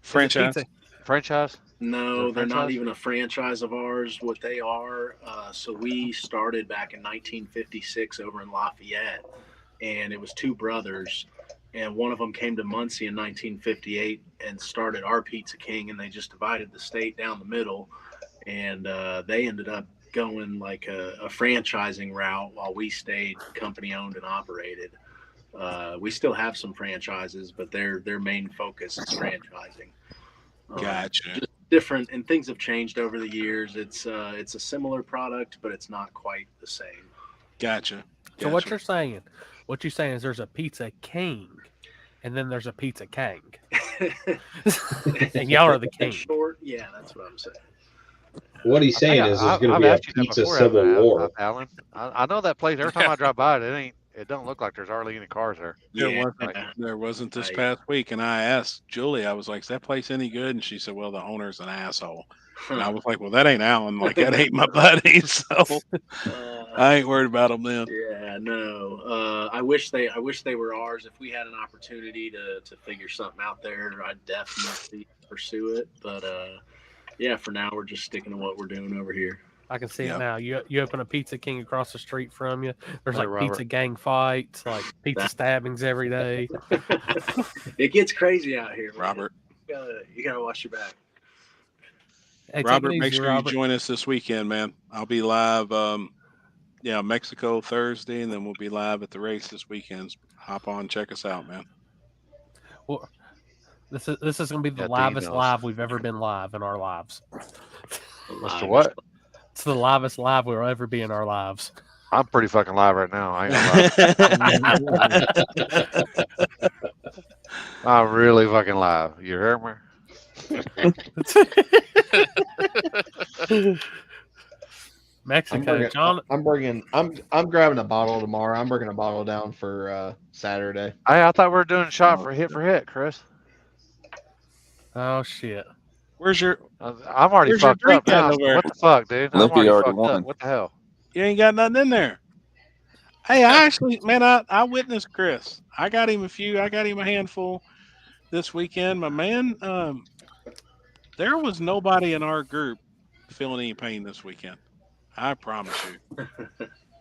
Franchise? Franchise? No, they're not franchise? even a franchise of ours. What they are, so we started back in 1956 over in Lafayette, and it was two brothers, and one of them came to Muncie in 1958 and started our Pizza King, and they just divided the state down the middle, and they ended up going like a franchising route while we stayed company owned and operated. We still have some franchises, but their main focus is franchising. Gotcha. Just different, and things have changed over the years. It's a similar product, but it's not quite the same. Gotcha. So what you're saying is there's a Pizza King, and then there's a Pizza King, and y'all are the king. Short, yeah, that's what I'm saying. What he's saying is there's going to be a pizza civil war. Alan. I know that place. Every time I drive by it, it don't look like there's hardly any cars there. There wasn't this past week, and I asked Julie, I was like, "Is that place any good?" And she said, "Well, the owner's an asshole." And I was like, "Well, that ain't Alan. Like that ain't my buddy." So I ain't worried about them then. Yeah, no. I wish they were ours. If we had an opportunity to figure something out there, I'd definitely pursue it. But yeah, for now we're just sticking to what we're doing over here. I can see it now. You open a Pizza King across the street from you. There's Hey, like Robert. pizza gang fights, like pizza stabbings every day. It gets crazy out here, man. Robert. You gotta watch your back. Hey, Robert, make sure you join us this weekend, man. I'll be live. Mexico Thursday, and then we'll be live at the race this weekend. Hop on, check us out, man. Well, this is going to be the livest live we've ever been live in our lives. Mr. What? It's the livest live we'll ever be in our lives. I'm pretty fucking live right now. I ain't gonna lie. I'm really fucking live. You hear me? Mexico, John. I'm grabbing a bottle tomorrow. I'm bringing a bottle down for Saturday. Hey, I thought we were doing a shot for hit, Chris. Oh shit! Where's your? I'm already fucked up now. What the fuck, dude? I'm Limpy already already fucked won. up. What the hell? You ain't got nothing in there. Hey, I actually, man, I witnessed Chris. I got him a handful this weekend. My man, there was nobody in our group feeling any pain this weekend. I promise you.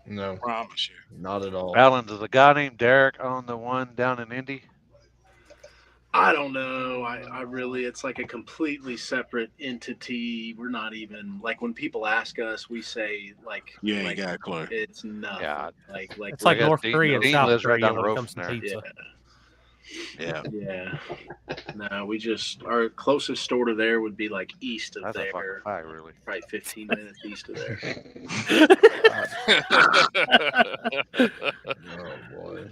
No. Promise you. Not at all. Alan, does a guy named Derek own the one down in Indy? I don't know. I really, it's like a completely separate entity. We're not even like when people ask us, we say like, you ain't got a clue. It's nothing. Yeah. Like It's like North Korea and South lives right Korea down the when it road comes to from there. pizza. Yeah. No, we just our closest store to there would be like east of That's a there. fucking fact, really. Probably 15 minutes east of there. Oh boy.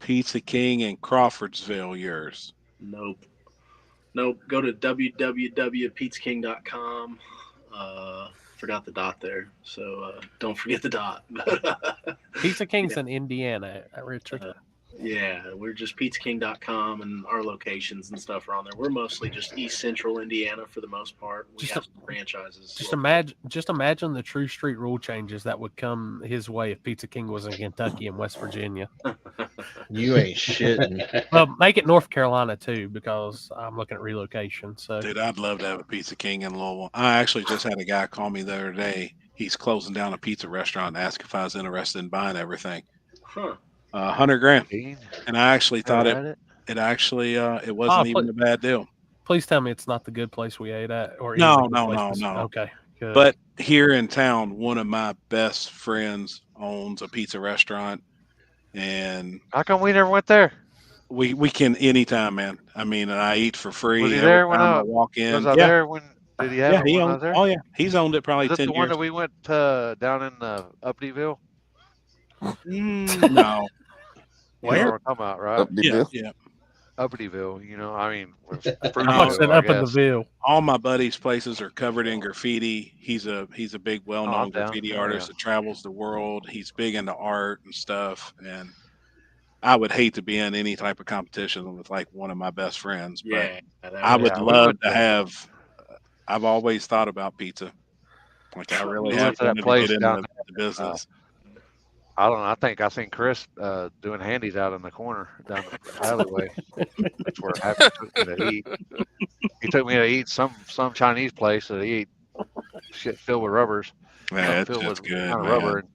Pizza King in Crawfordsville, yours. Nope. Go to www.pizzaking.com. Forgot the dot there, so don't forget the dot. Pizza King's in Indiana, Richard. Yeah, we're just pizzaking.com, and our locations and stuff are on there. We're mostly just East Central Indiana for the most part. We have some franchises. Just imagine the True Street rule changes that would come his way if Pizza King was in Kentucky and West Virginia. You ain't shitting. Well, make it North Carolina too, because I'm looking at relocation. So, Dude, I'd love to have a Pizza King in Louisville. I actually just had a guy call me the other day. He's closing down a pizza restaurant and asked if I was interested in buying everything. Huh. $100,000, and I actually thought it wasn't even a bad deal. Please tell me it's not the good place we ate at, or No. Okay, good. But here in town, one of my best friends owns a pizza restaurant, and how come we never went there? We can anytime, man. I mean, I eat for free. Was he there when I walk in? Was I there when? Did he have it when I was there? Oh yeah, he's owned it probably Is it 10 the years. one that we went down in Uptyville? No. You know what I'm talking about, right? Yeah. Uptyville, you know, I mean, all my buddies' places are covered in graffiti. He's a big, well-known graffiti artist that travels the world. He's big into art and stuff, and I would hate to be in any type of competition with like one of my best friends. But I would love to have. I've always thought about pizza. Like I really We have went to that wanted to place get down into the business. I don't know. I think I seen Chris doing handies out in the corner down the alleyway. That's where Happy took me to eat. He took me to eat some Chinese place that he ate shit filled with rubbers. Man, it's Filled with just good, kind of man. rubber and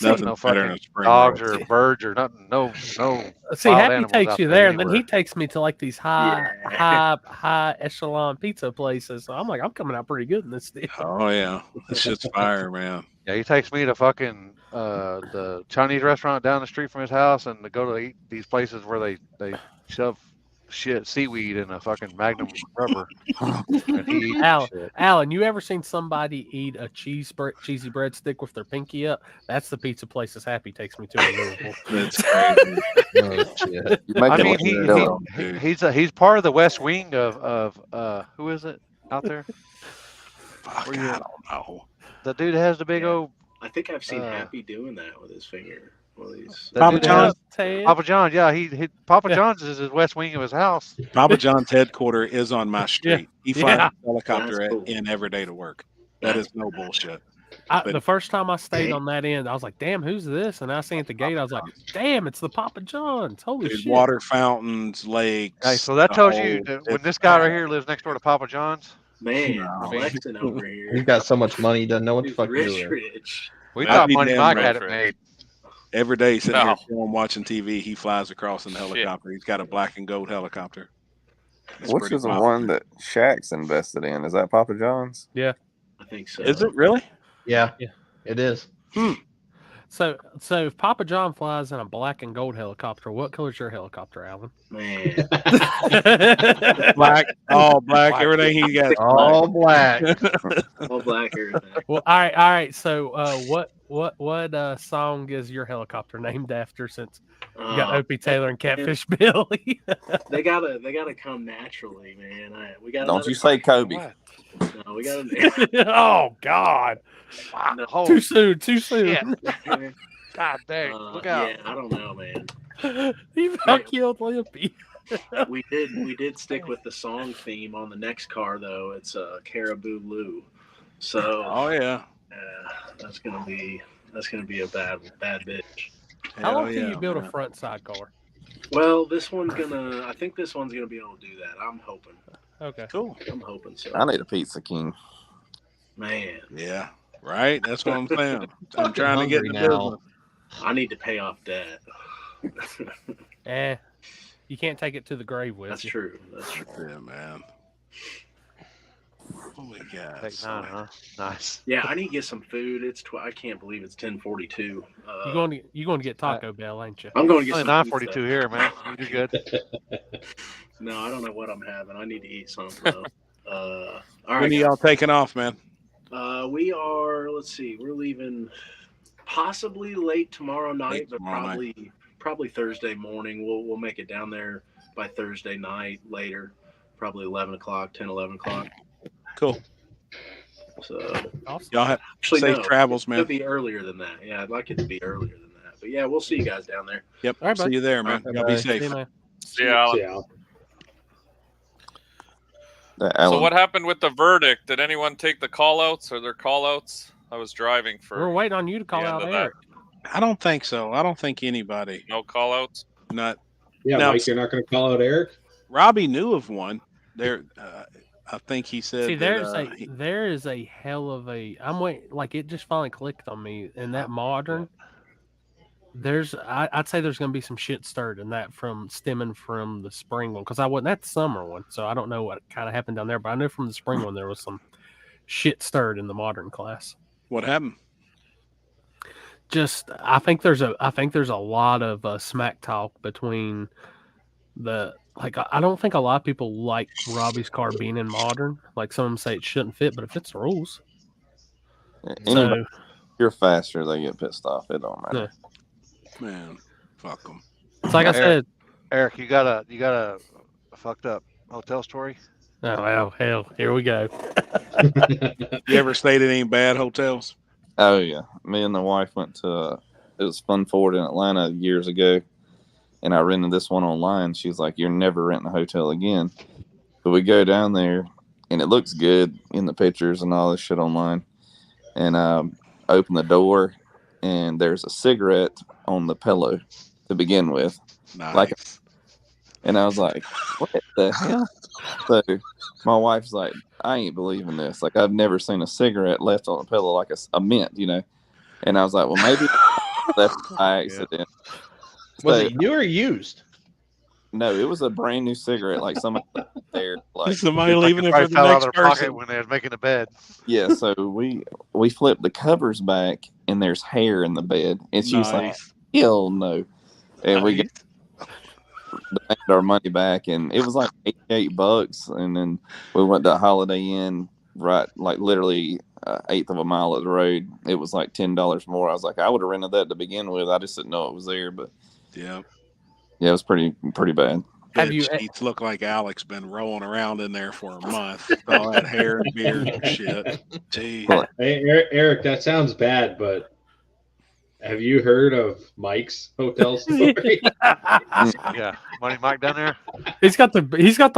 Nothing's no better than fucking a spring dogs roll. or birds or nothing. No See, wild Happy animals takes out you there there, and then anywhere. he takes me to like these high echelon pizza places. So I'm like, I'm coming out pretty good in this deal. Oh yeah, this shit's fire, man. Yeah, he takes me to fucking the Chinese restaurant down the street from his house, and to go to eat these places where they shove seaweed in a fucking Magnum rubber. And he eats the shit. Alan, you ever seen somebody eat a cheesy breadstick with their pinky up? That's the pizza place that's Happy takes me to in Louisville. That's crazy. Oh shit! I mean, he's part of the West Wing of who is it out there? Fuck, I don't know. The dude has the big old. I think I've seen Happy doing that with his finger. Well, he's Papa John's. Papa John's, yeah, Papa John's is his west wing of his house. Papa John's headquarters is on my street. He flies Yeah. a helicopter That's cool. in every day to work. That is no bullshit. The first time I stayed on that end, I was like, "Damn, who's this?" And I seen at the gate, I was like, "Damn, it's the Papa John's!" Holy Dude, shit! water fountains, lakes. Hey, so that tells you whole- that when it's this guy right fire. here lives next door to Papa John's. Man, flexing over here. He's got so much money, he doesn't know what the He's fuck he's rich, doing. rich. We I'd thought be Money damn Mike right. had it made. Every day, sitting No. here film, watching TV, he flies across in the helicopter. He's got a black and gold helicopter. It's Which pretty is the popular. one that Shaq's invested in? Is that Papa John's? Yeah. I think so. Is it really? Yeah, it is. So if Papa John flies in a black and gold helicopter, what color's your helicopter, Alan? Man, Black, all black. Everything he got. All black. all black everything. Well, all right. So, what song is your helicopter named after? Since you got Opie Taylor and Catfish Billy. They gotta come naturally, man. We got. Don't you say Kobe? No, we gotta. Oh God! No. Too soon. Too soon. Shit. God dang! Look out! Yeah, I don't know, man. You about killed Limpy. We did stick with the song theme on the next car though. It's Caribou Lou. So Oh yeah. that's gonna be a bad bitch. How long Hell can yeah, you build man. a front sidecar? Well, I think this one's gonna be able to do that. I'm hoping. Okay. Cool. I'm hoping so. I need a Pizza King. Man, Yeah. Right. That's what I'm saying. I'm Fucking trying to get hungry in the now. business. I need to pay off debt. You can't take it to the grave with That's you. true. That's true. Yeah, man. What we got? Take 9, huh? Nice. Yeah, I need to get some food. I can't believe it's 10:42. You going to get Taco Bell, ain't you? I'm going to get Only some 9:42 pizza. here, man. You do good. No, I don't know what I'm having. I need to eat something. Though. All When right. are y'all taking off, man? We are. Let's see. We're leaving possibly late tomorrow night, Late but tomorrow probably Thursday morning. We'll make it down there by Thursday night later, probably 11 o'clock, 10, 11 o'clock. Cool. So Awesome. Y'all have actually, safe no, travels, it man. could be earlier than that. Yeah, I'd like it to be earlier than that. But yeah, we'll see you guys down there. Yep. All right, See bud. you there, man. All Y'all right, be bye. safe. See you, man. See ya, Alan. Yeah. That So Alan, what happened with the verdict? Did anyone take the call-outs? Are there call-outs? I was driving We're for waiting on you to call the end out of that. Eric. I don't think so. I don't think anybody. No call-outs? Not Yeah, Now- Mike, you're not going to call out Eric? Robbie knew of one. There, I think he said. See, that, there is a hell of a. I'm waiting. Like it just finally clicked on me. In that modern, I'd say there's going to be some shit stirred in that stemming from the spring one because I wasn't at the summer one, so I don't know what kind of happened down there. But I know from the spring one there was some shit stirred in the modern class. What happened? Just I think there's a lot of smack talk between the. Like, I don't think a lot of people like Robbie's car being in modern. Like, some of them say it shouldn't fit, but it fits the rules. anybody, you're faster, they get pissed off. It don't matter. Man, fuck them. It's like I said, Eric, you got a fucked up hotel story? Oh, well, hell, here we go. You ever stayed at any bad hotels? Oh yeah, me and the wife went to it was Fun Forward in Atlanta years ago, and I rented this one online. She's like, "You're never renting a hotel again." But we go down there, and it looks good in the pictures and all this shit online. and open the door, and there's a cigarette on the pillow to begin with. Nice. And I was like, what the hell? So my wife's like, I ain't believing this. Like, I've never seen a cigarette left on a pillow, like a mint, And I was like, well, maybe left by accident. Was it new or used? No, it was a brand new cigarette. Like somebody left it there, like Somebody leaving it for the fell out next of their pocket person. when they was making the bed. Yeah, so we flipped the covers back, and there's hair in the bed, and she's like, Nice. hell no. And we got our money back, and it was like $88, and then we went to Holiday Inn, right, like literally eighth of a mile of the road. It was like $10 more. I was like, I would have rented that to begin with. I just didn't know it was there, but Yeah. yeah, it was pretty bad. Bed sheets look like Alex been rolling around in there for a month. All that hair and beard and shit. Gee. Hey, Eric, that sounds bad, but have you heard of Mike's hotel story? Yeah, Money Mike down there. He's got the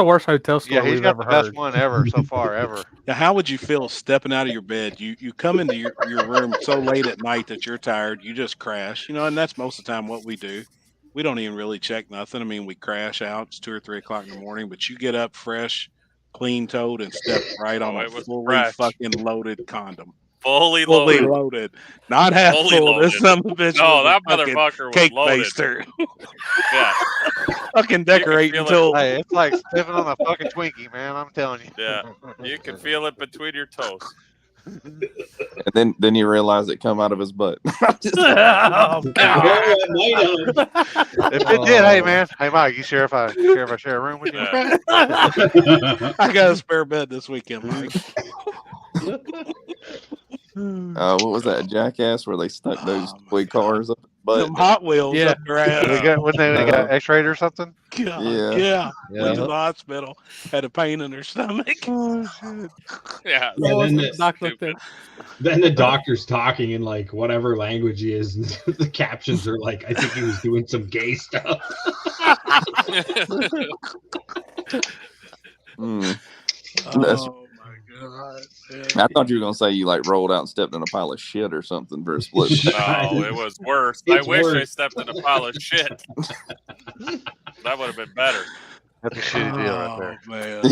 worst hotel story Yeah, he's we've got ever the best heard. one ever so far ever. Now, how would you feel stepping out of your bed? You come into your room so late at night that you're tired. You just crash, and that's most of the time what we do. We don't even really check nothing. I mean, we crash out. It's 2 or 3 o'clock in the morning, but you get up fresh, clean-toed, and step right on a it was fully fresh. fucking loaded condom. Fully loaded. Not half Fully full. This loaded. son of a bitch No, was a that fucking motherfucker was cake loaded. baster. Yeah. Fucking decorating feel it. tool. Hey, it's like sniffing on a fucking Twinkie, man. I'm telling you. Yeah, you can feel it between your toes. And then you realize it come out of his butt. Oh, God. If it did, hey man, hey Mike, you share if I share a room with you? I got a spare bed this weekend, Mike. What was that, Jackass, where they stuck those toy cars up his butt? Them Hot Wheels Yeah. up their ass. When they got X-rayed or something. God, Yeah. Went to the hospital, had a pain in their stomach. Oh shit. Yeah. Then the doctor's talking in like whatever language he is, and the captions are like, I think he was doing some gay stuff. That's- Oh my god! I thought you were gonna say you like rolled out and stepped in a pile of shit or something for a split. No, it was worse. It's I wish I worse. stepped in a pile of shit. That would have been better. That's a shitty deal right there. Man.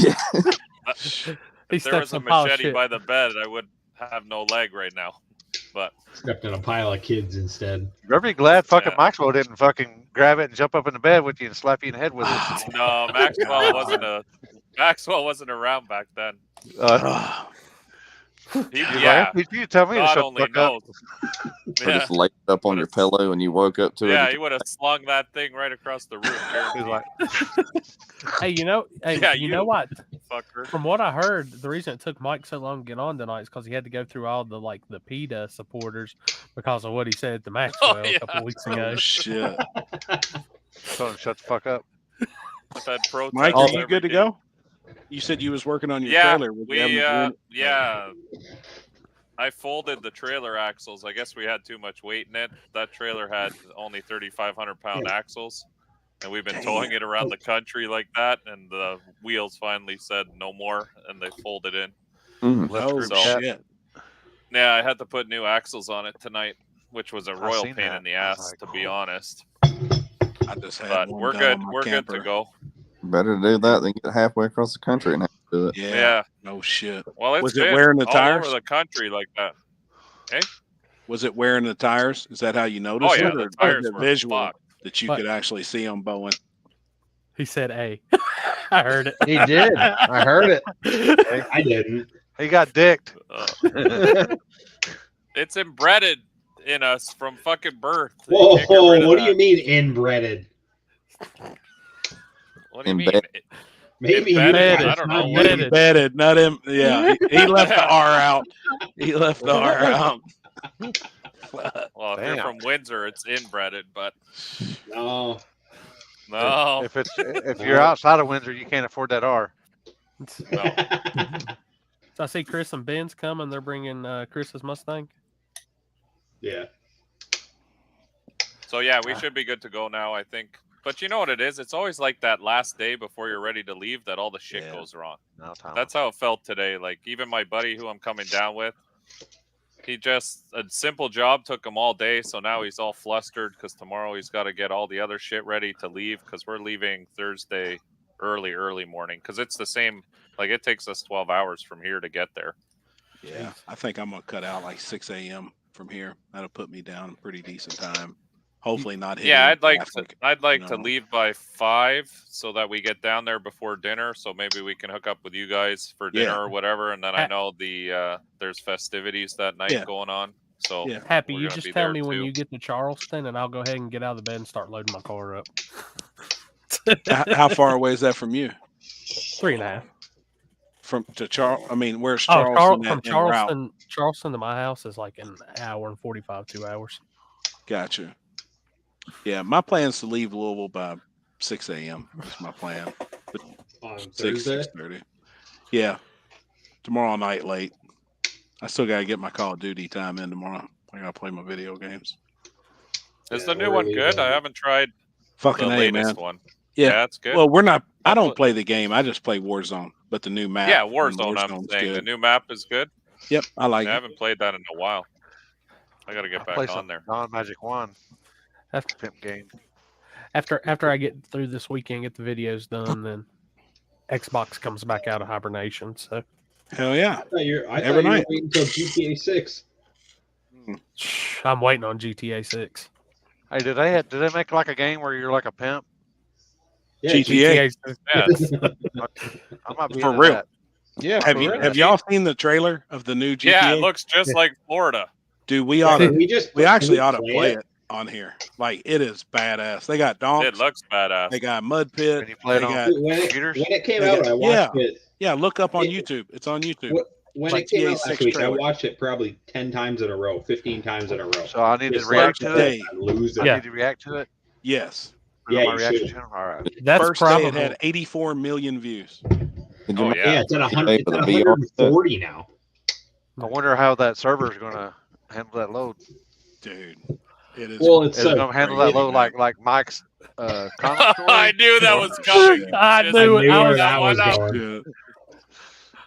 He If there was steps a in a pile of machete shit. by the bed, I would have no leg right now. But Stepped in a pile of kids instead. Better be glad fucking Yeah. Maxwell didn't fucking grab it and jump up in the bed with you and slap you in the head with it. no, Maxwell wasn't around back then. If you tell me to God shut the only fuck up. knows. Or just laid up on your pillow and you woke up to Yeah, it. he would have slung that thing right across the room. He's like, Hey, you know what? Fucker. From what I heard, the reason it took Mike so long to get on tonight is because he had to go through all the the PETA supporters because of what he said to Maxwell a couple of weeks ago. Oh shit! Tell him shut the fuck up. I've had protests Mike, are you every good to day. go? You said you was working on your Yeah, trailer. Was you having a I folded the trailer axles. I guess we had too much weight in it. That trailer had only 3,500-pound axles, and we've been towing it around the country like that. And the wheels finally said no more, and they folded in. Oh shit! Yeah, I had to put new axles on it tonight, which was a royal seen pain that. in the ass, to be honest. I just had But one we're done good. on my We're good camper. to go. Better to do that than get halfway across the country and have to do it. Yeah. No shit. Well, it's Was it been wearing the all tires? over the country like that. Hey? Was it wearing the tires? Is that how you noticed Oh, yeah, it? the Or tires was it were visual fucked. that you But- could actually see them bowing? He said A. I heard it. He did. I heard it. I didn't. He got dicked. It's embedded in us from fucking birth. You Whoa, can't get rid of what do you that. mean inbreaded? What do you mean? Embedded. Maybe Embedded? you I don't know. Embedded. Embedded, not him. Yeah, he left the R out. He left the R out. Well, if you're Damn. from Windsor, it's inbreaded, but No. no. If you're outside of Windsor, you can't afford that R. No. So I see Chris and Ben's coming. They're bringing Chris's Mustang. Yeah. So yeah, we should be good to go now, I think. But you know what it is? It's always like that last day before you're ready to leave that all the shit goes wrong. No time. That's how it felt today. Like even my buddy who I'm coming down with, He just a simple job took him all day, so now he's all flustered because tomorrow he's got to get all the other shit ready to leave because we're leaving Thursday early morning because it's the same. Like it takes us 12 hours from here to get there. Yeah, I think I'm gonna cut out like 6 a.m. from here. That'll put me down a pretty decent time. Hopefully not hitting. Yeah, traffic, I'd like you to know. leave by 5 so that we get down there before dinner. So maybe we can hook up with you guys for dinner Yeah. or whatever. And then I know there's festivities that night Yeah. going on. So Happy, we're you gonna just be tell there me when too. you get to Charleston, and I'll go ahead and get out of the bed and start loading my car up. How far away is that from you? 3.5. From to Charles? I mean, where's Oh, Charleston from en route? Charleston to my house is like an hour and 45, 2 hours. Gotcha. Yeah, my plan is to leave Louisville by 6 a.m. That's my plan. On 6, Thursday? 6:30. Yeah, tomorrow night late. I still got to get my Call of Duty time in tomorrow. I got to play my video games. Is the new one good? I haven't tried Fucking the A, latest man. one. Yeah, it's good. Well, we're not. I don't play the game. I just play Warzone. But the new map. Yeah, and Warzone. I'm Warzone's saying the good. new map is good. Yep, I like I it. haven't played that in a while. I got to get Play back some on there. non-magic wand. After pimp game. After I get through this weekend, get the videos done, then Xbox comes back out of hibernation. So Hell yeah. I thought you Every were night. waiting until GTA 6. I'm waiting on GTA 6. Hey, did they make like a game where you're like a pimp? Yeah, GTA. Yes. I might be For into real. that. Yeah, Have y'all seen the trailer of the new GTA? Yeah, it looks just like Florida. Dude, we ought to. we actually ought to play play it? it on here. Like it is badass. They got donks. It looks badass. They got mud pit. Can you play it They on got When it came they out, got- I watched it. Yeah, look up on YouTube. It's on YouTube. When Like it came out GTA last 6 week, trailer. I watched it probably 10 times in a row, 15 times in a row. So I need to Just react like to that, it. I lose it. I need to react to it. Yes. Put it Yeah, on my you reaction should. channel. All right. That's First day probably it had 84 million views. Oh Yeah, it's at 100, it's for the at VR 140 now. I wonder how that server is going to handle that load. Dude, it is. Well, it's Is it going to handle that crazy, load man. like Mike's comic story? I knew that was coming. I Just knew it. I where was that was one up. going. Yeah,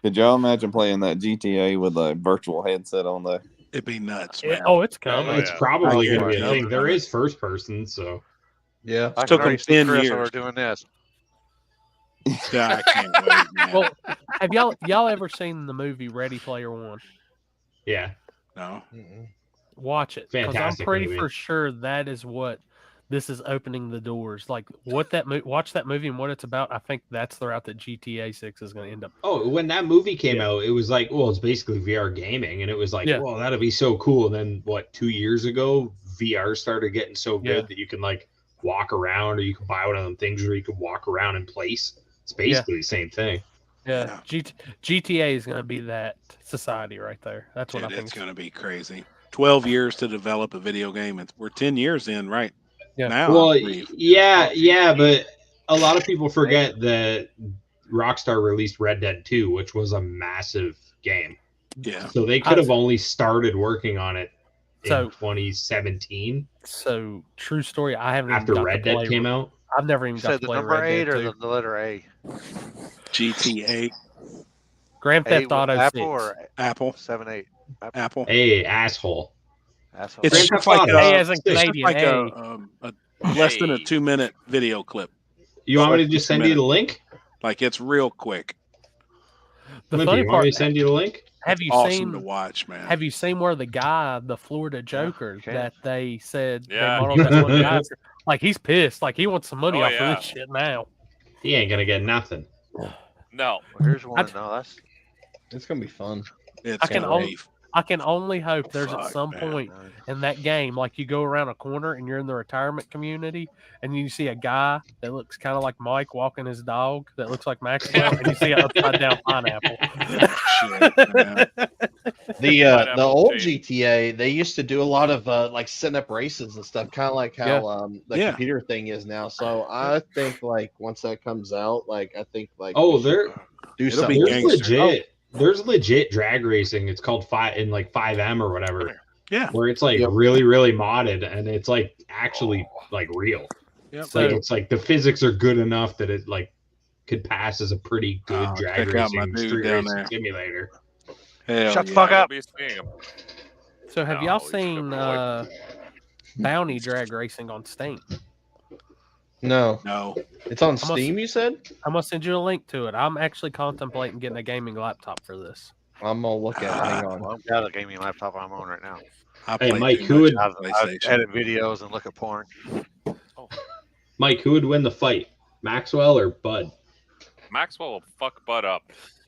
Could y'all imagine playing that GTA with a virtual headset on there? it'd be nuts, Yeah, man. oh, it's coming. Oh, It's yeah. probably Oh, going to be yeah. a thing. There is first person, so. Yeah. I Took can already them see 10 Chris years. over doing this. Yeah, I can't wait, man. Well, have y'all ever seen the movie Ready Player One? Yeah. No. Watch it, because I'm Fantastic pretty movie. for sure that is what this is opening the doors. Like what that watch that movie and what it's about. I think that's the route that GTA 6 is going to end up. Oh, when that movie came out, it was like, well, it's basically VR gaming. And it was like, Yeah. well, that'll be so cool. And then, what, 2 years ago, VR started getting so good Yeah. that you can, like, walk around, or you can buy one of them things where you can walk around in place. It's basically the same thing. Yeah, GTA is going to be that society right there. That's what Dude, I think. it's going to be crazy. 12 years to develop a video game. We're 10 years in right now. Well, I believe. yeah, but a lot of people forget that Rockstar released Red Dead 2, which was a massive game. Yeah. So they could have only started working on it in 2017. So, true story, I haven't After even got Red to Dead play, came out. I've never even You got said to the play number Red 8 Dead or 2. the letter A? GTA. Grand A Theft with Auto Apple 6. or Apple. 7-8? Apple. Hey, asshole. Asshole. It's Grand just Theft like Auto. A as in it's just Canadian, like A. a less than a 2-minute video clip. You want me to Less than just 2 send you the minutes. link? Like it's real quick. The Wimpy, funny you want part, me to send you the link? have you Awesome seen to watch, man. Have you seen where the guy, the Florida Joker, can. that they said Yeah. they modeled that one guy? Like he's pissed. Like he wants some money Oh, off yeah. of this shit now. He ain't gonna get nothing. No. Well, here's one. No, that's It's gonna be fun. It's I can gonna only be I can only hope there's at Fuck, some man. point in that game, like you go around a corner and you're in the retirement community, and you see a guy that looks kind of like Mike walking his dog that looks like Maxwell, and you see an upside down pineapple. shit, man. The Pineapple old tape. GTA, they used to do a lot of like setting up races and stuff, kind of like how the Yeah. computer thing is now. So I think like once that comes out, like I think like Oh, we should there, do It'll be something. there's gangster. legit. There's legit drag racing. It's called 5M or whatever, Yeah. where it's like Yep. really, really modded, and it's like actually like real. Yep. So- Like it's like the physics are good enough that it like could pass as a pretty good Oh, drag check out my racing dude street down racing there. simulator. Hell Shut the yeah. fuck I'll up. be seeing him. So have No, y'all he's a good seen boy. Bounty drag racing on Steam? No. No. It's on I'm gonna Steam, you said? I'm gonna send you a link to it. I'm actually contemplating getting a gaming laptop for this. I'm gonna look at it. Hang on. Well, I've got a gaming laptop I'm on right now. I Hey, play Mike, too who much would- on I've PlayStation. edit videos and look at porn. Mike, who would win the fight, Maxwell or Bud? Maxwell will fuck Bud up.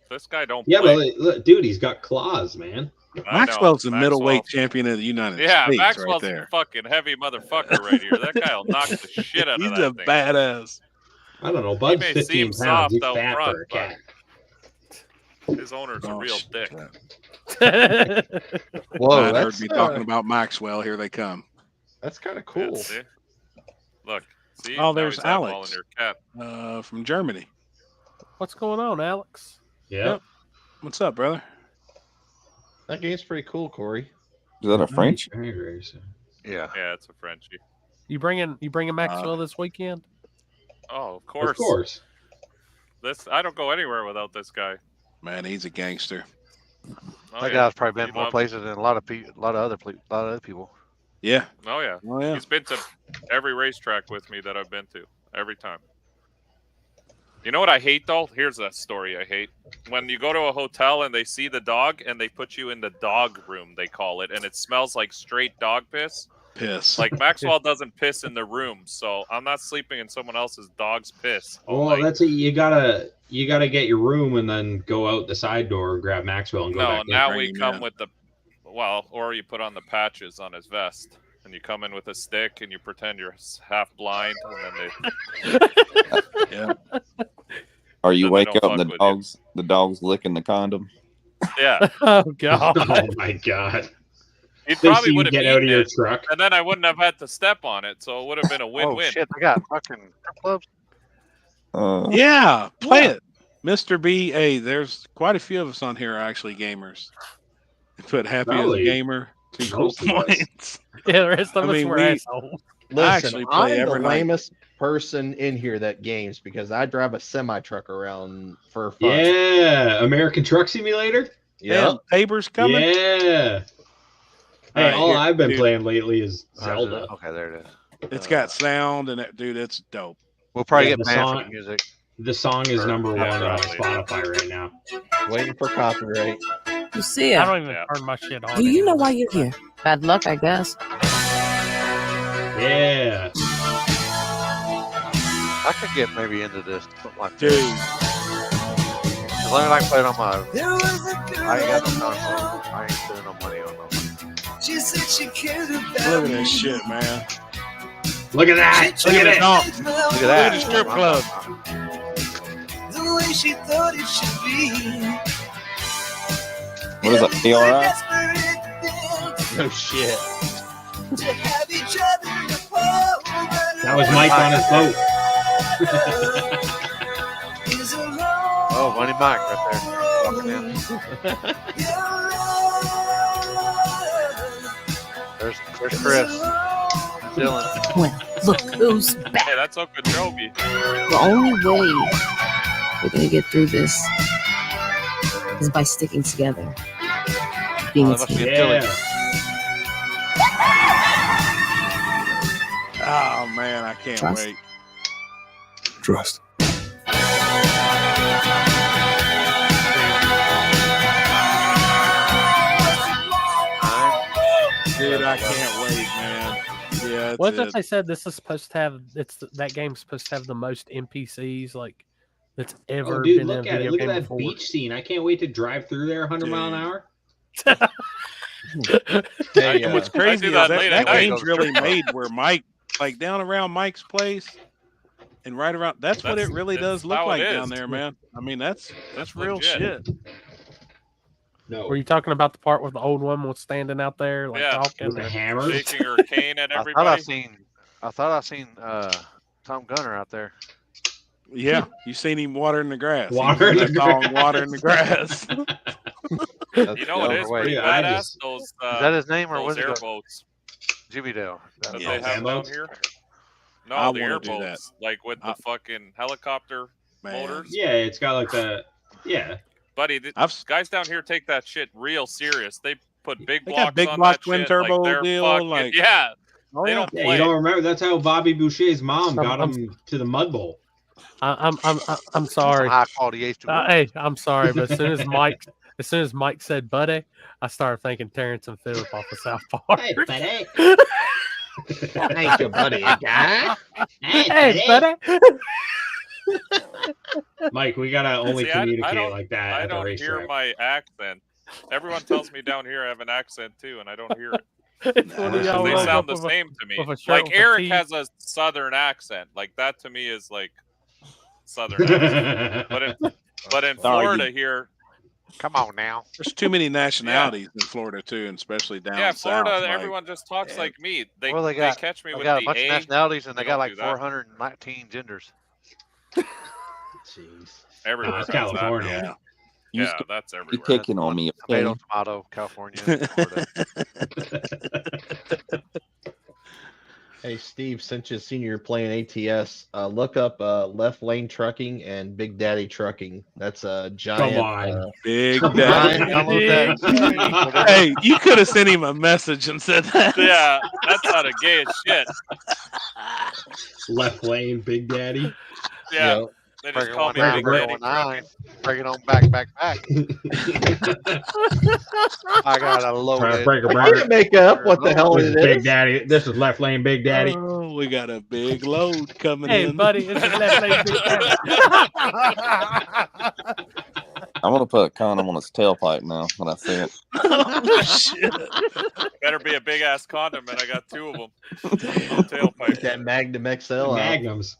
This guy don't Yeah, play. but look, dude, he's got claws, man. I know. Maxwell's the Maxwell- middleweight champion of the United Yeah, States Maxwell's right a there. fucking heavy motherfucker right here. That guy will knock the shit out He's of that a thing. badass. I don't know. He Bud's may 15 seem pounds. soft He's out fat front, for a cat. but his owner's a Oh, real shit. dick. Whoa, Matt heard that's me talking about Maxwell. Here they come. that's kind of Yeah, cool. see? Look, see? Oh, Now there's he's eyeballing Alex. your cat. From Germany. What's going on, Alex? Yeah. What's up, brother? That game's pretty cool, Corey. Is that a French? Yeah. Yeah, it's a Frenchie. You bringing Maxwell this weekend? Oh, of course. Of course. This I don't go anywhere without this guy. Man, he's a gangster. Oh, That yeah. guy's probably been He more loves- places than a lot of other people. Yeah. Oh yeah. Oh yeah. He's been to every racetrack with me that I've been to. Every time. You know what I hate though? Here's a story I hate. When you go to a hotel and they see the dog and they put you in the dog room, they call it, and it smells like straight dog piss. Piss. Like Maxwell doesn't piss in the room, so I'm not sleeping in someone else's dog's piss. all Well, night. that's it. You gotta get your room and then go out the side door and grab Maxwell and go No, back in. now bring we him come in. with the or you put on the patches on his vest, and you come in with a stick and you pretend you're half blind, and then Yeah. Or you Then they wake don't up and fuck with you. the dog's licking the condom. they yeah, Oh God! Oh my god! he They probably see you would have get out of eaten your it, truck. and then I wouldn't have had to step on it, so it would have been a Oh win-win. shit! I got fucking strip clubs. Yeah. Play Yeah. it. Mr. B. Hey, there's quite a few of us on here are actually gamers. Put happy as a Probably gamer. 2 cool most of us. points. Yeah, the rest of I us mean, were we- assholes. I actually Listen, play I'm the every night. lamest person in here that games because I drive a semi truck around for fun. Yeah, American Truck Simulator. Yeah. Damn, Tabor's coming. Yeah. Hey, Alright, all here, I've been dude. playing lately is Oh, Zelda. okay, there it is. It's got sound and dude, it's dope. We'll probably Yeah, get the banned song- for the music. The song is Or- number one on Absolutely. Spotify right now. Waiting for copyright. I Lucia, don't even Yeah. turn my shit on. do you know anymore. why you're here? Bad luck, I guess. Yeah. I could get maybe into this, something like Dude. this. As long as I can play it on my. I ain't got no console. I ain't spending no money on no. She said she cared about Look at this shit, man. Look at that. Look at the dog. Look at Look at that. the strip club. the way she thought it should be. What is that? PRI? No shit. To have each other apart. That was Mike on his boat. Oh, Money Mike right there. Walking in. There's Chris. Dylan. Well, look who's back. Hey, that's Uncle Joby. The only way we're gonna get through this is by sticking together. Being Oh, a that must be team. a Philly. Yeah. Oh man, I can't Trust. wait. Trust. Dude, I can't wait, man. Yeah, it's What if it. they said this is supposed to have that game's supposed to have the most NPCs like that's ever Oh, dude, been in a look at it. video Look at game that before? beach scene. I can't wait to drive through there 100 mile an hour. Hey, And what's I crazy do is that that, late that at night. game's really made where Mike, like down around Mike's place, and right around. That's what it really does look how it like is. down there, man. I mean, that's real legit. shit. No. Were you talking about the part where the old woman was standing out there like Yeah. talking? With the or- hammer. Shaking her cane at I everybody. thought I seen Tom Gunner out there. Yeah, you seen him watering the grass. He Water was in in the that song, grass. watering the grass. You know what is pretty Yeah, I badass? just- Those Is that his name or those was it airboats Jimmy Dale? that Yeah, they have down airboats? here? No, I the wanna do that. airboats, like with the fucking helicopter Man. motors. Yeah, it's got like the. Yeah. Buddy, I've guys down here take that shit real serious. They put big They got blocks big on block that twin shit. turbo like they're deal, fucking, like- yeah. Oh, they yeah. don't Yeah, play. you don't remember? That's how Bobby Boucher's mom got I'm- him to the Mud Bowl. I'm sorry. High quality H2O. Hey, I'm sorry, but as soon as Mike said buddy, I started thinking Terrence and Phillip off of South Park. Hey, buddy. Ain't your buddy a guy? Hey, buddy. Mike, we gotta only See, communicate don't- like that I at the don't hear racetrack. my accent. Everyone tells me down here I have an accent too, and I don't hear it. It's one of y'all They rolls sound up the with a- same to me. with a shirt Like with a Eric T. has a southern accent. Like that to me is like southern accent. But in Sorry, Florida here, come on now. There's too many nationalities in Florida too, and especially down yeah, south. Florida, like- everyone just talks like me. They Well, they catch me they with got a the bunch A. of nationalities, and they got don't like do that. 419 genders. Jeez. Everywhere. That's has that. California. Yeah, that's You everywhere. picking on me, Tomato, okay? tomato, California, Florida. Hey, Steve, since you've seen you're playing ATS, look up Left Lane Trucking and Big Daddy Trucking. That's a giant. Come on. Big Come Daddy. on, download that. Hey, you could have sent him a message and said that. Yeah, that sounded gay as shit. Left lane, Big Daddy. Yeah. Yep. They just Breaking call one me nine, Big breaking Daddy one nine, Trucking. breaking on back. I got a loaded. Breaker, I breaker. can't make up what the hell This it is Big is. Daddy. This is Left Lane, Big Daddy. Oh, we got a big load coming Hey, in. buddy, it's a left lane, Big Daddy. I'm gonna put a condom on his tailpipe now when I see it. Oh, shit. Better be a big ass condom, and I got two of them. On tailpipe. That Magnum XL. Magnums.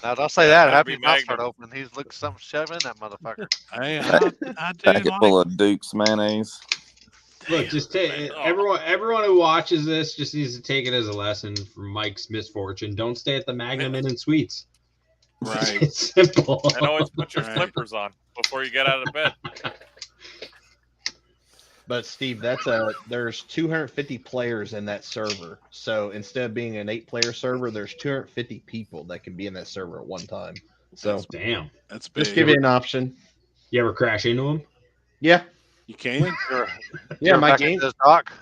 Now don't say that. That'd Have be your mouth start Magnum. open. He's looking something shoving in that motherfucker. Hey, I do Packet like full of Duke's mayonnaise. Look, just take everyone who watches this just needs to take it as a lesson from Mike's misfortune. Don't stay at the Magnum Inn and Suites. right. It's simple. And always put your Right. flippers on before you get out of bed. But Steve, there's 250 players in that server. So instead of being an 8-player server, there's 250 people that can be in that server at one time. So Damn. That's big. just give you an option. You ever crash into him? Yeah, You can. Sure. yeah, my Back game. into this dock.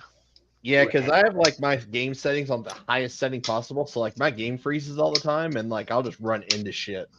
Yeah, because I have like my game settings on the highest setting possible. So like my game freezes all the time, and like I'll just run into shit.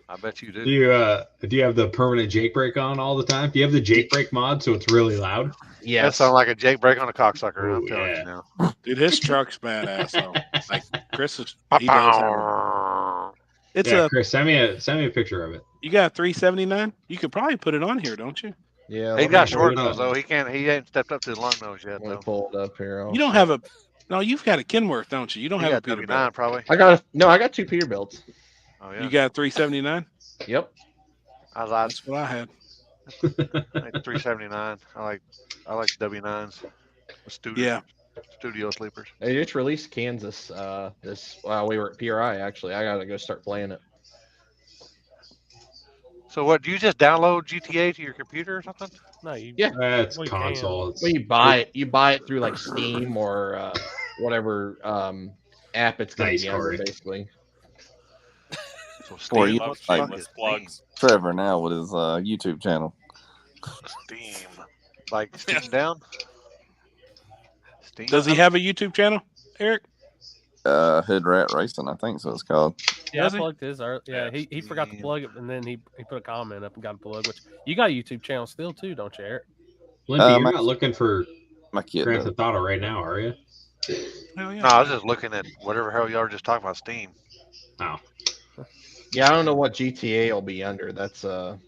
I bet you do. Do you have the permanent Jake brake on all the time? Do you have the Jake brake mod so it's really loud? That Yes. sounds like a Jake break on a cocksucker. I'm Ooh, telling yeah. you now. Dude, his truck's badass. Though. Like Chris is. He does have, it's Yeah, a. Chris, send me a picture of it. You got 379. You could probably put it on here, don't you? Yeah. He let got me short pull it nose up. though. He ain't stepped up to the long nose yet Let me though. pull it up here. You don't have a. No, you've got a Kenworth, don't you? You don't He have a got Peterbilt. W9 probably. I got 2 Peterbilts. Oh yeah. You got 379. Yep. I lied. That's what I had. 379. I like W9s. Studio sleepers. They just released Kansas. While we were at PRI. Actually, I gotta go start playing it. So what? Do you just download GTA to your computer or something? No, you. Yeah. That's We console. It's, Well, you buy it through like Steam or whatever app it's gonna Nice be under, story. basically. So Boy, Steam you Love look like shameless plugs. Trevor now with his YouTube channel. Steam. Like Steam down? Steam. Does he have a YouTube channel, Eric? Hood Rat Racing, I think so it's called. Yeah, I Does he? plugged his. Yeah, he forgot to plug it, and then he put a comment up and got a plug. Which you got a YouTube channel still too, don't you, Eric? Limpy, you're my- not looking for My kid Grand does. Theft Auto right now, are you? Hell yeah. No, I was just looking at whatever hell y'all were just talking about Steam. Oh. Yeah, I don't know what GTA will be under. That's Well,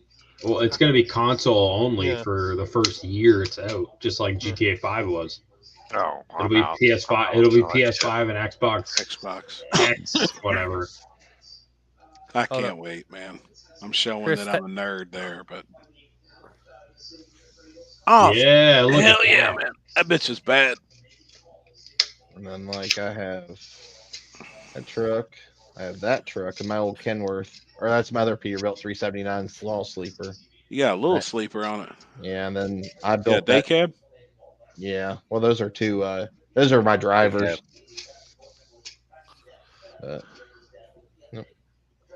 it's going to be console only Yeah. for the first year it's out, just like GTA 5 was. Oh, It'll be PS5. It'll be PS5 and Xbox Xbox. X, whatever. I Hold can't wait, man. I'm showing Chris, that I'm a nerd there, but. Oh, Yeah, look hell at yeah, that. man. That bitch is bad. and then like I have a truck. I have that truck and my old Kenworth, or that's my other Peterbilt 379 small sleeper. You got a little Right. sleeper on it. Yeah, and then I Yeah, built day that. cab. Yeah, well, those are two. Those are my drivers.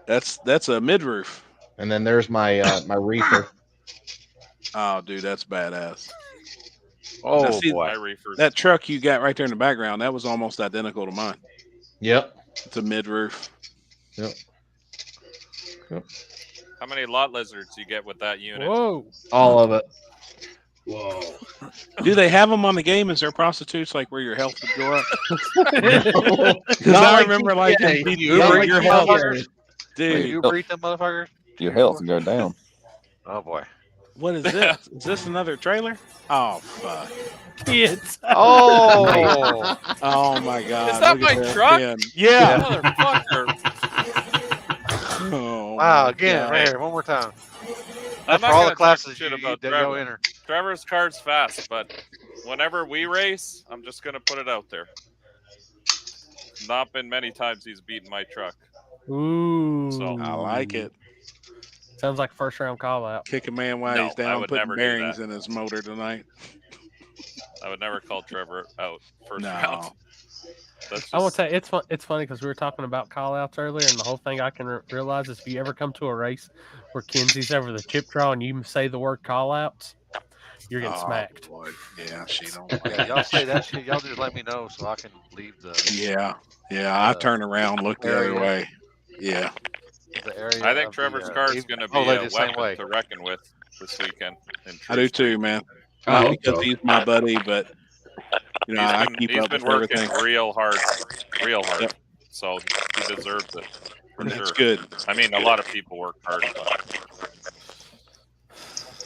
That's a mid roof. And then there's my my reefer. Oh, dude, that's badass. Oh Now, see, boy. My reefers. that truck you got right there in the background, that was almost identical to mine. Yep. It's a mid roof. Yep. How many lot lizards you get with that unit? Whoa. All of it. Whoa. Do they have them on the game as their prostitutes, like where your health would go up? Because Not I like remember GTA. like in You GTA, Not like your GTA. health, Wait, dude. you breed them motherfuckers? Your health will go down. Oh boy. What is this? Is this another trailer? Oh fuck! Kids. Oh. Oh my god! Is that Look at my that truck? pin. Yeah. Motherfucker. Oh Wow, my again, God. right here, one more time. I'm That's not for all gonna the classes talk shit you about that Trevor. go enter. Trevor's car's fast, but whenever we race, I'm just gonna put it out there. Not been many times he's beaten my truck. Ooh. So I like it. Sounds like first round call out. Kick a man while No, he's I down, would putting never do bearings that. in his motor tonight. I would never call Trevor out first No. round. That's just, I want to tell you, it's fun. It's funny because we were talking about call outs earlier, and the whole thing I can realize is if you ever come to a race where Kenzie's over the chip draw and you say the word call outs, you're getting smacked. Lord. Yeah, she don't. Yeah, y'all say that shit. Y'all just let me know so I can leave the Yeah. I turn around, look the other area. way. Yeah. area. I think of Trevor's the, car is going to be a weapon to reckon with this weekend. I do too, man. Not because he's my buddy, but you know, I keep he's up been with working everything. real hard. Yep. So he deserves it for And sure. that's good. I mean, a lot of people work hard, but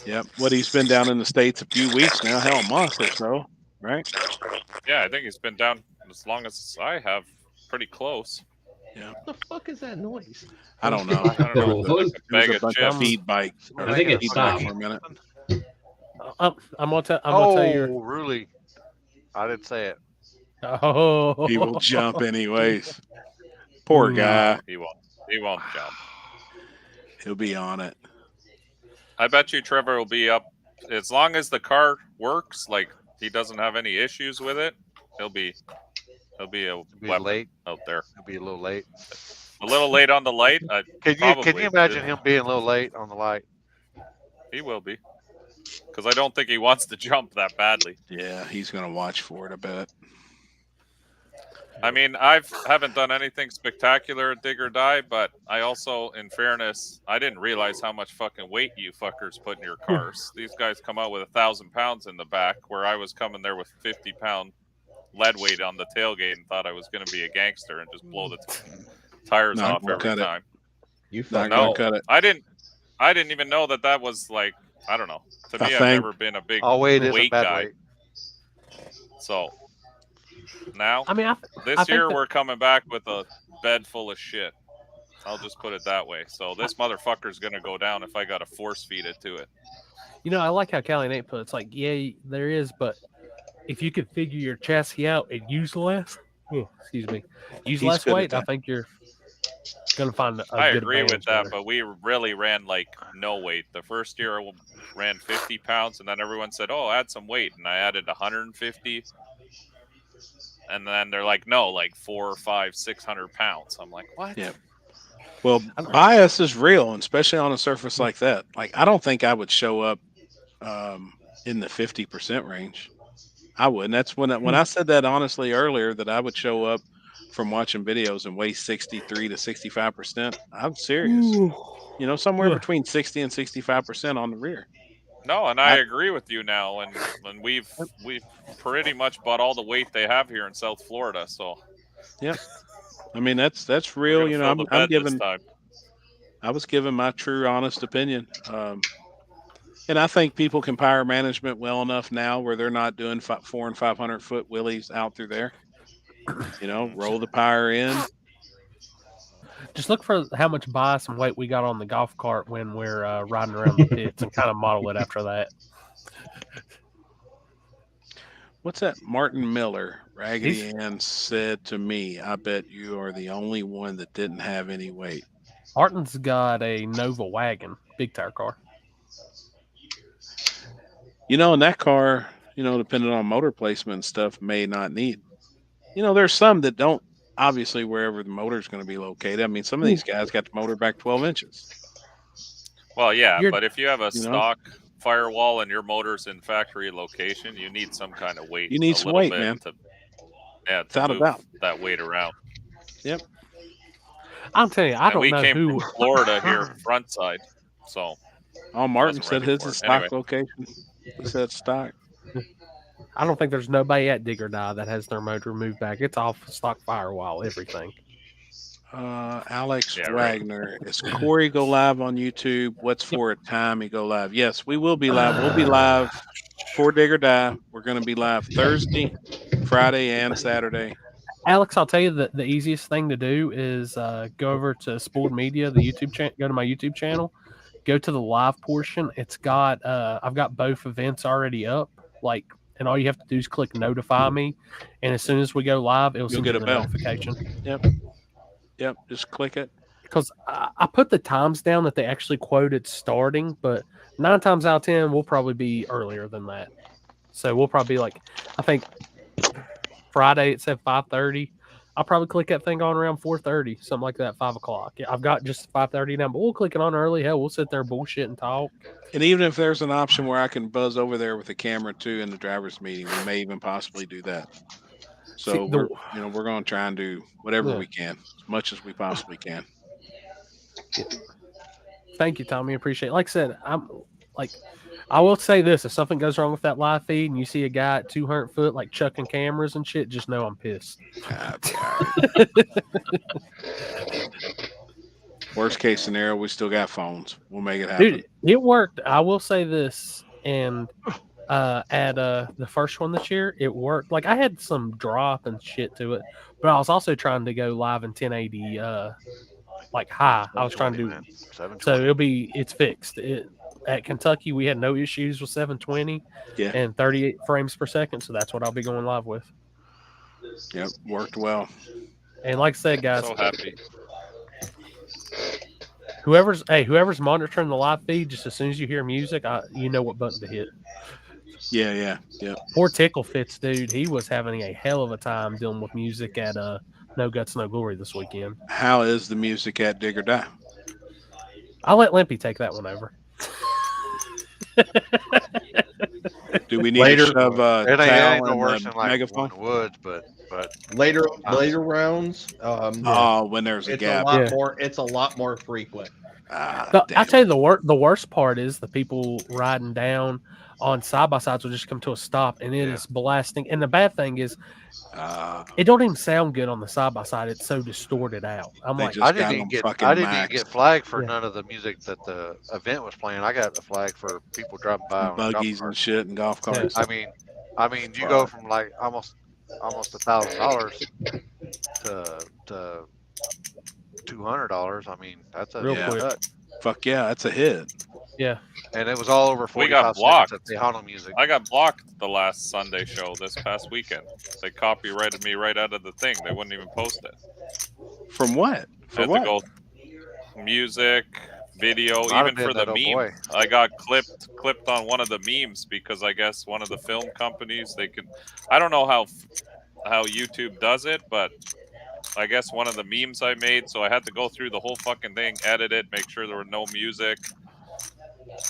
Yep. What he's been down in the States a few weeks now, hell, a month or so, right? yeah, I think he's been down as long as I have, pretty close. Yeah. What the fuck is that noise? I don't know. I don't know. It was Bag a of bunch chips. of feed bike. I think it feed stopped. bike for a minute. I'm gonna tell. Oh, really? I didn't say it. Oh, He will jump anyways. Poor guy. He won't. He won't jump. He'll be on it. I bet you Trevor will be up as long as the car works. Like he doesn't have any issues with it. He'll be a weapon late out there. He'll be a little late. A little late on the light. Can you imagine him being a little late on the light? He will be, because I don't think he wants to jump that badly. Yeah, he's gonna watch for it. I bet. I mean, haven't done anything spectacular at Dig or Die, but I also, in fairness, I didn't realize how much fucking weight you fuckers put in your cars. These guys come out with 1,000 pounds in the back, where I was coming there with 50-pound lead weight on the tailgate and thought I was going to be a gangster and just blow the tires Not off gonna every cut it. time. You Not fucking gonna cut it. I didn't even know that was like, I don't know. To me, I've think- never been a big Oh, weight isn't weight bad guy. weight. So now, I mean, I this think year that- we're coming back with a bed full of shit. I'll just put it that way. So this motherfucker's gonna go down if I gotta force feed it to it. You know, I like how Callie Nate put it. It's like, yeah, there is, but if you could figure your chassis out and use less, use He's less good at weight, I that. think you're gonna find a I good agree with advantage that, there. but we really ran like no weight. The first year I ran 50 pounds, and then everyone said, "Oh, add some weight," and I added 150. And then they're like, "No, like 400, 500, 600 pounds." I'm like, "What?" Yeah. Well, bias is real, and especially on a surface like that. Like, I don't think I would show up in the 50% range. I wouldn't. That's when I said that honestly earlier, that I would show up from watching videos and weigh 63 to 65%. I'm serious. You know, somewhere between 60 and 65% on the rear. No, and I agree with you now. And we've pretty much bought all the weight they have here in South Florida. So Yep. I mean, that's we're real. gonna You know, fill the I'm bed this giving. time. I was giving my true, honest opinion. And I think people can power management well enough now where they're not doing 400 and 500 foot wheelies out through there. You know, roll the power in. Just look for how much bias and weight we got on the golf cart when we're riding around the pits and kind of model it after that. What's that? Martin Miller, Raggedy Ann said to me, "I bet you are the only one that didn't have any weight." Martin's got a Nova wagon, big tire car. You know, in that car, you know, depending on motor placement and stuff, may not need. You know, there's some that don't. Obviously, wherever the motor's going to be located. I mean, some of these guys got the motor back 12 inches. Well, yeah, but if you have a you know? stock firewall and your motor's in factory location, you need some kind of weight. You need a some little weight, bit man. to Without a move doubt. that weight around. Yep. I'm telling you, I And don't we know came who. from Florida here, front side. So Oh, Martin wasn't said ready his for is it. stock Anyway. location. He said stock. I don't think there's nobody at Dig or Die that has their motor moved back. It's off stock firewall, everything. Alex Yeah, right. Wagner. Is Corey go live on YouTube? What's for a time he go live? Yes, we will be live. We'll be live for Dig or Die. We're going to be live Thursday, Friday, and Saturday. Alex, I'll tell you that the easiest thing to do is go over to Spooled Media, the YouTube channel. Go to my YouTube channel. Go to the live portion. It's got I've got both events already up. And all you have to do is click notify me, and as soon as we go live, it'll You'll send get you a the bell. notification. Yep. Just click it. Because I put the times down that they actually quoted starting, but 9 times out of 10 we'll probably be earlier than that. So we'll probably be I think Friday it said 5:30. I'll probably click that thing on around 4:30, something like that, 5 o'clock. Yeah, I've got just 5:30 now, but we'll click it on early. Hell, we'll sit there bullshit and talk. And even if there's an option where I can buzz over there with the camera too in the driver's meeting, we may even possibly do that. So we're going to try and do whatever we can, as much as we possibly can. Yeah. Thank you, Tommy. Appreciate it. Like I said, I will say this: if something goes wrong with that live feed and you see a guy at 200 foot chucking cameras and shit, just know I'm pissed. Worst case scenario, we still got phones. We'll make it happen. Dude, it worked. I will say this, and at the first one this year, it worked. I had some drop and shit to it, but I was also trying to go live in 1080 high. I was trying to do so it's fixed. At Kentucky, we had no issues with 720 and 38 frames per second, so that's what I'll be going live with. Yep, worked well. And like I said, guys, so happy. Whoever's monitoring the live feed, just as soon as you hear music, you know what button to hit. Yeah. Poor Tickle Fits, dude. He was having a hell of a time dealing with music at No Guts, No Glory this weekend. How is the music at Dig or Die? I'll let Limpy take that one over. Do we need to shove it ain't no in worse the than megaphone? Woods, but later rounds. When there's a it's gap, a lot more. It's a lot more frequent. I tell you, the worst part is the people riding down on side by sides will just come to a stop, and it is blasting. And the bad thing is, it don't even sound good on the side by side. It's so distorted out. I'm like, I didn't even get flagged for none of the music that the event was playing. I got a flag for people driving by on buggies and shit and golf carts. I mean, you go from almost $1,000 to $200. I mean, that's a real quick. cut. Fuck yeah, that's a hit. Yeah, and it was all over 45 we got blocked. seconds at Tejano music. I got blocked the last Sunday show this past weekend. They copyrighted me right out of the thing. They wouldn't even post it. From what? For what? To go music, video, even for the meme. I got clipped on one of the memes because I guess one of the film companies I don't know how YouTube does it, but I guess one of the memes I made, so I had to go through the whole fucking thing, edit it, make sure there were no music,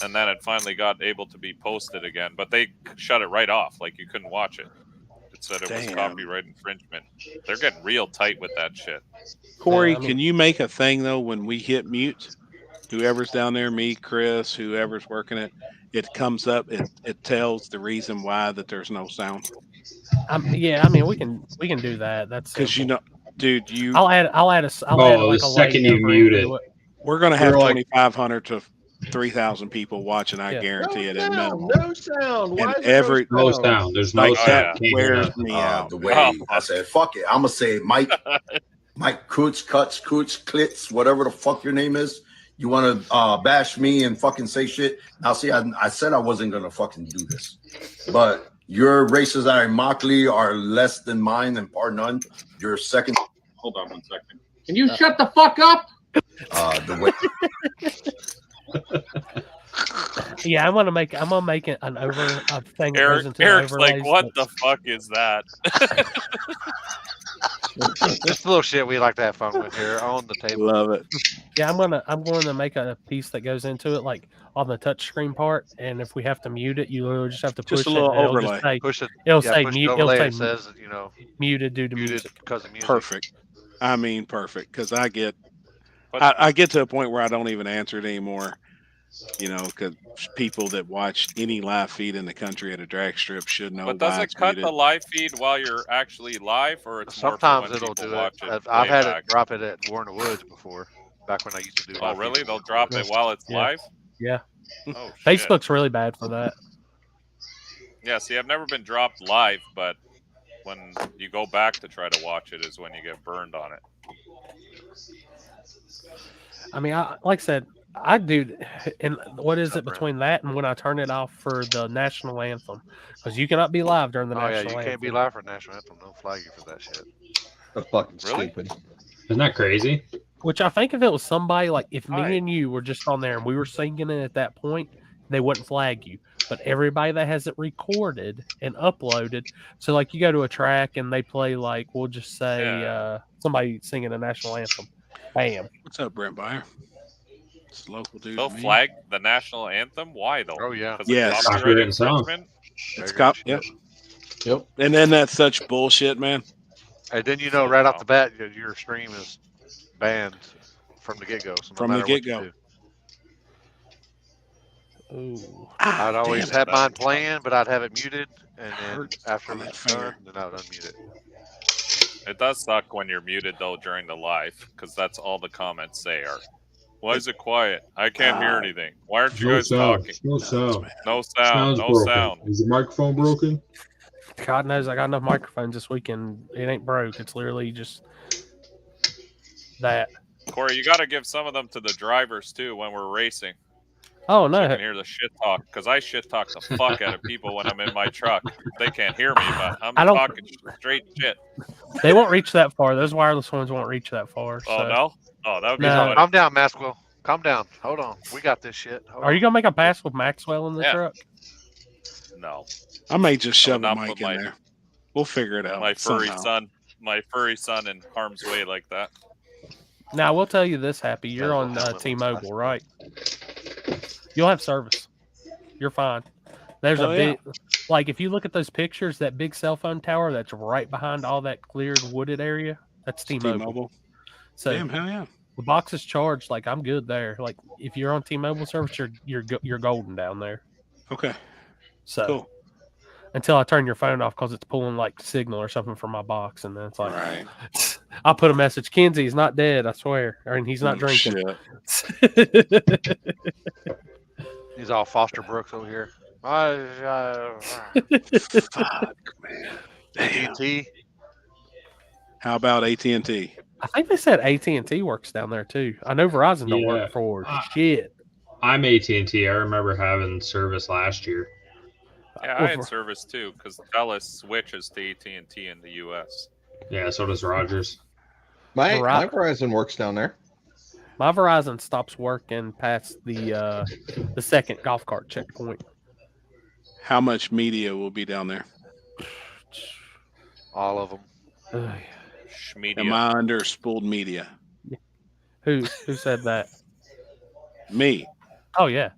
and then it finally got able to be posted again. But they shut it right off, you couldn't watch it. It said it was copyright infringement. They're getting real tight with that shit. Corey, can you make a thing though when we hit mute? Whoever's down there, me, Chris, whoever's working it comes up. It tells the reason why that there's no sound. Yeah, I mean we can do that. That's because dude, I'll add a the second you mute it. We're gonna have 2,500 to 3,000 people watching. I guarantee it. No sound. No sound. There's no sound. Wears me out. The way I said, fuck it. I'm gonna say Mike Coots, Clits, whatever the fuck your name is. You want to bash me and fucking say shit? Now, see, I said I wasn't gonna fucking do this, but your races that are in Mockley are less than mine, and par none. Your second. Hold on 1 second. Can you shut the fuck up? The way. Yeah, I'm gonna make it an thing. Eric's like, what the fuck is that? Just the little shit we like to have fun with here on the table. Love it. Yeah, I'm going to make a piece that goes into it, like on the touchscreen part. And if we have to mute it, you literally just have to push Just a it. little And it'll overlay. just say, Push it. It'll Yeah, say push the mute. It'll overlay say that says, you know, muted due to muted music. because of music. Perfect. I mean, perfect. Because I get But I get to a point where I don't even answer it anymore. You know, because people that watch any live feed in the country at a drag strip should know but does why it it's cut muted. the live feed while you're actually live, or it's more for Sometimes when it'll people do it. watch it I've had it playback? drop it at War in the Woods before, back when I used to do Oh, live really? feeds. They'll drop it while it's Yeah. live? Yeah. Oh, shit. Facebook's really bad for that. Yeah, see, I've never been dropped live, but when you go back to try to watch it is when you get burned on it. I mean, like I said, I do. And what is it between that and when I turn it off for the national anthem? Because you cannot be live during the Oh yeah, national you anthem. can't be live for national anthem. They'll flag you for that shit. That's fucking Really? stupid. Isn't that crazy? Which I think if it was somebody like if me Hi. and you were just on there and we were singing it at that point, they wouldn't flag you. But everybody that has it recorded and uploaded, so like you go to a track and they play like we'll just say somebody singing a national anthem, bam. What's up, Brent Byer? It's a local dude. They'll to me. flag the national anthem? Why though? Oh yeah. Because Yes. of copyright Copyrighted song. infringement? It's Very good Yep. shit. Yep. And then that's such bullshit, man. And then you know right off the bat your stream is banned from the get go. So no From the matter what you get-go. do. Ooh. I'd always damn it. have mine playing, but I'd have it muted, and then Hurt after on it that was finger. done, then I would unmute it. It does suck when you're muted though during the live, because that's all the comments say are, "Why is it quiet? I can't hear anything. Why aren't you No guys sound. talking? No sound. No sound. Sound's No broken. sound." Is the microphone broken? God knows I got enough microphones this weekend. It ain't broke. It's literally just that. Corey, you got to give some of them to the drivers too when we're racing. Oh So I no. can hear the shit talk, because I shit talk the fuck out of people when I'm in my truck. They can't hear me, but I'm I don't- talking straight shit. They won't reach that far. Those wireless ones won't reach that far. Oh so. no? Oh, that would be No. funny. Calm down, Maxwell. Calm down. Hold on. We got this shit. Hold Are you on. gonna make a pass with Maxwell in the Yeah. truck? No. I may just I shove would a not mic put in my- there. We'll figure it out. My furry somehow. son in harm's way like that. Now I will tell you this, Happy. You're That's on what happened T-Mobile, right? You'll have service. You're fine. There's Hell a yeah. big, like if you look at those pictures, that big cell phone tower that's right behind all that cleared wooded area, that's T-Mobile. T-Mobile. So Damn, hell yeah. the box is charged. Like I'm good there. Like if you're on T-Mobile service, you're golden down there. Okay. So Cool. until I turn your phone off because it's pulling like signal or something from my box, and then it's like Right. I'll put a message. Kenzie's not dead, I swear, and he's not Oh, drinking. He's all Foster Brooks over here. Fuck, man. Damn. AT&T. How about AT&T? I think they said AT&T works down there too. I know Verizon don't Yeah. work for shit. I'm AT&T. I remember having service last year. Yeah, I had service too, because Dallas switches to AT&T in the U.S. Yeah, so does Rogers. My Right. Verizon works down there. My Verizon stops working past the second golf cart checkpoint. How much media will be down there? All of them. Schmedia. Am I under spooled media? Who said that? Me. Oh yeah,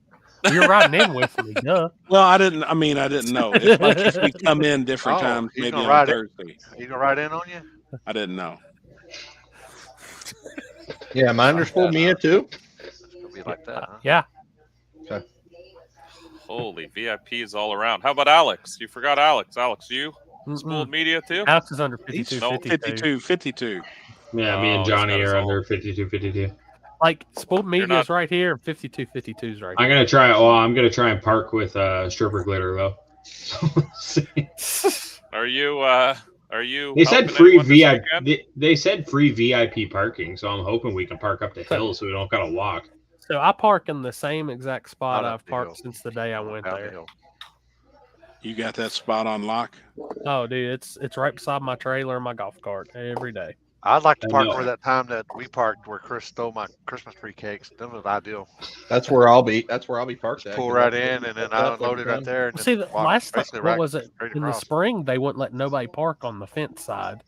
you're riding in with me, duh. Well, I didn't know. If, like, if we come in different times, he's maybe gonna on ride Thursday. He gonna ride in on you? I didn't know. Yeah, my underspool Mia too. It's gonna be like that, huh? Yeah. Okay. Holy VIPs all around. How about Alex? You forgot Alex. Alex, you? Spooled media too? Alex is under 52, No, 52. Yeah, me and Oh, Johnny he's got his are own. under 52. Like spooled media not- is right here, 52 is right I'm here. gonna try. Well, I'm gonna try and park with stripper glitter though. Are you They said helping free anyone this VIP. weekend? They said free VIP parking, so I'm hoping we can park up the hill so we don't gotta walk. So I park in the same exact spot Not I've up the parked hill. since the day I went Down the there. hill. You got that spot on lock? Oh, dude, it's right beside my trailer and my golf cart every day. I'd like to I park know. where that time that we parked where Chris stole my Christmas tree cakes. That was ideal. That's where I'll be. That's where I'll be parked at. Pull right in, and then I unload it right there. And Well, see, then the walk last time, basically what right was it? straight In the across. spring, they wouldn't let nobody park on the fence side.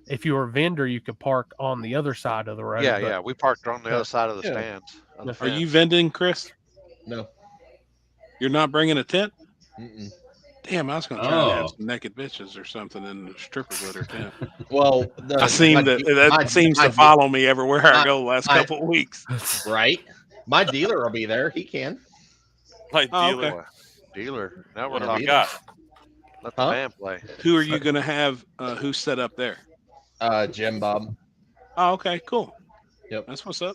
if you were a vendor, you could park on the other side of the road. Yeah, but, yeah. We parked on the other side of the Yeah. stands. Of the Are you fence. vending, Chris? No. You're not bringing a tent? Mm-mm. Damn, I was gonna try to have Oh. some naked bitches or something in the stripper glitter tent. Well, I seem to that seems to follow me everywhere I go the last couple of weeks. Right. My dealer will be there. He can. My Oh, dealer. okay. Dealer. Now What we're have we talking. got? Let the band play. Who are you gonna have? Who's set up there? Jim Bob. Oh, okay, cool. Yep, that's what's up.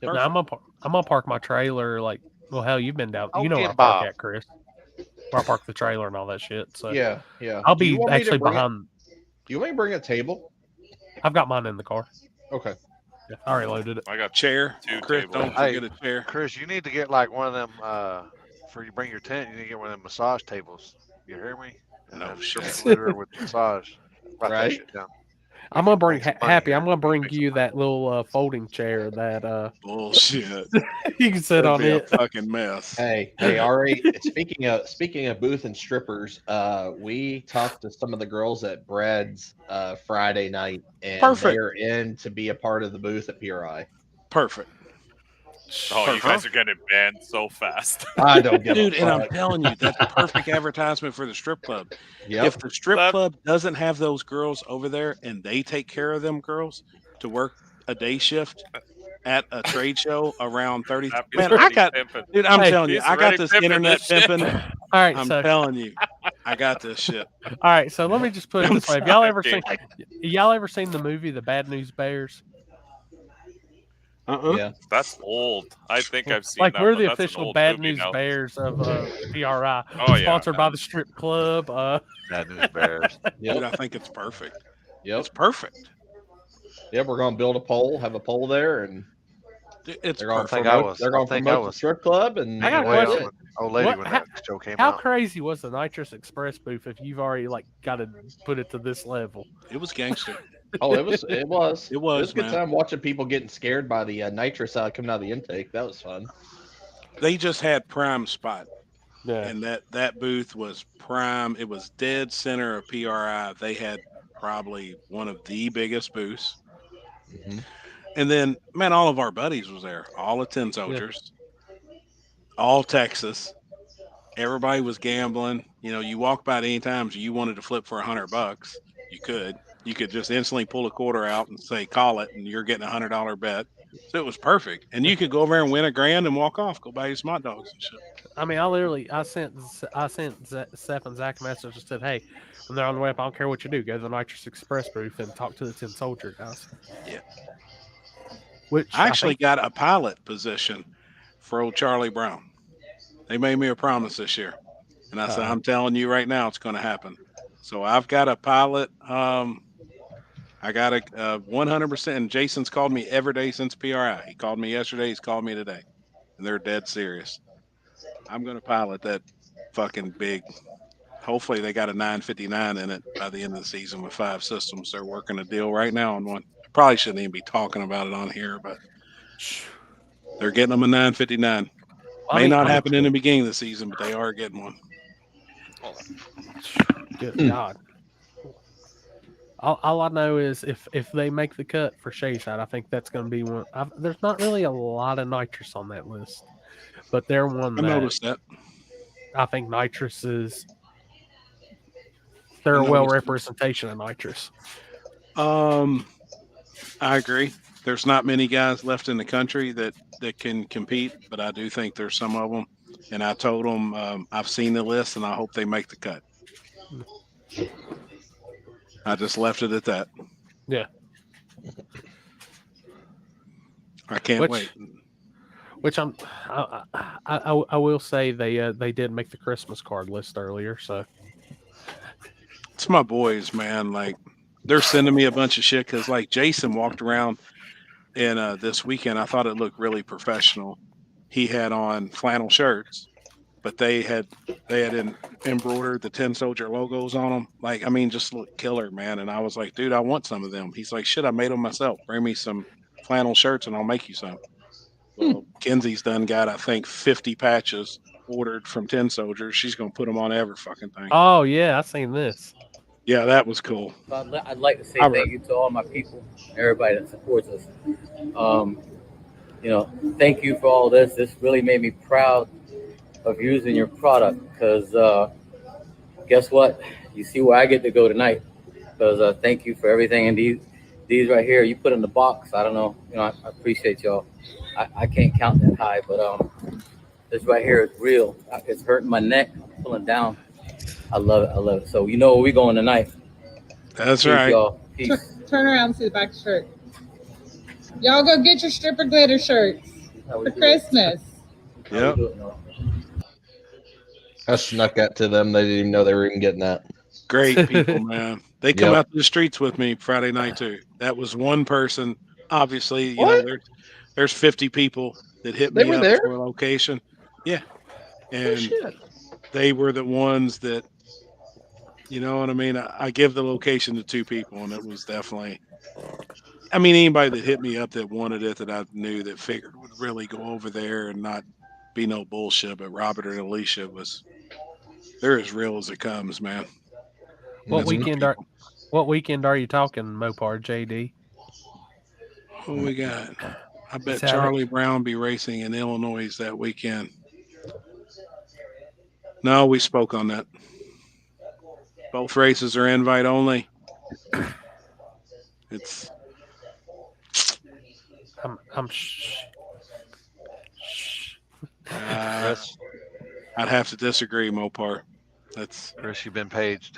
No, I'm gonna park my trailer like. Well, hell, you've been down. I'll You know where I get park Bob. at, Chris. Where I park the trailer and all that shit. So Yeah, yeah. I'll Do you be want me to actually bring it- behind. Do you want me to bring a table? I've got mine in the car. Okay. Yeah, I already loaded it. I got chair. Chris, don't Hey, forget a chair. Chris, you need to get like one of them for you bring your tent. You need to get one of them massage tables. You hear me? No shit. shit. Glitter with massage. Write that Right? shit down. I'm gonna bring some money Happy. here. I'm gonna bring you that little folding chair that Bullshit. you can sit That'd on be it. a fucking mess. Hey, Ari. Speaking of booth and strippers, we talked to some of the girls at Bread's Friday night, and Perfect. they're in to be a part of the booth at PRI. Perfect. Oh, you guys are getting banned so fast. I don't give Dude, a and I'm fuck. telling you, that's perfect advertisement for the strip club. Yep. If the strip club doesn't have those girls over there and they take care of them girls to work a day shift at a trade show around 30, Happy's man, I already got, pimping. dude, I'm telling you, He's I got already this pimping internet this shit. pimping. All right, I'm so telling you, I got this shit. all right, so let me just put it I'm this way: Have y'all ever sorry. seen the movie The Bad News Bears? Yeah. That's old. I think I've seen Like that. we're but the that's an official old Bad movie News now. Bears of PRI. Oh, yeah. Sponsored by the strip club. Bad News Bears. Dude, I think it's perfect. Yep. It's perfect. Yep, we're gonna build a pole, have a pole there, and It's they're gonna perfect. promote. They're gonna promote the strip club, and I got a Way question. on the old lady What- when how- that show came How out. crazy was the Nitrous Express booth if you've already like got to put it to this level? It was gangster. Oh, it was. It was. It was, It was a good man. time watching people getting scared by the nitrous coming out of the intake. That was fun. They just had prime spot. Yeah. And that booth was prime. It was dead center of PRI. They had probably one of the biggest booths. Mm-hmm. And then, man, all of our buddies was there. All the 10 soldiers, all Texas. Everybody was gambling. You know, you walk by at any times you wanted to flip for $100, you could. You could just instantly pull a quarter out and say, call it, and you're getting $100 bet. So it was perfect. And you could go over there and win $1,000 and walk off, go buy you some hot dogs and shit. I mean, I sent Seth and Zach a message and said, hey, when they're on the way up, I don't care what you do, go to the Nitrous Express booth and talk to the 10 soldier guys. Yeah. Which I actually got a pilot position for old Charlie Brown. They made me a promise this year. And I said, I'm telling you right now, it's going to happen. So I've got a pilot. I got a 100%. And Jason's called me every day since PRI. He called me yesterday. He's called me today. And they're dead serious. I'm going to pilot that fucking big. Hopefully they got a 959 in it by the end of the season with 5 systems. They're working a deal right now on one. Probably shouldn't even be talking about it on here, but they're getting them a 959. May not happen in the beginning of the season, but they are getting one. Good God. All I know is if they make the cut for Shayside, I think that's going to be one. There's not really a lot of nitrous on that list, but they're one I noticed that. I think nitrous is. They're a well representation of nitrous. I agree. There's not many guys left in the country that can compete, but I do think there's some of them. And I told them I've seen the list, and I hope they make the cut. I just left it at that. Yeah. I can't wait. Which I will say they did make the Christmas card list earlier, so It's my boys, man. Like they're sending me a bunch of shit because like Jason walked around and this weekend I thought it looked really professional. He had on flannel shirts, but they had embroidered the 10 soldier logos on them. Like, I mean, just look killer, man. And I was like, dude, I want some of them. He's like, shit, I made them myself. Bring me some flannel shirts and I'll make you some. Well, Kenzie's done got, I think, 50 patches ordered from 10 soldiers. She's going to put them on every fucking thing. Oh, yeah, I seen this. Yeah, that was cool. I'd like to say All thank you to all my people, everybody that supports us. Thank you for all this. This really made me proud of using your product because guess what? You see where I get to go tonight. Because thank you for everything. And these right here, you put in the box. I don't know. I appreciate y'all. I can't count that high, but this right here is real. It's hurting my neck. I'm pulling down. I love it. I love it. So you know where we going tonight. That's Peace, right. y'all. Peace. Turn around and see the back of the shirt. Y'all go get your stripper glitter shirts for Christmas. Yep. I snuck that to them. They didn't even know they were even getting that. Great people, man. They come Yep. out to the streets with me Friday night too. That was one person. Obviously, you What? know, there's 50 people that hit They me were up there? for a location. Yeah. Oh, And shit. they were the ones that, you know what I mean? I give the location to two people, and it was definitely, I mean, anybody that hit me up that wanted it that I knew that figured would really go over there and not be no bullshit. But Robert and Alicia they're as real as it comes, man. What That's good weekend people. what weekend are you talking, Mopar JD? What we got? I bet Saturday. Charlie Brown be racing in Illinois that weekend. No, we spoke on that. Both races are invite only. It's I'm Chris, I'd have to disagree, Mopar. That's Chris, you've been paged.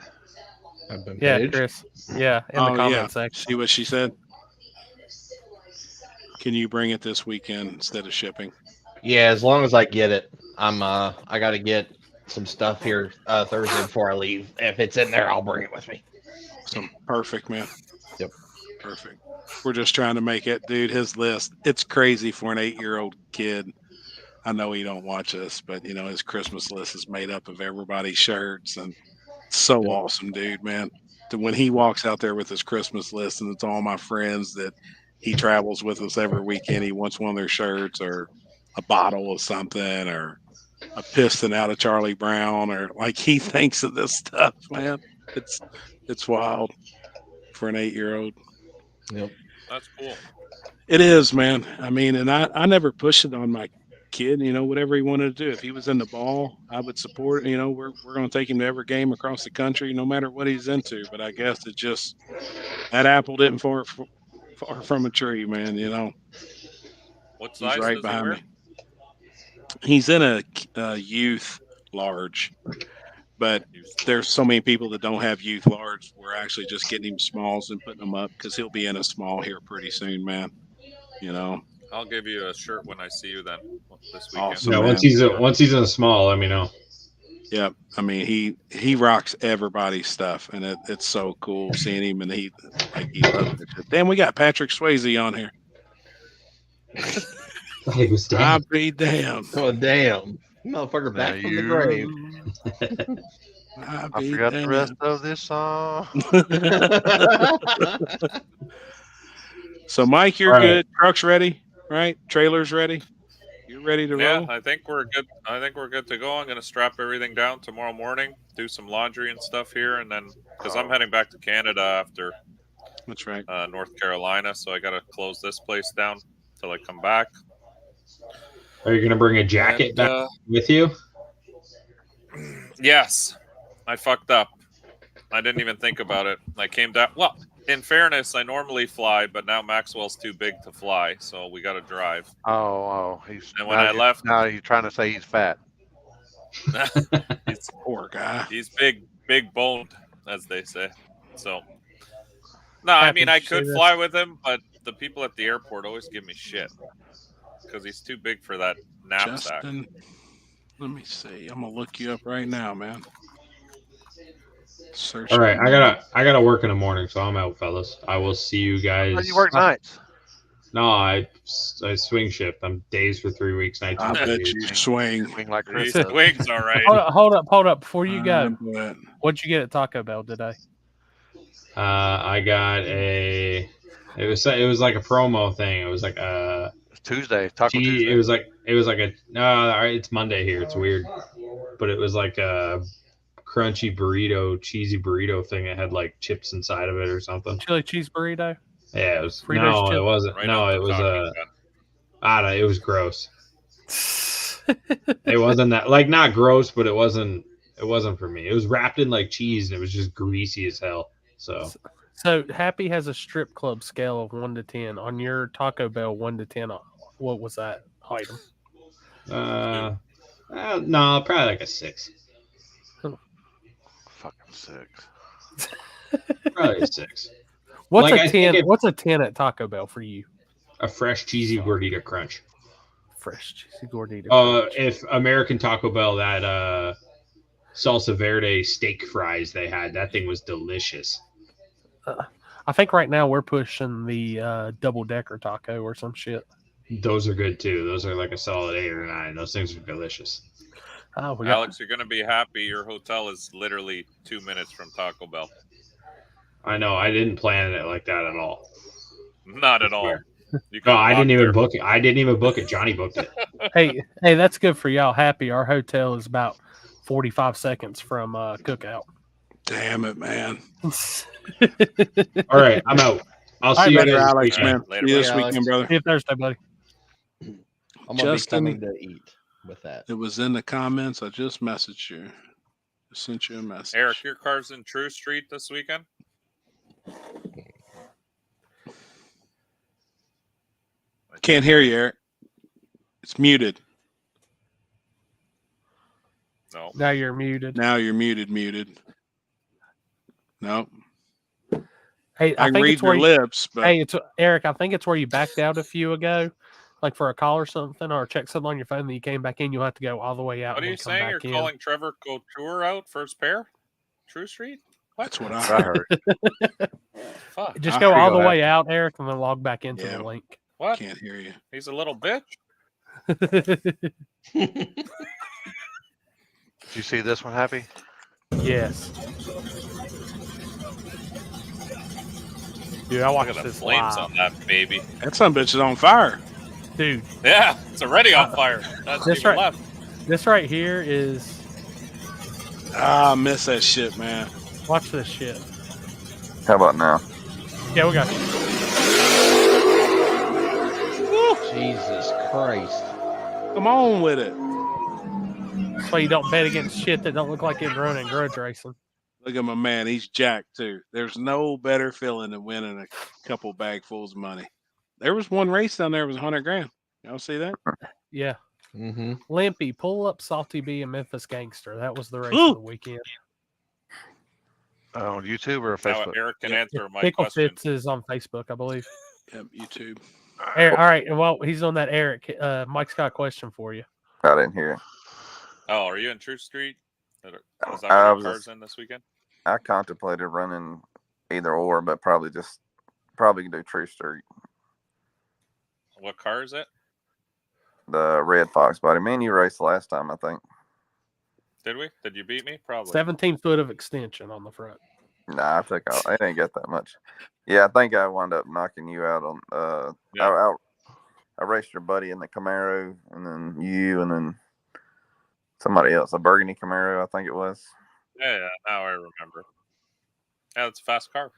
I've been yeah, paged. Chris. Yeah, in the comment section. See what she said? Can you bring it this weekend instead of shipping? Yeah, as long as I get it. I gotta get some stuff here Thursday before I leave. If it's in there, I'll bring it with me. So perfect, man. Yep. Perfect. We're just trying to make it, dude. His list, it's crazy for an 8-year-old kid. I know he don't watch us, but you know his Christmas list is made up of everybody's shirts, and it's so awesome, dude, man. When he walks out there with his Christmas list, and it's all my friends that he travels with us every weekend. He wants one of their shirts or a bottle of something or a piston out of Charlie Brown, or like he thinks of this stuff, man. It's wild for an 8-year-old. Yep. That's cool. It is, man. I mean, and I never pushed it on my kid, you know, whatever he wanted to do. If he was in the ball, I would support it. You know, we're going to take him to every game across the country, no matter what he's into. But I guess it just, that apple didn't fall far from a tree, man. You know, What he's size right does he behind wear? me. He's in a youth large, but there's so many people that don't have youth large. We're actually just getting him smalls and putting them up because he'll be in a small here pretty soon, man. You know, I'll give you a shirt when I see you then this weekend. awesome. Yeah, man. once he's in a small, let me know. Yeah, I mean he rocks everybody's stuff, and it's so cool seeing him, and he loves it. Damn, we got Patrick Swayze on here. He was dead. I'll be damned. Oh damn, motherfucker, back from the grave. I forgot the rest of this song. So, Mike, you're All right. good. Truck's ready, right? Trailer's ready. You're ready to Yeah, roll. I think we're good. I think we're good to go. I'm gonna strap everything down tomorrow morning, do some laundry and stuff here, and then because I'm heading back to Canada after. That's right. North Carolina, so I gotta close this place down till I come back. Are you gonna bring a jacket And, back with you? Yes, I fucked up. I didn't even think about it. I came down. Well, in fairness, I normally fly, but now Maxwell's too big to fly, so we got to drive. He's. And when I left, now you're trying to say he's fat. he's poor guy. He's big boned, as they say. So, no, I mean I could fly with him, but the people at the airport always give me shit because he's too big for that knapsack. Justin, let me see. I'm gonna look you up right now, man. Search. All right, I gotta work in the morning, so I'm out, fellas. I will see you guys. You work nights. No, I swing shift. I'm days for 3 weeks, nights I for 3 bet weeks. you swing. Swing like He Chris does. swings all right. Hold up. Before you go, But what'd you get at Taco Bell today? I got a. It was like a promo thing. It was like a Tuesday, Taco Tuesday. It was like a. No, it's Monday here. It's weird, but it was like a crunchy burrito, cheesy burrito thing that had like chips inside of it or something. Chili cheese burrito. Yeah, it was. Fritos No, chili. it wasn't. Right No, off the it was talking gun. I don't know, it was gross. It wasn't that like not gross, but it wasn't for me. It was wrapped in like cheese and it was just greasy as hell. So Happy has a strip club scale of 1 to 10. On your Taco Bell 1 to 10, what was that item? No, probably like a 6. Fucking 6. Probably a 6. What's Like, a I 10? think What's a 10 at Taco Bell for you? a fresh cheesy gordita crunch. Fresh cheesy gordita crunch. If American Taco Bell, that salsa verde steak fries they had, that thing was delicious. I think right now we're pushing the double decker taco or some shit. Those are good too. Those are like a solid 8 or 9. Those things are delicious. Oh, Alex, you're going to be happy. Your hotel is literally 2 minutes from Taco Bell. I know. I didn't plan it like that at all. Not at all. No, I didn't even book it. I didn't even book it. Johnny booked it. hey, that's good for y'all. Happy. Our hotel is about 45 seconds from Cookout. Damn it, man. All right, I'm out. I'll see you later, guys Alex, weekend. man. See you this weekend, brother. See you Thursday, buddy. I'm gonna be coming to eat with that. It was in the comments. I just messaged you. I sent you a message. Eric, your car's in True Street this weekend? Can't hear you, Eric. It's muted. No. Now you're muted. Now you're muted. No. Hey, I can think read it's where your lips, but hey, it's Eric. I think it's where you backed out a few ago, like for a call or something, or check something on your phone. Then you came back in. You'll have to go all the way out. What are and you then come saying? You're back in. calling Trevor Couture out first pair? True Street? That's what I heard. Fuck. Just I go all feel the that. way out, Eric, and then log back into Yeah. the link. What? Can't hear you. He's a little bitch. Did you see this one, Happy? Yes. Dude, I Look watched at the this flames live. on that baby. That son of a bitch is on fire. Dude, Yeah, it's already on fire. That's this even right, left. this right here is. I miss that shit, man. Watch this shit. How about now? Yeah, we got you. Jesus Christ. Come on with it. That's why you don't bet against shit that don't look like it running grudge racing. Look at my man. He's jacked too. There's no better feeling than winning a couple bagfuls of money. There was one race down there. It was $100,000. Y'all see that? Yeah. Mm-hmm. Limpy, pull up Salty B and Memphis Gangster. That was the race of the weekend. On YouTube or Now Facebook? Eric can answer my Pickle question. Fits is on Facebook, I believe. Yep, YouTube. Eric, all right. Well, he's on that. Eric, Mike's got a question for you. I didn't hear it. Oh, are you in True Street? Was that I where was your car's in this weekend? I contemplated running either or, but probably do True Street. What car is it? The Red Fox body. Me and you raced last time, I think. Did we? Did you beat me? Probably. 17 foot of extension on the front. Nah, I took out. I didn't get that much. Yeah, I think I wound up knocking you out on. Yeah. I raced your buddy in the Camaro, and then you, and then somebody else, a burgundy Camaro, I think it was. Yeah, now I remember. Yeah, it's a fast car.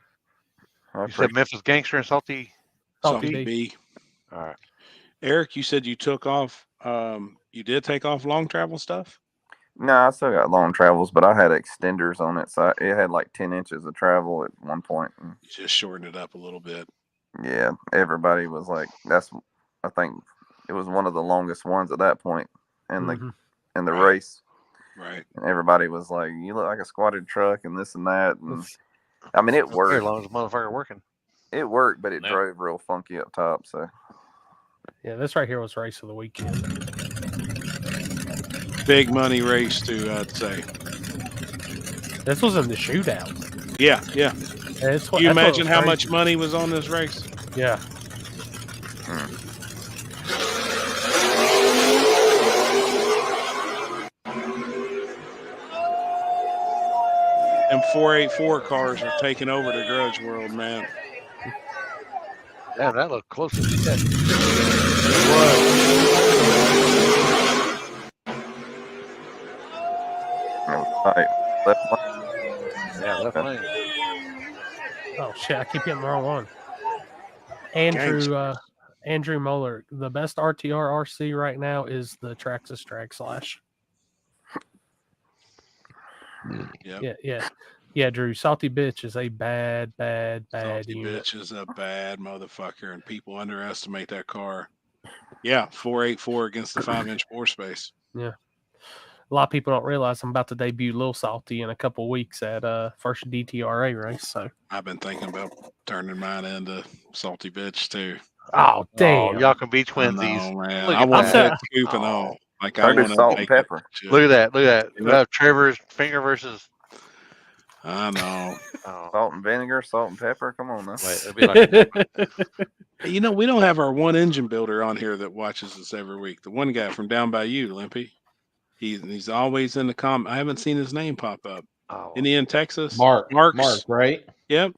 You said Memphis Gangster and Salty B. All right. Eric, you said you took off. You did take off long travel stuff? No, I still got long travels, but I had extenders on it, so it had like 10 inches of travel at one point. And You just shortened it up a little bit. yeah, everybody was like, I think it was one of the longest ones at that point in the race. Right. And everybody was like, you look like a squatted truck and this and that. And I mean, it Very worked. long as a motherfucker working. It worked, but it Yeah. drove real funky up top. So Yeah, this right here was race of the weekend. Big money race too, I'd say. This was in the shootout. Yeah, yeah. That's Can you that's imagine was how crazy. much money was on this race? Yeah. Them 484 cars are taking over the grudge world, man. Damn, that looked close as shit. it was tight. Left lane. Yeah, left lane. Oh shit! I keep hitting the wrong one. Andrew Moeller. The best RTR RC right now is the Traxxas Drag Slash. Yep. Yeah. Drew, Salty Bitch is a bad Salty unit. Bitch is a bad motherfucker, and people underestimate that car. Yeah, 484 against the 5-inch bore space. Yeah. A lot of people don't realize I'm about to debut Lil Salty in a couple weeks at first DTRA race. So I've been thinking about turning mine into Salty Bitch too. Oh damn! Y'all can be I twinsies. know, man. Look I at want that. that scoop and all. Like I I do want to salt and make pepper. it. Look at that. Look at that. We Yep. have Trevor's finger versus. I know. Oh, Salt and vinegar, salt and pepper. Come on now. wait, it'd be like You know, we don't have our one engine builder on here that watches us every week. The one guy from down by you, Limpy. He's always in the comment. I haven't seen his name pop up. Isn't he in Texas? Mark, Mark's. right? Yep.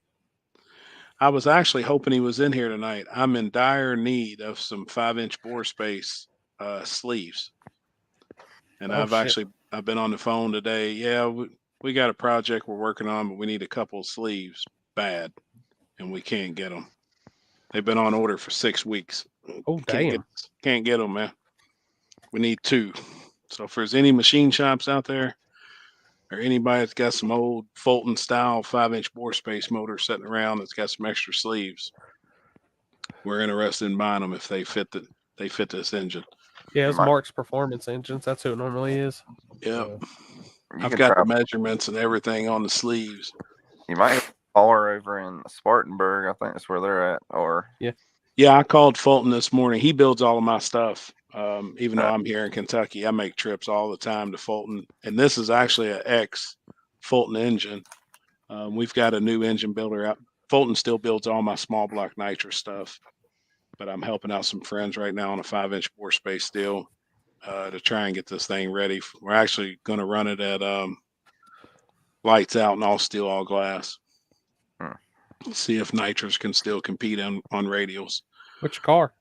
I was actually hoping he was in here tonight. I'm in dire need of some 5-inch bore space sleeves. And Oh, I've been on the phone today. Yeah, we got a project we're working on, but we need a couple of sleeves bad, and we can't get them. They've been on order for 6 weeks. Oh Can't damn! can't get them, man. We need 2. So if there's any machine shops out there, or anybody that's got some old Fulton style 5-inch bore space motor sitting around that's got some extra sleeves, we're interested in buying them if they fit this engine. Yeah, it's Mark's Performance Engines. That's who it normally is. Yep. You I've can got try. the measurements and everything on the sleeves. You might have a caller over in Spartanburg. I think that's where they're at. Or Yeah, I called Fulton this morning. He builds all of my stuff. Even though I'm here in Kentucky, I make trips all the time to Fulton. And this is actually an ex Fulton engine. We've got a new engine builder out. Fulton still builds all my small block nitrous stuff, but I'm helping out some friends right now on a 5-inch bore space deal to try and get this thing ready. We're actually going to run it at lights out and all steel, all glass. See if nitrous can still compete on radials. Which car?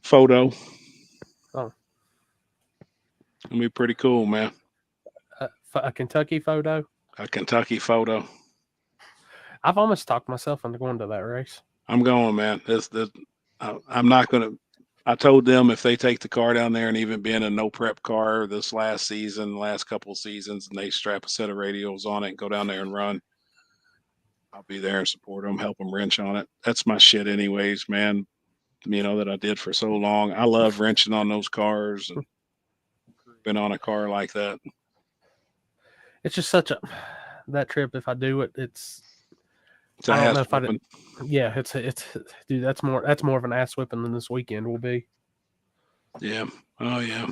Photo. Oh. It'll be pretty cool, man. A Kentucky Photo? A Kentucky Photo. I've almost talked myself into going to that race. I'm going, man. I'm not going to. I told them if they take the car down there and even being a no prep car this last season, last couple of seasons, and they strap a set of radials on it and go down there and run, I'll be there and support them, help them wrench on it. That's my shit anyways, man. You know, that I did for so long. I love wrenching on those cars and been on a car like that. It's just such that trip. If I do it, I don't know if I. Yeah, it's dude. That's more of an ass whipping than this weekend will be. Yeah. Oh yeah.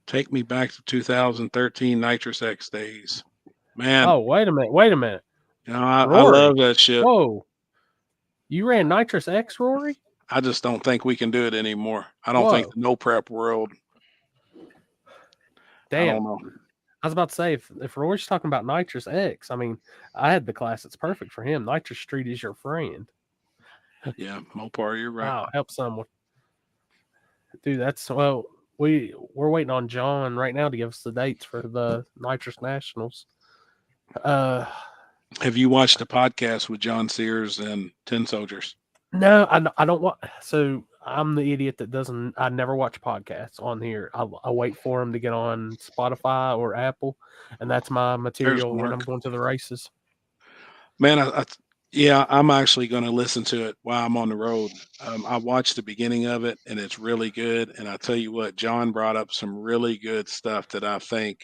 Take me back to 2013 Nitrous X days, man. Oh wait a minute. You know, I love that shit. Whoa, you ran Nitrous X, Rory? I just don't think we can do it anymore. I don't think the no prep world. Damn. I don't know. I was about to say, if Roy's talking about Nitrous X, I mean, I had the class that's perfect for him. Nitrous Street is your friend. Yeah, Mopar, you're right. Wow, help someone. Dude, we're waiting on John right now to give us the dates for the Nitrous Nationals. Have you watched the podcast with John Sears and 10 Soldiers? No, I don't want. So I'm the idiot that doesn't. I never watch podcasts on here. I wait for them to get on Spotify or Apple, and that's my material when I'm going to the races. Man, I'm actually going to listen to it while I'm on the road. I watched the beginning of it, and it's really good. And I tell you what, John brought up some really good stuff that I think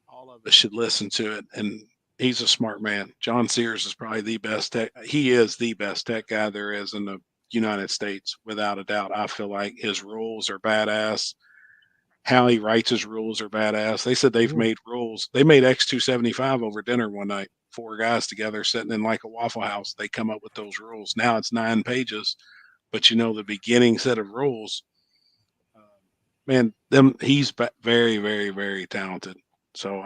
all of us should listen to it. And he's a smart man. John Sears is probably the best tech. He is the best tech guy there is in the United States, without a doubt. I feel like his rules are badass. How he writes his rules are badass. They said they've made rules. They made X275 over dinner one night. 4 guys together sitting in like a Waffle House. They come up with those rules. Now it's 9 pages, but you know the beginning set of rules. Man, he's very, very, very talented. So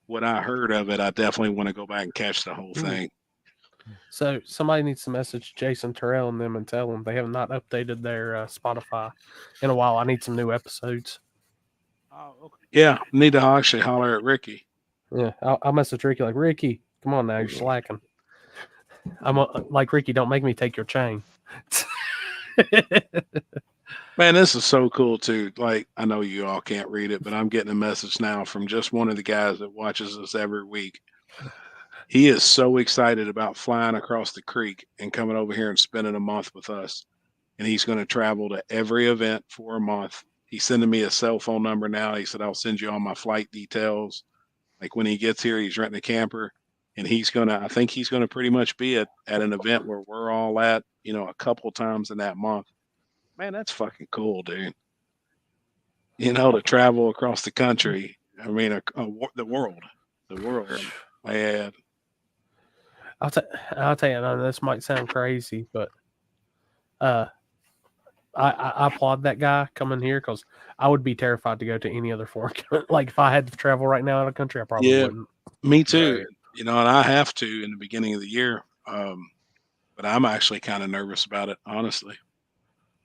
what I heard of it, I definitely want to go back and catch the whole thing. So somebody needs to message Jason Terrell and them and tell them they have not updated their Spotify in a while. I need some new episodes. Yeah, need to actually holler at Ricky. Yeah, I'll message Ricky like, Ricky, come on now, you're slacking. I'm like, Ricky, don't make me take your chain. Man, this is so cool too. Like, I know you all can't read it, but I'm getting a message now from just one of the guys that watches us every week. He is so excited about flying across the creek and coming over here and spending a month with us. And he's going to travel to every event for a month. He's sending me a cell phone number now. He said, I'll send you all my flight details. Like when he gets here, he's renting a camper and I think he's going to pretty much be at an event where we're all at, a couple times in that month. Man, that's fucking cool, dude. To travel across the country. I mean, the world. Man. I'll tell you, I know this might sound crazy, but I applaud that guy coming here because I would be terrified to go to any other foreign country. Like if I had to travel right now out of country, I probably wouldn't. Me too. Right. And I have to in the beginning of the year. But I'm actually kind of nervous about it, honestly.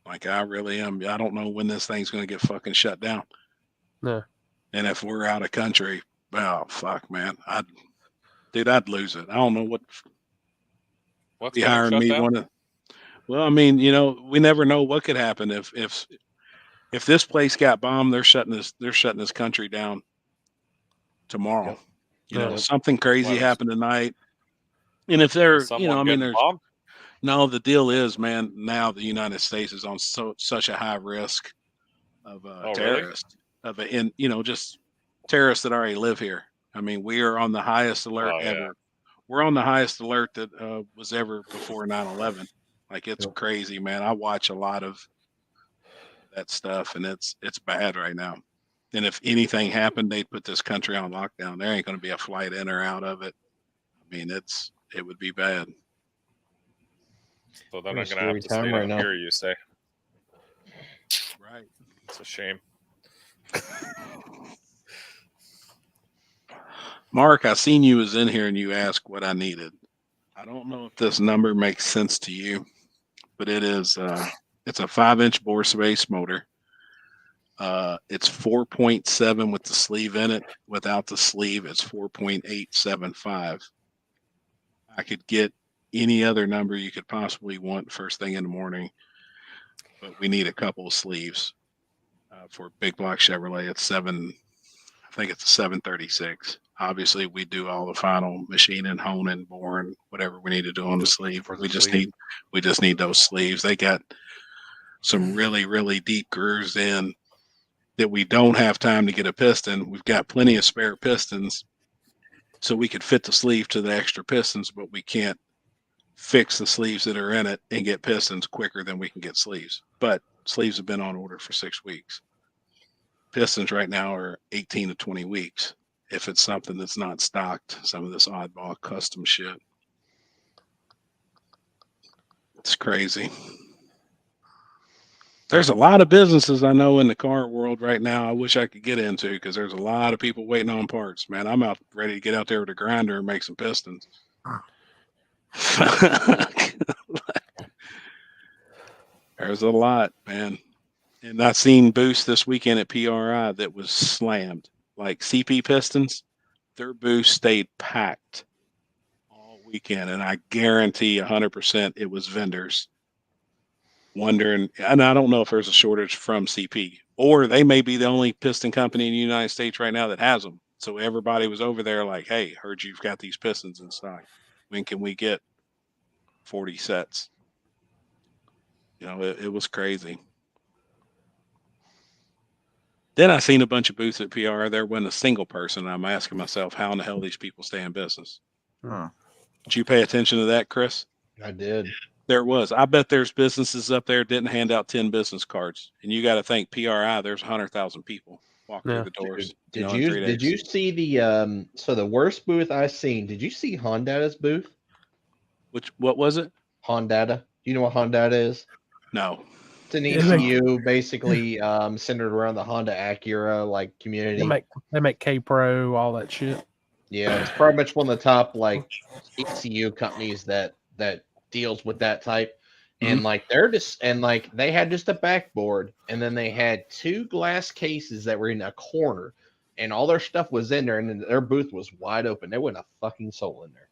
Like I really am. I don't know when this thing's going to get fucking shut down. No. And if we're out of country, well, fuck, man. I'd lose it. I don't know what's be hiring me one of. Well, I mean, we never know what could happen if this place got bombed. They're shutting this country down tomorrow. Yep. Something crazy happened tonight. And if they're, there's bombed? No, the deal is, man, now the United States is on such a high risk of terrorists, just terrorists that already live here. I mean, we are on the highest alert ever. Yeah. We're on the highest alert that was ever before 9/11. Like it's crazy, man. I watch a lot of that stuff, and it's bad right now. And if anything happened, they'd put this country on lockdown. There ain't going to be a flight in or out of it. I mean, it would be bad. So then I'm going to have to stay down here, you say? Right. It's a shame. Mark, I seen you was in here and you asked what I needed. I don't know if this number makes sense to you, but it is it's a 5-inch bore space motor. It's 4.7 with the sleeve in it. Without the sleeve, it's 4.875. I could get any other number you could possibly want first thing in the morning, but we need a couple of sleeves for Big Block Chevrolet. I think it's a 736. Obviously, we do all the final machining, honing, boring, whatever we need to do on the sleeve. We just need those sleeves. They got some really, really deep grooves in that we don't have time to get a piston. We've got plenty of spare pistons, so we could fit the sleeve to the extra pistons, but we can't fix the sleeves that are in it and get pistons quicker than we can get sleeves. But sleeves have been on order for 6 weeks. Pistons right now are 18 to 20 weeks. If it's something that's not stocked, some of this oddball custom shit. It's crazy. There's a lot of businesses I know in the car world right now I wish I could get into because there's a lot of people waiting on parts. Man, I'm out ready to get out there with a grinder and make some pistons. There's a lot, man. And I seen booths this weekend at PRI that was slammed. Like CP Pistons, their booth stayed packed all weekend. And I guarantee 100% it was vendors wondering. And I don't know if there's a shortage from CP, or they may be the only piston company in the United States right now that has them. So everybody was over there like, hey, heard you've got these pistons in stock. When can we get 40 sets? It was crazy. Then I seen a bunch of booths at PR. There wasn't a single person. I'm asking myself, how in the hell these people stay in business? Did you pay attention to that, Chris? I did. There was. I bet there's businesses up there didn't hand out 10 business cards. And you got to think PRI, there's 100,000 people walk through the doors. Did you see the worst booth I seen? Did you see Hondata's booth? What was it? Hondata. Do you know what Hondata is? No. It's an ECU, basically centered around the Honda Acura community. They make K-Pro, all that shit. Yeah, it's pretty much one of the top ECU companies that deals with that type. And like they had just a backboard, and then they had 2 glass cases that were in a corner, and all their stuff was in there, and then their booth was wide open. There wasn't a fucking soul in there.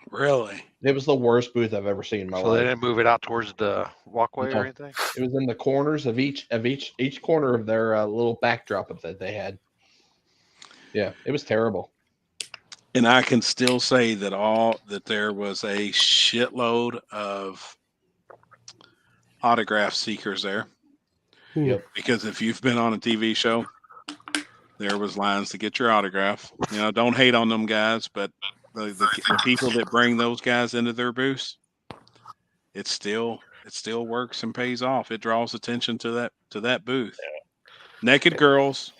Really? It was the worst booth I've ever seen in my So life. they didn't move it out towards the walkway No. or anything? It was in the corners of each corner of their little backdrop that they had. Yeah, it was terrible. And I can still say that there was a shitload of autograph seekers there. Yep. Because if you've been on a TV show, there was lines to get your autograph. You know, don't hate on them guys, but the people that bring those guys into their booths, it still works and pays off. It draws attention to that booth. Naked girls,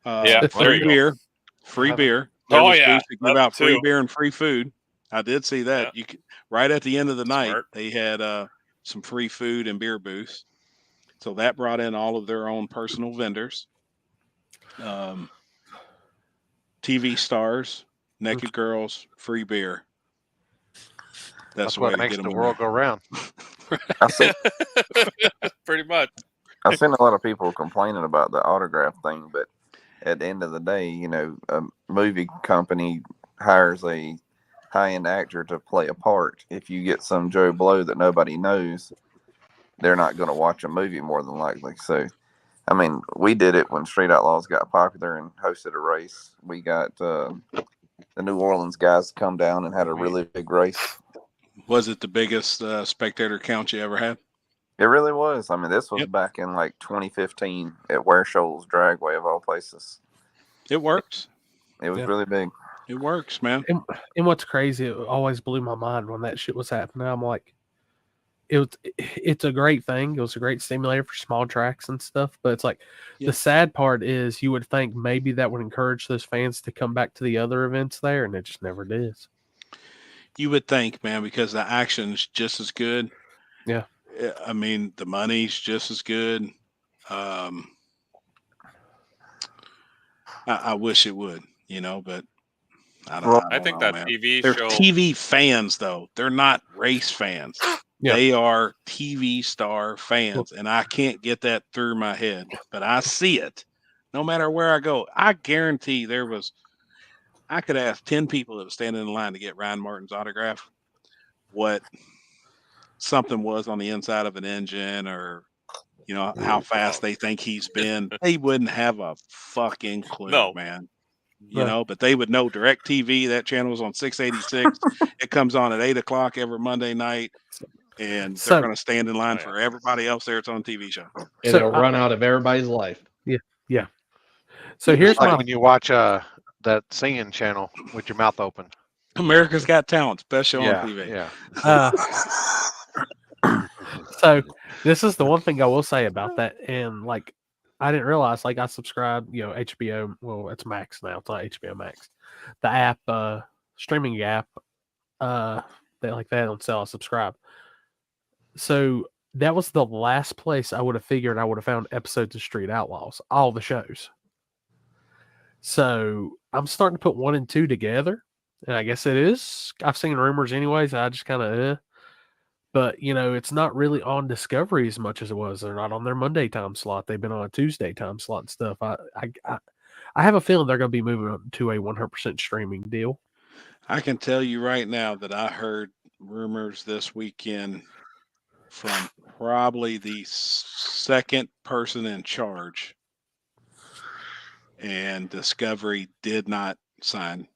free beer, free beer. There was booths that give out free beer and free food. I did see that. You could, right at the end of the night, they had some free food and beer booths. So that brought in all of their own personal vendors. TV stars, naked girls, free beer. That's what makes the world go round. Pretty much. I've seen a lot of people complaining about the autograph thing, but at the end of the day, you know, a movie company hires a high-end actor to play a part. If you get some Joe Blow that nobody knows, they're not going to watch a movie more than likely. So, I mean, we did it when Street Outlaws got popular and hosted a race. We got the New Orleans guys to come down and had a really big race. Was it the biggest spectator count you ever had? It really was. I mean, this was back in like 2015 at Ware Shoals Dragway of all places. It works. It was really big. It works, man. And what's crazy, it always blew my mind when that shit was happening. I'm like, it's a great thing. It was a great stimulator for small tracks and stuff. But it's like the sad part is you would think maybe that would encourage those fans to come back to the other events there, and it just never does. You would think, man, because the action's just as good. Yeah. I mean, the money's just as good. I wish it would, you know, but I don't. I think know, that man. TV They're show. TV fans, though. They're not race fans. Yeah. They are TV star fans, and I can't get that through my head, but I see it. No matter where I go, I guarantee I could ask 10 people that were standing in line to get Ryan Martin's autograph what something was on the inside of an engine, or you know how fast they think he's been. They wouldn't have a fucking clue, man. You know, but they would know. DirecTV, that channel was on 686. It comes on at 8:00 every Monday night, and they're going to stand in line for everybody else there. It's on a TV show. It'll run out of everybody's life. Yeah. So here's like when you watch that singing channel with your mouth open. America's Got Talent, best show on TV. Yeah. So this is the one thing I will say about that, and like I didn't realize, like I subscribed, you know, HBO. Well, it's Max now. It's not HBO Max. The app, streaming app, that like that on sale. I subscribe. So that was the last place I would have figured I would have found episodes of Street Outlaws, all the shows. So I'm starting to put 1 and 2 together, and I guess it is. I've seen rumors anyways. I just kind of, but you know, it's not really on Discovery as much as it was. They're not on their Monday time slot. They've been on a Tuesday time slot and stuff. I have a feeling they're going to be moving up to a 100% streaming deal. I can tell you right now that I heard rumors this weekend from probably the second person in charge, and Discovery did not sign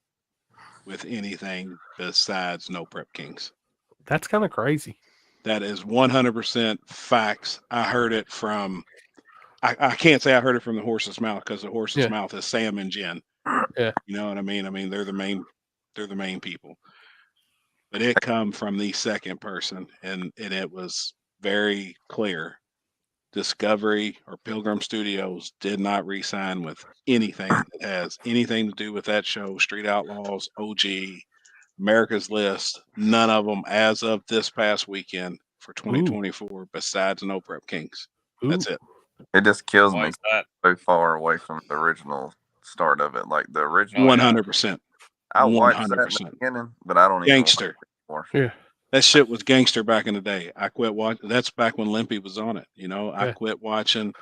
with anything besides No Prep Kings. That's kind of crazy. That is 100% facts. I heard it from, I can't say I heard it from the horse's mouth, because the horse's mouth is Sam and Jen. Yeah. You know what I mean? I mean, they're the main people. But it come from the second person, and it was very clear. Discovery or Pilgrim Studios did not re-sign with anything that has anything to do with that show. Street Outlaws, OG, America's List, none of them as of this past weekend for 2024, besides No Prep Kings. That's it. It just kills Why me is that? so far away from the original start of it. Like the original. 100%. I watched that in the 100%. beginning, but I don't even Gangster. watch it anymore. Yeah. That shit was gangster back in the day. I quit watching. That's back when Limpy was on it. I Yeah. quit watching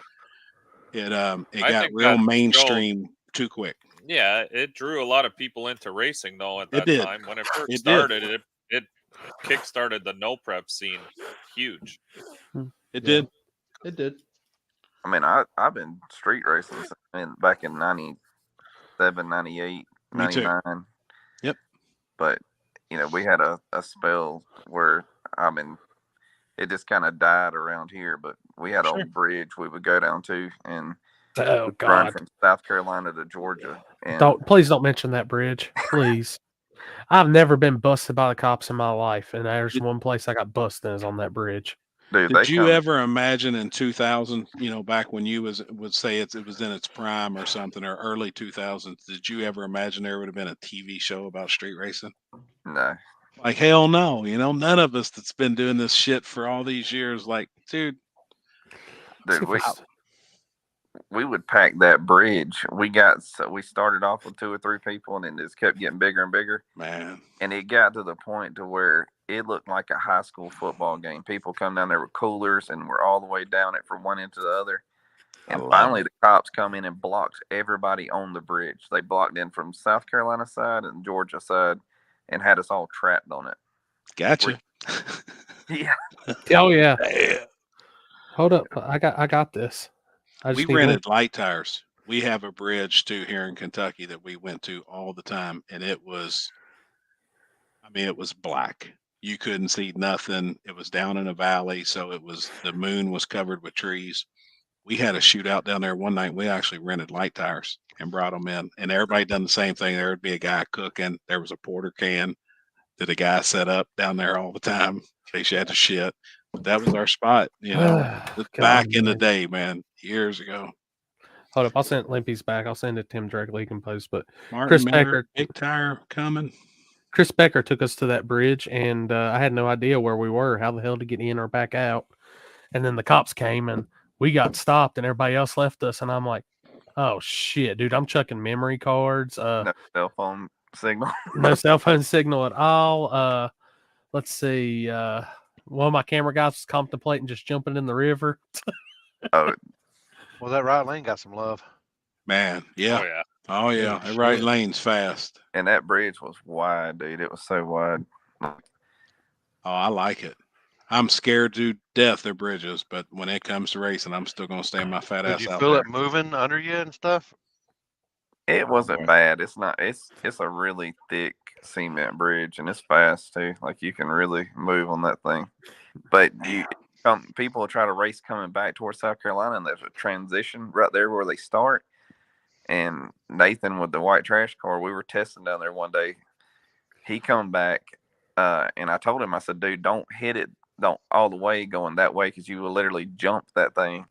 it. It I got think real that mainstream too quick. Yeah, it drew a lot of people into racing though at It that did. time. When it first It did. started, it kick-started the no prep scene huge. It did. It did. I mean, I've been street racing back in 97, 98, Me too. 99. Yep. But we had a spell where it just kind of died around here. But we had an old bridge we would go down to, and Oh we'd run God! from South Carolina to Georgia. And Please don't mention that bridge, please. I've never been busted by the cops in my life, and there's one place I got busted is on that bridge. dude, Did you ever imagine in 2000, back when you would say it was in its prime or something, or early 2000s, did you ever imagine there would have been a TV show about street racing? No. Like, hell no. None of us that's been doing this shit for all these years, like, dude, we would pack that bridge. We started off with 2 or 3 people, and it just kept getting bigger and bigger. Man. And it got to the point to where it looked like a high school football game. People come down there with coolers, and we're all the way down it from one end to the other. And finally, the cops come in and blocked everybody on the bridge. They blocked in from South Carolina side and Georgia side, and had us all trapped on it. Gotcha. Yeah. Oh yeah. Hold up, I got this. We rented light tires. We have a bridge too here in Kentucky that we went to all the time, and it was black. You couldn't see nothing. It was down in a valley, so the moon was covered with trees. We had a shootout down there one night. We actually rented light tires and brought them in, and everybody done the same thing. There would be a guy cooking. There was a porter can that a guy set up down there all the time in case you had to shit. But that was our spot, back in the day, man, years ago. Hold up, I'll send Limpy's back. I'll send it to him directly. He can post. But Martin Chris Miller, Becker, big tire coming. Chris Becker took us to that bridge, and I had no idea where we were, how the hell to get in or back out. And then the cops came, and we got stopped, and everybody else left us. And I'm like, oh shit, dude, I'm chucking memory cards. No cell phone signal. No cell phone signal at all. Let's see. One of my camera guys was contemplating just jumping in the river. Oh, well, that right lane got some love. Man, yeah. Oh yeah. That right lane's fast. And that bridge was wide, dude. It was so wide. Oh, I like it. I'm scared to death of bridges, but when it comes to racing, I'm still gonna stay my fat ass Did you out feel there. it moving under you and stuff? It wasn't bad. It's not. It's a really thick cement bridge, and it's fast too. Like you can really move on that thing. But people try to race coming back towards South Carolina, and there's a transition right there where they start. And Nathan with the white trash car, we were testing down there one day. He come back, and I told him, I said, dude, don't hit it, don't all the way going that way, because you will literally jump that thing.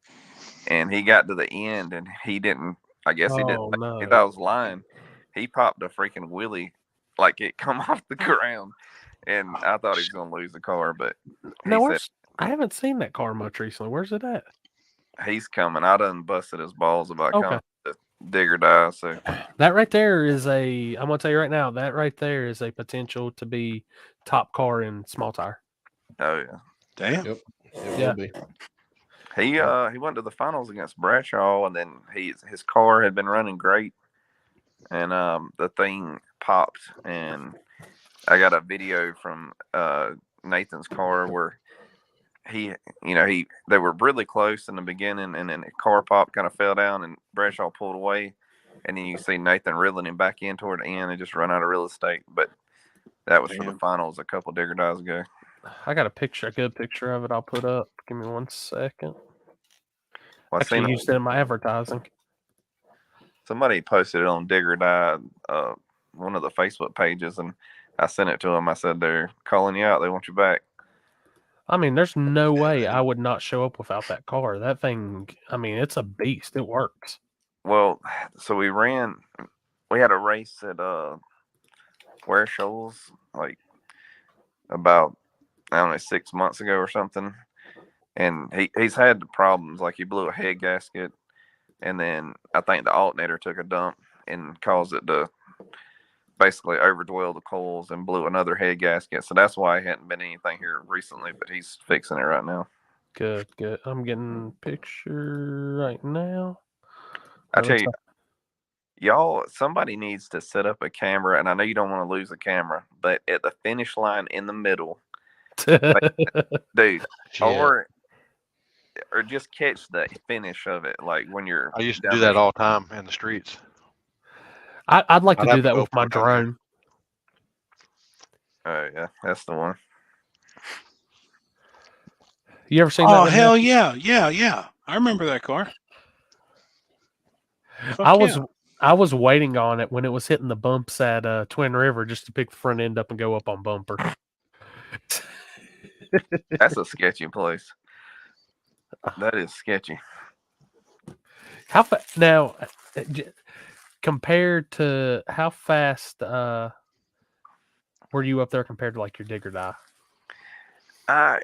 And he got to the end, and he didn't. I guess he didn't. He thought I was lying. He popped a freaking wheelie, like it come off the ground, and I thought he was gonna lose the car. But I haven't seen that car much recently. Where's it at? He's coming. I done busted his balls about Okay. coming to dig or die. So that right there is I'm gonna tell you right now, that right there is a potential to be top car in small tire. Oh yeah. Damn. Yep. It Yeah. will be. He went to the finals against Bradshaw, and then his car had been running great, and the thing popped, and I got a video from Nathan's car where they were really close in the beginning, and then the car pop kind of fell down, and Bradshaw pulled away, and then you see Nathan reeling him back in toward the end and just run out of real estate. But that was for the finals a couple digger dives ago. I got a good picture of it. I'll put up. Give me 1 second. Well, Actually, used it in my advertising. Somebody posted it on Digger Die, one of the Facebook pages, and I sent it to them. I said, they're calling you out. They want you back. I mean, there's no way I would not show up without that car. That thing, I mean, it's a beast. It works. Well, so we had a race at Ware Shoals, like about, I don't know, 6 months ago or something. And he's had the problems, like he blew a head gasket, and then I think the alternator took a dump and caused it to basically overdwelled the coils and blew another head gasket. So that's why it hadn't been anything here recently, but he's fixing it right now. Good, good. I'm getting a picture right now. I tell you, y'all, somebody needs to set up a camera, and I know you don't want to lose the camera, but at the finish line in the middle, dude, or just catch the finish of it, like when you're. I used to down do there. that all the time in the streets. I'd like to have do that a with my GoPro down there. drone. Oh yeah, that's the one. You ever seen Oh that? hell yeah! I remember that car. I Fuck yeah. I was waiting on it when it was hitting the bumps at Twin River just to pick the front end up and go up on bumper. That's a sketchy place. That is sketchy. How now compared to how fast were you up there compared to like your dig or die? I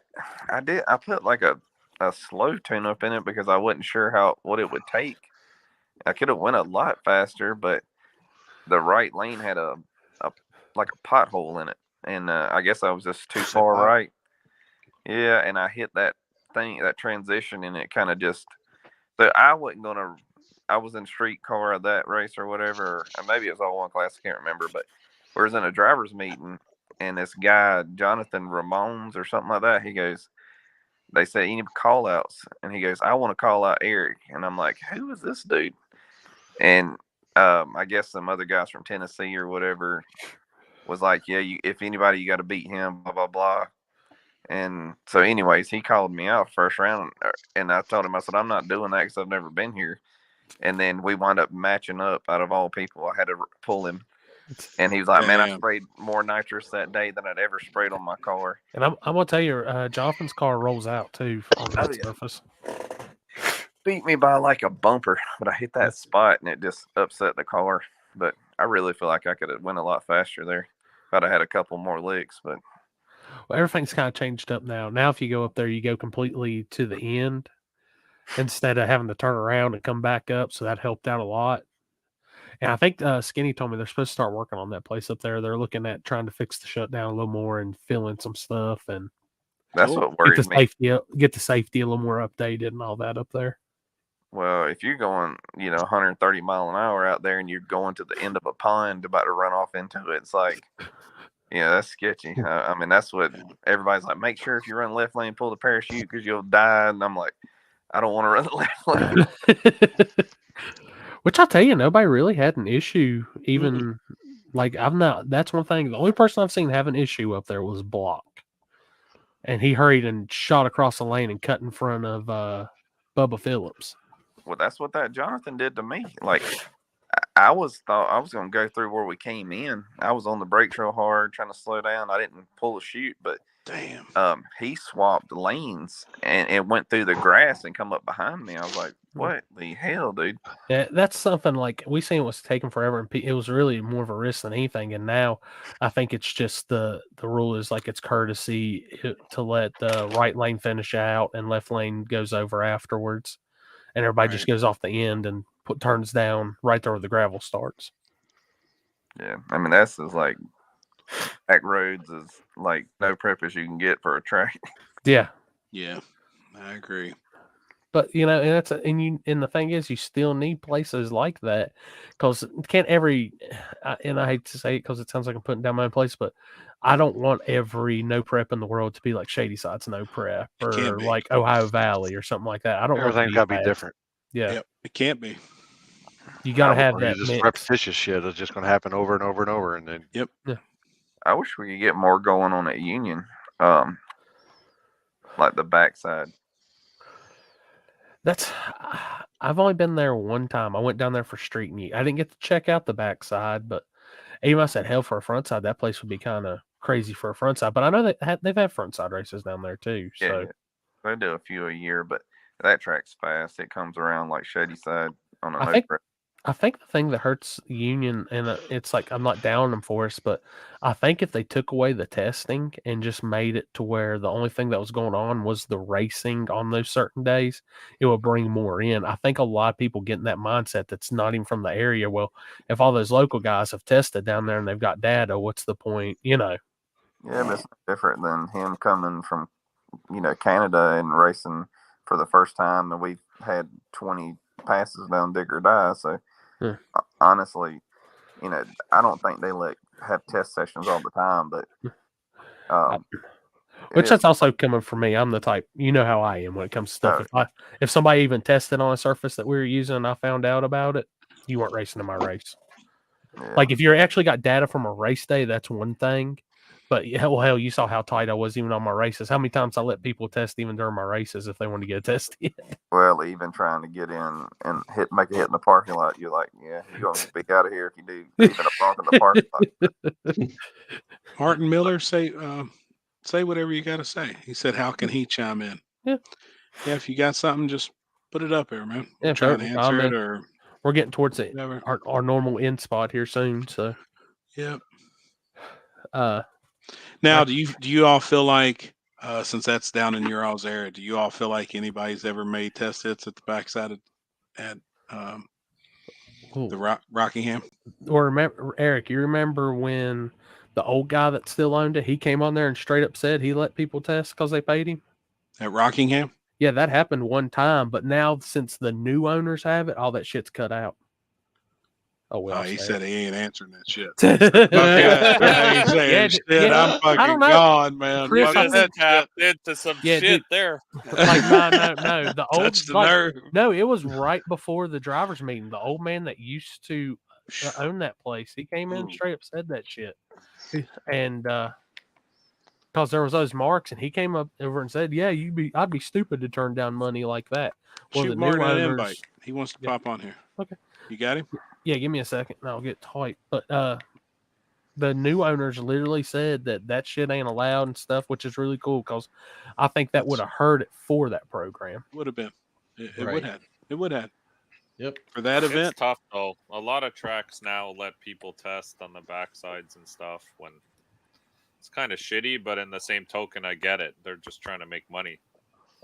put like a slow tune up in it because I wasn't sure what it would take. I could have went a lot faster, but the right lane had a like a pothole in it, and I guess I was just too far right. Yeah, and I hit that transition, and it kind of just. So I wasn't gonna. I was in street car at that race or whatever, and maybe it was all one class. I can't remember, but we was in a drivers meeting, and this guy Jonathan Ramones or something like that. He goes, they say any call outs, and he goes, I want to call out Eric, and I'm like, who is this dude? And I guess some other guys from Tennessee or whatever was like, yeah, if anybody, you got to beat him, blah blah blah. And so, anyways, he called me out first round, and I told him, I said, I'm not doing that because I've never been here. And then we wound up matching up. Out of all people, I had to pull him, and he was like, "Man, I sprayed more nitrous that day than I'd ever sprayed on my car." And I'm gonna tell you, Jonathan's car rolls out too on that surface. Beat me by like a bumper, but I hit that spot and it just upset the car. But I really feel like I could have went a lot faster there if I'd have had a couple more licks. But well, everything's kind of changed up now. Now, if you go up there, you go completely to the end instead of having to turn around and come back up. So that helped out a lot. And I think Skinny told me they're supposed to start working on that place up there. They're looking at trying to fix the shutdown a little more and fill in some stuff and that's what worries me. Get the safety a little more updated and all that up there. Well, if you're going, 130 mile an hour out there and you're going to the end of a pond about to run off into it, it's like, that's sketchy. I mean, that's what everybody's like. Make sure if you run left lane, pull the parachute because you'll die. And I'm like, I don't want to run the left lane. Which I tell you, nobody really had an issue. Even like I'm not. That's one thing. The only person I've seen have an issue up there was Block, and he hurried and shot across the lane and cut in front of Bubba Phillips. Well, that's what that Jonathan did to me. Like, I thought I was going to go through where we came in. I was on the brakes real hard, trying to slow down. I didn't pull a chute, but damn, he swapped lanes and went through the grass and come up behind me. I was like, what the hell, dude? Yeah, that's something like we seen it was taking forever, and it was really more of a risk than anything. And now, I think it's just the rule is like it's courtesy to let the right lane finish out and left lane goes over afterwards, and everybody just goes off the end and turns down right there where the gravel starts. Yeah, I mean that's as like back roads is like no prep as you can get for a track. Yeah, I agree. But and that's and the thing is, you still need places like that because can't every. And I hate to say it because it sounds like I'm putting down my own place, but I don't want every no prep in the world to be like Shady Side's no prep or like Ohio Valley or something like that. I don't want everything's got to be different. Yeah, yep, it can't be. You got to have that just mix. repetitious shit. It's just going to happen over and over and over, and then yeah. I wish we could get more going on at Union, like the backside. I've only been there one time. I went down there for street meet. I didn't get to check out the backside, but even I said hell for a front side, that place would be kind of crazy for a front side. But I know they've had front side races down there too. So yeah. They do a few a year, but that track's fast. It comes around like Shady Side on a no prep. I think the thing that hurts the union, and it's like I'm not down them for us, but I think if they took away the testing and just made it to where the only thing that was going on was the racing on those certain days, it would bring more in. I think a lot of people get in that mindset that's not even from the area. Well, if all those local guys have tested down there and they've got data, what's the point? You know? Yeah, but it's no different than him coming from, Canada and racing for the first time, and we've had 20 passes down Dig or Die. So honestly, I don't think they have test sessions all the time, but which that's also coming from me. I'm the type, you know how I am when it comes to stuff. If somebody even tested on a surface that we were using and I found out about it, you weren't racing in my race. Yeah. Like if you're actually got data from a race day, that's one thing. But hell, you saw how tight I was even on my races. How many times I let people test even during my races if they want to get tested? Well, even trying to get in and make a hit in the parking lot, you're like, yeah, you're going to be out of here if you do even a bump in the parking lot. Martin Miller, say whatever you got to say. He said, how can he chime in? Yeah, if you got something, just put it up there, man. We'll Yeah, try and answer it, or we're getting towards whatever. our normal end spot here soon. So, Yep. Now, do you all feel like, since that's down in your all's area, do you all feel like anybody's ever made test hits at the backside at the Rockingham? Or remember, Eric, you remember when the old guy that still owned it, he came on there and straight up said he let people test because they paid him? At Rockingham? Yeah, that happened one time, but now since the new owners have it, all that shit's cut out. Oh well, he said he ain't answering that shit. I ain't saying shit. I'm fucking gone, man. Chris, Fuck that tapped into some shit dude, there. Like no, the old Touched the nerve. No, it was right before the drivers' meeting. The old man that used to own that place, he came in and straight up said that shit, and because there was those marks, and he came up over and said, "Yeah, I'd be stupid to turn down money like that." Well, Shoot the Martin new an owners, invite. He wants to pop on here. Okay. You got him? Yeah, give me a second, and I'll get tight. But the new owners literally said that shit ain't allowed and stuff, which is really cool because I think that would have hurt it for that program. Would have been. It Right. would have. It would have. Yep. For that event. It's tough though. A lot of tracks now let people test on the backsides and stuff when it's kind of shitty, but in the same token, I get it. They're just trying to make money.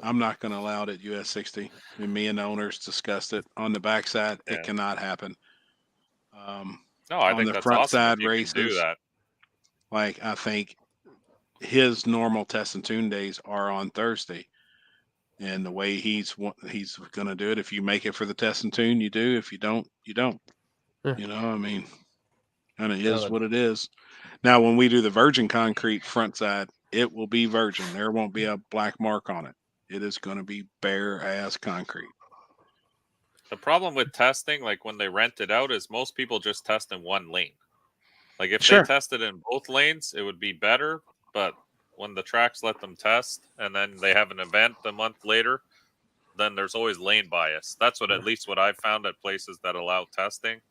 I'm not going to allow it at US 60. And me and the owners discussed it on the backside. Yeah. It cannot happen. No, I on think the that's front awesome side if you can races. do that. Like I think his normal test and tune days are on Thursday, and the way he's going to do it, if you make it for the test and tune, you do. If you don't, you don't. Yeah. You know, I mean, and it is what it is. Now, when we do the virgin concrete front side, it will be virgin. There won't be a black mark on it. It is going to be bare ass concrete. The problem with testing, like when they rent it out, is most people just test in one lane. Like if they tested in both lanes, it would be better. But when the tracks let them test and then they have an event a month later, then there's always lane bias. That's what at least what I've found at places that allow testing.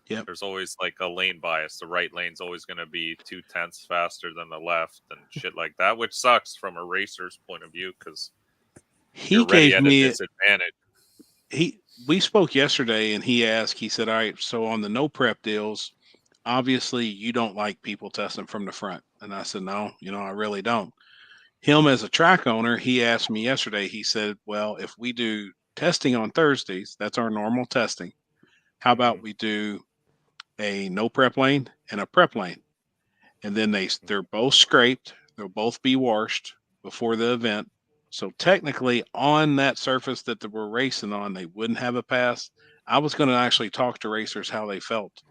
Yep. There's always like a lane bias. The right lane's always going to be 0.2 faster than the left and shit like that, which sucks from a racer's point of view because he gave me a disadvantage. We spoke yesterday and he said, all right, so on the no prep deals, obviously you don't like people testing from the front. And I said, no, I really don't. Him as a track owner, he asked me yesterday, he said, well, if we do testing on Thursdays, that's our normal testing. How about we do a no prep lane and a prep lane? And then they're both scraped. They'll both be washed before the event. So technically on that surface that they were racing on, they wouldn't have a pass. I was going to actually talk to racers how they felt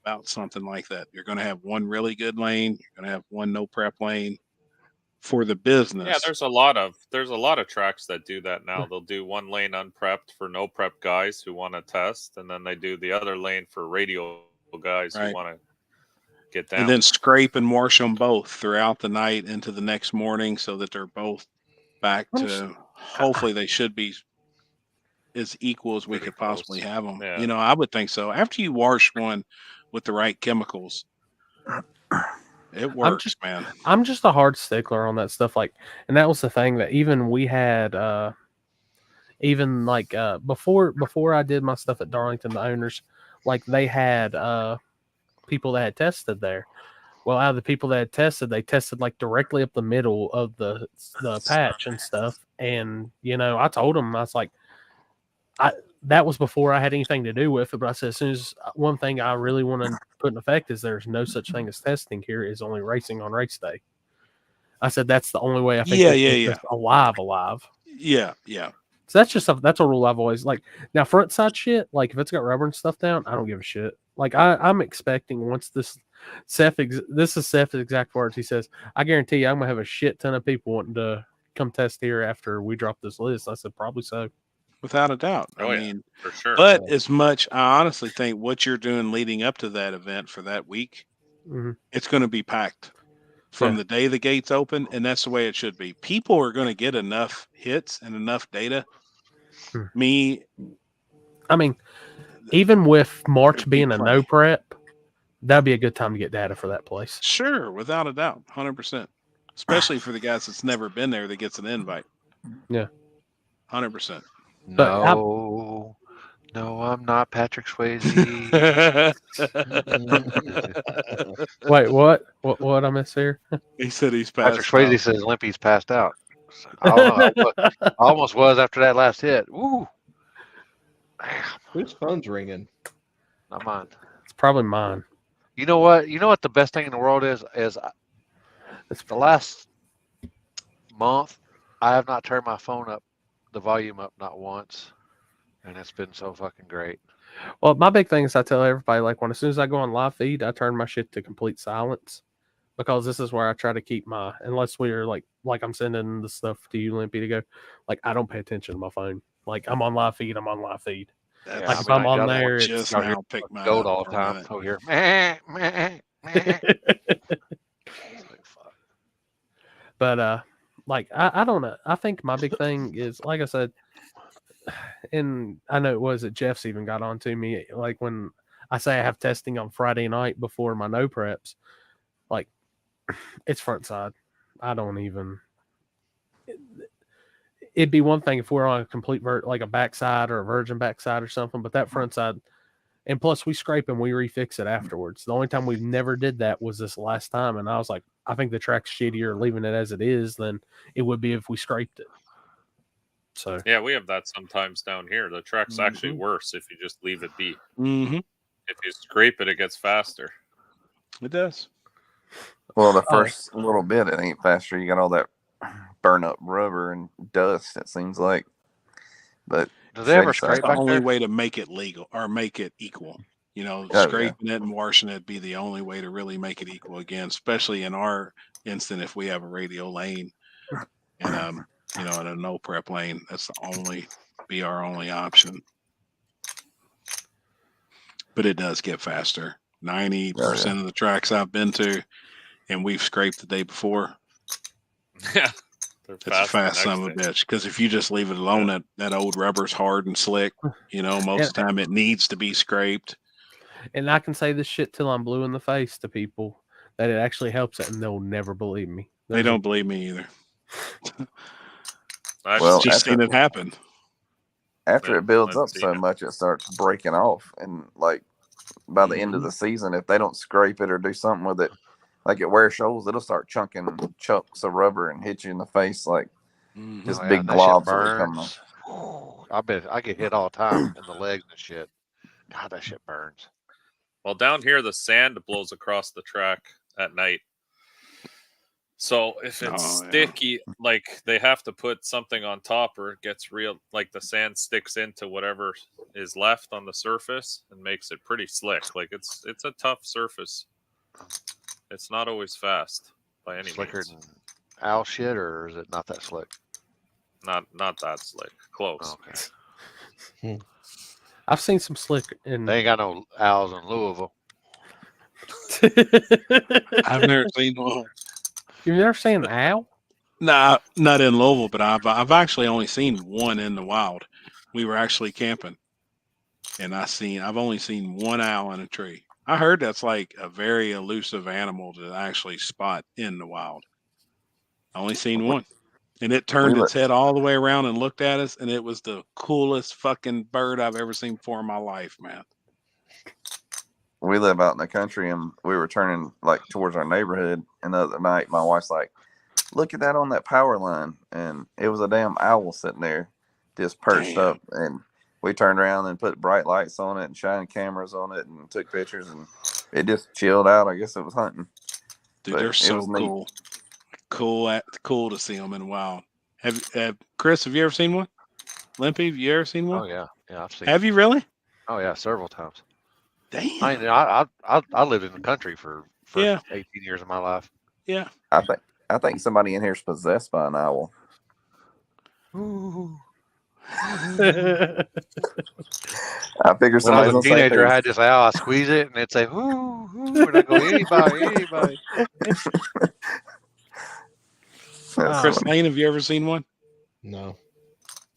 about something like that. You're going to have one really good lane. You're going to have one no prep lane for the business. Yeah, there's a lot of tracks that do that now. They'll do one lane unprepped for no prep guys who want to test, and then they do the other lane for radio guys who want to get down. And then scrape and wash them both throughout the night into the next morning so that they're both back to, hopefully they should be as equal as we could possibly have them. Yeah. I would think so. After you wash one with the right chemicals, it works, man. I'm just a hard stickler on that stuff. Like, and that was the thing that even we had, before I did my stuff at Darlington, the owners, like they had people that had tested there. Well, out of the people that had tested, they tested like directly up the middle of the patch and stuff. And I told them, I was like, that was before I had anything to do with it. But I said, as soon as one thing I really want to put in effect is there's no such thing as testing here, is only racing on race day. I said that's the only way I think it's alive. Yeah. So that's a rule I've always like. Now front side shit, like if it's got rubber and stuff down, I don't give a shit. Like I'm expecting once this is Seth's exact words. He says, "I guarantee you, I'm gonna have a shit ton of people wanting to come test here after we drop this list." I said, "Probably so." Without a doubt. Oh, I yeah, mean, for sure. But as much, I honestly think what you're doing leading up to that event for that week, it's going to be packed from the day the gates open, and that's the way it should be. People are going to get enough hits and enough data. I mean, even with March being a no prep, that'd be a good time to get data for that place. Sure, without a doubt, 100%. Especially for the guys that's never been there that gets an invite. Yeah, 100%. No, I'm not Patrick Swayze. Wait, what? What I miss here? He said he's Patrick passed Swayze out. says Limpy's passed out. I don't know. I almost was after that last hit. Woo! Whose phone's ringing? Not mine. It's probably mine. You know what? You know what the best thing in the world is? It's the last month I have not turned my phone up, the volume up, not once, and it's been so fucking great. Well, my big thing is I tell everybody, like, as soon as I go on live feed, I turn my shit to complete silence, because this is where I try to keep my, unless we're like I'm sending the stuff to you, Limpy, to go, like, I don't pay attention to my phone. Like, I'm on live feed. Yeah, like, if I'm on there, it's just now pick my goat all the time over here. Meh, meh, meh. But like I don't know. I think my big thing is, like I said, and I know it was that Jeff's even got on to me, like when I say I have testing on Friday night before my no preps, like it's front side. I don't even. It'd be one thing if we're on a complete like a backside or a virgin backside or something, but that front side, and plus we scrape and we refix it afterwards. The only time we've never did that was this last time, and I was like, I think the track's shittier leaving it as it is than it would be if we scraped it. So yeah, we have that sometimes down here. The track's actually worse if you just leave it be. Mm-hmm. If you scrape it, it gets faster. It does. Well, the first little bit, it ain't faster. You got all that burn up rubber and dust, it seems like. But do they ever scrape the back only there? way to make it legal or make it equal. Scraping it and washing it be the only way to really make it equal again, especially in our instant if we have a radial lane and in a no prep lane. That's our only option. But it does get faster. 90% of the tracks I've been to and we've scraped the day before. Yeah. It's a fast son of a bitch. Because if you just leave it alone, that old rubber's hard and slick. Most of the time it needs to be scraped. And I can say this shit till I'm blue in the face to people that it actually helps it, and they'll never believe me. They don't believe me either. Well, just seen it happen. After it builds up so much, it starts breaking off, and like by the end of the season, if they don't scrape it or do something with it, like at Ware Shoals, it'll start chunking chunks of rubber and hit you in the face like just big globs will be coming off. I bet I get hit all the time in the legs and shit. God, that shit burns. Well, down here, the sand blows across the track at night. So if it's sticky, like they have to put something on top or it gets real, like the sand sticks into whatever is left on the surface and makes it pretty slick. Like it's a tough surface. It's not always fast by any Slicker means. than owl shit, or is it not that slick? Not that slick. Close. Okay. I've seen some slick in. They ain't got no owls in Louisville. I've never seen one. You've never seen an owl? Nah, not in Louisville, but I've actually only seen one in the wild. We were actually camping, and I've only seen one owl in a tree. I heard that's like a very elusive animal to actually spot in the wild. I only seen one, and it turned its head all the way around and looked at us, and it was the coolest fucking bird I've ever seen before in my life, man. we live out in the country, and we were turning like towards our neighborhood. And the other night, my wife's like, "Look at that on that power line," and it was a damn owl sitting there, just perched up. And we turned around and put bright lights on it and shined cameras on it and took pictures, and it just chilled out. I guess it was hunting. Dude, But they're it so was neat. cool to see them in wild. Have Chris? Have you ever seen one? Limpy, have you ever seen one? Oh yeah, I've seen. Have you really? Oh yeah, several times. Damn. I lived in the country for 18 years of my life. Yeah. I think somebody in here is possessed by an owl. I figure When I was somebody's a gonna say teenager, I things. had this owl. I squeeze it, and it'd say "whoo, whoo," and I go, anybody. Chris Lane, have you ever seen one? No.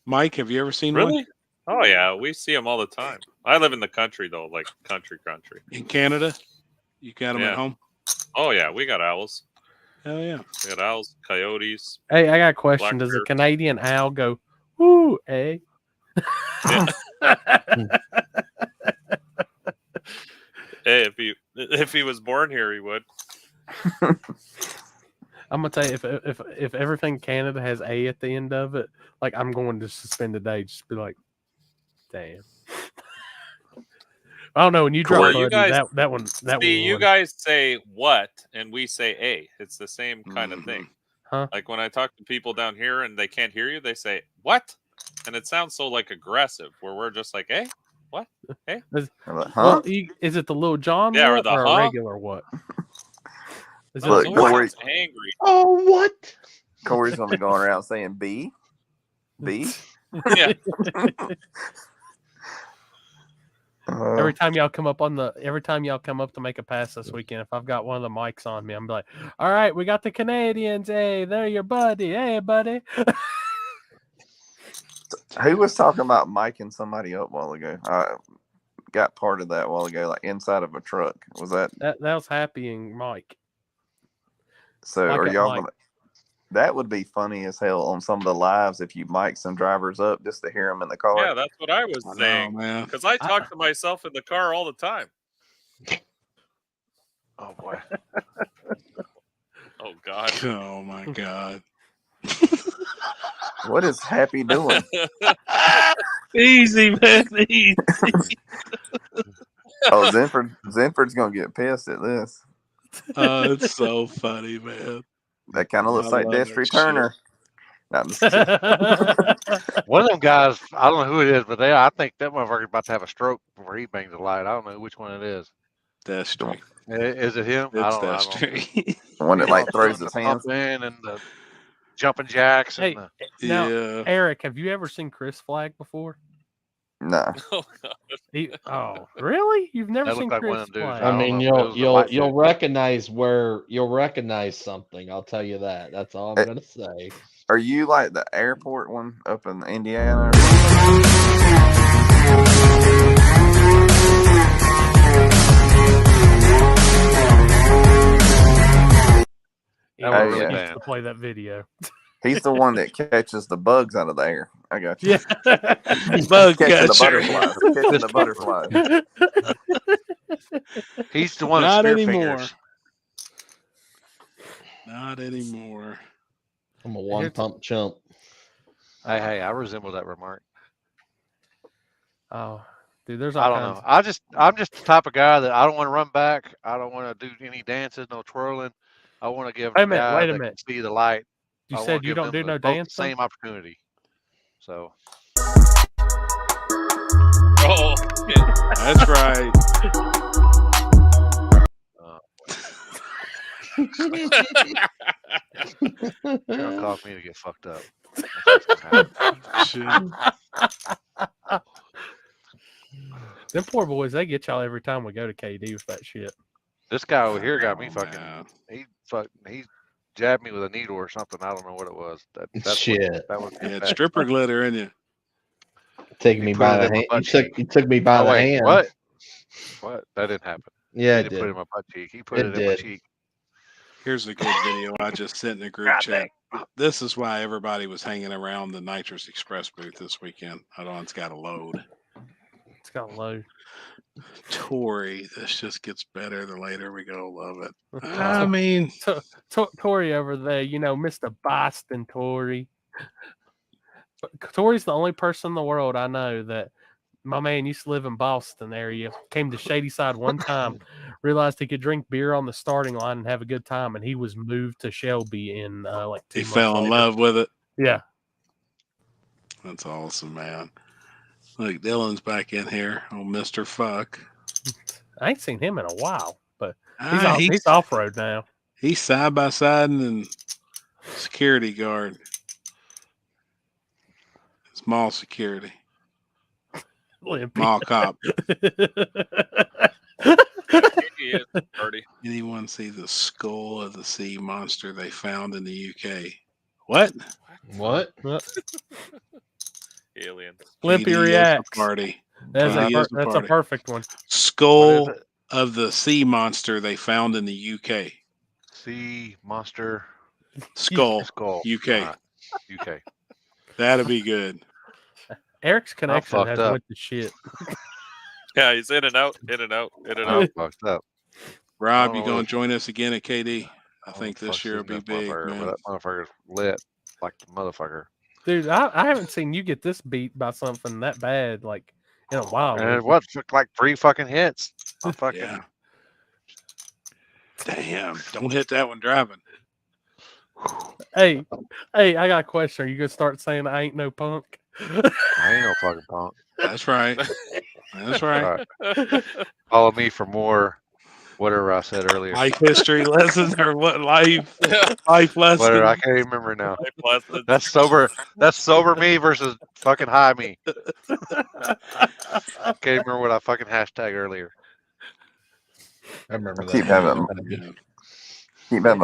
Mike, have you ever seen Really? one? Oh yeah, we see them all the time. I live in the country though, like country. In Canada, you got them at home. Oh yeah, we got owls. Hell yeah, we got owls, coyotes. Hey, I got a question. black Does a bear. Canadian owl go, woo, eh? Hey, if he was born here, he would. I'm gonna tell you, if everything Canada has a at the end of it, like I'm going to suspend the day. Just be like, damn. I don't know. When you drop Well, Buddy, you guys, that one. See, you guys say what, and we say a. It's the same kind of thing. Huh? Like when I talk to people down here and they can't hear you, they say what, and it sounds so like aggressive. Where we're just like, hey, what, hey, Well, is it the Little John Yeah, or what the or a huh? regular what? Is No, it it's always angry. Oh, what? Corey's gonna be going around saying B. Yeah. Every time y'all come up to make a pass this weekend, if I've got one of the mics on me, I'm like, all right, we got the Canadians. Hey, they're your buddy. Hey, buddy. Who was talking about miking somebody up a while ago? I got part of that a while ago, like inside of a truck. Was that? That was Happy and Mike. So Mike are up y'all Mike. gonna? That would be funny as hell on some of the lives if you mic some drivers up just to hear them in the car. Yeah, that's what I was saying. man. Because I talk to myself in the car all the time. Oh boy. Oh God. Oh my God. What is Happy doing? Easy, man. Easy. Oh, Zenford's gonna get pissed at this. Oh, it's so funny, man. That kind of looks I like love Destry that Turner. No, I'm just kidding. One of them guys, I don't know who it is, but I think that motherfucker's about to have a stroke before he bangs the light. I don't know which one it is. Destry. Is it him? It's I don't know. Destry. The one that You know, like throws the his hands. pump in and the jumping jacks and Hey, now, Eric, have you ever seen Chris Flag before? No. Oh God. Oh, really? You've never That seen looked like one Chris of them dudes. Flag? I don't mean, know if it was the white you'll dude. recognize something. I'll tell you that. That's all I'm gonna say. Are you like the airport one up in Indiana? Yeah, Oh, yeah. to play that video. He's the one that catches the bugs out of the air. I got you. Yeah. Bug catching the catcher. butterflies. Catching the butterflies. He's the one with Not spear anymore. fingers. Not anymore. I'm a one pump chump. Hey, I resemble that remark. Oh, dude, there's all I don't kinds. know. I'm just the type of guy that I don't want to run back. I don't want to do any dances, no twirling. I want to give Wait a the minute, guy wait a that minute. can see the light. You I wanna said you give don't them do no both the dancing? same opportunity. So. Oh, That's right. It'll cause me to get fucked up. Them poor boys, they get y'all every time we go to KD with that shit. This guy over here got me Oh, fucking. man. He jabbed me with a needle or something. I don't know what it was. That's Shit. That was Yeah, stripper glitter in you. Taking me put by it the in my hand. butt You took me by Oh, the wait, hand. what? What? That didn't happen. Yeah, He it didn't put it did. in my butt cheek. He put It it in my did. cheek. Here's a good video I just sent in the group chat. This is why everybody was hanging around the Nitrous Express booth this weekend. Hold on, it's got a load. It's got low. Tori, this just gets better the later we go. Love it. I mean, Tori over there, Mr. Boston Tori. Tori's the only person in the world I know that my man used to live in Boston area, came to Shady Side one time, realized he could drink beer on the starting line and have a good time, and he was moved to Shelby in like 2 he months fell in later. love with it. Yeah. That's awesome, man. Look, Dylan's back in here on Mr. Fuck. I ain't seen him in a while, but he's he's off road now. He's side by side and security guard. Small security. Mall cop. Anyone see the skull of the sea monster they found in the UK? What? Aliens. Limpy KD reacts. is a party. That's KD a perfect one. Skull of the sea monster they found in the UK. Sea monster. Skull. UK. Right. UK. That'd be good. Eric's connection fucked has up. went to shit. Yeah, he's in and out, in and out, in and I'm out. fucked up. Rob, you gonna join us again at KD? I think this Fuck year will seen be this big, motherfucker, man. but that motherfucker's lit like the motherfucker. Dude, I haven't seen you get this beat by something that bad like in a while. And it was like 3 fucking hits. I fucking Yeah. Damn! Don't hit that one driving. Hey, I got a question. Are you gonna start saying I ain't no punk? I ain't no fucking punk. That's right. That's right. Right. Follow me for more whatever I said earlier. Life history lessons or what? Life lessons. Whatever, I can't even remember now. That's sober me versus fucking high me. Can't remember what I fucking hashtag earlier. I remember Keep having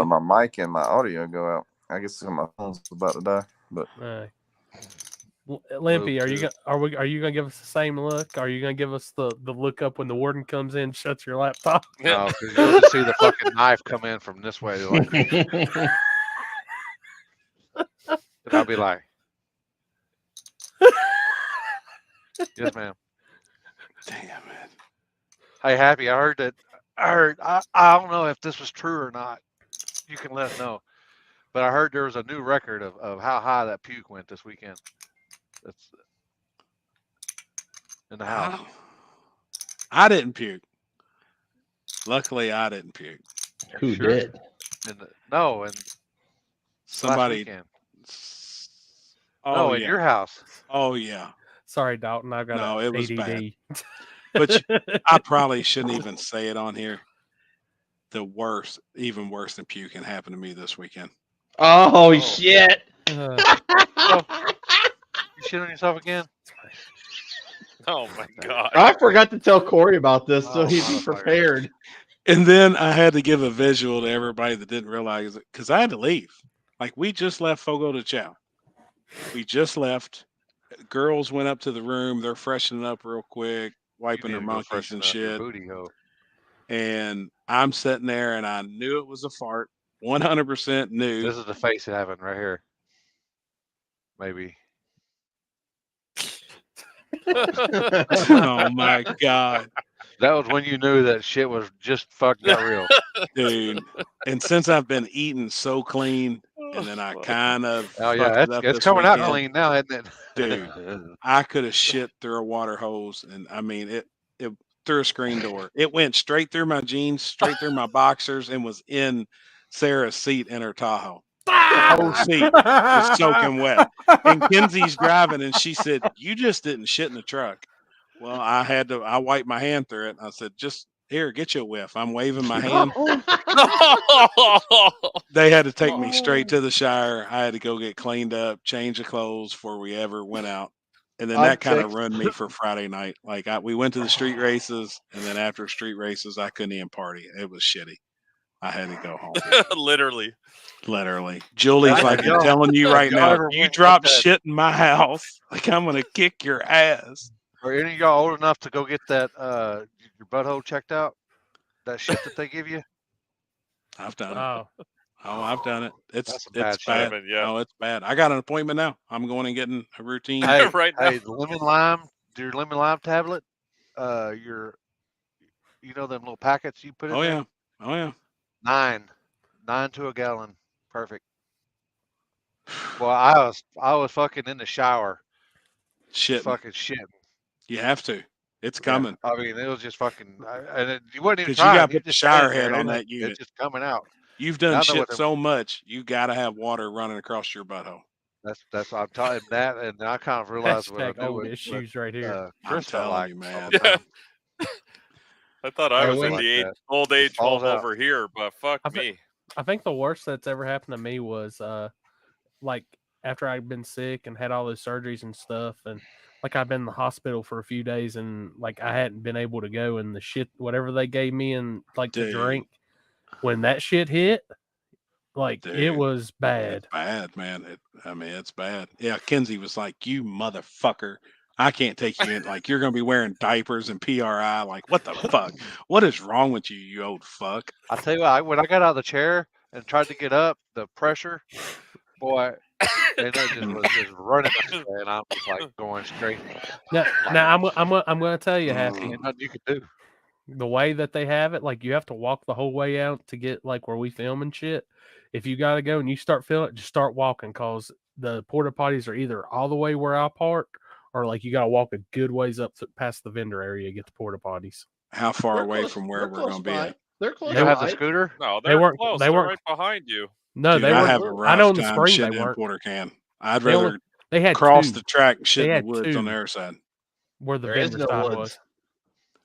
my mic and my audio go out. I guess my phone's about to die. But Limpy, are you gonna give us the same look? Are you gonna give us the look up when the warden comes in, shuts your laptop? No, because you'll just see the fucking knife come in from this way. Like, and I'll be like, yes, ma'am. Damn it. Hey, Happy, I don't know if this was true or not. You can let us know. But I heard there was a new record of how high that puke went this weekend. That's in the house. I didn't puke. Luckily, I didn't puke. Who did? No, and Somebody. last weekend. Oh, no, in yeah. your house. Oh yeah. Sorry, Dalton. I got it was ADD. bad. But I probably shouldn't even say it on here. The worst, even worse than puking, happened to me this weekend. Oh shit! You shit on yourself again? Oh my god! I forgot to tell Corey about this, so Oh, he'd be prepared. And then I had to give a visual to everybody that didn't realize it because I had to leave. Like we just left Fogo de Chao. We just left. Girls went up to the room. They're freshening up real quick, wiping their monkeys and shit. Booty hole. And I'm sitting there, and I knew it was a fart. 100% knew. This is the face it happened right here. Maybe. Oh my god. That was when you knew that shit was just fucking got real. Dude. And since I've been eating so clean, and then I kind of it's coming out clean now, isn't it? Dude, I could have shit through a water hose, and I mean it through a screen door. It went straight through my jeans, straight through my boxers, and was in Sarah's seat in her Tahoe. The whole seat was soaking wet. And Kenzie's driving, and she said, "You just didn't shit in the truck." Well, I wiped my hand through it. And I said, "Just here, get you a whiff." I'm waving my hand. They had to take me straight to the shower. I had to go get cleaned up, change the clothes before we ever went out. And then that kind of ruined me for Friday night. Like we went to the street races, and then after street races, I couldn't even party. It was shitty. I had to go home. Literally. Julie's like, I'm telling you right now, you drop shit in my house, like I'm gonna kick your ass. Are any of y'all old enough to go get that your butthole checked out? That shit that they give you? I've done it. Oh, I've done it. It's bad bad. shit. Yeah. No, it's bad. I got an appointment now. I'm going and getting a routine. Hey, right now. hey, the lemon lime, your lemon lime tablet, your you know them little packets you put in Oh there? yeah. Oh yeah. 9 to a gallon, perfect. Well, I was fucking in the shower, Shitting. fucking shitting. You have to. It's Yeah, coming. I mean it was just fucking, and you wasn't even Because you got trying. to You put the just shower standing there, head on and that unit. it's just coming out. You've And done I know what shit so much, you got to have water running across your butthole. that's what I'm talking that, and I kind of realized what I Hashtag knew old what issues right here. I'm Chris felt telling like you, all man. the time. I thought I Hey, was in wait. the Like that. old age Falls home out. over here, but fuck me. I think the worst that's ever happened to me was like after I'd been sick and had all those surgeries and stuff, and like I'd been in the hospital for a few days and like I hadn't been able to go, and the shit whatever they gave me and like to Dude. drink, when that shit hit, like it Dude, was bad. It's bad, man. It's bad. Yeah, Kenzie was like, "You motherfucker, I can't take you in. Like, you're gonna be wearing diapers and PRI. Like, what the fuck? What is wrong with you, you old fuck?" I tell you what, when I got out of the chair and tried to get up, the pressure, boy, and it just was just running up there, and I'm just like going straight. Now I'm gonna tell you, Happy. Ain't nothing you could do. The way that they have it, like you have to walk the whole way out to get like where we film and shit. If you gotta go and you start feeling it, just start walking, cause the porta potties are either all the way where I park, or like you gotta walk a good ways up past the vendor area to get the porta potties. How far They're away close- from where they're we're close gonna be by. at? They're close You have by. the scooter? No, They they're weren't- close. they They're weren't- right behind you. No, Dude, they I weren't. have a I rough know in the time spring they shitting in a weren't. porter can. I'd They rather only- they had cross two. the track and shit They in the had woods on two. the other side. Where the There is vendor no side woods. was.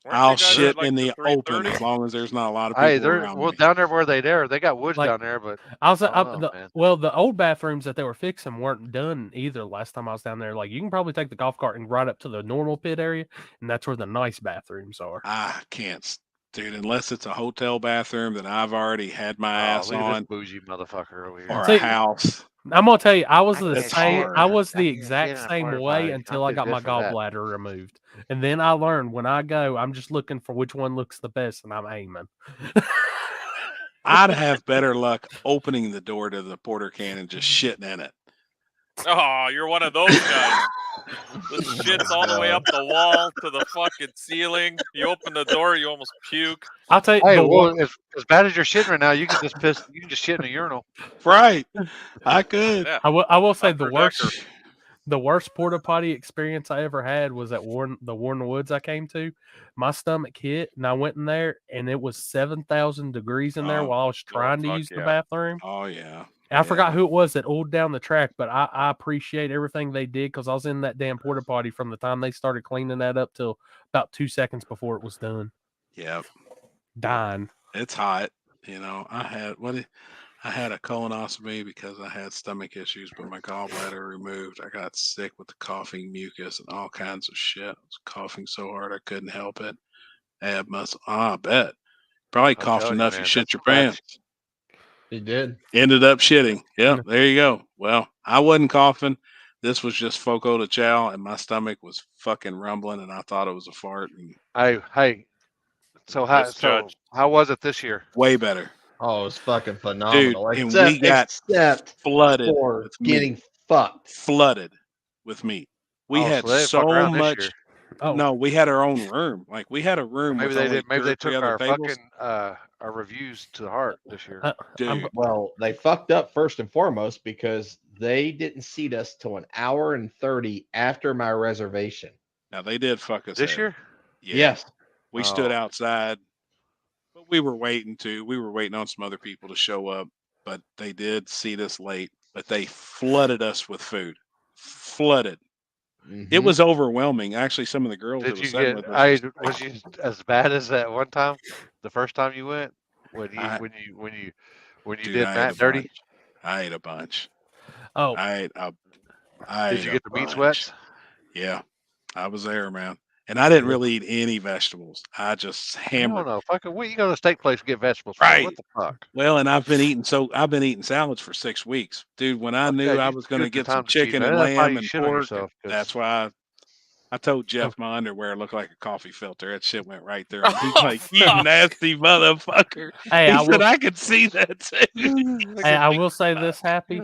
Weren't I'll you guys shit at like in the open 330? as long as there's not a lot of Hey, people they're around well me. down there where they got woods Like, down there, but I was I don't know, man. well, the old bathrooms that they were fixing weren't done either. Last time I was down there, like you can probably take the golf cart and ride up to the normal pit area, and that's where the nice bathrooms are. I can't, dude, unless it's a hotel bathroom that I've already had my Oh, ass look at on, this bougie motherfucker over here. or a See, house. I'm gonna tell you, I was I the can't same. shit. I was I the can't exact shit in a same porta way potty. until I'm I got too my good for that. gallbladder removed, and then I learned when I go, I'm just looking for which one looks the best, and I'm aiming. I'd have better luck opening the door to the porter can and just shitting in it. Oh, you're one of those guys. The shit's all the way up the wall to the fucking ceiling. You open the door, you almost puke. I'll tell you, Hey, the well, one, as bad as you're shitting right now, you can just piss. You can just shit in a urinal. Right. I could. Yeah. I will say Upper the worst porta potty experience I ever had was at the Warren Woods I came to. My stomach hit, and I went in there, and it was 7,000 degrees in there Oh. while I was trying to fuck use the yeah. bathroom. Oh yeah. And I forgot who it was that oiled down the track, but I appreciate everything they did because I was in that damn porta potty from the time they started cleaning that up till about 2 seconds before it was done. Yep. Dying. It's hot. You know, I had a colonoscopy because I had stomach issues, but my gallbladder removed. I got sick with the coughing mucus and all kinds of shit. I was coughing so hard I couldn't help it. Ab muscle. I bet. Probably I'm coughed telling enough you, you man, shit that's your some bad pants. He did. Ended up shitting. Yep, there you go. Well, I wasn't coughing. This was just foco de chao, and my stomach was fucking rumbling, and I thought it was a fart. And Hey. So how was it this year? way better. Oh, it was fucking Dude, phenomenal. and we got except flooded for with getting meat. fucked. Flooded with meat. We Oh, had so they didn't fuck so around this much. year. Oh. No, we had our own room. Like we had a room Maybe with they only did. Maybe two they or three took other our tables. fucking our reviews to the heart this year. Dude, Well, they fucked up first and foremost because they didn't seat us till an hour and 30 after my reservation. now they did fuck us This head. year? Yeah. Yes. We stood Oh. outside, but we were waiting on some other people to show up, but they did seat us late, but they flooded us with food. Flooded. It was overwhelming. Actually, some of the girls that Did was you sitting get? with us Was you as bad as that one time? The first time you went when you I- when you dude, did I ate Matt a dirty? bunch. I ate a bunch. Oh, I ate Did you a get the meat bunch. sweats? Yeah, I was there, man. And I didn't really eat any vegetables. I just I hammered. don't know. Fucking, you go to a steak place and get vegetables. For? Right. What the fuck? Well, and I've been eating salads for 6 weeks, dude. When I knew I was going to took your get some time to cheat, chicken man. and That's why lamb you and shit on pork, yourself, 'cause- that's why I told Jeff my underwear looked like a coffee filter. That shit went right there. He's like, "You nasty motherfucker." Hey, He said, "I could see that too." Hey, I will say this, Happy.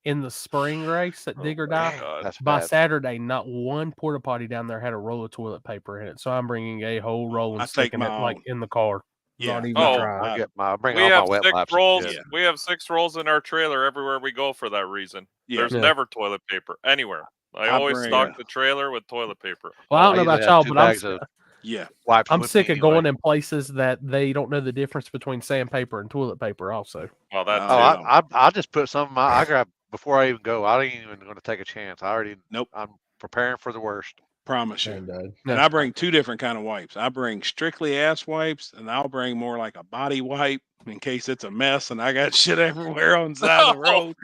in the spring race at Dig or Die. That's By bad. Saturday, not one porta potty down there had a roll of toilet paper in it. So I'm bringing a whole roll and I take sticking my it like own. in the car. Yeah. Not even Oh, trying. I bring we all my have wet 6 wipes. rolls. Yeah. We have 6 rolls in our trailer everywhere we go for that reason. Yeah. There's Yeah. never toilet paper anywhere. I I always bring, stock the trailer with toilet paper. Well, I don't know usually about have y'all, 2 but I'm bags of Yeah. wipes I'm with sick me of anyway. going in places that they don't know the difference between sandpaper and toilet paper. Also, Well, that Oh, too. Oh, I just put some of my. I grab before I even go. I ain't even going to take a chance. I already. Nope. I'm preparing for the worst. Promise you. And And I bring 2 different kind of wipes. I bring strictly ass wipes, and I'll bring more like a body wipe in case it's a mess and I got shit everywhere on the side of the road.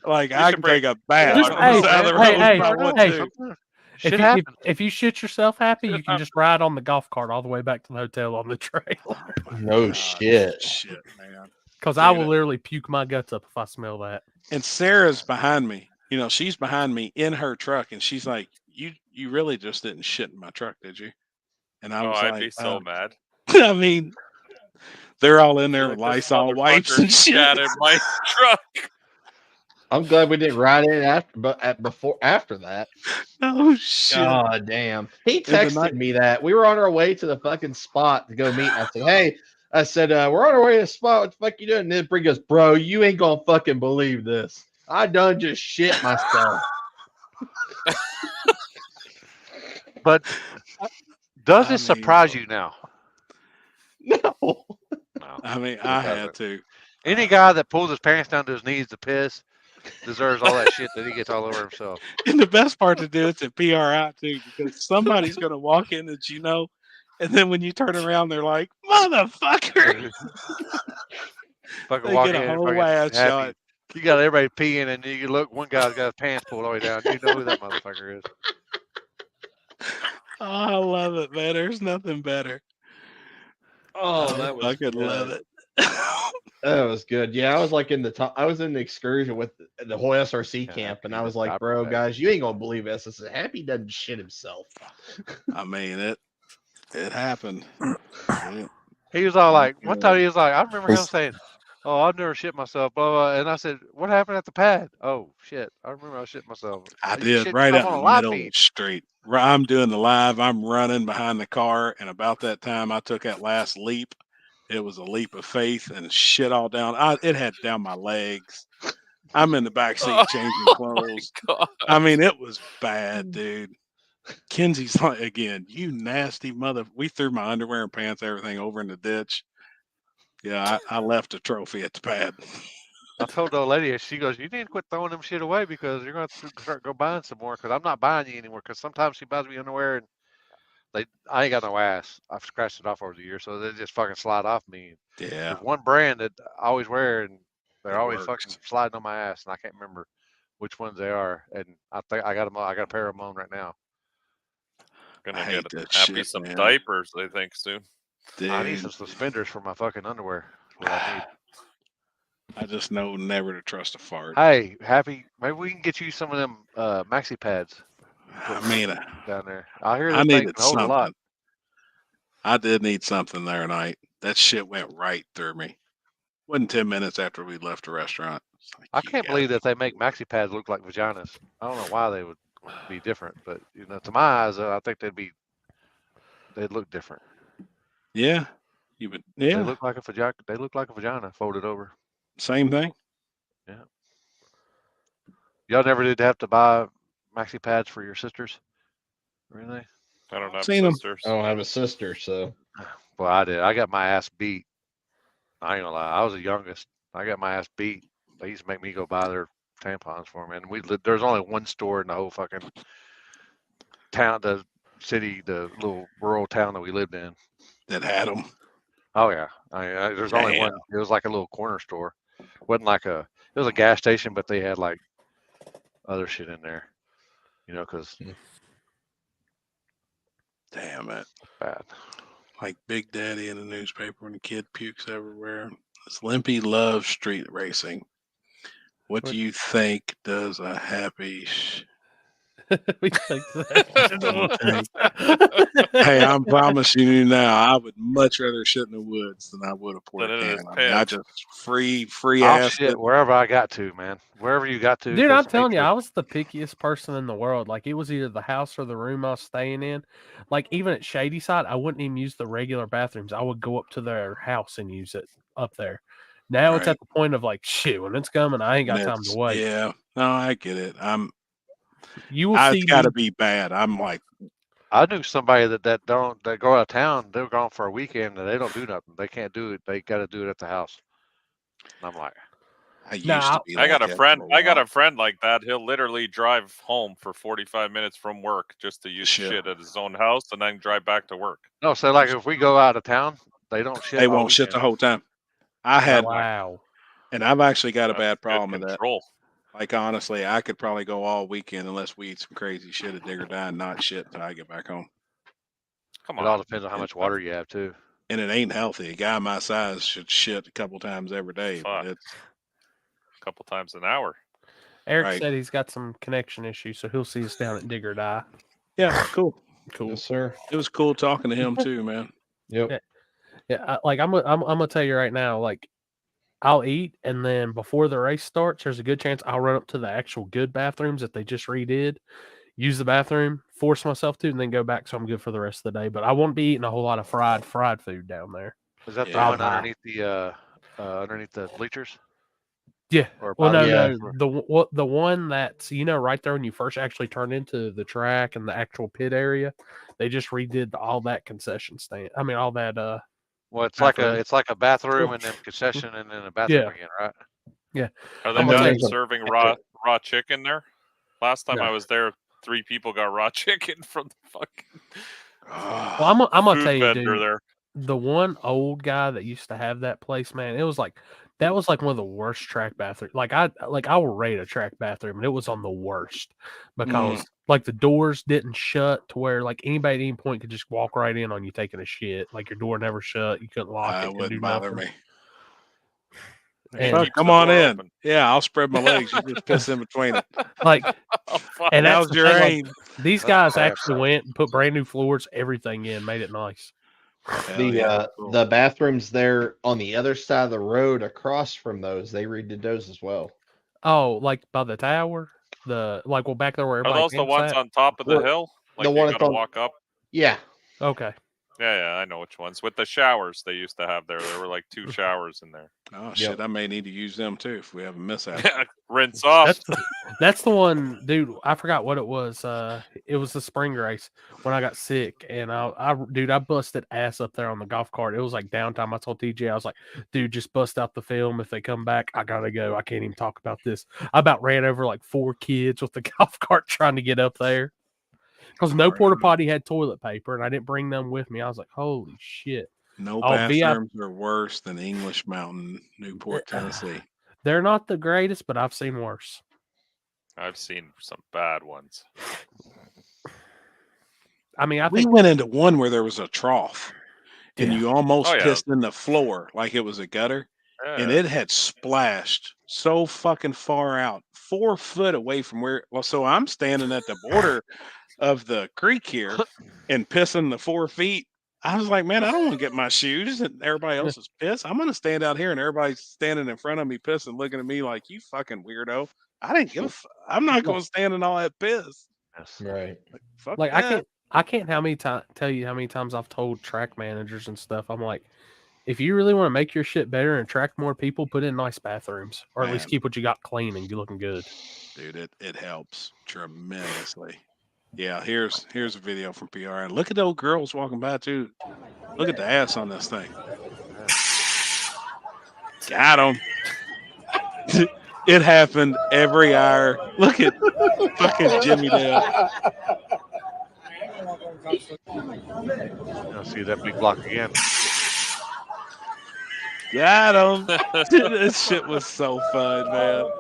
Like You I should can bring take a bath Just- on the side of the road if I want to. Shit happens. If you shit yourself happy, you can just ride on the golf cart all the way back to the hotel on the trailer. no shit. Shit, man. Because I Dude, will literally puke my guts up if I smell that. And Sarah's behind me. You know, she's behind me in her truck, and she's like, "You really just didn't shit in my truck, did you?" And I Oh, was I'd like, be so mad. I mean, they're all in there Like, with this Lysol wipes motherfucker and shit. shat in my truck. I'm glad we didn't ride in after that. Oh shit! God damn. He And the texted night- me that we were on our way to the fucking spot to go meet. And I said, "Hey," I said, "We're on our way to the spot. What the fuck you doing?" And then Bree goes, "Bro, you ain't gonna fucking believe this. I done just shit myself." But does I it surprise you now? No. No. I mean, It I doesn't. had to. Any guy that pulls his pants down to his knees to piss deserves all that shit that he gets all over himself. And the best part to do it's at PRI too, because somebody's gonna walk in that you know, and then when you turn around, they're like, "Motherfucker!" Fucking They walk get a in, whole fucking ass happy. shot. You got everybody peeing, and you look. One guy's got his pants pulled all the way down. You know who that motherfucker is. Oh, I love it, man. There's nothing better. Oh, I that was fucking love good. it. That was good. Yeah, I was like in the top. I was in the excursion with the whole SRC camp, and I was like, "Bro, guys, you ain't gonna believe this." I said, "Happy doesn't shit himself." I mean, it happened. He was all like, one time he was like, I remember him saying, "Oh, I've never shit myself," blah, blah. And I said, "What happened at the pad?" "Oh shit, I remember I shit myself." I You did shit right yourself out on in a the live middle of feed. the street. I'm doing the live. I'm running behind the car, and about that time, I took that last leap. It was a leap of faith, and shit all down. It had down my legs. I'm in the back seat changing clothes. I mean, it was bad, dude. Kenzie's like, again, you nasty mother. We threw my underwear and pants, everything over in the ditch. Yeah, I left a trophy at the pad. I told the old lady, she goes, "You need to quit throwing them shit away because you're going to have to start go buying some more because I'm not buying you anymore." Because sometimes she buys me underwear and I ain't got no ass. I've scratched it off over the years, so they just fucking slide off me. Yeah. There's one brand that I always wear, and they're It always works. fucking sliding on my ass, and I can't remember which ones they are. And I think I got them. I got a pair of them on right now. Gonna I get hate that happy shit, some man. diapers, I think, soon. I need Dude, some suspenders for my fucking underwear. That's what I need. I just know never to trust a fart. Hey, Happy, maybe we can get you some of them maxi pads. I mean, Down there, I hear I them things needed can hold a lot. something. I did need something there night. That shit went right through me. Wasn't 10 minutes after we left the restaurant. It's like, I you can't gotta believe be that they make maxi pads look like vaginas. I don't know why they would be different, but to my eyes, I think they'd look different. Yeah. You would, They yeah. look like a vagina. They look like a vagina folded over. Same thing. Yeah. Y'all never did have to buy maxi pads for your sisters, really? I don't have Seen 'em. sisters. I don't have a sister, so Well, I did. I got my ass beat. I ain't gonna lie. I was the youngest. I got my ass beat. They used to make me go buy their tampons for me, and there's only one store in the whole fucking town, the city, the little rural town that we lived in. That had them. Oh yeah, there's only Damn. one. It was like a little corner store. Wasn't like it was a gas station, but they had like other shit in there, because Damn it. bad. Like Big Daddy in the newspaper when the kid pukes everywhere. This Limpy loves street racing. What do you think does a happy We take that. Hey, I'm promising you now, I would much rather shit in the woods than I would a porta Than it is can. I mean, I pins. just free I'll ass shit it. wherever I got to, man. Wherever you got to. Dude, I'm 'cause telling you, nature- I was the pickiest person in the world. Like, it was either the house or the room I was staying in. Like, even at Shady Side, I wouldn't even use the regular bathrooms. I would go up to their house and use it up there. Now it's Right. at the point of like, shit, when it's coming, I ain't And got time to it's wait. yeah. No, I get it. You will It's see got to me. be bad. I'm like, I knew somebody that go out of town. They're gone for a weekend and they don't do nothing. They can't do it. They got to do it at the house. And I'm like, I used Nah, to be I like got a that friend. for a I got while. a friend like that. He'll literally drive home for 45 minutes from work just to use Shit. shit at his own house, and then drive back to work. no. So like, if we go out of town, they don't shit. They all won't shit the weekend. whole time. I had, wow. and I've actually got a That's bad good problem with that. control. Like honestly, I could probably go all weekend unless we eat some crazy shit at Digger Die and not shit until I get back home. Come It all on. depends on how much water you have too. And it ain't healthy. A guy my size should shit a couple times every day, Fuck. but it's A couple times an hour. Eric right. said he's got some connection issues, so he'll see us down at Digger Die. Yeah, cool. Cool. Yes, sir. It was cool talking to him too, man. Yep. Yeah, I'm gonna tell you right now, like, I'll eat, and then before the race starts, there's a good chance I'll run up to the actual good bathrooms that they just redid, use the bathroom, force myself to, and then go back so I'm good for the rest of the day. But I won't be eating a whole lot of fried food down there. Is that the Yeah. one underneath the bleachers? Yeah. Or Well, by no, the- the one that's right there when you first actually turn into the track and the actual pit area, they just redid all that concession stand. I mean, all that. Well, it's bathroom. like a bathroom and then concession and then a bathroom Yeah. again, right? Yeah. Are they I'm gonna tell done you, serving raw chicken there? Last time No. I was there, 3 people got raw chicken from the fucking well, I'm gonna food tell you, vendor dude. there. The one old guy that used to have that place, man, it was like that was like one of the worst track bathrooms. Like I will rate a track bathroom, and it was on the worst because like the doors didn't shut to where like anybody at any point could just walk right in on you taking a shit. Like your door never shut, you couldn't lock it, couldn't do Wouldn't bother nothing. me. He And keeps Come the on door in. open. Yeah, I'll spread my legs. You just piss in between it. like, Oh, fuck. and that's Now's the your thing, like, aim. these guys crap, actually bro. went and put brand new floors, everything in, made it nice. Hell yeah. Cool. The bathrooms there on the other side of the road across from those, they redid those as well. Oh, like by the tower, back there where Are everybody those the camps ones at? on top of the Well, hill? Like the you one gotta that's on- walk up? Yeah. Okay. Yeah, I know which ones. With the showers they used to have there. There were like 2 showers in there. Oh shit, I may need to use them too if we have a mishap. Rinse off. That's the one, dude. I forgot what it was. It was the spring race when I got sick, and I busted ass up there on the golf cart. It was like downtime. I told TJ, I was like, dude, just bust out the film. If they come back, I gotta go. I can't even talk about this. I about ran over like 4 kids with the golf cart trying to get up there because no porta potty had toilet paper, and I didn't bring them with me. I was like, holy shit. No Oh, bathrooms are worse than English Mountain, Newport, Tennessee. They're not the greatest, but I've seen worse. I've seen some bad ones. I mean, We went into one where there was a trough, and you almost Oh, yeah. pissed in the floor like it was a gutter, and Yeah. it had splashed so fucking far out, 4 foot away from where. Well, so I'm standing at the border of the creek here and pissing the 4 feet. I was like, man, I don't want to get my shoes and everybody else is pissed. I'm going to stand out here and everybody's standing in front of me pissing, looking at me like, you fucking weirdo. I didn't give a I'm not going to stand in all that piss. Right. Like, fuck Like that. I can't tell you how many times I've told track managers and stuff. I'm like, if you really want to make your shit better and attract more people, put in nice bathrooms, or at least Man. keep what you got clean and looking good. Dude, it helps tremendously. Yeah, here's a video from PR. And look at those girls walking by too. Look at the ass on this thing. Got him. It happened every hour. Look at fucking Jimmy Dale. I'll see that big block again. Got him. This shit was so fun, man.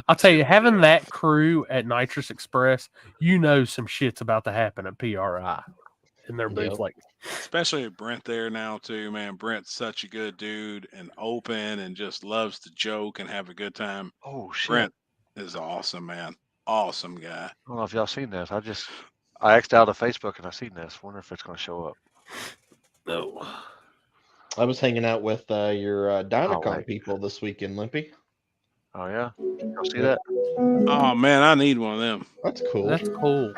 I'll tell you, having that crew at Nitrous Express, you know some shit's about to happen at PRI in their booth. Yep. Like, especially with Brent there now too, man. Brent's such a good dude and open and just loves to joke and have a good time. Oh shit! Brent is awesome, man. Awesome guy. I don't know if y'all seen this. I X'd out of Facebook and I seen this. Wonder if it's going to show up. No. I was hanging out with your Dynacon wait. people this weekend, Limpy. Oh yeah, y'all see that? Oh man, I need one of them. That's cool. That's cool.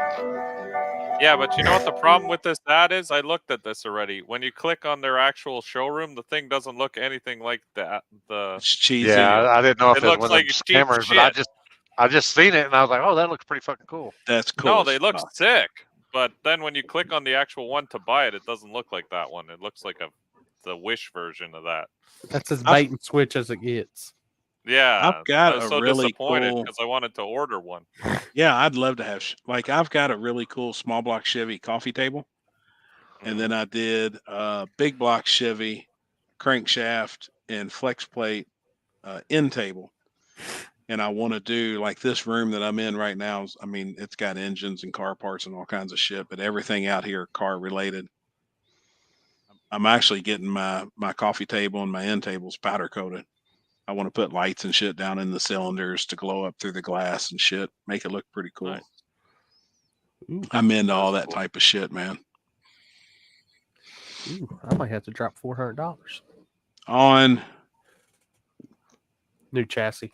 Yeah, but you know what the problem with this ad is? I looked at this already. When you click on their actual showroom, the thing doesn't look anything like that. It's cheesy. Yeah, I didn't know if It it was looks one like of them cheap scammers, but shit. I just seen it and I was like, oh, that looks pretty fucking cool. That's cool. No, as they look fuck. sick. But then when you click on the actual one to buy it, it doesn't look like that one. It looks like the Wish version of that. That's as bait and switch as it gets. Yeah, I've got I was a so really disappointed cool. because I wanted to order one. Yeah, I'd love to have. I've got a really cool small block Chevy coffee table, and then I did big block Chevy crankshaft and flex plate end table. And I want to do like this room that I'm in right now. I mean, it's got engines and car parts and all kinds of shit, but everything out here car related. I'm actually getting my coffee table and my end tables powder coated. I want to put lights and shit down in the cylinders to glow up through the glass and shit. Make it look pretty cool. Nice. Ooh, I'm into all that type of shit, man. ooh, I might have to drop $400 On new chassis.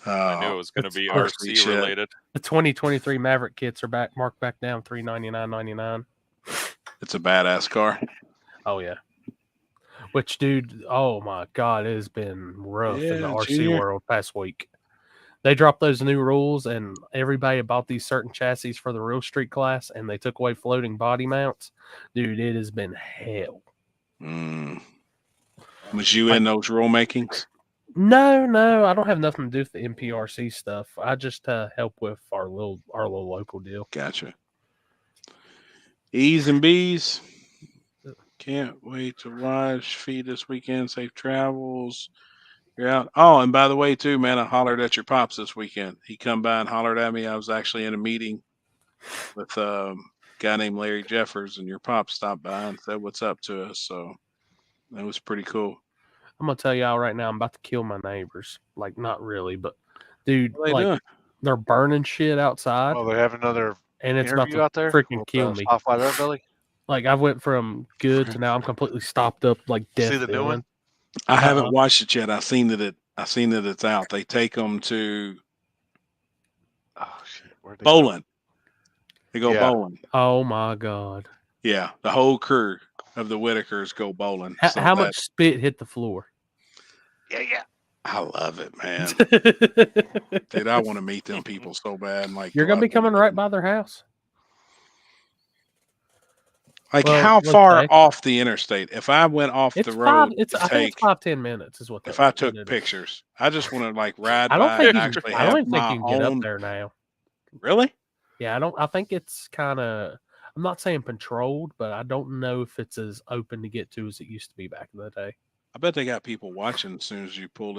I knew it was going to It's be look, RC related. The 2023 Maverick kits are marked back down $399.99. It's a badass car. Oh yeah. Which, dude, oh my God, it has been rough in the Yeah, RC Junior. world past week. They dropped those new rules, and everybody bought these certain chassis for the real street class, and they took away floating body mounts. Dude, it has been hell. Was you in those rule makings? No, I don't have nothing to do with the MPRC stuff. I just help with our little local deal. Gotcha. E's and B's. Can't wait to watch Feed this weekend. Safe travels. You're out. Oh, and by the way, too, man, I hollered at your pops this weekend. He come by and hollered at me. I was actually in a meeting with a guy named Larry Jeffers, and your pops stopped by and said what's up to us. So that was pretty cool. I'm gonna tell y'all right now, I'm about to kill my neighbors. Like, not really, but dude, What are they like doing? they're burning shit outside. Oh, they have another and it's about interview to out there freaking with, kill me. Spotify there, Billy. Like, I went from good to now I'm completely stopped up, like death. See the new one? I haven't watched it yet. I've seen that it's out. They take them to bowling. They go bowling. Oh my God. Yeah, the whole crew of the Whitakers go bowling. So How much spit hit the floor? Yeah. I love it, man. Dude, I want to meet them people so bad. Like, You're gonna be coming right by their house. Like, Well, how let's far say. off the interstate? If I went off It's the road, I think it's 5-10 minutes is what. if I took pictures, I just want to like ride I don't by think and you actually can, I have don't think my you can get up own. there now. Really? Yeah, I think it's kind of. I'm not saying controlled, but I don't know if it's as open to get to as it used to be back in the day. I bet they got people watching as soon as you pull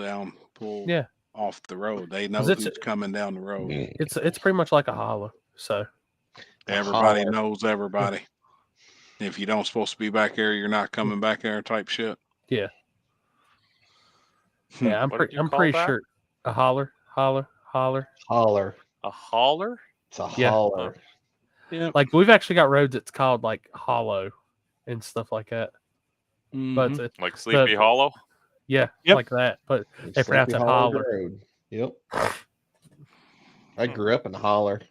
Yeah. off the road. They know 'Cause it's- who's coming down the road. It's pretty much like a hollow. So Everybody holler. knows everybody. If you don't supposed to be back there, you're not coming back there type shit. Yeah. Yeah, I'm What did you I'm call pretty that? sure a holler. Holler. A hauler? It's a Yeah. holler. Yeah. Like, we've actually got roads that's called like hollow and stuff like that. But Mhm. it's Like Sleepy Hollow? Yeah, Yep. like that. But they Sleepy pronounce it Hollow holler. Road. Yep. I grew up in the holler.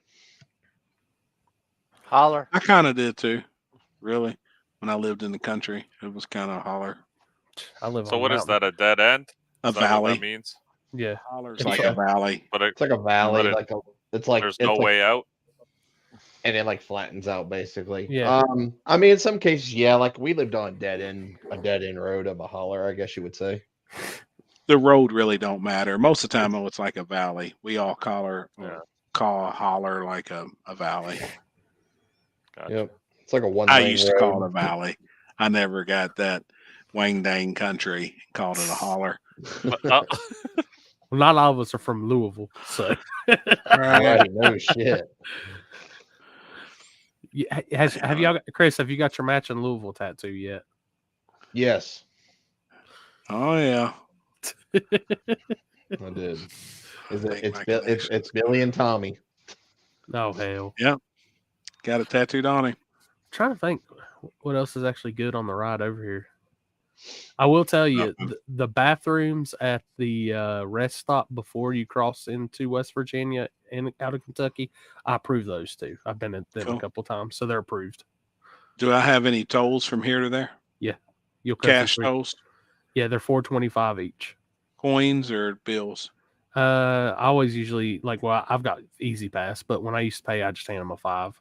Holler. I kind of did too, really. When I lived in the country, it was kind of holler. I live So on what a is mountain. that? A dead end? A Is that what valley. that means? Yeah. It's like a valley. But It's like a valley, but it's like there's it's no like, way out. and it like flattens out basically. Yeah. I mean, in some cases, yeah, like we lived on a dead end road of a holler, I guess you would say. The road really don't matter. Most of the time, though, it's like a valley. We all call a holler like a valley. Gotcha. Yep. It's like a one I lane used to road. call it a valley. I never got that wang dang country, called it a holler. Well, not all of us are from Louisville, so Right. No shit. Have y'all, Chris? Have you got your matching Louisville tattoo yet? Yes, Oh yeah, I did. Is it? Make It's my it's Billy and Tommy. Oh hell! Yep, got it tattooed on him. Trying to think what else is actually good on the ride over here. I will tell you, the bathrooms at the rest stop before you cross into West Virginia and out of Kentucky, I approve those too. I've been in them Cool. a couple times, so they're approved. Do I have any tolls from here to there? Yeah, you'll cut Cash through. tolls, Yeah, they're $4.25 each. coins or bills? I always usually I've got Easy Pass, but when I used to pay, I just hand them a $5.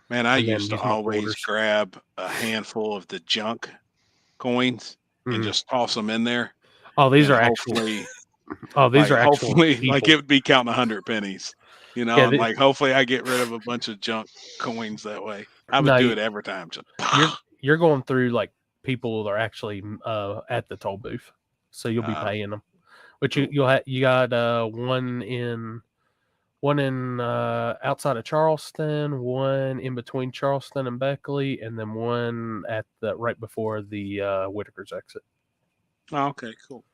Man, I And then used to use my always quarters. grab a handful of the junk coins and Mhm. just toss them in there. Oh, these and are actual. hopefully, Oh, these are actual. hopefully, like people. it would be counting 100 pennies, you know, Yeah, and like hopefully I get rid of a bunch of junk coins that way. I would No, do it every time. Just, You're going through like people that are actually at the toll booth, so you'll be paying them. But you got one in outside of Charleston, one in between Charleston and Beckley, and then one at the right before the Whitaker's exit. oh, okay, cool.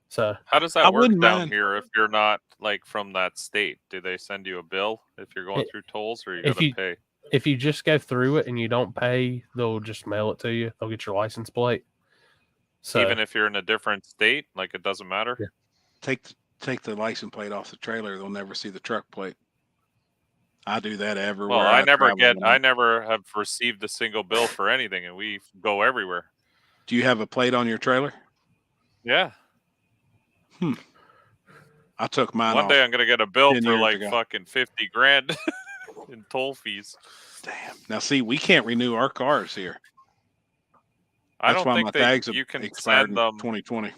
So How does that I work wouldn't down mind. here if you're not like from that state? Do they send you a bill if you're going through tolls, or you got to pay? If you just go through it and you don't pay, they'll just mail it to you. They'll get your license plate. So Even if you're in a different state, like it doesn't matter. Yeah. Take the license plate off the trailer. They'll never see the truck plate. I do that everywhere. Well, I never travel. I never have received a single bill for anything, and we go everywhere. Do you have a plate on your trailer? Yeah. I took mine One off day I'm gonna get a bill 10 for years like ago. fucking 50 grand in toll fees. Damn. Now see, we can't renew our cars here. I That's don't why think my tags you can expired send in them. 2020.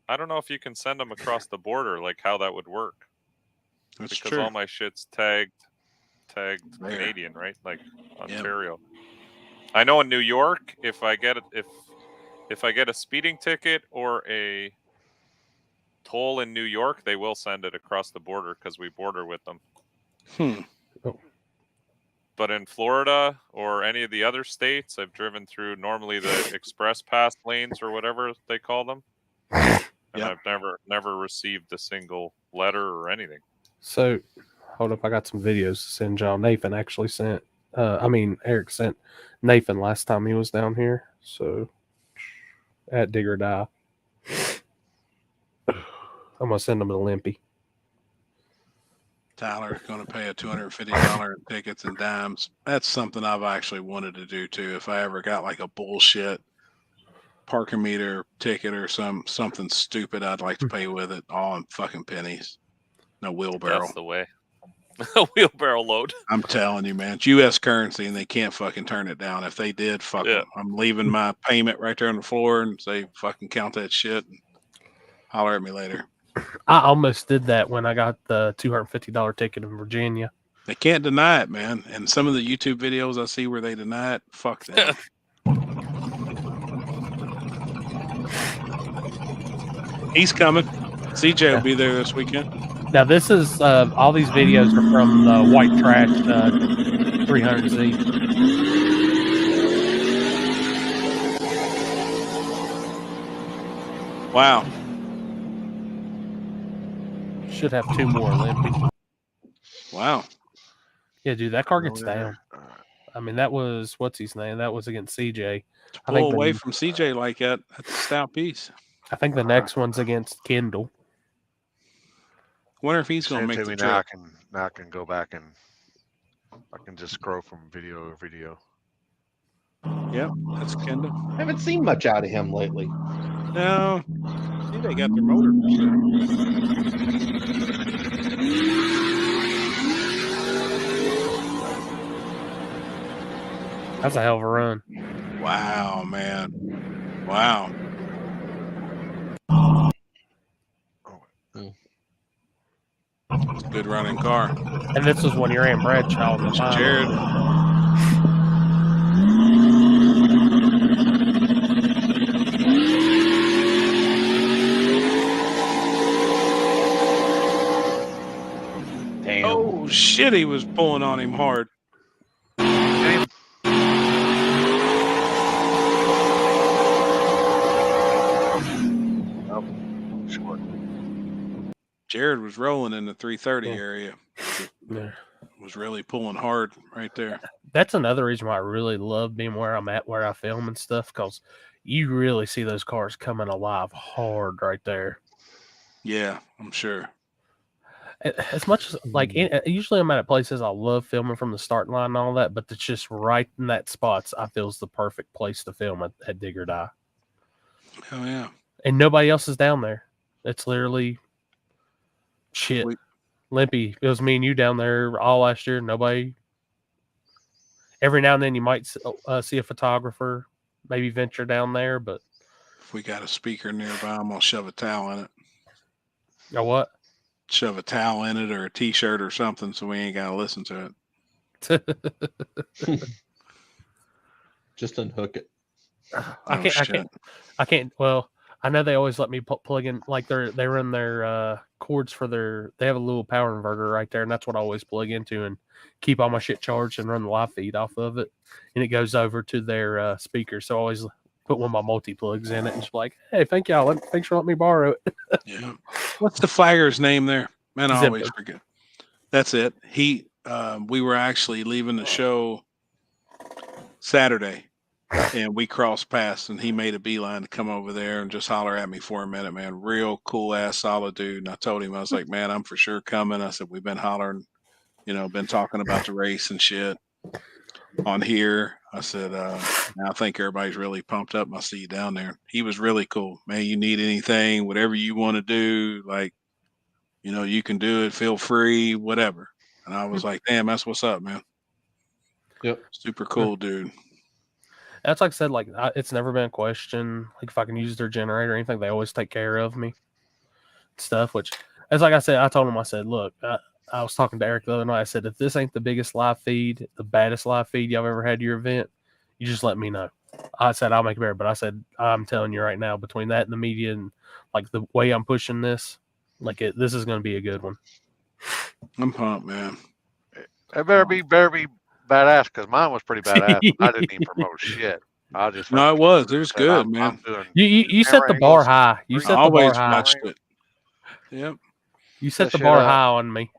I don't know if you can send them across the border, like how that would work. That's because true. all my shit's tagged Canadian, right? Like Ontario. I know in New York, if I get a speeding ticket or a toll in New York, they will send it across the border because we border with them. But in Florida or any of the other states, I've driven through normally the express pass lanes or whatever they call them. And I've never received a single letter or anything. So, hold up, I got some videos to send y'all. Nathan actually sent, Eric sent Nathan last time he was down here. So, at Dig or Die. I'm going to send him a Limpy. Tyler's going to pay a $250 in tickets and dimes. That's something I've actually wanted to do too. If I ever got like a bullshit parking meter ticket or something stupid, I'd like to pay with it all in fucking pennies. No wheelbarrow. That's the way. A wheelbarrow load. I'm telling you, man, it's U.S. currency and they can't fucking turn it down. If they did, fuck them. I'm leaving my payment right there on the floor and say, fucking count that shit and holler at me later. I almost did that when I got the $250 ticket in Virginia. They can't deny it, man. And some of the YouTube videos I see where they deny it, fuck them. He's coming. CJ will be there this weekend. Now, this is all these videos are from the White Trash 300Z. Wow. Should have 2 more Limpy. Wow. Yeah, dude, that car gets down. I mean, that was, what's his name? That was against CJ. I Pull think away from CJ like that. That's a stout piece. I think the next one's against Kendall. Wonder if he's going to make the now. trip. I can go back and I can just scroll from video to video. Yep, that's Kendall. I haven't seen much out of him lately. No, I think they got their motor for That's a hell of a run. Wow, man. Wow. It's a good running car. And this was when you're in Bradshaw on the final. Jared. Damn. Oh, shit, he was pulling on him hard. Jared was rolling in the 330 Yeah. area. Yeah. Was really pulling hard right there. That's another reason why I really love being where I'm at, where I film and stuff, because you really see those cars coming alive hard right there. Yeah, I'm sure. As much as usually I'm at places I love filming from the start line and all that, but it's just right in that spots I feel is the perfect place to film at Dig or Die. Oh yeah. And nobody else is down there. It's literally shit. Limpy. It was me and you down there all last year. Nobody. Every now and then you might see a photographer, maybe venture down there, but If we got a speaker nearby, I'm gonna shove a towel in it. A what? Shove a towel in it or a T-shirt or something, so we ain't gotta listen to it. Just unhook it. I can't. Well, I know they always let me plug in, like they run their cords for they have a little power inverter right there, and that's what I always plug into and keep all my shit charged and run the live feed off of it, and it goes over to their speaker. So I always put one of my multi plugs in it and just like, hey, thanks for letting me borrow it. Yeah. What's the flagger's name there? Man, I always Zipper. forget. That's it. We were actually leaving the show Saturday, and we crossed paths, and he made a beeline to come over there and just holler at me for a minute, man. Real cool ass, solid dude. And I told him, I was like, man, I'm for sure coming. I said, we've been hollering, been talking about the race and shit on here. I said, I think everybody's really pumped up. I see you down there. He was really cool, man. You need anything, whatever you want to do, like, you can do it. Feel free, whatever. And I was like, damn, that's what's up, man. Yep. Super cool, dude. That's like I said, it's never been a question. Like if I can use their generator or anything, they always take care of me. Stuff, which, as like I said, I told him, I said, look, I was talking to Eric the other night. I said, if this ain't the biggest live feed, the baddest live feed y'all ever had your event, you just let me know. I said, I'll make it better. But I said, I'm telling you right now, between that and the media and like the way I'm pushing this, this is going to be a good one. I'm pumped, man. It better be badass, because mine was pretty badass. I didn't even promote shit. I just No, it was. It was good, man. You set the bar high. You set the bar high. Watched it. Yep. You set the bar high on me.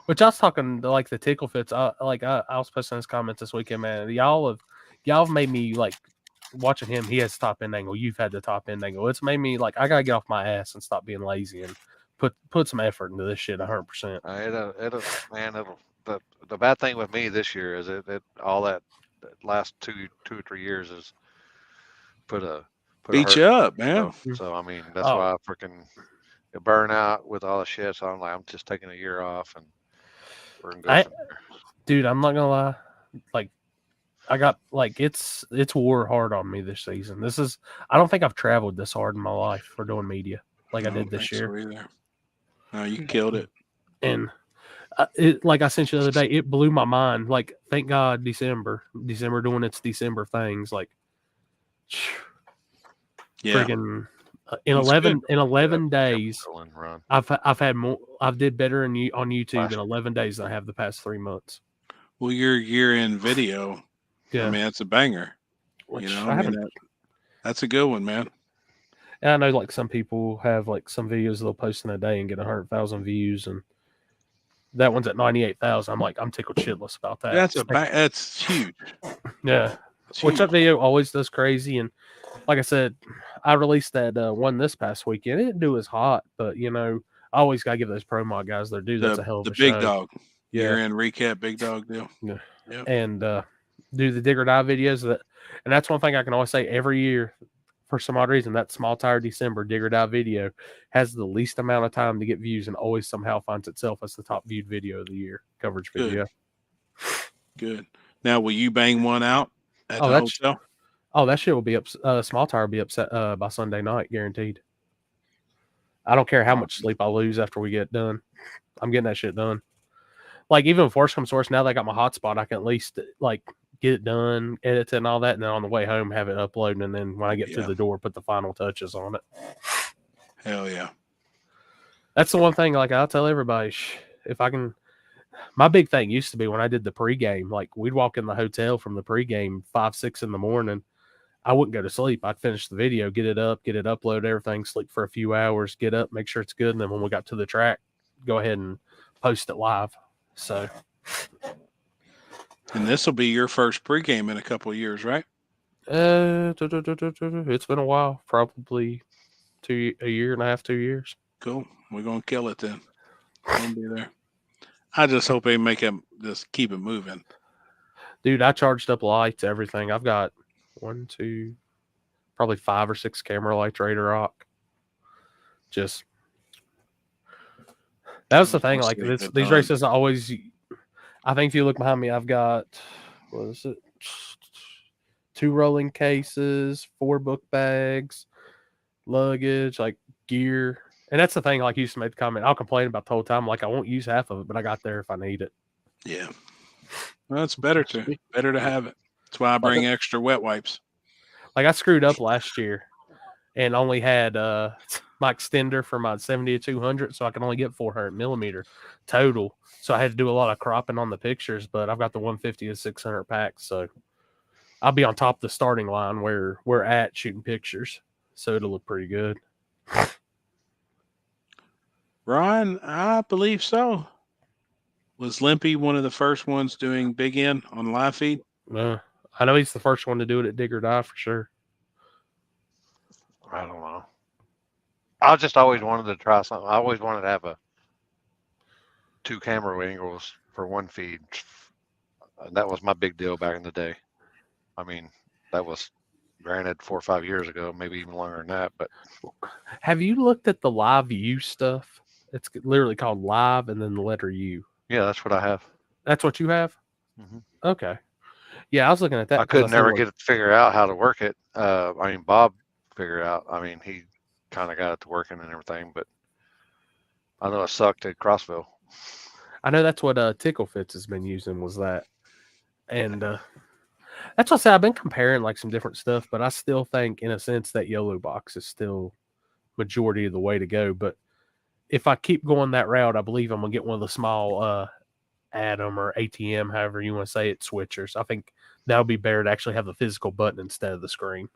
Which I was talking to, like the tickle fits. I was posting his comments this weekend, man. Y'all have made me like watching him. He has top end angle. You've had the top end angle. It's made me like I gotta get off my ass and stop being lazy and put some effort into this shit. 100%. The bad thing with me this year is it all that last two or 3 years is beat you up, man. So I mean that's why I freaking burn out with all the shit. So I'm like, I'm just taking a year off and we're gonna go from there. Dude, I'm not gonna lie. Like I got it's wore hard on me this season. I don't think I've traveled this hard in my life for doing media like I did this year. So either. No, you killed it. And like I sent you the other day, it blew my mind. Like, thank God December doing its December things. Like, friggin' in 11 days, I've had more. I've did better on YouTube in 11 days than I have the past 3 months. Well, your year-end video, yeah, I mean that's a banger. That's a good one, man. And I know like some people have like some videos they'll post in a day and get 100,000 views, and that one's at 98,000. I'm like, I'm tickled shitless about that. That's huge. Yeah, which that video always does crazy. And like I said, I released that one this past weekend. It didn't do as hot, but I always gotta give those pro mod guys their due. That's a hell of a show. The big dog. Yeah, year-end recap, big dog deal. Yeah, yep. And do the dig or die videos and that's one thing I can always say every year. For some odd reason, that small tire December dig or die video has the least amount of time to get views and always somehow finds itself as the top viewed video of the year, coverage video. Good. Now, will you bang one out at the hotel? That shit will be up. Small tire will be upset by Sunday night, guaranteed. I don't care how much sleep I lose after we get done. I'm getting that shit done. Like, even if worse comes to worse, now that I got my hotspot, I can at least like get it done, edit it and all that, and then on the way home have it uploaded, and then when I get to the door, put the final touches on it. Hell yeah. That's the one thing, like, I'll tell everybody, if I can, my big thing used to be when I did the pregame, like, we'd walk in the hotel from the pregame 5, 6 in the morning. I wouldn't go to sleep. I'd finish the video, get it up, get it uploaded, everything, sleep for a few hours, get up, make sure it's good, and then when we got to the track, go ahead and post it live. So, And this will be your first pregame in a couple of years, right? it's been a while, probably a year and a half, 2 years. Cool. We're gonna kill it then. Gonna be there. I just hope they make him just keep it moving. Dude, I charged up lights, everything. I've got 1, 2, probably 5 or 6 camera lights ready to rock. Just that was the thing. Like these races, always. I think if you look behind me, I've got what is it? 2 rolling cases, 4 book bags, luggage, like gear. And that's the thing. Like you used to make the comment, I'll complain about the whole time. Like I won't use half of it, but I got there if I need it. Yeah. Well, it's better to have it. That's why I bring extra wet wipes. Like I screwed up last year and only had my extender for my 70 to 200, so I can only get 400 millimeter total. So I had to do a lot of cropping on the pictures, but I've got the 150 to 600 packs, so I'll be on top of the starting line where we're at shooting pictures, so it'll look pretty good. Ron, I believe so. Was Limpy one of the first ones doing Big N on live feed? I know he's the first one to do it at Dig or Die for sure. I don't know. I just always wanted to try something. I always wanted to have 2 camera angles for one feed. That was my big deal back in the day. I mean, that was granted 4 or 5 years ago, maybe even longer than that. But have you looked at the Live U stuff? It's literally called Live and then the letter U. Yeah, that's what I have. That's what you have? Mm-hmm. Okay. Yeah, I was looking at that. I could never get it to figure out how to work it. I mean, Bob figured out. I mean, he kind of got it to working and everything, but I know it sucked at Crossville. I know that's what Tickle Fits has been using was that. And that's what I say. I've been comparing like some different stuff, but I still think in a sense that YOLO box is still majority of the way to go. But if I keep going that route, I believe I'm going to get one of the small Atom or ATM, however you want to say it, switchers. I think that would be better to actually have the physical button instead of the screen.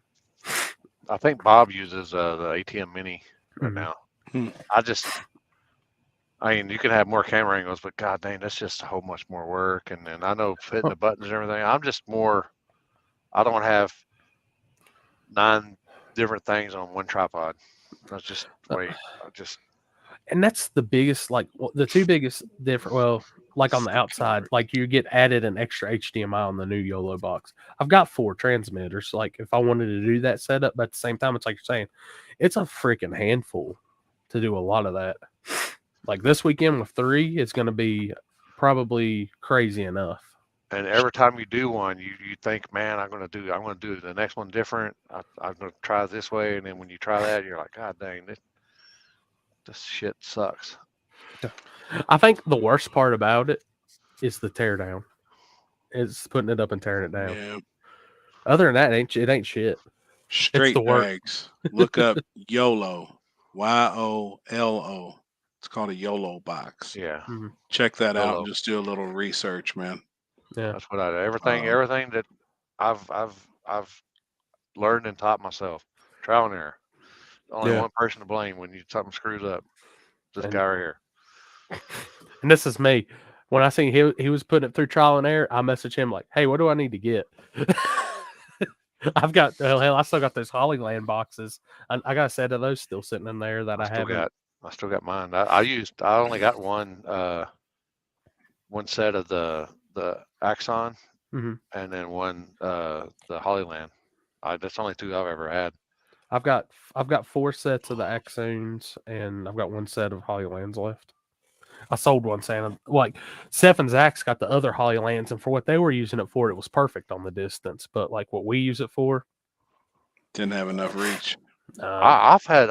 I think Bob uses the ATM Mini right now. I mean, you can have more camera angles, but god dang, that's just a whole much more work. And I know hitting the buttons and everything. I'm just more. I don't have 9 different things on one tripod. That's just And that's the biggest, like the 2 biggest different. Well, like on the outside, like you get added an extra HDMI on the new YOLO box. I've got 4 transmitters. Like if I wanted to do that setup, but at the same time, it's like you're saying, it's a freaking handful to do a lot of that. Like this weekend with 3, it's going to be probably crazy enough. And every time you do one, you think, man, I'm going to do the next one different. I'm going to try this way, and then when you try that, you're like, god dang, this shit sucks. I think the worst part about it is the teardown. It's putting it up and tearing it down. Yeah. Other than that, it ain't shit. Straight drags. Look up YOLO. YOLO. It's called a YOLO box. Yeah. Mm-hmm. Check that out YOLO. and just do a little research, man. Yeah. That's what I do. Everything that I've learned and taught myself. Trial and error. Only one person to blame when something screws up. This guy right here. And this is me. When I seen he was putting it through trial and error, I messaged him like, "Hey, what do I need to get?" I've got I still got those Hollyland boxes. I got a set of those still sitting in there that I haven't. I still got mine. I only got one set of the Axon, and then one the Hollyland. That's only 2 I've ever had. I've got 4 sets of the Axons, and I've got 1 set of Hollylands left. I sold one Santa. Like Seth and Zach's got the other Hollylands, and for what they were using it for, it was perfect on the distance. But like what we use it for, didn't have enough reach. I've had.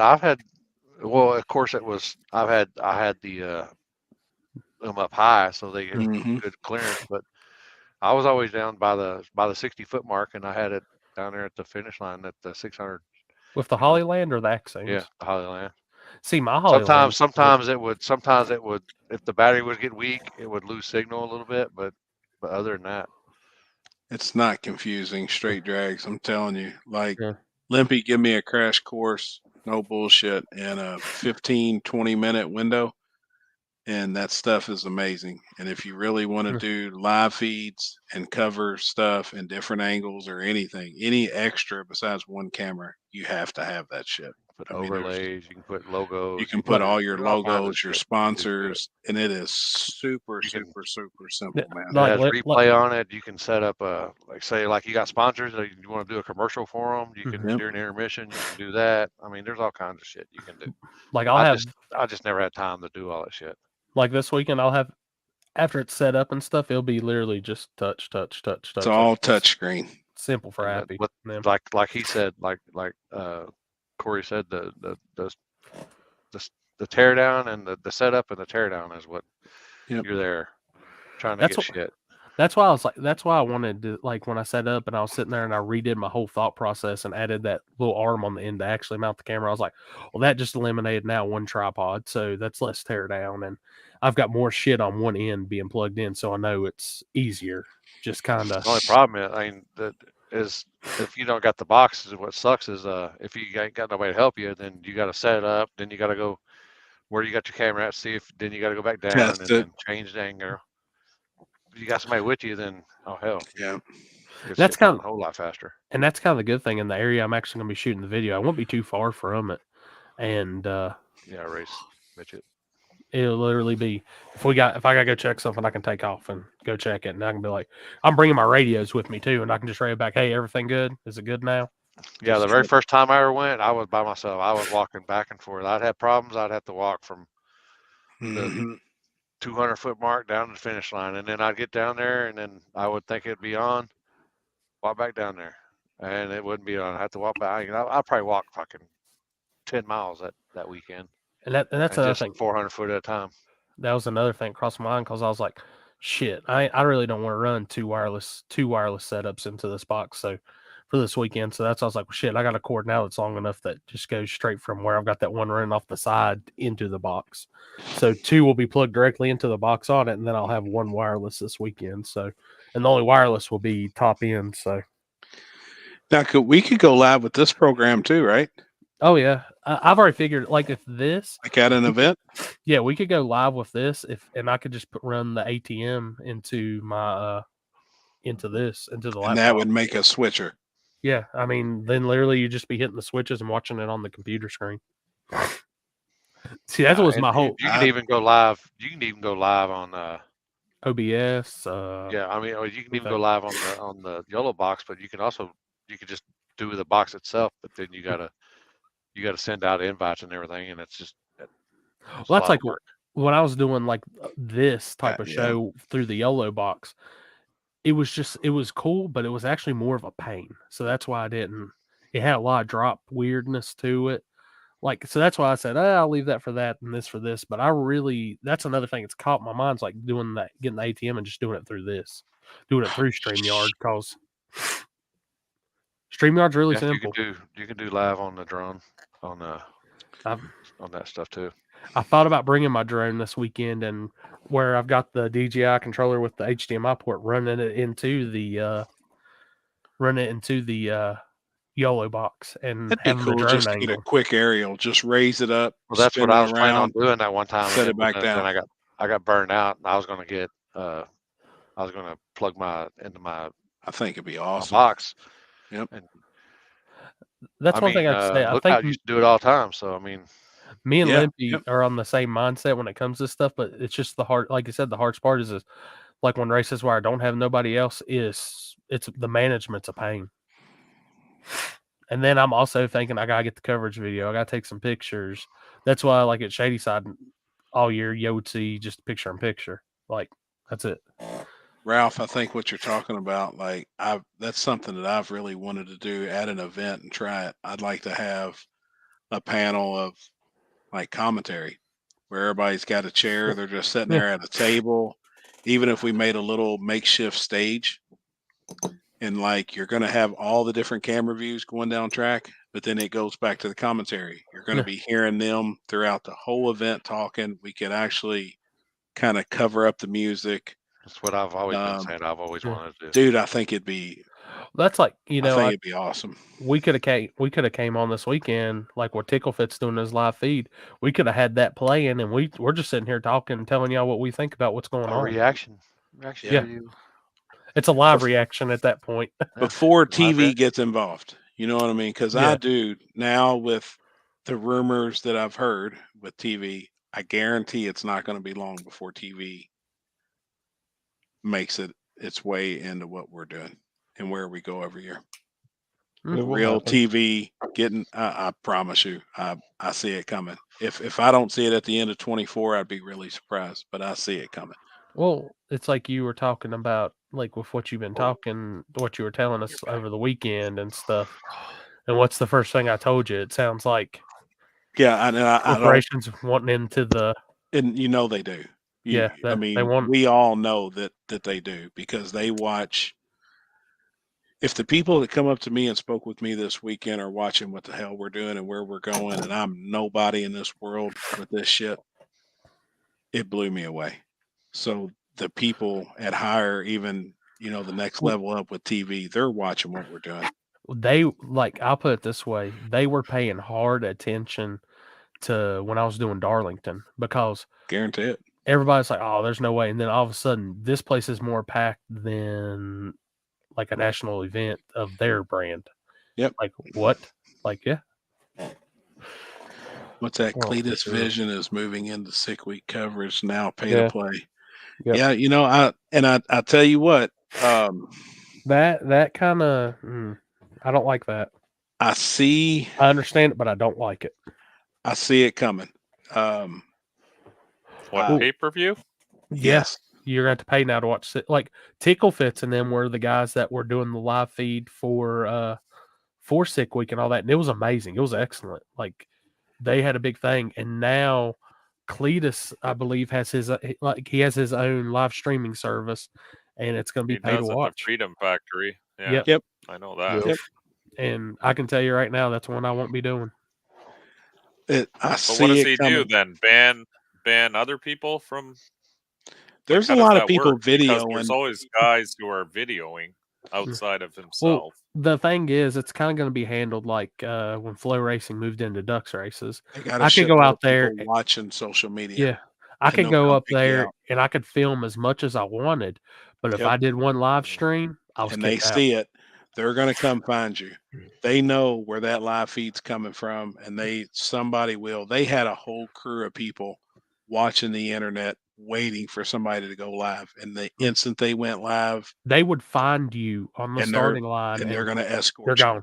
Well, of course it was. I had the them up high, so they get good clearance. But I was always down by the 60-foot mark, and I had it down there at the finish line at the 600. With the Hollyland or the Axons? Yeah, the Hollyland. See, my Hollyland. Sometimes it would. If the battery would get weak, it would lose signal a little bit. But other than that, It's not confusing. Straight drags. I'm telling you. Like Yeah. Limpy, give me a crash course. No bullshit. In a 15, 20-minute window. And that stuff is amazing. And if you really want to do live feeds and cover stuff in different angles or anything, any extra besides one camera, you have to have that shit. Put I mean, there's overlays. You can put logos. you can put all your there's all kinds of logos, your shit you can do to it. sponsors, and it is super, You can- super, super simple, man. It has replay on it. You can set up like you got sponsors that you want to do a commercial for them. You can Yep. during intermission. You can do that. I mean, there's all kinds of shit you can do. Like I just never had time to do all that shit. Like this weekend, I'll have after it's set up and stuff. It'll be literally just touch. It's all touch screen. Simple for Happy. Like he said, like Corey said, the tear down and the setup and the tear down is what you're there trying to get shit. That's why I was like, that's why I wanted to, like, when I set up and I was sitting there and I redid my whole thought process and added that little arm on the end to actually mount the camera. I was like, well, that just eliminated now one tripod. So that's less tear down. And I've got more shit on one end being plugged in. So I know it's easier. Just kind of. The only problem is if you don't got the boxes, what sucks is if you ain't got nobody to help you, then you got to set it up. Then you got to go where you got your camera at, see if, then you got to go back down then change the angle. If you got somebody with you, then oh hell, yeah, that's kind of a whole lot faster. And that's kind of the good thing in the area I'm actually going to be shooting the video. I won't be too far from it, and race midget. It'll literally be if I gotta go check something, I can take off and go check it, and I can be like, I'm bringing my radios with me too, and I can just radio back, hey, everything good? Is it good now? Yeah, the very first time I ever went, I was by myself. I was walking back and forth. I'd have problems. I'd have to walk from the 200-foot mark down to the finish line, and then I'd get down there, and then I would think it'd be on, walk back down there, and it wouldn't be on. I have to walk back. I'd probably walk fucking 10 miles that weekend, and that's another thing. 400 foot at a time. That was another thing across my mind because I was like, shit, I really don't want to run two wireless setups into this box. So for this weekend, so that's why I was like, well, shit, I got a cord now that's long enough that just goes straight from where I've got that one running off the side into the box. So two will be plugged directly into the box on it, and then I'll have one wireless this weekend. So, and the only wireless will be top end. So now we could go live with this program too, right? Oh yeah, I've already figured. Like if this, like at an event, yeah, we could go live with this. And I could just run the ATM into my into the laptop. And that would make a switcher. Yeah, I mean, then literally you just be hitting the switches and watching it on the computer screen. See, that was my whole. You can even go live. You can even go live on OBS. Yeah, I mean, you can even go live on the YOLO box, but you could just do the box itself. But then you gotta send out invites and everything, and it's just. Well, that's like when I was doing like this type of show through the YOLO box. It was cool, but it was actually more of a pain. So that's why I didn't. It had a lot of drop weirdness to it. Like, so that's why I said, I'll leave that for that and this for this. But that's another thing that's caught my mind. It's like doing that, getting the ATM and just doing it through doing it through StreamYard, because StreamYard's really simple. You can do live on the drone on that stuff too. I thought about bringing my drone this weekend, and where I've got the DJI controller with the HDMI port, running it into the YOLO box, and that'd be having cool. the drone Just angle. get a quick aerial, just raise it up. Well, that's what I was planning on around, doing that one time. Set it back down. And I got burned out, and I was going to plug into my. I think it'd be awesome. Box. Yep. And that's one thing I'd say. I think I used to do it all the time. So I mean, me and Limpy are on the same mindset when it comes to stuff, but it's just the hard. Like you said, the hardest part is like when races where I don't have nobody else it's the management's a pain. And then I'm also thinking I gotta get the coverage video. I gotta take some pictures. That's why, like at Shady Side, all year you would see just picture in picture. Like that's it. Ralph, I think what you're talking about, like that's something that I've really wanted to do at an event and try it. I'd like to have a panel of like commentary where everybody's got a chair. They're just sitting there at a table. Even if we made a little makeshift stage, and like you're going to have all the different camera views going down track, but then it goes back to the commentary. You're going to be hearing them throughout the whole event talking. We could actually kind of cover up the music. That's what I've always been saying. I've always wanted to do. Dude, I think it'd be. That's like I think it'd be awesome. We could have came on this weekend, like what Ticklefit's doing his live feed. We could have had that playing, and we're just sitting here talking and telling y'all what we think about what's going on. Reaction Yeah. for you. It's a live reaction at that point. Before TV gets involved. You know what I mean? Because I Yeah. do now with the rumors that I've heard with TV, I guarantee it's not going to be long before TV makes its way into what we're doing and where we go every year. It will Real happen. TV getting, I promise you, I see it coming. If I don't see it at the end of 24, I'd be really surprised, but I see it coming. Well, it's like you were talking about, like with what you've been talking, what you were telling us over the weekend and stuff. And what's the first thing I told you? It sounds like Yeah, I don't. corporations wanting into the. And you know they do. Yeah, I they mean, want. we all know that they do because they watch. If the people that come up to me and spoke with me this weekend are watching what the hell we're doing and where we're going, and I'm nobody in this world with this shit, it blew me away. So the people at higher, even the next level up with TV, they're watching what we're doing. They like, I'll put it this way: they were paying hard attention to when I was doing Darlington because guarantee it. Everybody's like, "Oh, there's no way," and then all of a sudden, this place is more packed than like a national event of their brand. Yep. Like what? Like yeah. What's that? Oh, Cletus sure. Vision is moving into 6 week coverage now, pay Yeah. to play. Yep. Yeah, I tell you what, that kind of I don't like that. I understand it, but I don't like it. I see it coming. What, pay-per-view? Yes, you're going to have to pay now to watch it. Like Ticklefits and them were the guys that were doing the live feed for Sick Week and all that, and it was amazing. It was excellent. Like they had a big thing, and now Cletus, I believe, has his he has his own live streaming service, and it's going to be pay to At the watch. Freedom Factory. Yeah. Yep. I know that. Yep. And I can tell you right now, that's one I won't be doing. But what does he do then? Ban other people from? There's how a does lot of that people work? Because videoing. there's always guys who are videoing outside of himself. Well, the thing is, it's kind of going to be handled like when Flow Racing moved into Ducks races. I could go out there watching social media. Yeah, I could go up there and I could film as much as I wanted, but if I did one live stream, I was and they see it, they're going to come find you. They know where that live feed's coming from, and somebody will. They had a whole crew of people watching the internet, waiting for somebody to go live, and the instant they went live, they would find you on the starting line, and they're going to escort. They're gone.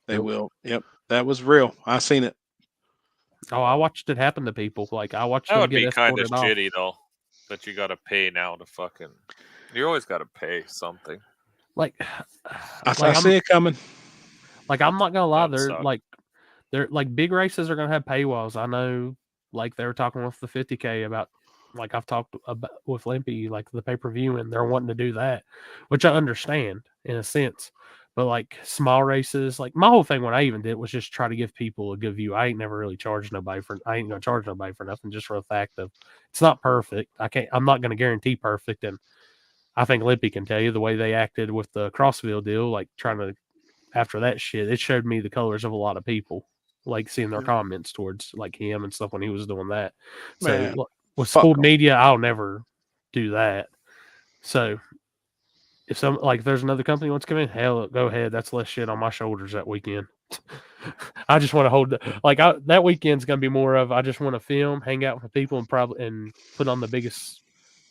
They will. Yep, that was real. I seen it. Oh, I watched it happen to people. Like I watched that them would get be kind of escorted off. shitty though. That you got to pay now to fucking. You always got to pay something. Like I see it coming. Like I'm not gonna lie, they're like big races are gonna have paywalls. I know, like they were talking with the 50K about, like I've talked about with Limpy, like the pay-per-view, and they're wanting to do that, which I understand in a sense. But like small races, like my whole thing when I even did was just try to give people a good view. I ain't never really charged nobody for. I ain't gonna charge nobody for nothing, just for the fact of it's not perfect. I'm not gonna guarantee perfect, and I think Lippy can tell you the way they acted with the Crossville deal, like trying to, after that shit, it showed me the colors of a lot of people, like seeing their comments towards like him and stuff when he was doing that. Man, so with school media, I'll never do that. So if there's another company wants to come in, hell, go ahead. That's less shit on my shoulders that weekend. I just want to hold that weekend's going to be more of, I just want to film, hang out with people and put on the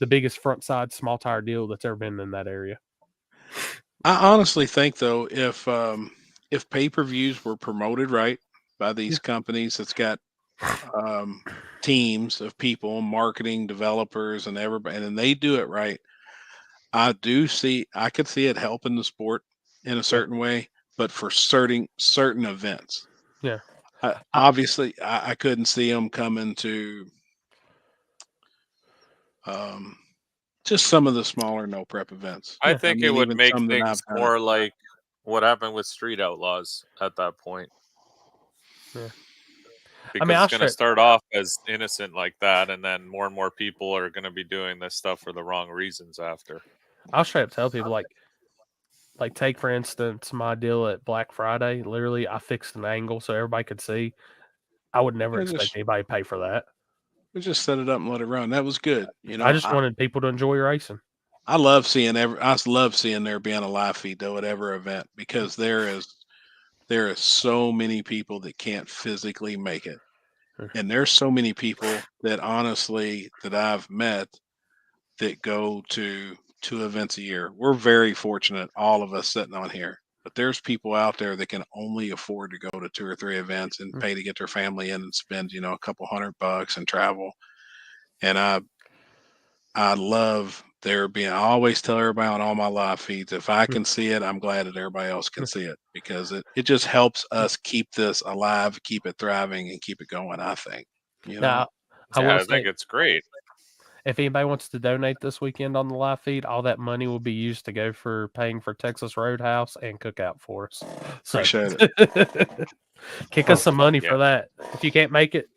biggest front side small tire deal that's ever been in that area. I honestly think though, if pay-per-views were promoted right by these companies that's got teams of people, marketing, developers, and everybody, and they do it right, I could see it helping the sport in a certain way, but for certain events. Yeah. Obviously, I couldn't see them coming to just some of the smaller no prep events. I think it would make things more like what happened with Street Outlaws at that point. Yeah. Because I'll it's going to straight, start off as innocent like that, and then more and more people are going to be doing this stuff for the wrong reasons after. I'll straight up tell people like take for instance my deal at Black Friday. Literally, I fixed an angle so everybody could see. I would never Yeah, expect just anybody to pay for that. we just set it up and let it run. That was good. You I know, just wanted people to enjoy racing. I love seeing there being a live feed though at every event because there is so many people that can't physically make it. And there's so many people that honestly that I've met that go to 2 events a year. We're very fortunate, all of us sitting on here. But there's people out there that can only afford to go to 2 or 3 events and pay to get their family in and spend, a couple $100 and travel. And I love there being. I always tell everybody on all my live feeds, if I can see it, I'm glad that everybody else can see it because it just helps us keep this alive, keep it thriving, and keep it going. I think. Now, I will I say, think it's great. if anybody wants to donate this weekend on the live feed, all that money will be used to go for paying for Texas Roadhouse and Cookout for us. So, Appreciate it. kick us some money Yeah. for that. If you can't make it,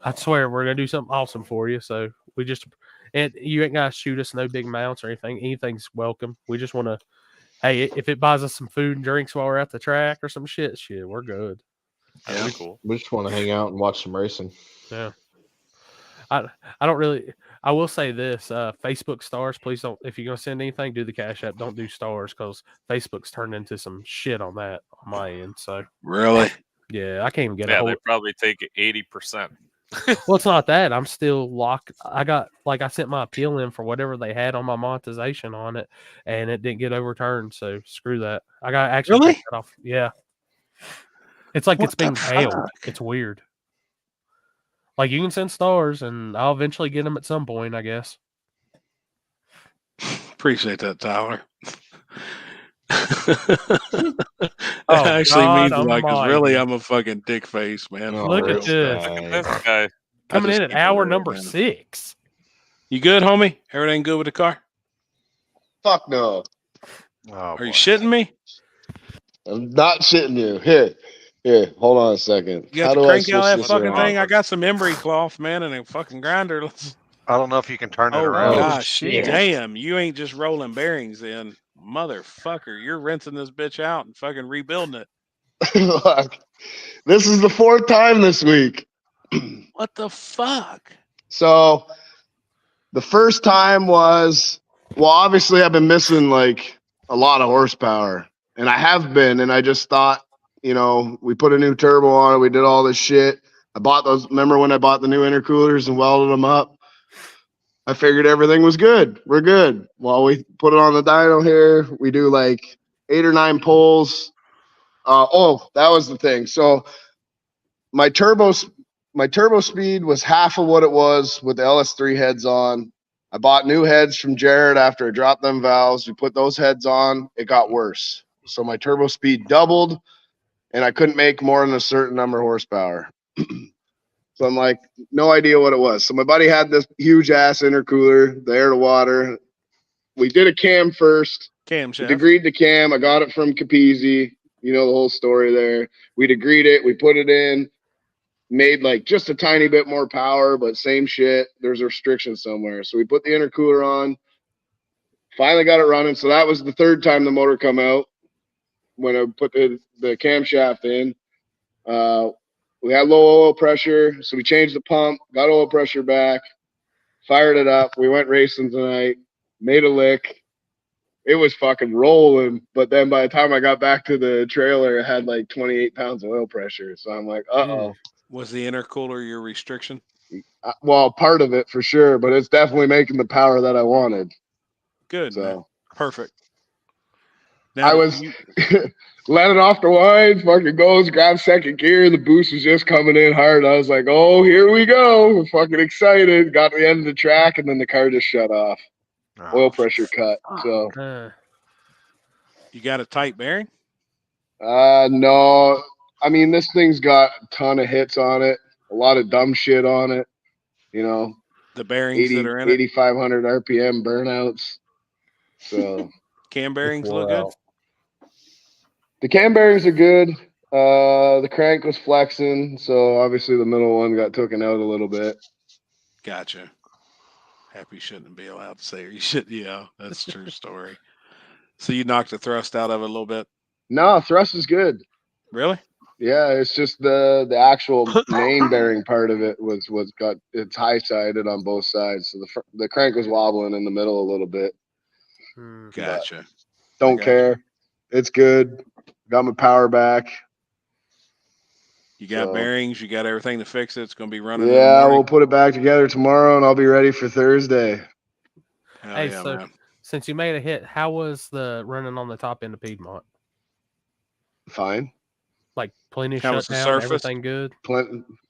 I swear we're gonna do something awesome for you. So and you ain't gotta shoot us no big amounts or anything. Anything's welcome. We just want to. Hey, if it buys us some food and drinks while we're at the track or some shit, we're good. That'd be cool. We just want to hang out and watch some racing. Yeah. I don't really. I will say this: Facebook stars, please don't. If you're gonna send anything, do the Cash App. Don't do stars because Facebook's turned into some shit on that on my end. So really, yeah, I can't even get a Yeah, hold. they probably take 80%. Well, it's not that. I'm still locked. I sent my appeal in for whatever they had on my monetization on it, and it didn't get overturned. So screw that. I got to actually Really? take that off. Yeah, it's like it's What the being held. fuck? It's weird. Like you can send stars, and I'll eventually get them at some point, I guess. Appreciate that, Tyler. That Oh, actually God means a lot because really, almighty. I'm a fucking dick face, man. Oh, For Look real. at this. Look at this guy. Coming in at keep it hour real, number man. 6. You good, homie? Everything good with the car? Fuck no. Oh, Are you shitting me? I'm not shitting you. Here, hold on a second. You got How to do I crank out switch that this fucking around? thing. I got some emery cloth, man, and a fucking grinder. I don't know if you can turn it Oh around. gosh, shit. damn! You ain't just rolling bearings, then, motherfucker. You're rinsing this bitch out and fucking rebuilding it. Look, this is the 4th time this week. What the fuck? So the first time was, well, obviously I've been missing like a lot of horsepower, and I have been, and I just thought, we put a new turbo on it, we did all this shit. I bought those. Remember when I bought the new intercoolers and welded them up? I figured everything was good. We're good. Well, we put it on the dyno here. We do like 8 or 9 pulls. That was the thing. So my turbo speed was half of what it was with the LS3 heads on. I bought new heads from Jared after I dropped them valves. We put those heads on. It got worse. So my turbo speed doubled, and I couldn't make more than a certain number of horsepower. So I'm like, no idea what it was. So my buddy had this huge ass intercooler, the air to water. We did a cam first. Cam We shaft. degreed the cam. I got it from Capizzi. You know the whole story there. We degreed it. We put it in. Made like just a tiny bit more power, but same shit. There's a restriction somewhere. So we put the intercooler on. Finally got it running. So that was the 3rd time the motor come out when I put the camshaft in. We had low oil pressure, so we changed the pump, got oil pressure back, fired it up. We went racing tonight, made a lick. It was fucking rolling, but then by the time I got back to the trailer, it had like 28 pounds of oil pressure. So I'm like, uh-oh. Was the intercooler your restriction? Well, part of it for sure, but it's definitely making the power that I wanted. Good, So man. Perfect. I was letting off the line, fucking goes, grab second gear. The boost was just coming in hard. I was like, oh, here we go. We're fucking excited. Got to the end of the track, and then the car just shut off. Oil pressure cut. So You got a tight bearing? no. I mean, this thing's got a ton of hits on it, a lot of dumb shit on it. The bearings that are in it? 8,500 RPM burnouts. So Cam bearings look good? the cam bearings are good. The crank was flexing, so obviously the middle one got taken out a little bit. Gotcha. Happy you shouldn't be allowed to say, or you should. Yeah, that's a true story. So you knocked the thrust out of it a little bit. No, thrust is good. Really? Yeah, it's just the actual main bearing part of it was got it's high sided on both sides, so the crank was wobbling in the middle a little bit. Gotcha. Don't care. It's good. Got my power back. You got So- bearings. You got everything to fix it. It's going to be running. in the Yeah, morning. we'll put it back together tomorrow, and I'll be ready for Thursday. Hell Hey, yeah, so man. since you made a hit, how was the running on the top end of Piedmont? Fine. Like plenty How was the shutdown, surface? everything good.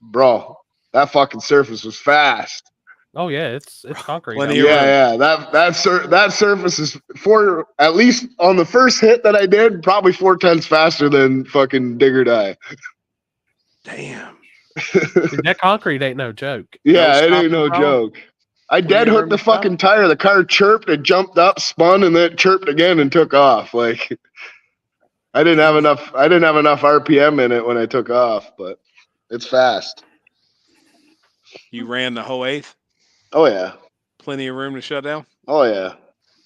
Bro, that fucking surface was fast. Oh yeah, it's concrete. Plenty out of there. room. Yeah, that surface is at least on the first hit that I did, probably 4 tenths faster than fucking dig or die. Damn. Dude, that concrete ain't no joke. Yeah, it stop ain't no and roll. joke. I Plenty dead of hooked room the to stop. fucking tire. The car chirped, it jumped up, spun, and then it chirped again and took off. Like I didn't have enough RPM in it when I took off, but it's fast. You ran the whole eighth. Oh yeah. Plenty of room to shut down. Oh yeah.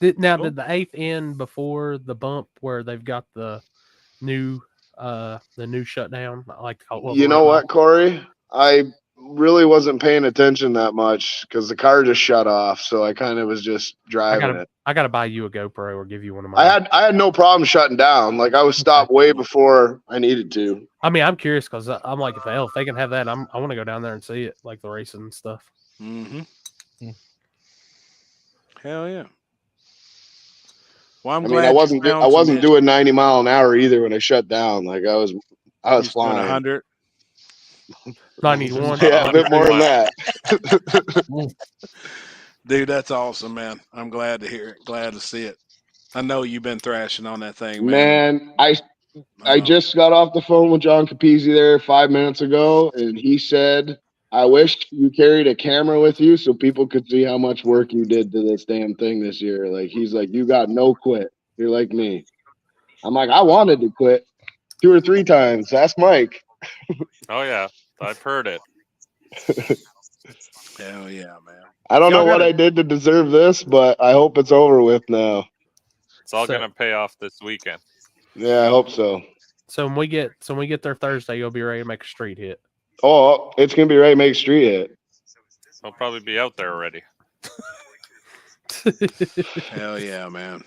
Did the eighth end before the bump where they've got the new shutdown? I like to call it. well, You the know runoff. what, Corey? I really wasn't paying attention that much because the car just shut off, so I kind of was just driving it. I gotta buy you a GoPro or give you one of mine. I had no problem shutting down. Like I was stopped way before I needed to. I mean, I'm curious because I'm like, if they can have that, I want to go down there and see it, like the racing and stuff. Mm-hmm. Hell yeah. Well, I'm glad I wasn't you found some itch. doing 90 mile an hour either when I shut down. Like I was You was doing flying. 100. 91. Yeah, a bit more than that. Dude, that's awesome, man. I'm glad to hear it. Glad to see it. I know you've been thrashing on that thing, man. Man, I just got off the phone with John Capizzi there 5 minutes ago, and he said, I wish you carried a camera with you so people could see how much work you did to this damn thing this year. Like, he's like, you got no quit. You're like me. I'm like, I wanted to quit 2 or 3 times. Ask Mike. Oh yeah, I've heard it. Hell yeah, man. I don't know Y'all what gotta- I did to deserve this, but I hope it's over with now. It's all gonna pay off this weekend. Yeah, I hope so. So when we get there Thursday, you'll be ready to make a street hit. Oh, it's gonna be ready to make street hit. I'll probably be out there already. Hell yeah, man.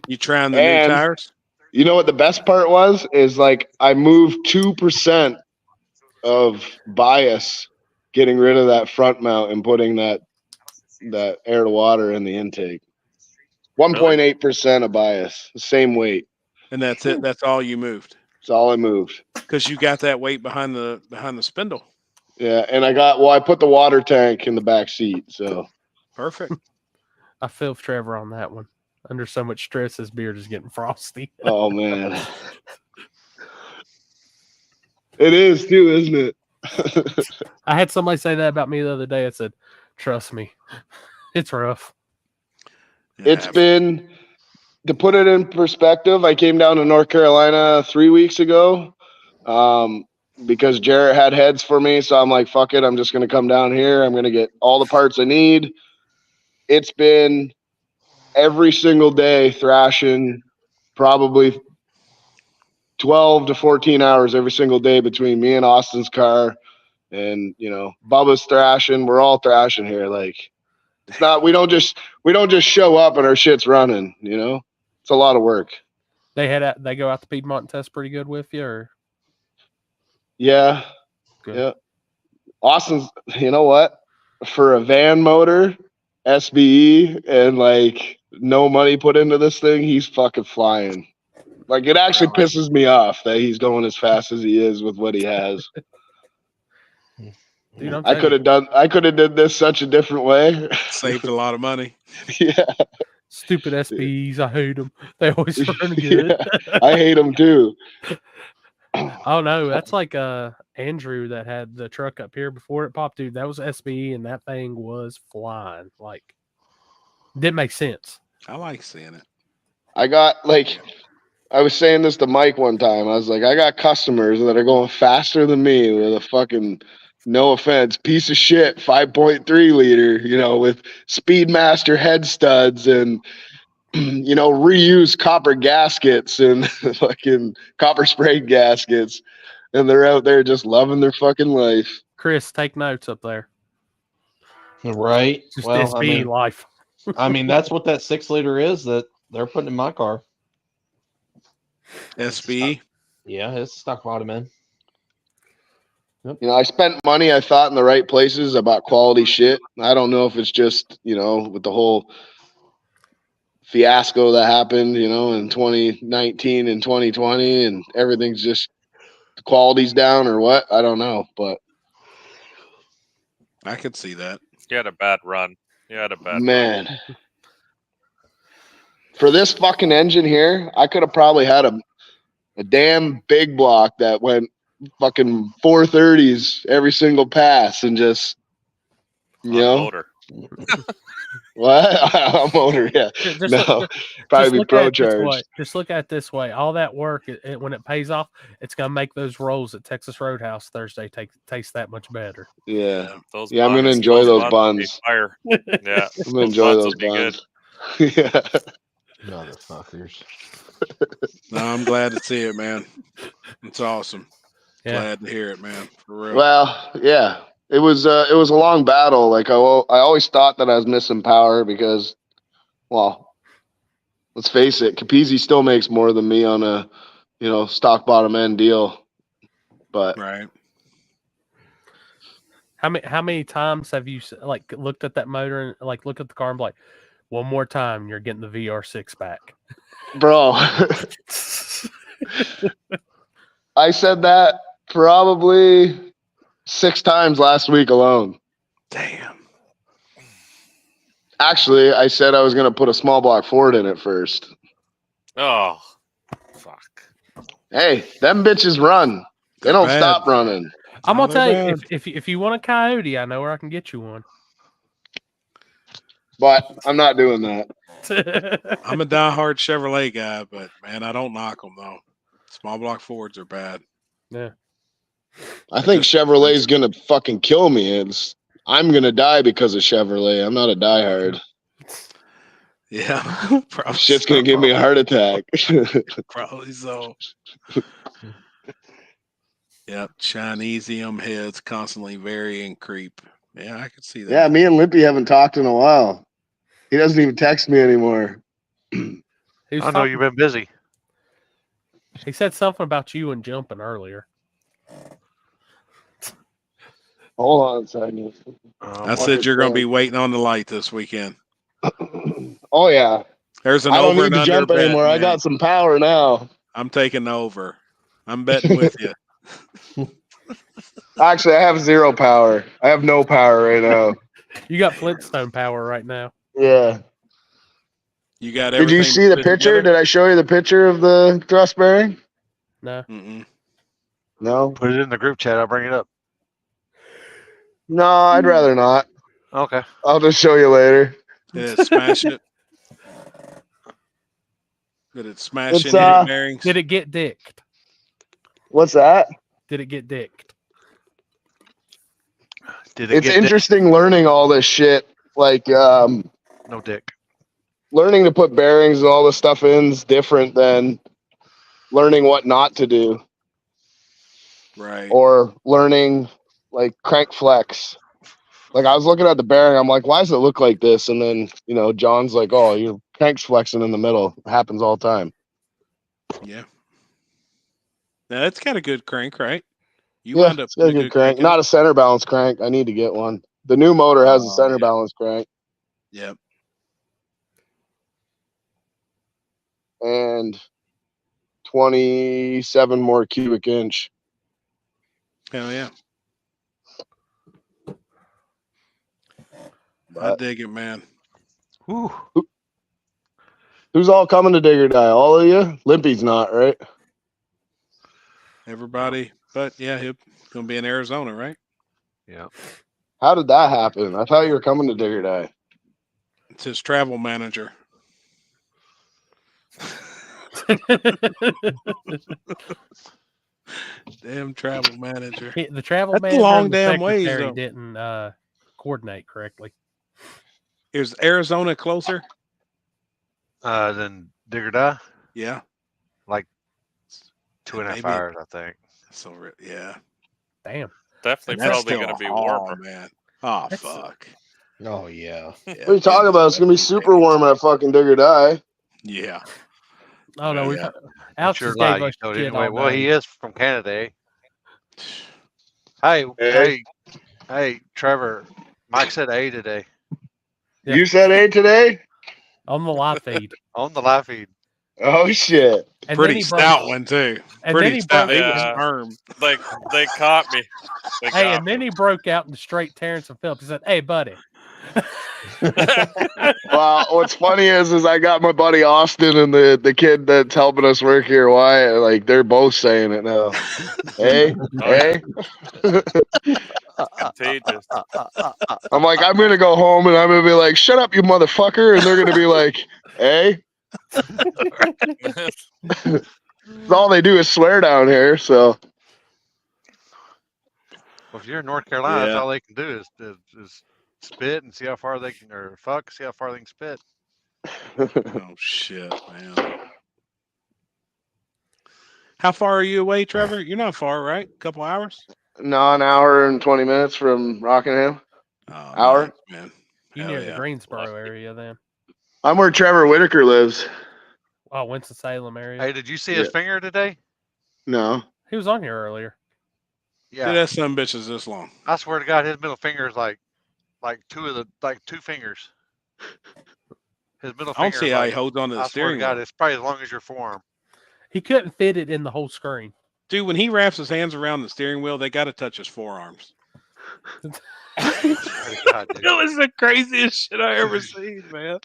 You trying the And new tires? you know what the best part was? Is like I moved 2% of bias, getting rid of that front mount and putting that air to water in the intake. 1.8% of bias, the same weight. And that's it. That's all you moved. That's all I moved. Because you got that weight behind the spindle. Yeah, and I put the water tank in the back seat, so Perfect. I feel for Trevor on that one. Under so much stress, his beard is getting frosty. oh man. It is too, isn't it? I had somebody say that about me the other day. I said, "Trust me, it's rough." It's been, to put it in perspective, I came down to North Carolina 3 weeks ago because Jarrett had heads for me. So I'm like, fuck it. I'm just going to come down here. I'm going to get all the parts I need. It's been every single day thrashing, probably 12 to 14 hours every single day between me and Austin's car. And, Bubba's thrashing. We're all thrashing here. Like, it's not, we don't just show up and our shit's running, It's a lot of work. They go out to Piedmont and test pretty good with you, or Yeah. Good. Yeah. Austin's, you know what? For a van motor, SBE, and like no money put into this thing, he's fucking flying. Like it actually pisses me off that he's going as fast as he is with what he has. Dude, I'm I could have did this such a different way. Saved a lot of money. Yeah. Stupid SBs, I hate them. They always run good. Yeah, I hate them too. Oh no, that's like Andrew that had the truck up here before it popped, dude. That was SBE, and that thing was flying. Like, didn't make sense. I like seeing it. I got like I was saying this to Mike one time. I was like, I got customers that are going faster than me with a fucking, no offense, piece of shit 5.3 liter, with Speedmaster head studs and, reused copper gaskets and fucking copper sprayed gaskets. And they're out there just loving their fucking life. Chris, take notes up there. Right. Just Well, SB life. That's what that 6-liter is that they're putting in my car. SB. Yeah, it's stock bottom end. I spent money, I thought, in the right places about quality shit. I don't know if it's just, with the whole fiasco that happened, in 2019 and 2020, and everything's just, the quality's down or what. I don't know, but I could see that. You had a bad run. Man, for this fucking engine here, I could have probably had a damn big block that went fucking 430s every single pass and just, motor. What? A motor, yeah. Probably be pro charged. Just look at it this way. All that work, when it pays off, it's gonna make those rolls at Texas Roadhouse Thursday taste that much better. Yeah, I'm gonna enjoy those buns. Fire. Yeah, I'm gonna enjoy those buns. Yeah. Motherfuckers. No, I'm glad to see it, man. It's awesome. Yeah. Glad to hear it, man. For real. Well, yeah. It was a long battle. Like I always thought that I was missing power because, well, let's face it, Capizzi still makes more than me on a, stock bottom end deal. But right. How many times have you looked at that motor and look at the car and be like, one more time, you're getting the VR6 back, bro? I said that probably 6 times last week alone. Damn. Actually, I said I was going to put a small block Ford in it first. Oh, fuck. Hey, them bitches run. They don't stop running. I'm going to tell you, if you want a Coyote, I know where I can get you one. But I'm not doing that. I'm a diehard Chevrolet guy, but, man, I don't knock them, though. Small block Fords are bad. Yeah. I think Chevrolet's gonna fucking kill me. I'm gonna die because of Chevrolet. I'm not a diehard. Yeah, shit's gonna give me a heart attack. Probably so. Yep, Chinesium heads constantly vary and creep. Yeah, I can see that. Yeah, me and Lippy haven't talked in a while. He doesn't even text me anymore. I know you've been busy. He said something about you and jumping earlier. Hold on a second. I said you're going to be waiting on the light this weekend. Oh yeah. There's an I don't over need and to under jump bet, anymore. man. I got some power now. I'm taking over. I'm betting with you. Actually, I have 0 power. I have no power right now. You got Flintstone power right now. Yeah. You got Did you see the picture? Did I show you the picture of the thrust bearing? No. No. Put it in the group chat. I'll bring it up. No, I'd rather not. Okay. I'll just show you later. Did it smash it? Did it smash any bearings? Did it get dicked? What's that? Did it get dicked? It's interesting learning all this shit. Like, no dick. Learning to put bearings and all this stuff in is different than learning what not to do. Right. Or learning like crank flex. Like I was looking at the bearing, I'm like, why does it look like this? And then, John's like, oh, your crank's flexing in the middle. It happens all the time. Yeah. Now that's got a good crank, right? You Yeah, wound up it's got a good crank. Not a center balance crank. I need to get one. The new motor has a center balance crank. Yep. And 27 more cubic inch. Hell yeah. I dig it, man. Whew. Who's all coming to Dig or Die? All of you? Limpy's not, right? Everybody. But yeah, he's gonna be in Arizona, right? Yeah. How did that happen? I thought you were coming to Dig or Die. It's his travel manager. Damn travel manager. The travel That's manager a long and the damn ways, secretary though. didn't coordinate correctly. Is Arizona closer? Then Digger Die, Yeah. like 2.5 Maybe- hours, I think. So yeah. Damn. Definitely And that's probably still going to be all, warmer. man. Oh That's- fuck. Oh yeah. What are you talking about? It's gonna be super warm at fucking Dig or Die. Yeah. Oh no, we've Yeah. Alex Sure just lie, gave you us told shit anyway. all Well, day. he is from Canada. Eh? Hey, Trevor. Mike said A today Yeah. You said A today? On the live feed. on the live feed. Oh shit. And Pretty then he broke, stout one too. and Pretty then he stout. broke, He was Yeah. firm. They caught me. They hey, got and then he broke out in the straight Terrence and Phillips. He said, "Hey, buddy." Well, what's funny is I got my buddy Austin and the kid that's helping us work here, Wyatt, like they're both saying it now. Hey, hey. contagious. I'm like, I'm gonna go home and I'm gonna be like, shut up, you motherfucker, and they're gonna be like, hey. All they do is swear down here, so Well, if you're in North Carolina, that's Yeah. all they can do is spit and see how far they can, or fuck, see how far they can spit. Oh shit, man. How far are you away, Trevor? You're not far, right? A couple hours? no, an hour and 20 minutes from Rockingham. Oh, Hour. nice, man. You Hell near the yeah. Greensboro area then? I'm where Trevor Whitaker lives. Oh, Winston-Salem area. Hey, did you see his finger today? No. He was on here earlier. Yeah. Dude, that son of a bitch is this long. I swear to God, his middle finger is like two fingers. His middle I don't finger. see is how like, he holds on to the I swear to steering God, wheel. it's probably as long as your forearm. He couldn't fit it in the whole screen. Dude, when he wraps his hands around the steering wheel, they got to touch his forearms. God, dude. That was the craziest shit I ever seen, man.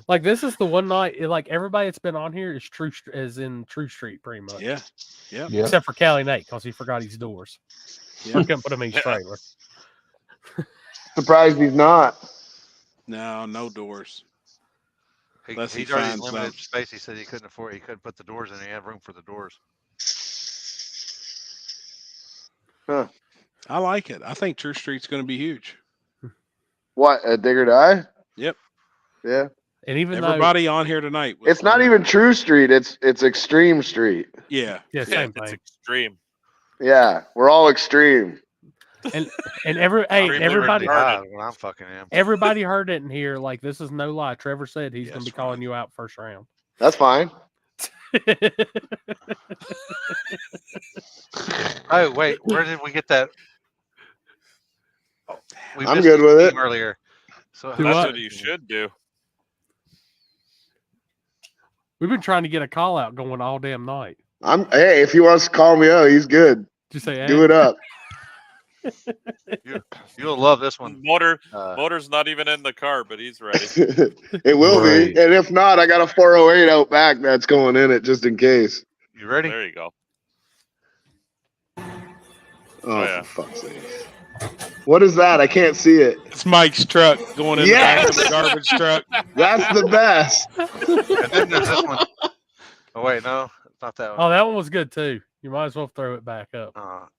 Like this is the one night. Like everybody that's been on here is in True Street pretty much. Yeah. Yeah. Except for Callie Nate because he forgot his doors. Yeah. Or couldn't put him in his trailer. Surprised he's not. No, no doors. He, Unless he he's already finds limited some. space. He said he couldn't afford. He couldn't put the doors in. He had room for the doors. Huh. I like it. I think True Street's going to be huge. What, at Dig or Die? Yep. Yeah. And even Everybody on here tonight. was- It's not even True Street, it's Extreme Street. Yeah. Yeah, same It's thing. extreme. Yeah, we're all extreme. And everybody When I'm fucking him. everybody heard it in here. Like this is no lie. Trevor said he's gonna be calling you out first round. That's fine. Oh wait, where did we get that? Oh, we I'm missed good the with it. team earlier. So Do That's what? what you should do. We've been trying to get a call out going all damn night. Hey, if he wants to call me out, he's good. Just say, Do hey. it up. You'll love this one. Motor's not even in the car, but he's ready. It will Right. be. And if not, I got a 408 out back that's going in it just in case. You ready? There you go. Oh, yeah. for fuck's sake. What is that? I can't see it. It's Mike's truck going in the back of the garbage truck. That's the best. And then there's this one. Oh wait, no, it's not that one. Oh, that one was good too. You might as well throw it back up.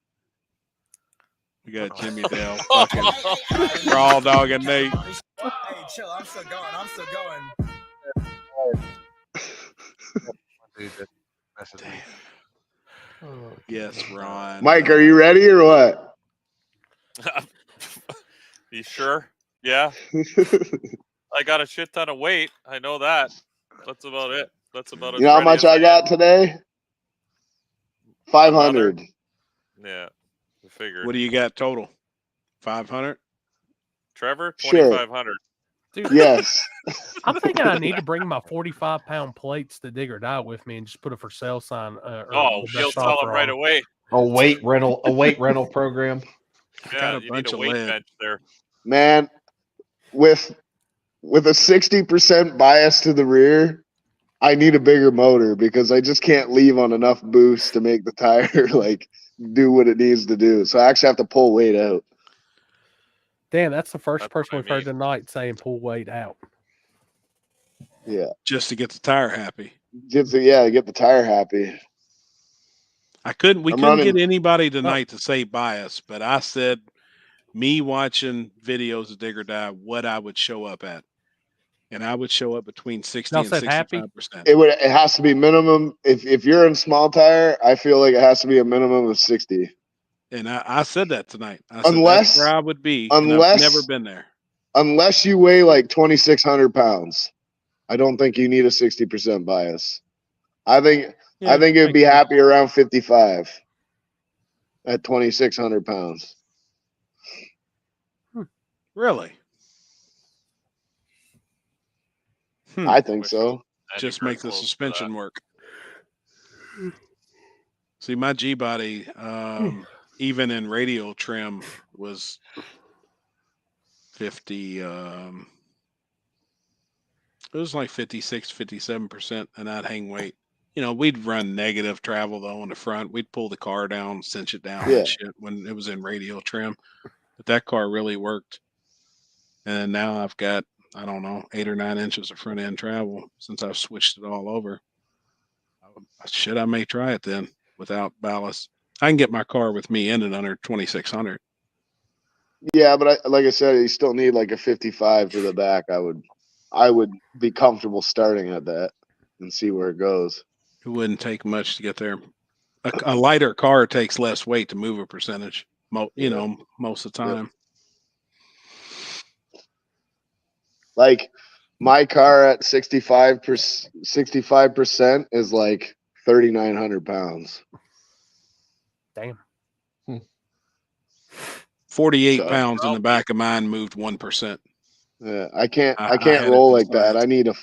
We got Jimmy Dale, fucking Raw Dog and Nate. Hey, chill. I'm still going. I'm still going. Dude, that messes me. Yes, Ron. Mike, are you ready or what? You sure? Yeah. I got a shit ton of weight. I know that. That's about it. That's about it. You know how much I got today? 500. Yeah. I figured. What do you got total? 500? Trevor? Sure. 2,500. Dude, Yes. I'm thinking I need to bring my 45-pound plates to Dig or Die with me and just put a for sale sign. Oh, you'll tell him right away. A weight rental program. Yeah, you need a weight bench there. Man, with a 60% bias to the rear, I need a bigger motor because I just can't leave on enough boost to make the tire like do what it needs to do. So I actually have to pull weight out. Damn, that's the first person we've heard tonight saying pull weight out. Yeah. Just to get the tire happy. get the tire happy. We couldn't running- get anybody tonight to say bias, but I said me watching videos of Dig or Die, what I would show up at. And I would show up between 60 and 65%. It has to be minimum. If you're in small tire, I feel like it has to be a minimum of 60. And I said that tonight. I said Unless that's where I would be. And I've never been there. Unless you weigh like 2,600 pounds, I don't think you need a 60% bias. I think it would be happy around 55 at 2,600 pounds. Really? I think so. Just make the suspension work. See, my G body, even in radial trim, was 50. It was like 56, 57%, and I'd hang weight. You know, we'd run negative travel though on the front. We'd pull the car down, cinch it down and shit when it was in radial trim. But that car really worked. And now I've got, I don't know, 8 or 9 inches of front end travel since I've switched it all over. I may try it then without ballast. I can get my car with me in and under 2,600. Yeah, but like I said, you still need like a 55 to the back. I would be comfortable starting at that and see where it goes. It wouldn't take much to get there. A lighter car takes less weight to move a percentage, you know, most of the time. Like my car at 65% is like 3,900 pounds. Damn. 48 pounds in the back of mine moved 1%. Yeah, I can't roll like that. I need a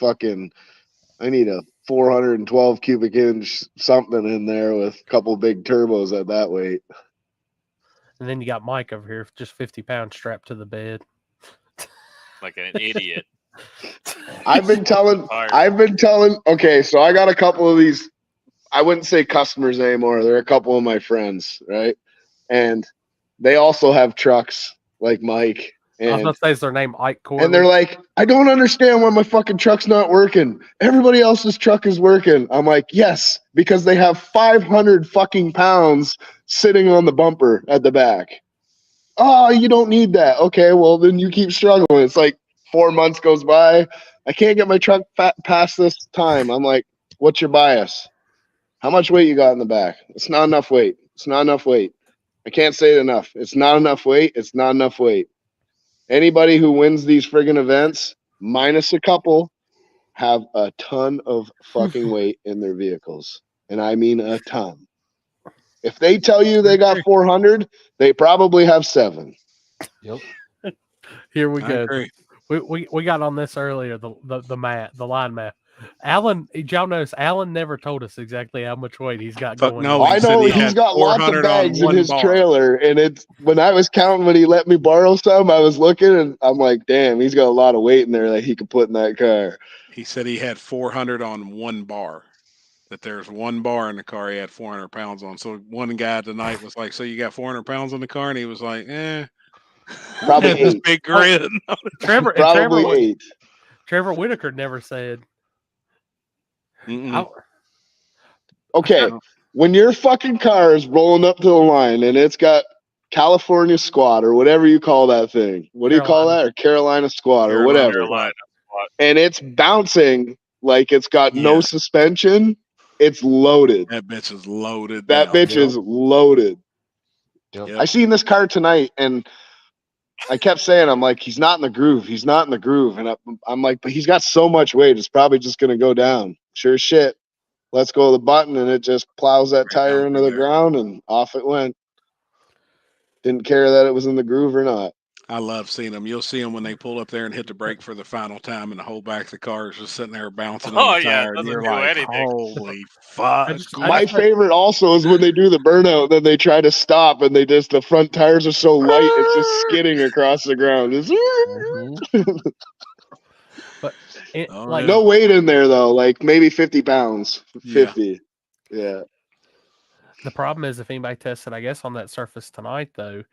412 cubic inch something in there with a couple big turbos at that weight. And then you got Mike over here, just 50 pounds strapped to the bed. Like an idiot. I've been telling, okay, so I got a couple of these, I wouldn't say customers anymore. They're a couple of my friends, right? And they also have trucks like Mike. I was going to say, is their name Ike Corley? And they're like, I don't understand why my fucking truck's not working. Everybody else's truck is working. I'm like, yes, because they have 500 fucking pounds sitting on the bumper at the back. Oh, you don't need that. Okay, well, then you keep struggling. It's like 4 months goes by. I can't get my truck past this time. I'm like, what's your bias? How much weight you got in the back? It's not enough weight. It's not enough weight. I can't say it enough. It's not enough weight. It's not enough weight. Anybody who wins these friggin' events, minus a couple, have a ton of fucking weight in their vehicles. And I mean a ton. If they tell you they got 400, they probably have 7. Yep. Here we go. We got on this earlier, the line map. Alan, did y'all notice Alan never told us exactly how much weight he's got going? No, I know he's got lots of bags in his trailer, and it's when I was counting when he let me borrow some, I was looking and I'm like, damn, he's got a lot of weight in there that he could put in that car. He said he had 400 on one bar. That there's one bar in the car he had 400 pounds on. So one guy tonight was like, "So you got 400 pounds on the car?" And he was like, "Eh." Probably this 8. big grin. Trevor Whitaker never said. Okay, when your fucking car is rolling up to the line and it's got California squat or whatever you call that thing, what do you call that? Or Carolina squat or whatever, and it's bouncing like it's got no suspension, it's loaded. That bitch is loaded. That bitch is loaded. Yep. I seen this car tonight and I kept saying, I'm like, he's not in the groove. He's not in the groove. And I'm like, but he's got so much weight. It's probably just going to go down. Sure as shit. Let's go to the button. And it just plows that tire into the ground and off it went. Didn't care that it was in the groove or not. I love seeing them. You'll see them when they pull up there and hit the brake for the final time, and the whole back of the car is just sitting there bouncing on the tire. And you're like, holy fuck. My favorite also is when they do the burnout, then they try to stop, and the front tires are so light, it's just skidding across the ground. But no weight in there, though, like maybe 50 pounds. 50. Yeah. The problem is if anybody tested, I guess, on that surface tonight, though,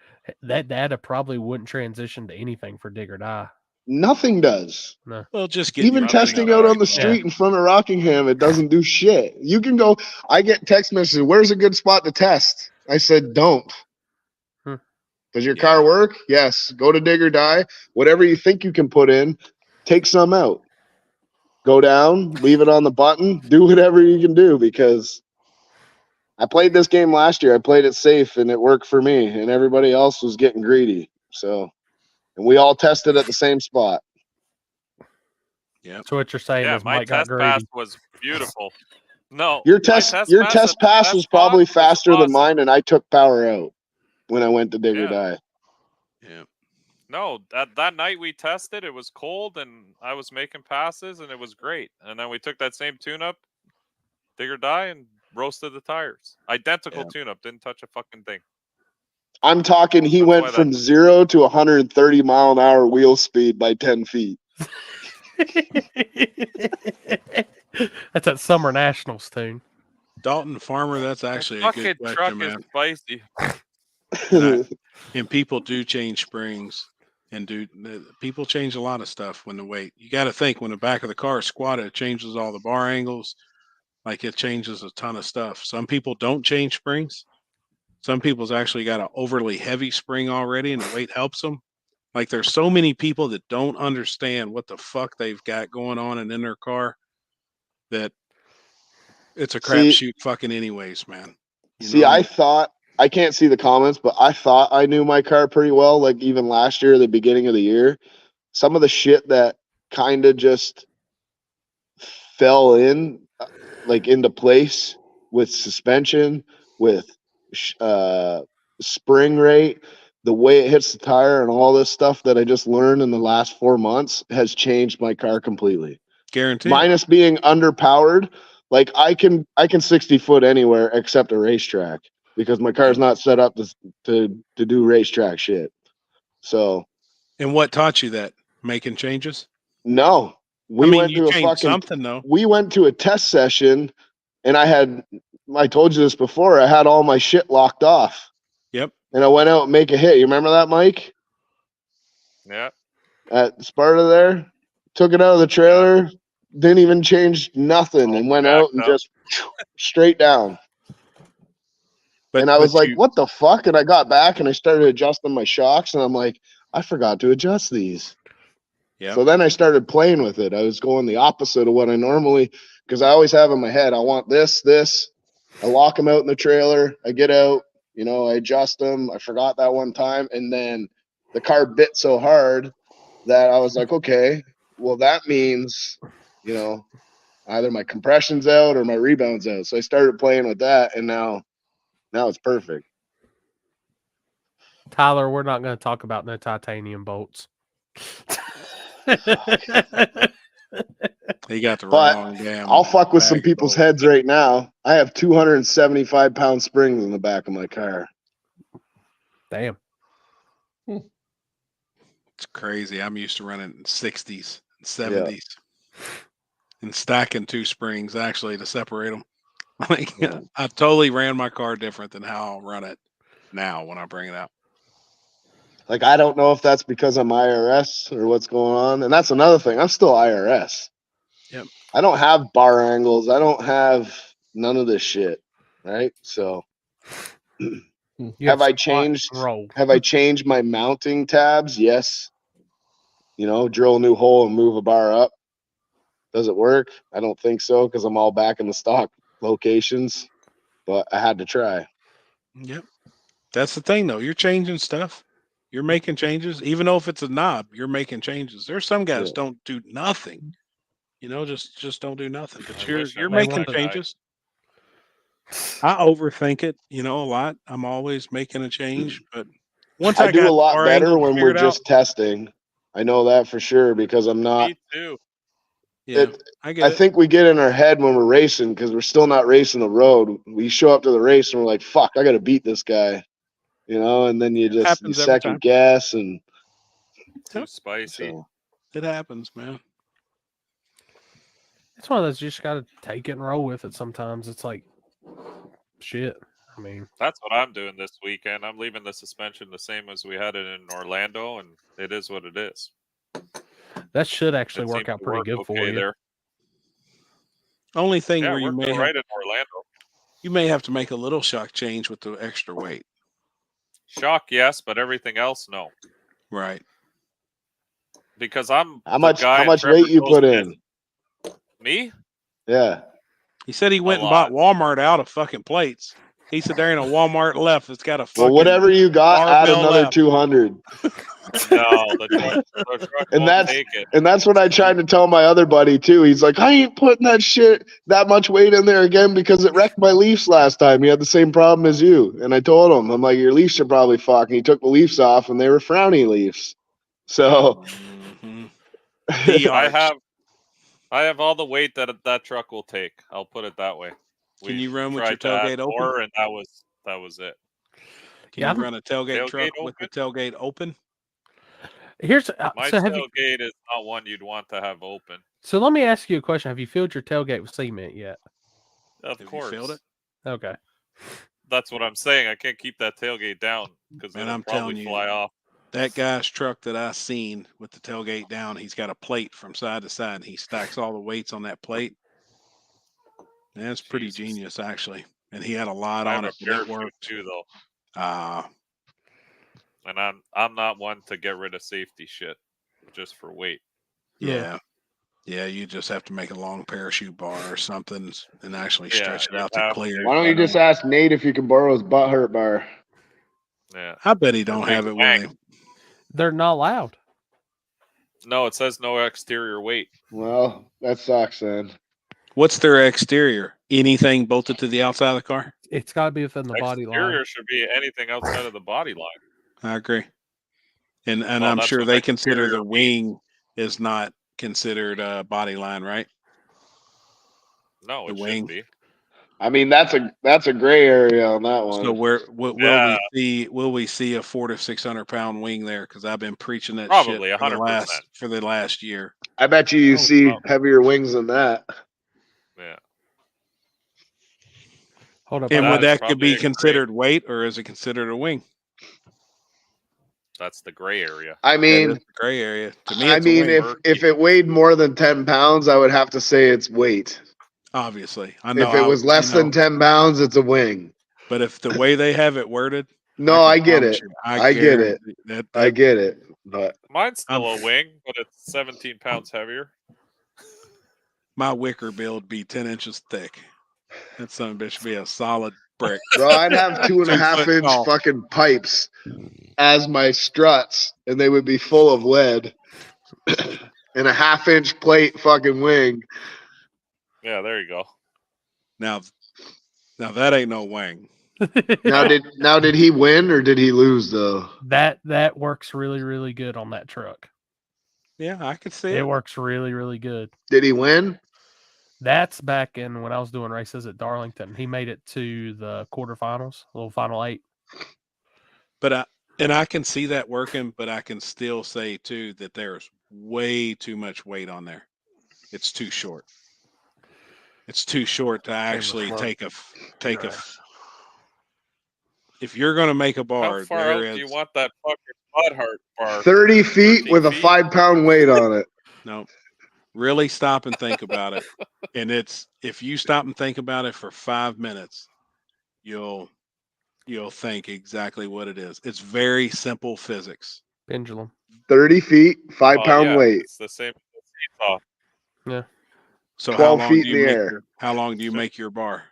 that data probably wouldn't transition to anything for Dig or Die. Nothing does. No. Well, just get Even your testing thing out right. on the street in front of Rockingham, it doesn't do shit. You can go. I get text messages. Where's a good spot to test? I said, don't. Does your car work? Yes. Go to dig or die. Whatever you think you can put in, take some out. Go down, leave it on the button, do whatever you can do, because I played this game last year. I played it safe and it worked for me, and everybody else was getting greedy. So, and we all tested at the same spot. Yeah. So what you're saying is my Mike got test pass greedy. was beautiful. No, Your my test test your pass test at pass that was spot probably was faster than awesome. mine, and I took power out when I went to dig or Yeah. die. Yeah. No, that night we tested, it was cold and I was making passes and it was great. And then we took that same tune-up, dig or die, and roasted the tires. Identical tune-up, didn't touch a fucking thing. I'm talking. He That's went why from 0 to 130 mile an hour wheel speed by 10 feet. That's that Summer Nationals tune. Dalton Farmer, that's actually a fucking good truck question, is man. spicy. And people do change springs, and people change a lot of stuff when the weight. You got to think when the back of the car is squatted, it changes all the bar angles. Like it changes a ton of stuff. Some people don't change springs. Some people's actually got an overly heavy spring already, and the weight helps them. Like there's so many people that don't understand what the fuck they've got going on and in their car that it's a crapshoot fucking anyways, man. I thought, I can't see the comments, but I thought I knew my car pretty well. Like even last year, the beginning of the year, some of the shit that kind of just fell in, like into place with suspension, with spring rate, the way it hits the tire, and all this stuff that I just learned in the last 4 months has changed my car completely. Guaranteed. Minus being underpowered, like I can 60 foot anywhere except a racetrack because my car's not set up to do racetrack shit. So. And what taught you that? Making changes? No, we went you to a changed fucking something though. We went to a test session, and I told you this before. I had all my shit locked off. Yep. And I went out and make a hit. You remember that, Mike? Yeah. At Sparta there, took it out of the trailer, didn't even change nothing, and went out and just straight down. And I was like, what the fuck? And I got back and I started adjusting my shocks, and I'm like, I forgot to adjust these. Yeah. So then I started playing with it. I was going the opposite of what I normally, because I always have in my head, I want this. I lock them out in the trailer. I get out, I adjust them. I forgot that one time. And then the car bit so hard that I was like, okay, well, that means, either my compression's out or my rebound's out. So I started playing with that, and now it's perfect. Tyler, we're not going to talk about no titanium bolts. He got the But wrong damn. I'll fuck with some bag people's bolt. heads right now. I have 275-pound springs in the back of my car. Damn. It's crazy. I'm used to running 60s and 70s and stacking 2 springs actually to separate them. Like, I totally ran my car different than how I'll run it now when I bring it out. Like, I don't know if that's because I'm IRS or what's going on. And that's another thing. I'm still IRS. Yep. I don't have bar angles. I don't have none of this shit. Right. So have I changed my mounting tabs? Yes. Drill a new hole and move a bar up. Does it work? I don't think so, because I'm all back in the stock locations, but I had to try. Yep. That's the thing though. You're changing stuff. You're making changes. Even though if it's a knob, you're making changes. There's some guys don't do nothing. Just don't do nothing. But you're making changes. I overthink it, a lot. I'm always making a change, but once I do got a lot bar better angles when we're figured out, just testing. I know that for sure, because I'm not. Me too. Yeah, I think we get in our head when we're racing, because we're still not racing the road. We show up to the race and we're like, fuck, I got to beat this guy, and then you second guess, and too spicy. It happens, man. It's one of those you just got to take it and roll with it sometimes. It's like, shit. I mean, that's what I'm doing this weekend. I'm leaving the suspension the same as we had it in Orlando, and it is what it is. That should actually It work seems out to pretty work good for okay you. there. Only thing Yeah, where it you worked may all have right in Orlando. you may have to make a little shock change with the extra weight. Shock, yes, but everything else, no. Right. Because I'm How the much guy. how and much Trevor weight you knows put this. in? Me? Yeah. He said he went and lot. bought Walmart out of fucking plates. He said there ain't a Walmart left. It's got a fucking Well, whatever you got, add barbell another left. 200. No, the truck And won't take it. that's what I tried to tell my other buddy too. He's like, I ain't putting that much weight in there again because it wrecked my Leafs last time. He had the same problem as you. And I told him, I'm like, your Leafs are probably fucked. And he took the Leafs off and they were frowny Leafs. So I have all the weight that truck will take. I'll put it that way. Can We've you run with your tried to add tailgate open? more, and that was it. Can you run a tailgate truck with the tailgate open? Here's My so tailgate is not one you'd want to have open. So let me ask you a question. Have you filled your tailgate with cement yet? Of course. You filled it? Okay. That's what I'm saying. I can't keep that tailgate down because And it'll I'm probably telling you, fly off. that guy's truck that I seen with the tailgate down, he's got a plate from side to side. And he stacks all the weights on that plate. And that's pretty genius, actually. And he had a lot I on have it, a but it parachute worked. too, though. And I'm not one to get rid of safety shit just for weight. Yeah. Yeah, you just have to make a long parachute bar or something and actually stretch it you out to have clear. why don't you just ask Nate if you can borrow his butt hurt bar? Yeah. I bet he The don't big have it wang. with him. They're not allowed. No, it says no exterior weight. Well, that sucks then. What's their exterior? Anything bolted to the outside of the car? It's got to be within the body line. Exterior should be anything outside of the body line. I agree. And Well, I'm that's sure what they consider exterior the wing is not considered a body line, right? No, The it wing. should be. I mean, that's a gray area on that one. So will we see a 400 to 600 pound wing there? Because I've been preaching that Probably shit 100%. for the last year. I bet you see heavier wings than that. Yeah. Hold up. And would that probably could be a gray- considered weight, or is it considered a wing? That's the gray area. I mean, That is the gray area. To me, I it's a mean, wing. if it weighed more than 10 pounds, I would have to say it's weight. Obviously, I know. If it was less than 10 pounds, it's a wing. But if the way they have it worded, No, I get promise it. you, I get it. guarantee I get it. But Mine's still a wing, but it's 17 pounds heavier. my wicker build be 10 inches thick. That son of a bitch be a solid brick. bro, I'd have 2.5 2 foot inch tall. fucking pipes as my struts, and they would be full of lead. And a 1/2 inch plate fucking wing. Yeah, there you go. Now that ain't no wing. Now did he win or did he lose though? That works really, really good on that truck. Yeah, I could see It it. works really, really good. Did he win? That's back in when I was doing races at Darlington. He made it to the quarterfinals, little final 8. But I can see that working, but I can still say too that there's way too much weight on there. It's too short. It's too short to actually take a. If you're going to make a bar, How far out do you want that fucking butt hurt bar? 30 feet with a 5-pound weight on it. No, really stop and think about it. And if you stop and think about it for 5 minutes, you'll think exactly what it is. It's very simple physics. Pendulum. 30 feet, 5-pound weight. It's the same as seesaw. Yeah. So 12 feet in the air. How long do you make your bar?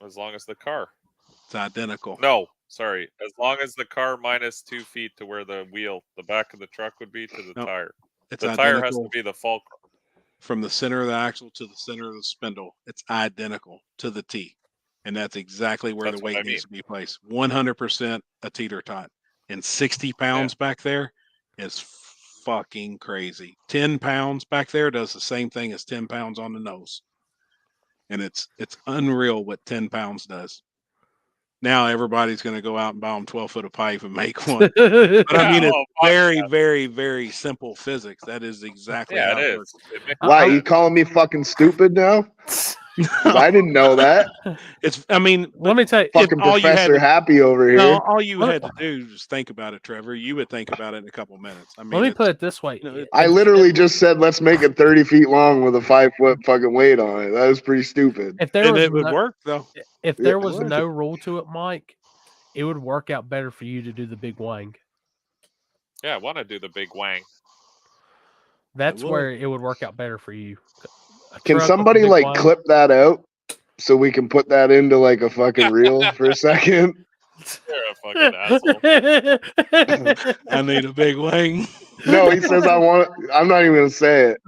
As long as the car. It's identical. No, sorry. As long as the car minus 2 feet to where the back of the truck would be to the tire. It's the tire has to identical. be the fulcrum. From the center of the axle to the center of the spindle, it's identical to the T. And that's exactly where That's the what weight I needs to be placed. 100% a teeter tot. And 60 pounds back there is fucking crazy. 10 pounds back there does the same thing as 10 pounds on the nose. And it's unreal what 10 pounds does. Now everybody's going to go out and buy them 12 foot of pipe and make one. But I mean, it's very, very, very simple physics. That is exactly how it works. Why, you calling me fucking stupid now? 'Cause I didn't know that. It's. I mean, Let me tell you, Fucking all you had Professor to, Happy over no, here. all you had to do is think about it, Trevor. You would think about it in a couple minutes. I mean, let me it's, put it this way. you know, I literally just said, let's make it 30 feet long with a 5-foot fucking weight on it. That was pretty stupid. If there and was it would no, work though. if Yeah, there it was would. no rule to it, Mike, it would work out better for you to do the big wang. Yeah, I want to do the big wang. That's would. where it would work out better for you. A Can truck with a somebody big like wang. clip that out so we can put that into like a fucking reel for a second? You're a fucking asshole. I need a big wing. No, he says I want. I'm not even gonna say it.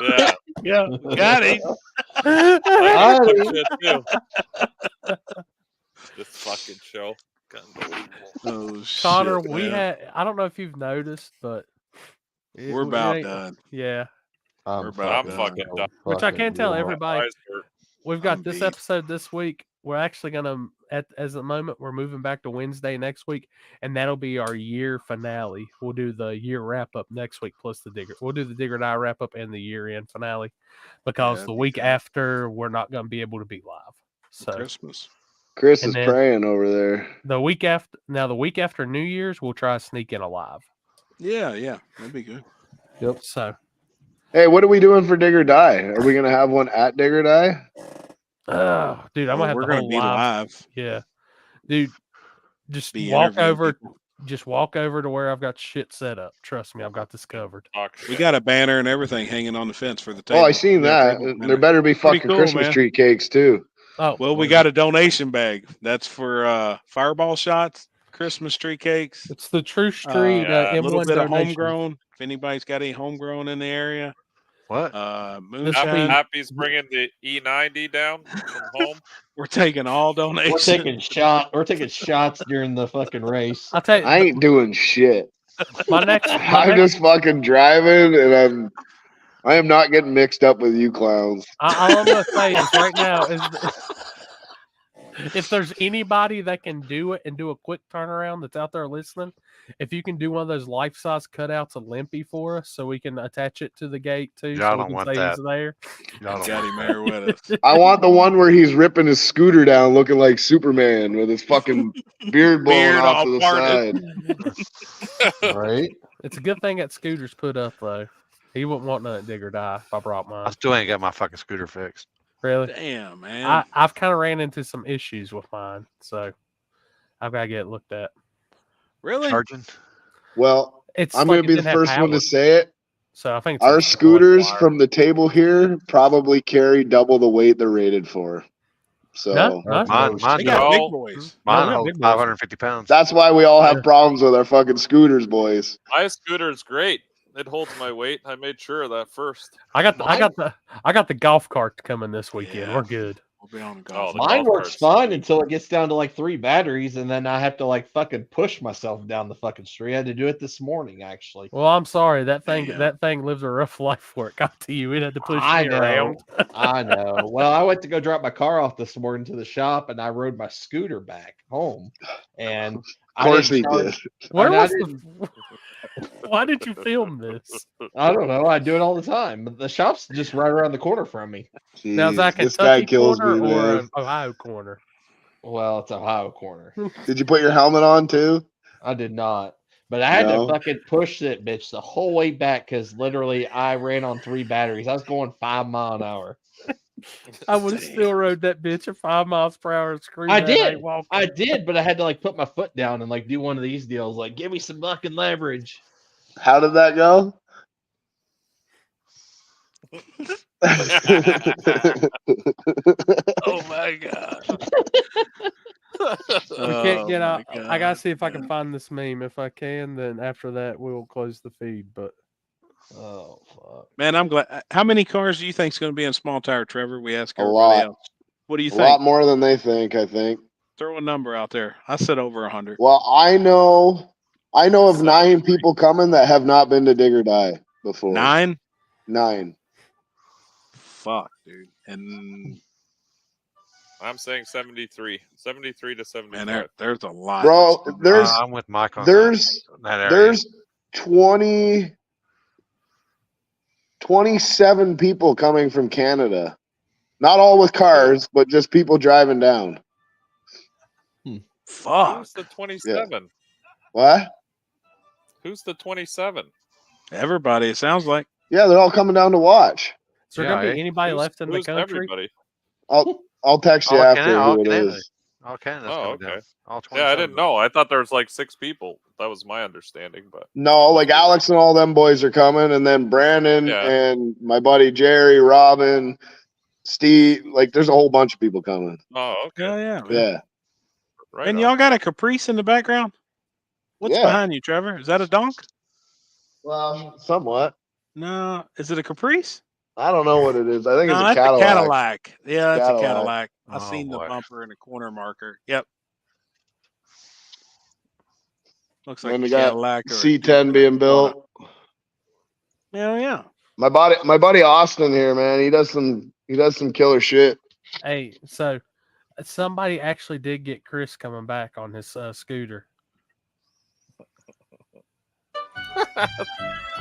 Yeah. Yeah, got him. I got some shit too. This fucking show. Unbelievable. Oh Connor, shit, we man. had. I don't know if you've noticed, but We're about done. Yeah. We're about I'm done. fucking done. Which I can tell everybody. Eyes hurt. We've got I'm this beat. episode this week. We're actually gonna as the moment we're moving back to Wednesday next week, and that'll be our year finale. We'll do the year wrap up next week plus the digger. We'll do the digger die wrap up and the year end finale because Yeah, the that'd be week good. after we're not gonna be able to be live. So Christmas. Chris And is then- praying over there. the week after New Year's, we'll try to sneak in a live. Yeah, that'd be good. Yep. So Hey, what are we doing for Dig or Die? Are we gonna have one at Dig or Die? oh, dude, I'm gonna have we're the gonna whole be live. Yeah, dude, just Be walk interviewing over. people. Just walk over to where I've got shit set up. Trust me, I've got this covered. We got a banner and everything hanging on the fence for the table. Oh, I seen Yeah, that. table There banner. better be Pretty fucking cool, Christmas man. tree cakes too. Oh, Well, we got a donation bag. That's for fireball shots, Christmas tree cakes. It's the True Street A M1 little bit of donation. homegrown. If anybody's got any homegrown in the area. What? Moonshine. Happy's bringing the E90 down from home. We're taking all donations. We're taking shots during the fucking race. I'll tell you, I ain't doing shit. my next. I'm just fucking driving, and I am not getting mixed up with you clowns. All I'm gonna say is right now is if there's anybody that can do it and do a quick turnaround that's out there listening, if you can do one of those life-size cutouts of Limpy for us so we can attach it to the gate too, Y'all so don't we can want say that. he's there. Y'all don't Got want him that. there with us. I want the one where he's ripping his scooter down, looking like Superman with his fucking beard blowing Beard off all to the parted. side. Right? It's a good thing that scooter's put up though. He wouldn't want none at Dig or Die if I brought I mine. still ain't got my fucking scooter fixed. Really? Damn, man. I've kind of ran into some issues with mine, so I've got to get it looked at. Really? Charging? Well, It's I'm like going it to be the didn't have first one to power. say it. So I think it's Our a scooters wire. from the table here probably carry double the weight they're rated for. So No, Mine They do. got big No. boys. Mine we got holds big boys. 550 pounds. that's why we all have Yeah. problems with our fucking scooters, boys. My scooter is great. It holds my weight. I made sure of that first. I got the golf cart coming this weekend. Yeah. We're good. We'll be on the Oh, golf. the Mine golf works carts. fine until it gets down to like 3 batteries, and then I have to like fucking push myself down the fucking street. I had to do it this morning, actually. Well, I'm sorry that thing Damn. lives a rough life where it got to you. It had to push I me know. around. I know. Well, I went to go drop my car off this morning to the shop, and I rode my scooter back home. And Of course he did. Where I was didn't- Why did you film this? I don't know. I do it all the time. But the shop's just right around the corner from me. Now is that Jeez, this guy Kentucky kills corner me, or man. an Ohio corner? Well, it's Ohio corner. Did you put your helmet on too? I did not. But I had No. to fucking push that bitch the whole way back because literally I ran on 3 batteries. I was going 5 miles an hour. I would have still rode that bitch at 5 miles per hour and screamed. I that did. ain't walking. I did, but I had to like put my foot down and like do one of these deals. Like, give me some fucking leverage. How did that go? Oh my god. We can't get Oh, out. my I gotta God. see if I can find this meme. If I can, then after that we'll close the feed. But Oh fuck. Man, I'm glad. How many cars do you think is going to be in small tire, Trevor? We ask A everybody lot. else. What do you A think? lot more than they think, I think. Throw a number out there. I said over 100. Well, I know of 9 people coming that have not been to Dig or Die before. 9? 9. Fuck, dude. And I'm saying 73. 73 to 75. man, there's a lot. Bro, there's I'm with Mike on there's that area. there's 27 people coming from Canada. Not all with cars, but just people driving down. Fuck. Who's the 27? What? Who's the 27? Everybody, it sounds like. Yeah, they're all coming down to watch. Is there gonna be anybody left in the country? Everybody? I'll text you All after Canada, all who it Canada. is. All Canada's Oh, coming okay. down. All Yeah, I 27. didn't know. I thought there was like 6 people. That was my understanding, but No, like Alex and all them boys are coming, and then Brandon Yeah. and my buddy Jerry, Robin, Steve. Like, there's a whole bunch of people coming. oh, okay. Hell yeah. Man. Yeah. Right And on. y'all got a Caprice in the background? What's Yeah. behind you, Trevor? Is that a donk? Well, somewhat. No. Is it a Caprice? I don't know what it is. I think No, it's a that's Cadillac. a Cadillac. Yeah, that's a Cadillac. Cadillac. I Oh, seen the boy. bumper and the corner marker. Yep. Looks like And a they got Cadillac or a C10 Duke being or built. Hell yeah. My buddy Austin here, man. He does some killer shit. Hey, so somebody actually did get Chris coming back on his scooter.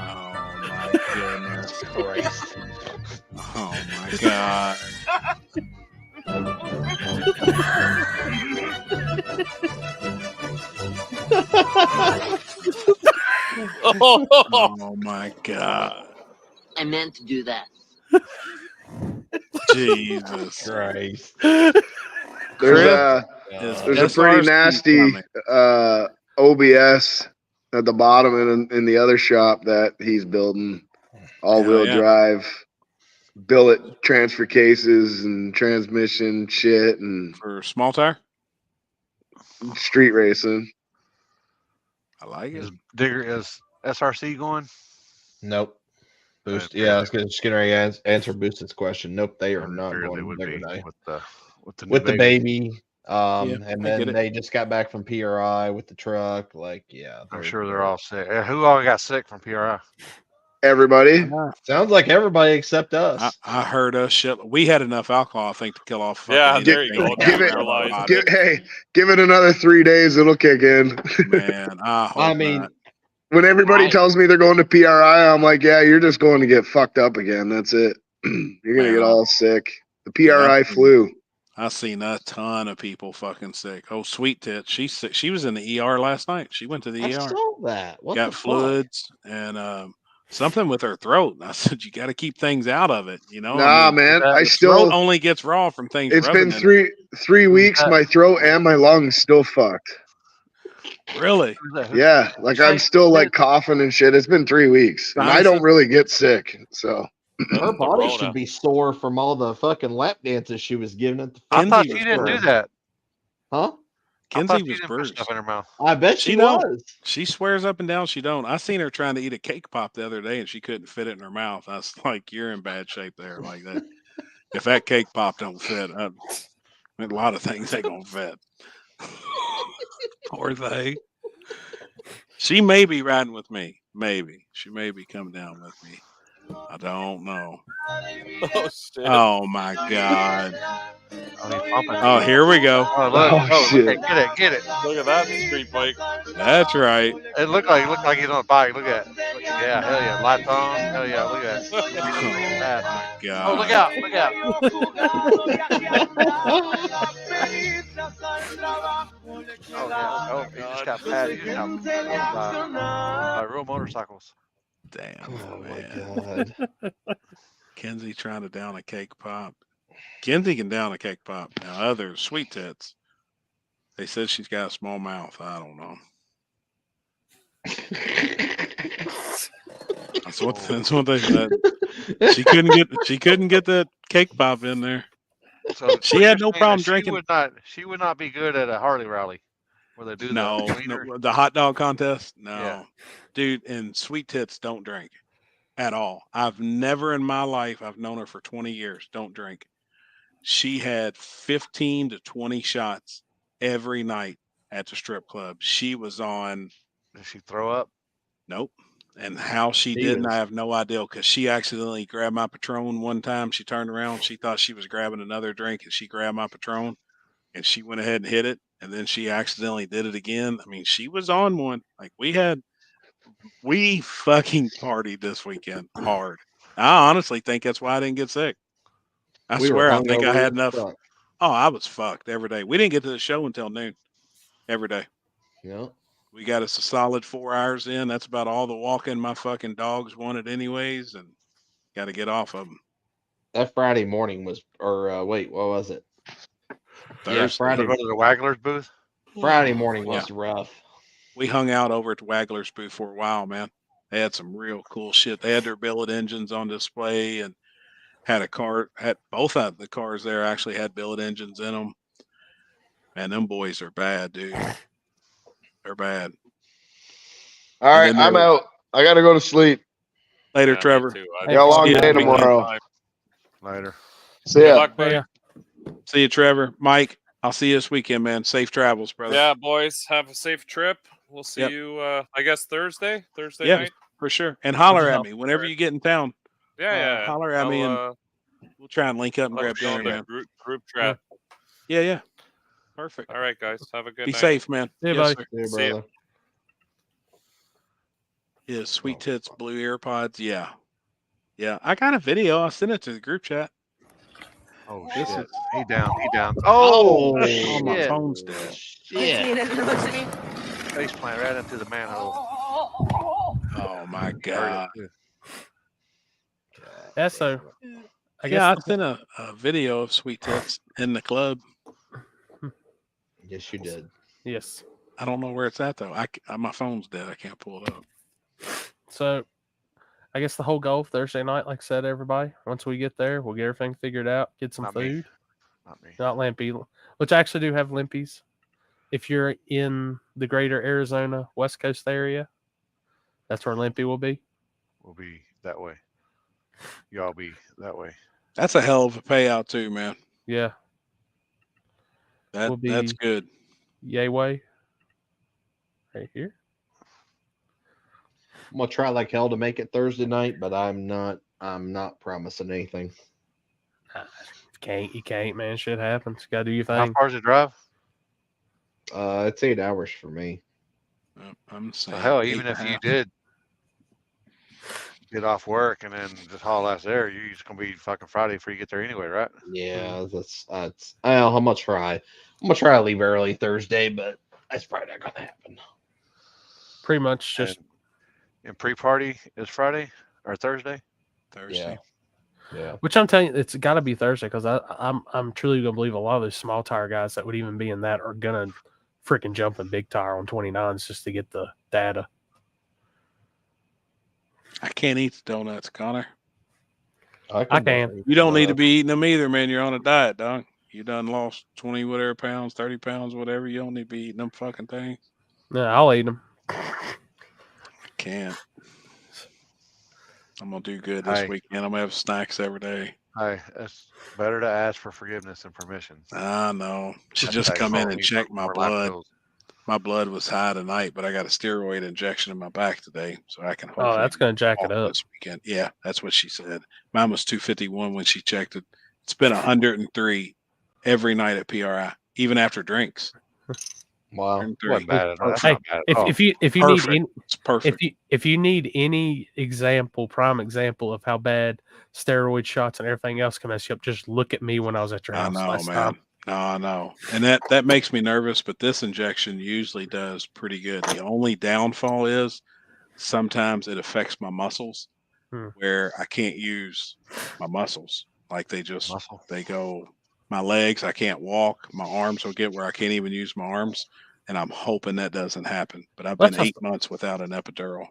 Oh my goodness Christ. Oh my God. Oh my God. I meant to do that. Jesus Christ. There's a Is pretty SRC nasty coming? OBS at the bottom in the other shop that he's building. All-wheel yeah. drive, billet transfer cases and transmission shit and For small tire? street racing. I like it. Is SRC going? Nope. Boost. Yeah, I was just getting ready to answer Boosted's question. Nope, they are not Figured going they would Digger be Day. with the the baby. Yeah, And I get then it. they just got back from PRI with the truck. Like, yeah, I'm sure they're all sick. Who all got sick from PRI? Everybody. sounds like everybody except us. I heard us shit. We had enough alcohol, I think, to kill off. Yeah, fucking there you anything go. that came Give out of our it, body. give it another 3 days, it'll kick in. Man, I mean, not. When everybody tells me they're going to PRI, I'm like, yeah, you're just going to get fucked up again. That's it. You're gonna Man, get all sick. The dude, PRI flu. I seen a ton of people fucking sick. Oh, Sweet Tit, she's sick. She was in the ER last night. She went to the I ER. saw that. What Got the fuck? fluids and something with her throat. And I said, you got to keep things out of it. You know, Nah, man. I the still throat only gets raw from things. It's rubbing been in three weeks. My throat and my lungs still fucked. it. Really? Yeah, like I'm still like coughing and shit. It's been 3 weeks, and I don't really get sick. So Her body should be sore from all the fucking lap dances she was giving at the. I thought Kenzie you was didn't do bruised. that. Huh? Kenzie you was didn't put bruised. stuff in her mouth. I bet she don't. was. She swears up and down she don't. I seen her trying to eat a cake pop the other day and she couldn't fit it in her mouth. I was like, you're in bad shape there. Like that. If that cake pop don't fit, a lot of things ain't gonna fit. Poor thing. She may be riding with me. Maybe. She may be coming down with me. I don't know. Oh shit! Oh my God. Oh, Oh, here we go. Oh, look. Oh, shit. Okay, get it. Look at that street bike. That's right. It looked like he's on a bike. Look at it. Yeah, hell yeah. Lights on. Hell yeah, look at that. Oh my God. Oh, look out, look out. Oh, yeah. Oh, he just got patted. He just got by real motorcycles. Damn. Oh my man. God. Kenzie trying to down a cake pop. Kenzie can down a cake pop. Now others, Sweet Tits. They said she's got a small mouth. I don't know. That's what they said. She couldn't get that cake pop in there. So She had no problem drinking. She would not be good at a Harley rally where they do No, the wiener. the hot dog contest. No, Yeah. dude, and Sweet Tits don't drink at all. I've never in my life. I've known her for 20 years. Don't drink. She had 15 to 20 shots every night at the strip club. She was on. Did she throw up? Nope. And how she didn't, I have no idea, because she accidentally grabbed my Patron one time. She turned around. She thought she was grabbing another drink, and she grabbed my Patron, and she went ahead and hit it. And then she accidentally did it again. I mean, she was on one. Like we fucking partied this weekend hard. I honestly think that's why I didn't get sick. I We were swear, I think I hungover had as enough. fuck. Oh, I was fucked every day. We didn't get to the show until noon every day. Yeah. We got us a solid 4 hours in. That's about all the walking my fucking dogs wanted, anyways, and got to get off of them. That Friday morning was, or wait, what was it? Yeah, Thursday. Friday. Go to the Waggler's booth. Friday morning Yeah. was rough. We hung out over at the Waggler's booth for a while, man. They had some real cool shit. They had their billet engines on display and had a car. Had both of the cars there actually had billet engines in them. Man, them boys are bad, dude. They're bad. All right, I'm out. I got to go to sleep. Later, Yeah, me Trevor. too. Got a long See you day this weekend. tomorrow. Later. See Good ya. luck, buddy. See you, Trevor. Mike, I'll see you this weekend, man. Safe travels, brother. Yeah, boys, have a safe trip. We'll see Yep. you. I guess Thursday Yeah, night. for sure. And holler at me whenever you get in town. Yeah. Holler at me, and we'll try and link up and let grab you know dinner, in the man. group chat. Yeah. Perfect. All right, guys. Have a good Be night. safe, man. Yeah, Yes, buddy. sir. See you, See ya. brother. Yeah, Sweet Tits Blue AirPods. Yeah. I got a video. I'll send it to the group chat. Oh This shit. is He down. Oh, oh, my shit. phone's dead. Shit. Face plant right into the manhole. Oh my Heard it, god. too. Yeah, so I guess Yeah, I sent a video of Sweet Tits in the club. Yes, you did. yes. I don't know where it's at though. My phone's dead. I can't pull it up. So I guess the whole goal Thursday night, like I said, everybody, once we get there, we'll get everything figured out, get some Not me. food. Not me. Not Limpy, which I actually do have Limpies. If you're in the greater Arizona West Coast area, that's where Limpy will be. We'll be that way. Y'all be that way. That's a hell of a payout too, man. Yeah. Will be That's good. Yay way. Right here. I'm gonna try like hell to make it Thursday night, but I'm not promising anything. You can't, man. Shit happens. Gotta do your How thing. far is the drive? It's 8 hours for me. I'm So saying hell, 8 even and if a you half. did get off work and then just haul ass there, you're just gonna be fucking Friday before you get there anyway, right? Yeah, that's well, I'm gonna try. I'm gonna try to leave early Thursday, but that's probably not gonna happen. Pretty much just And pre-party is Friday or Thursday. Thursday. Yeah. which I'm telling you, it's got to be Thursday because I'm truly gonna believe a lot of those small tire guys that would even be in that are gonna freaking jump in big tire on 29s just to get the data. I can't eat the donuts, Connor. I can. You don't need to be eating them either, man. You're on a diet, dog. You done lost 20 whatever pounds, 30 pounds, whatever. You don't need to be eating them fucking things. No, I'll eat them. Can't. I'm gonna do good this Hey. weekend. I'm gonna have snacks every day. Hey, it's better to ask for forgiveness and permission. I know. Should That's just how you come in follow and me check for my more life blood. goals. My blood was high tonight, but I got a steroid injection in my back today, so I can. Oh, that's gonna jack it walk up. this weekend. Yeah, that's what she said. Mine was 251 when she checked it. It's been 103 every night at PRI, even after drinks. Wow, 103. Wasn't bad at all. That's Hey, not bad at all. if you Perfect. need any, It's perfect. if you need any prime example of how bad steroid shots and everything else can mess you up, just look at me when I was at your I house know, last man. time. No, I know. And that makes me nervous, but this injection usually does pretty good. The only downfall is sometimes it affects my muscles where I can't use my muscles. Like they go, my legs, I can't walk. My arms will get where I can't even use my arms. And I'm hoping that doesn't happen. But I've been 8 months without an epidural.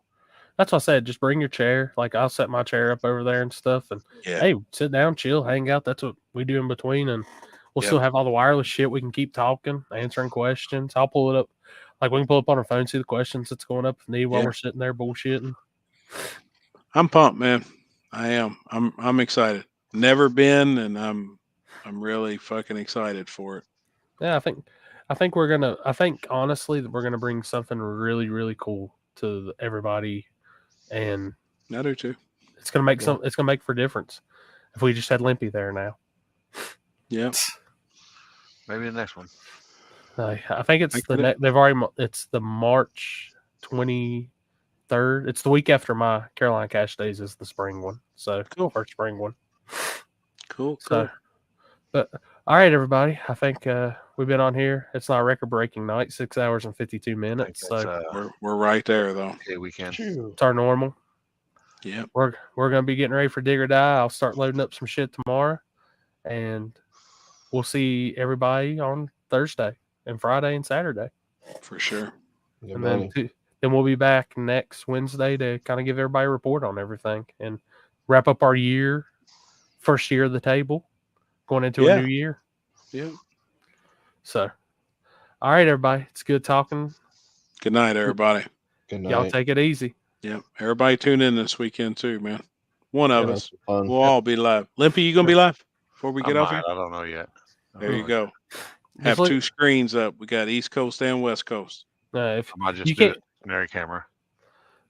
That's what I said. Just bring your chair. Like I'll set my chair up over there and stuff. And hey, sit down, chill, hang out. That's what we do in between. And we'll still have all the wireless shit. We can keep talking, answering questions. I'll pull it up. Like we can pull up on our phone, see the questions that's going up if need while we're sitting there bullshitting. I'm pumped, man. I am. I'm excited. Never been, and I'm really fucking excited for it. Yeah, I think honestly that we're gonna bring something really, really cool to everybody, and I do too. It's gonna make it's gonna make for a difference if we just had Limpy there now. Yeah, maybe the next one. I think it's it's the March 23rd. It's the week after my Carolina Cash Days is the spring one. So cool. First spring one. Cool. So But all right, everybody. I think we've been on here. It's not a record-breaking night, 6 hours and 52 minutes. So we're right there though. Okay, weekend. it's our normal. Yep. We're gonna be getting ready for Dig or Die. I'll start loading up some shit tomorrow, and we'll see everybody on Thursday and Friday and Saturday. For sure. And then we'll be back next Wednesday to kind of give everybody a report on everything and wrap up our year, first year of the table, going into a new year. Yeah. So, all right, everybody. It's good talking. Good night, everybody. Good Y'all take it easy. Yep. Everybody tune in this weekend too, man. One of Yeah, us. that's fun. We'll all be live. Limpy, you gonna be live before we I get off might. here? I don't know yet. There you go. Have look- two screens up. We got East Coast and West Coast. If I might just you do can't, a secondary camera.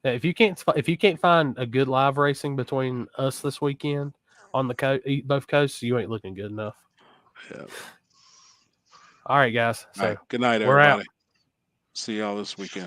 if you can't find a good live racing between us this weekend on the both coasts, you ain't looking good enough. Yeah. All right, guys. So All right. Good night, we're out. everybody. See y'all this weekend.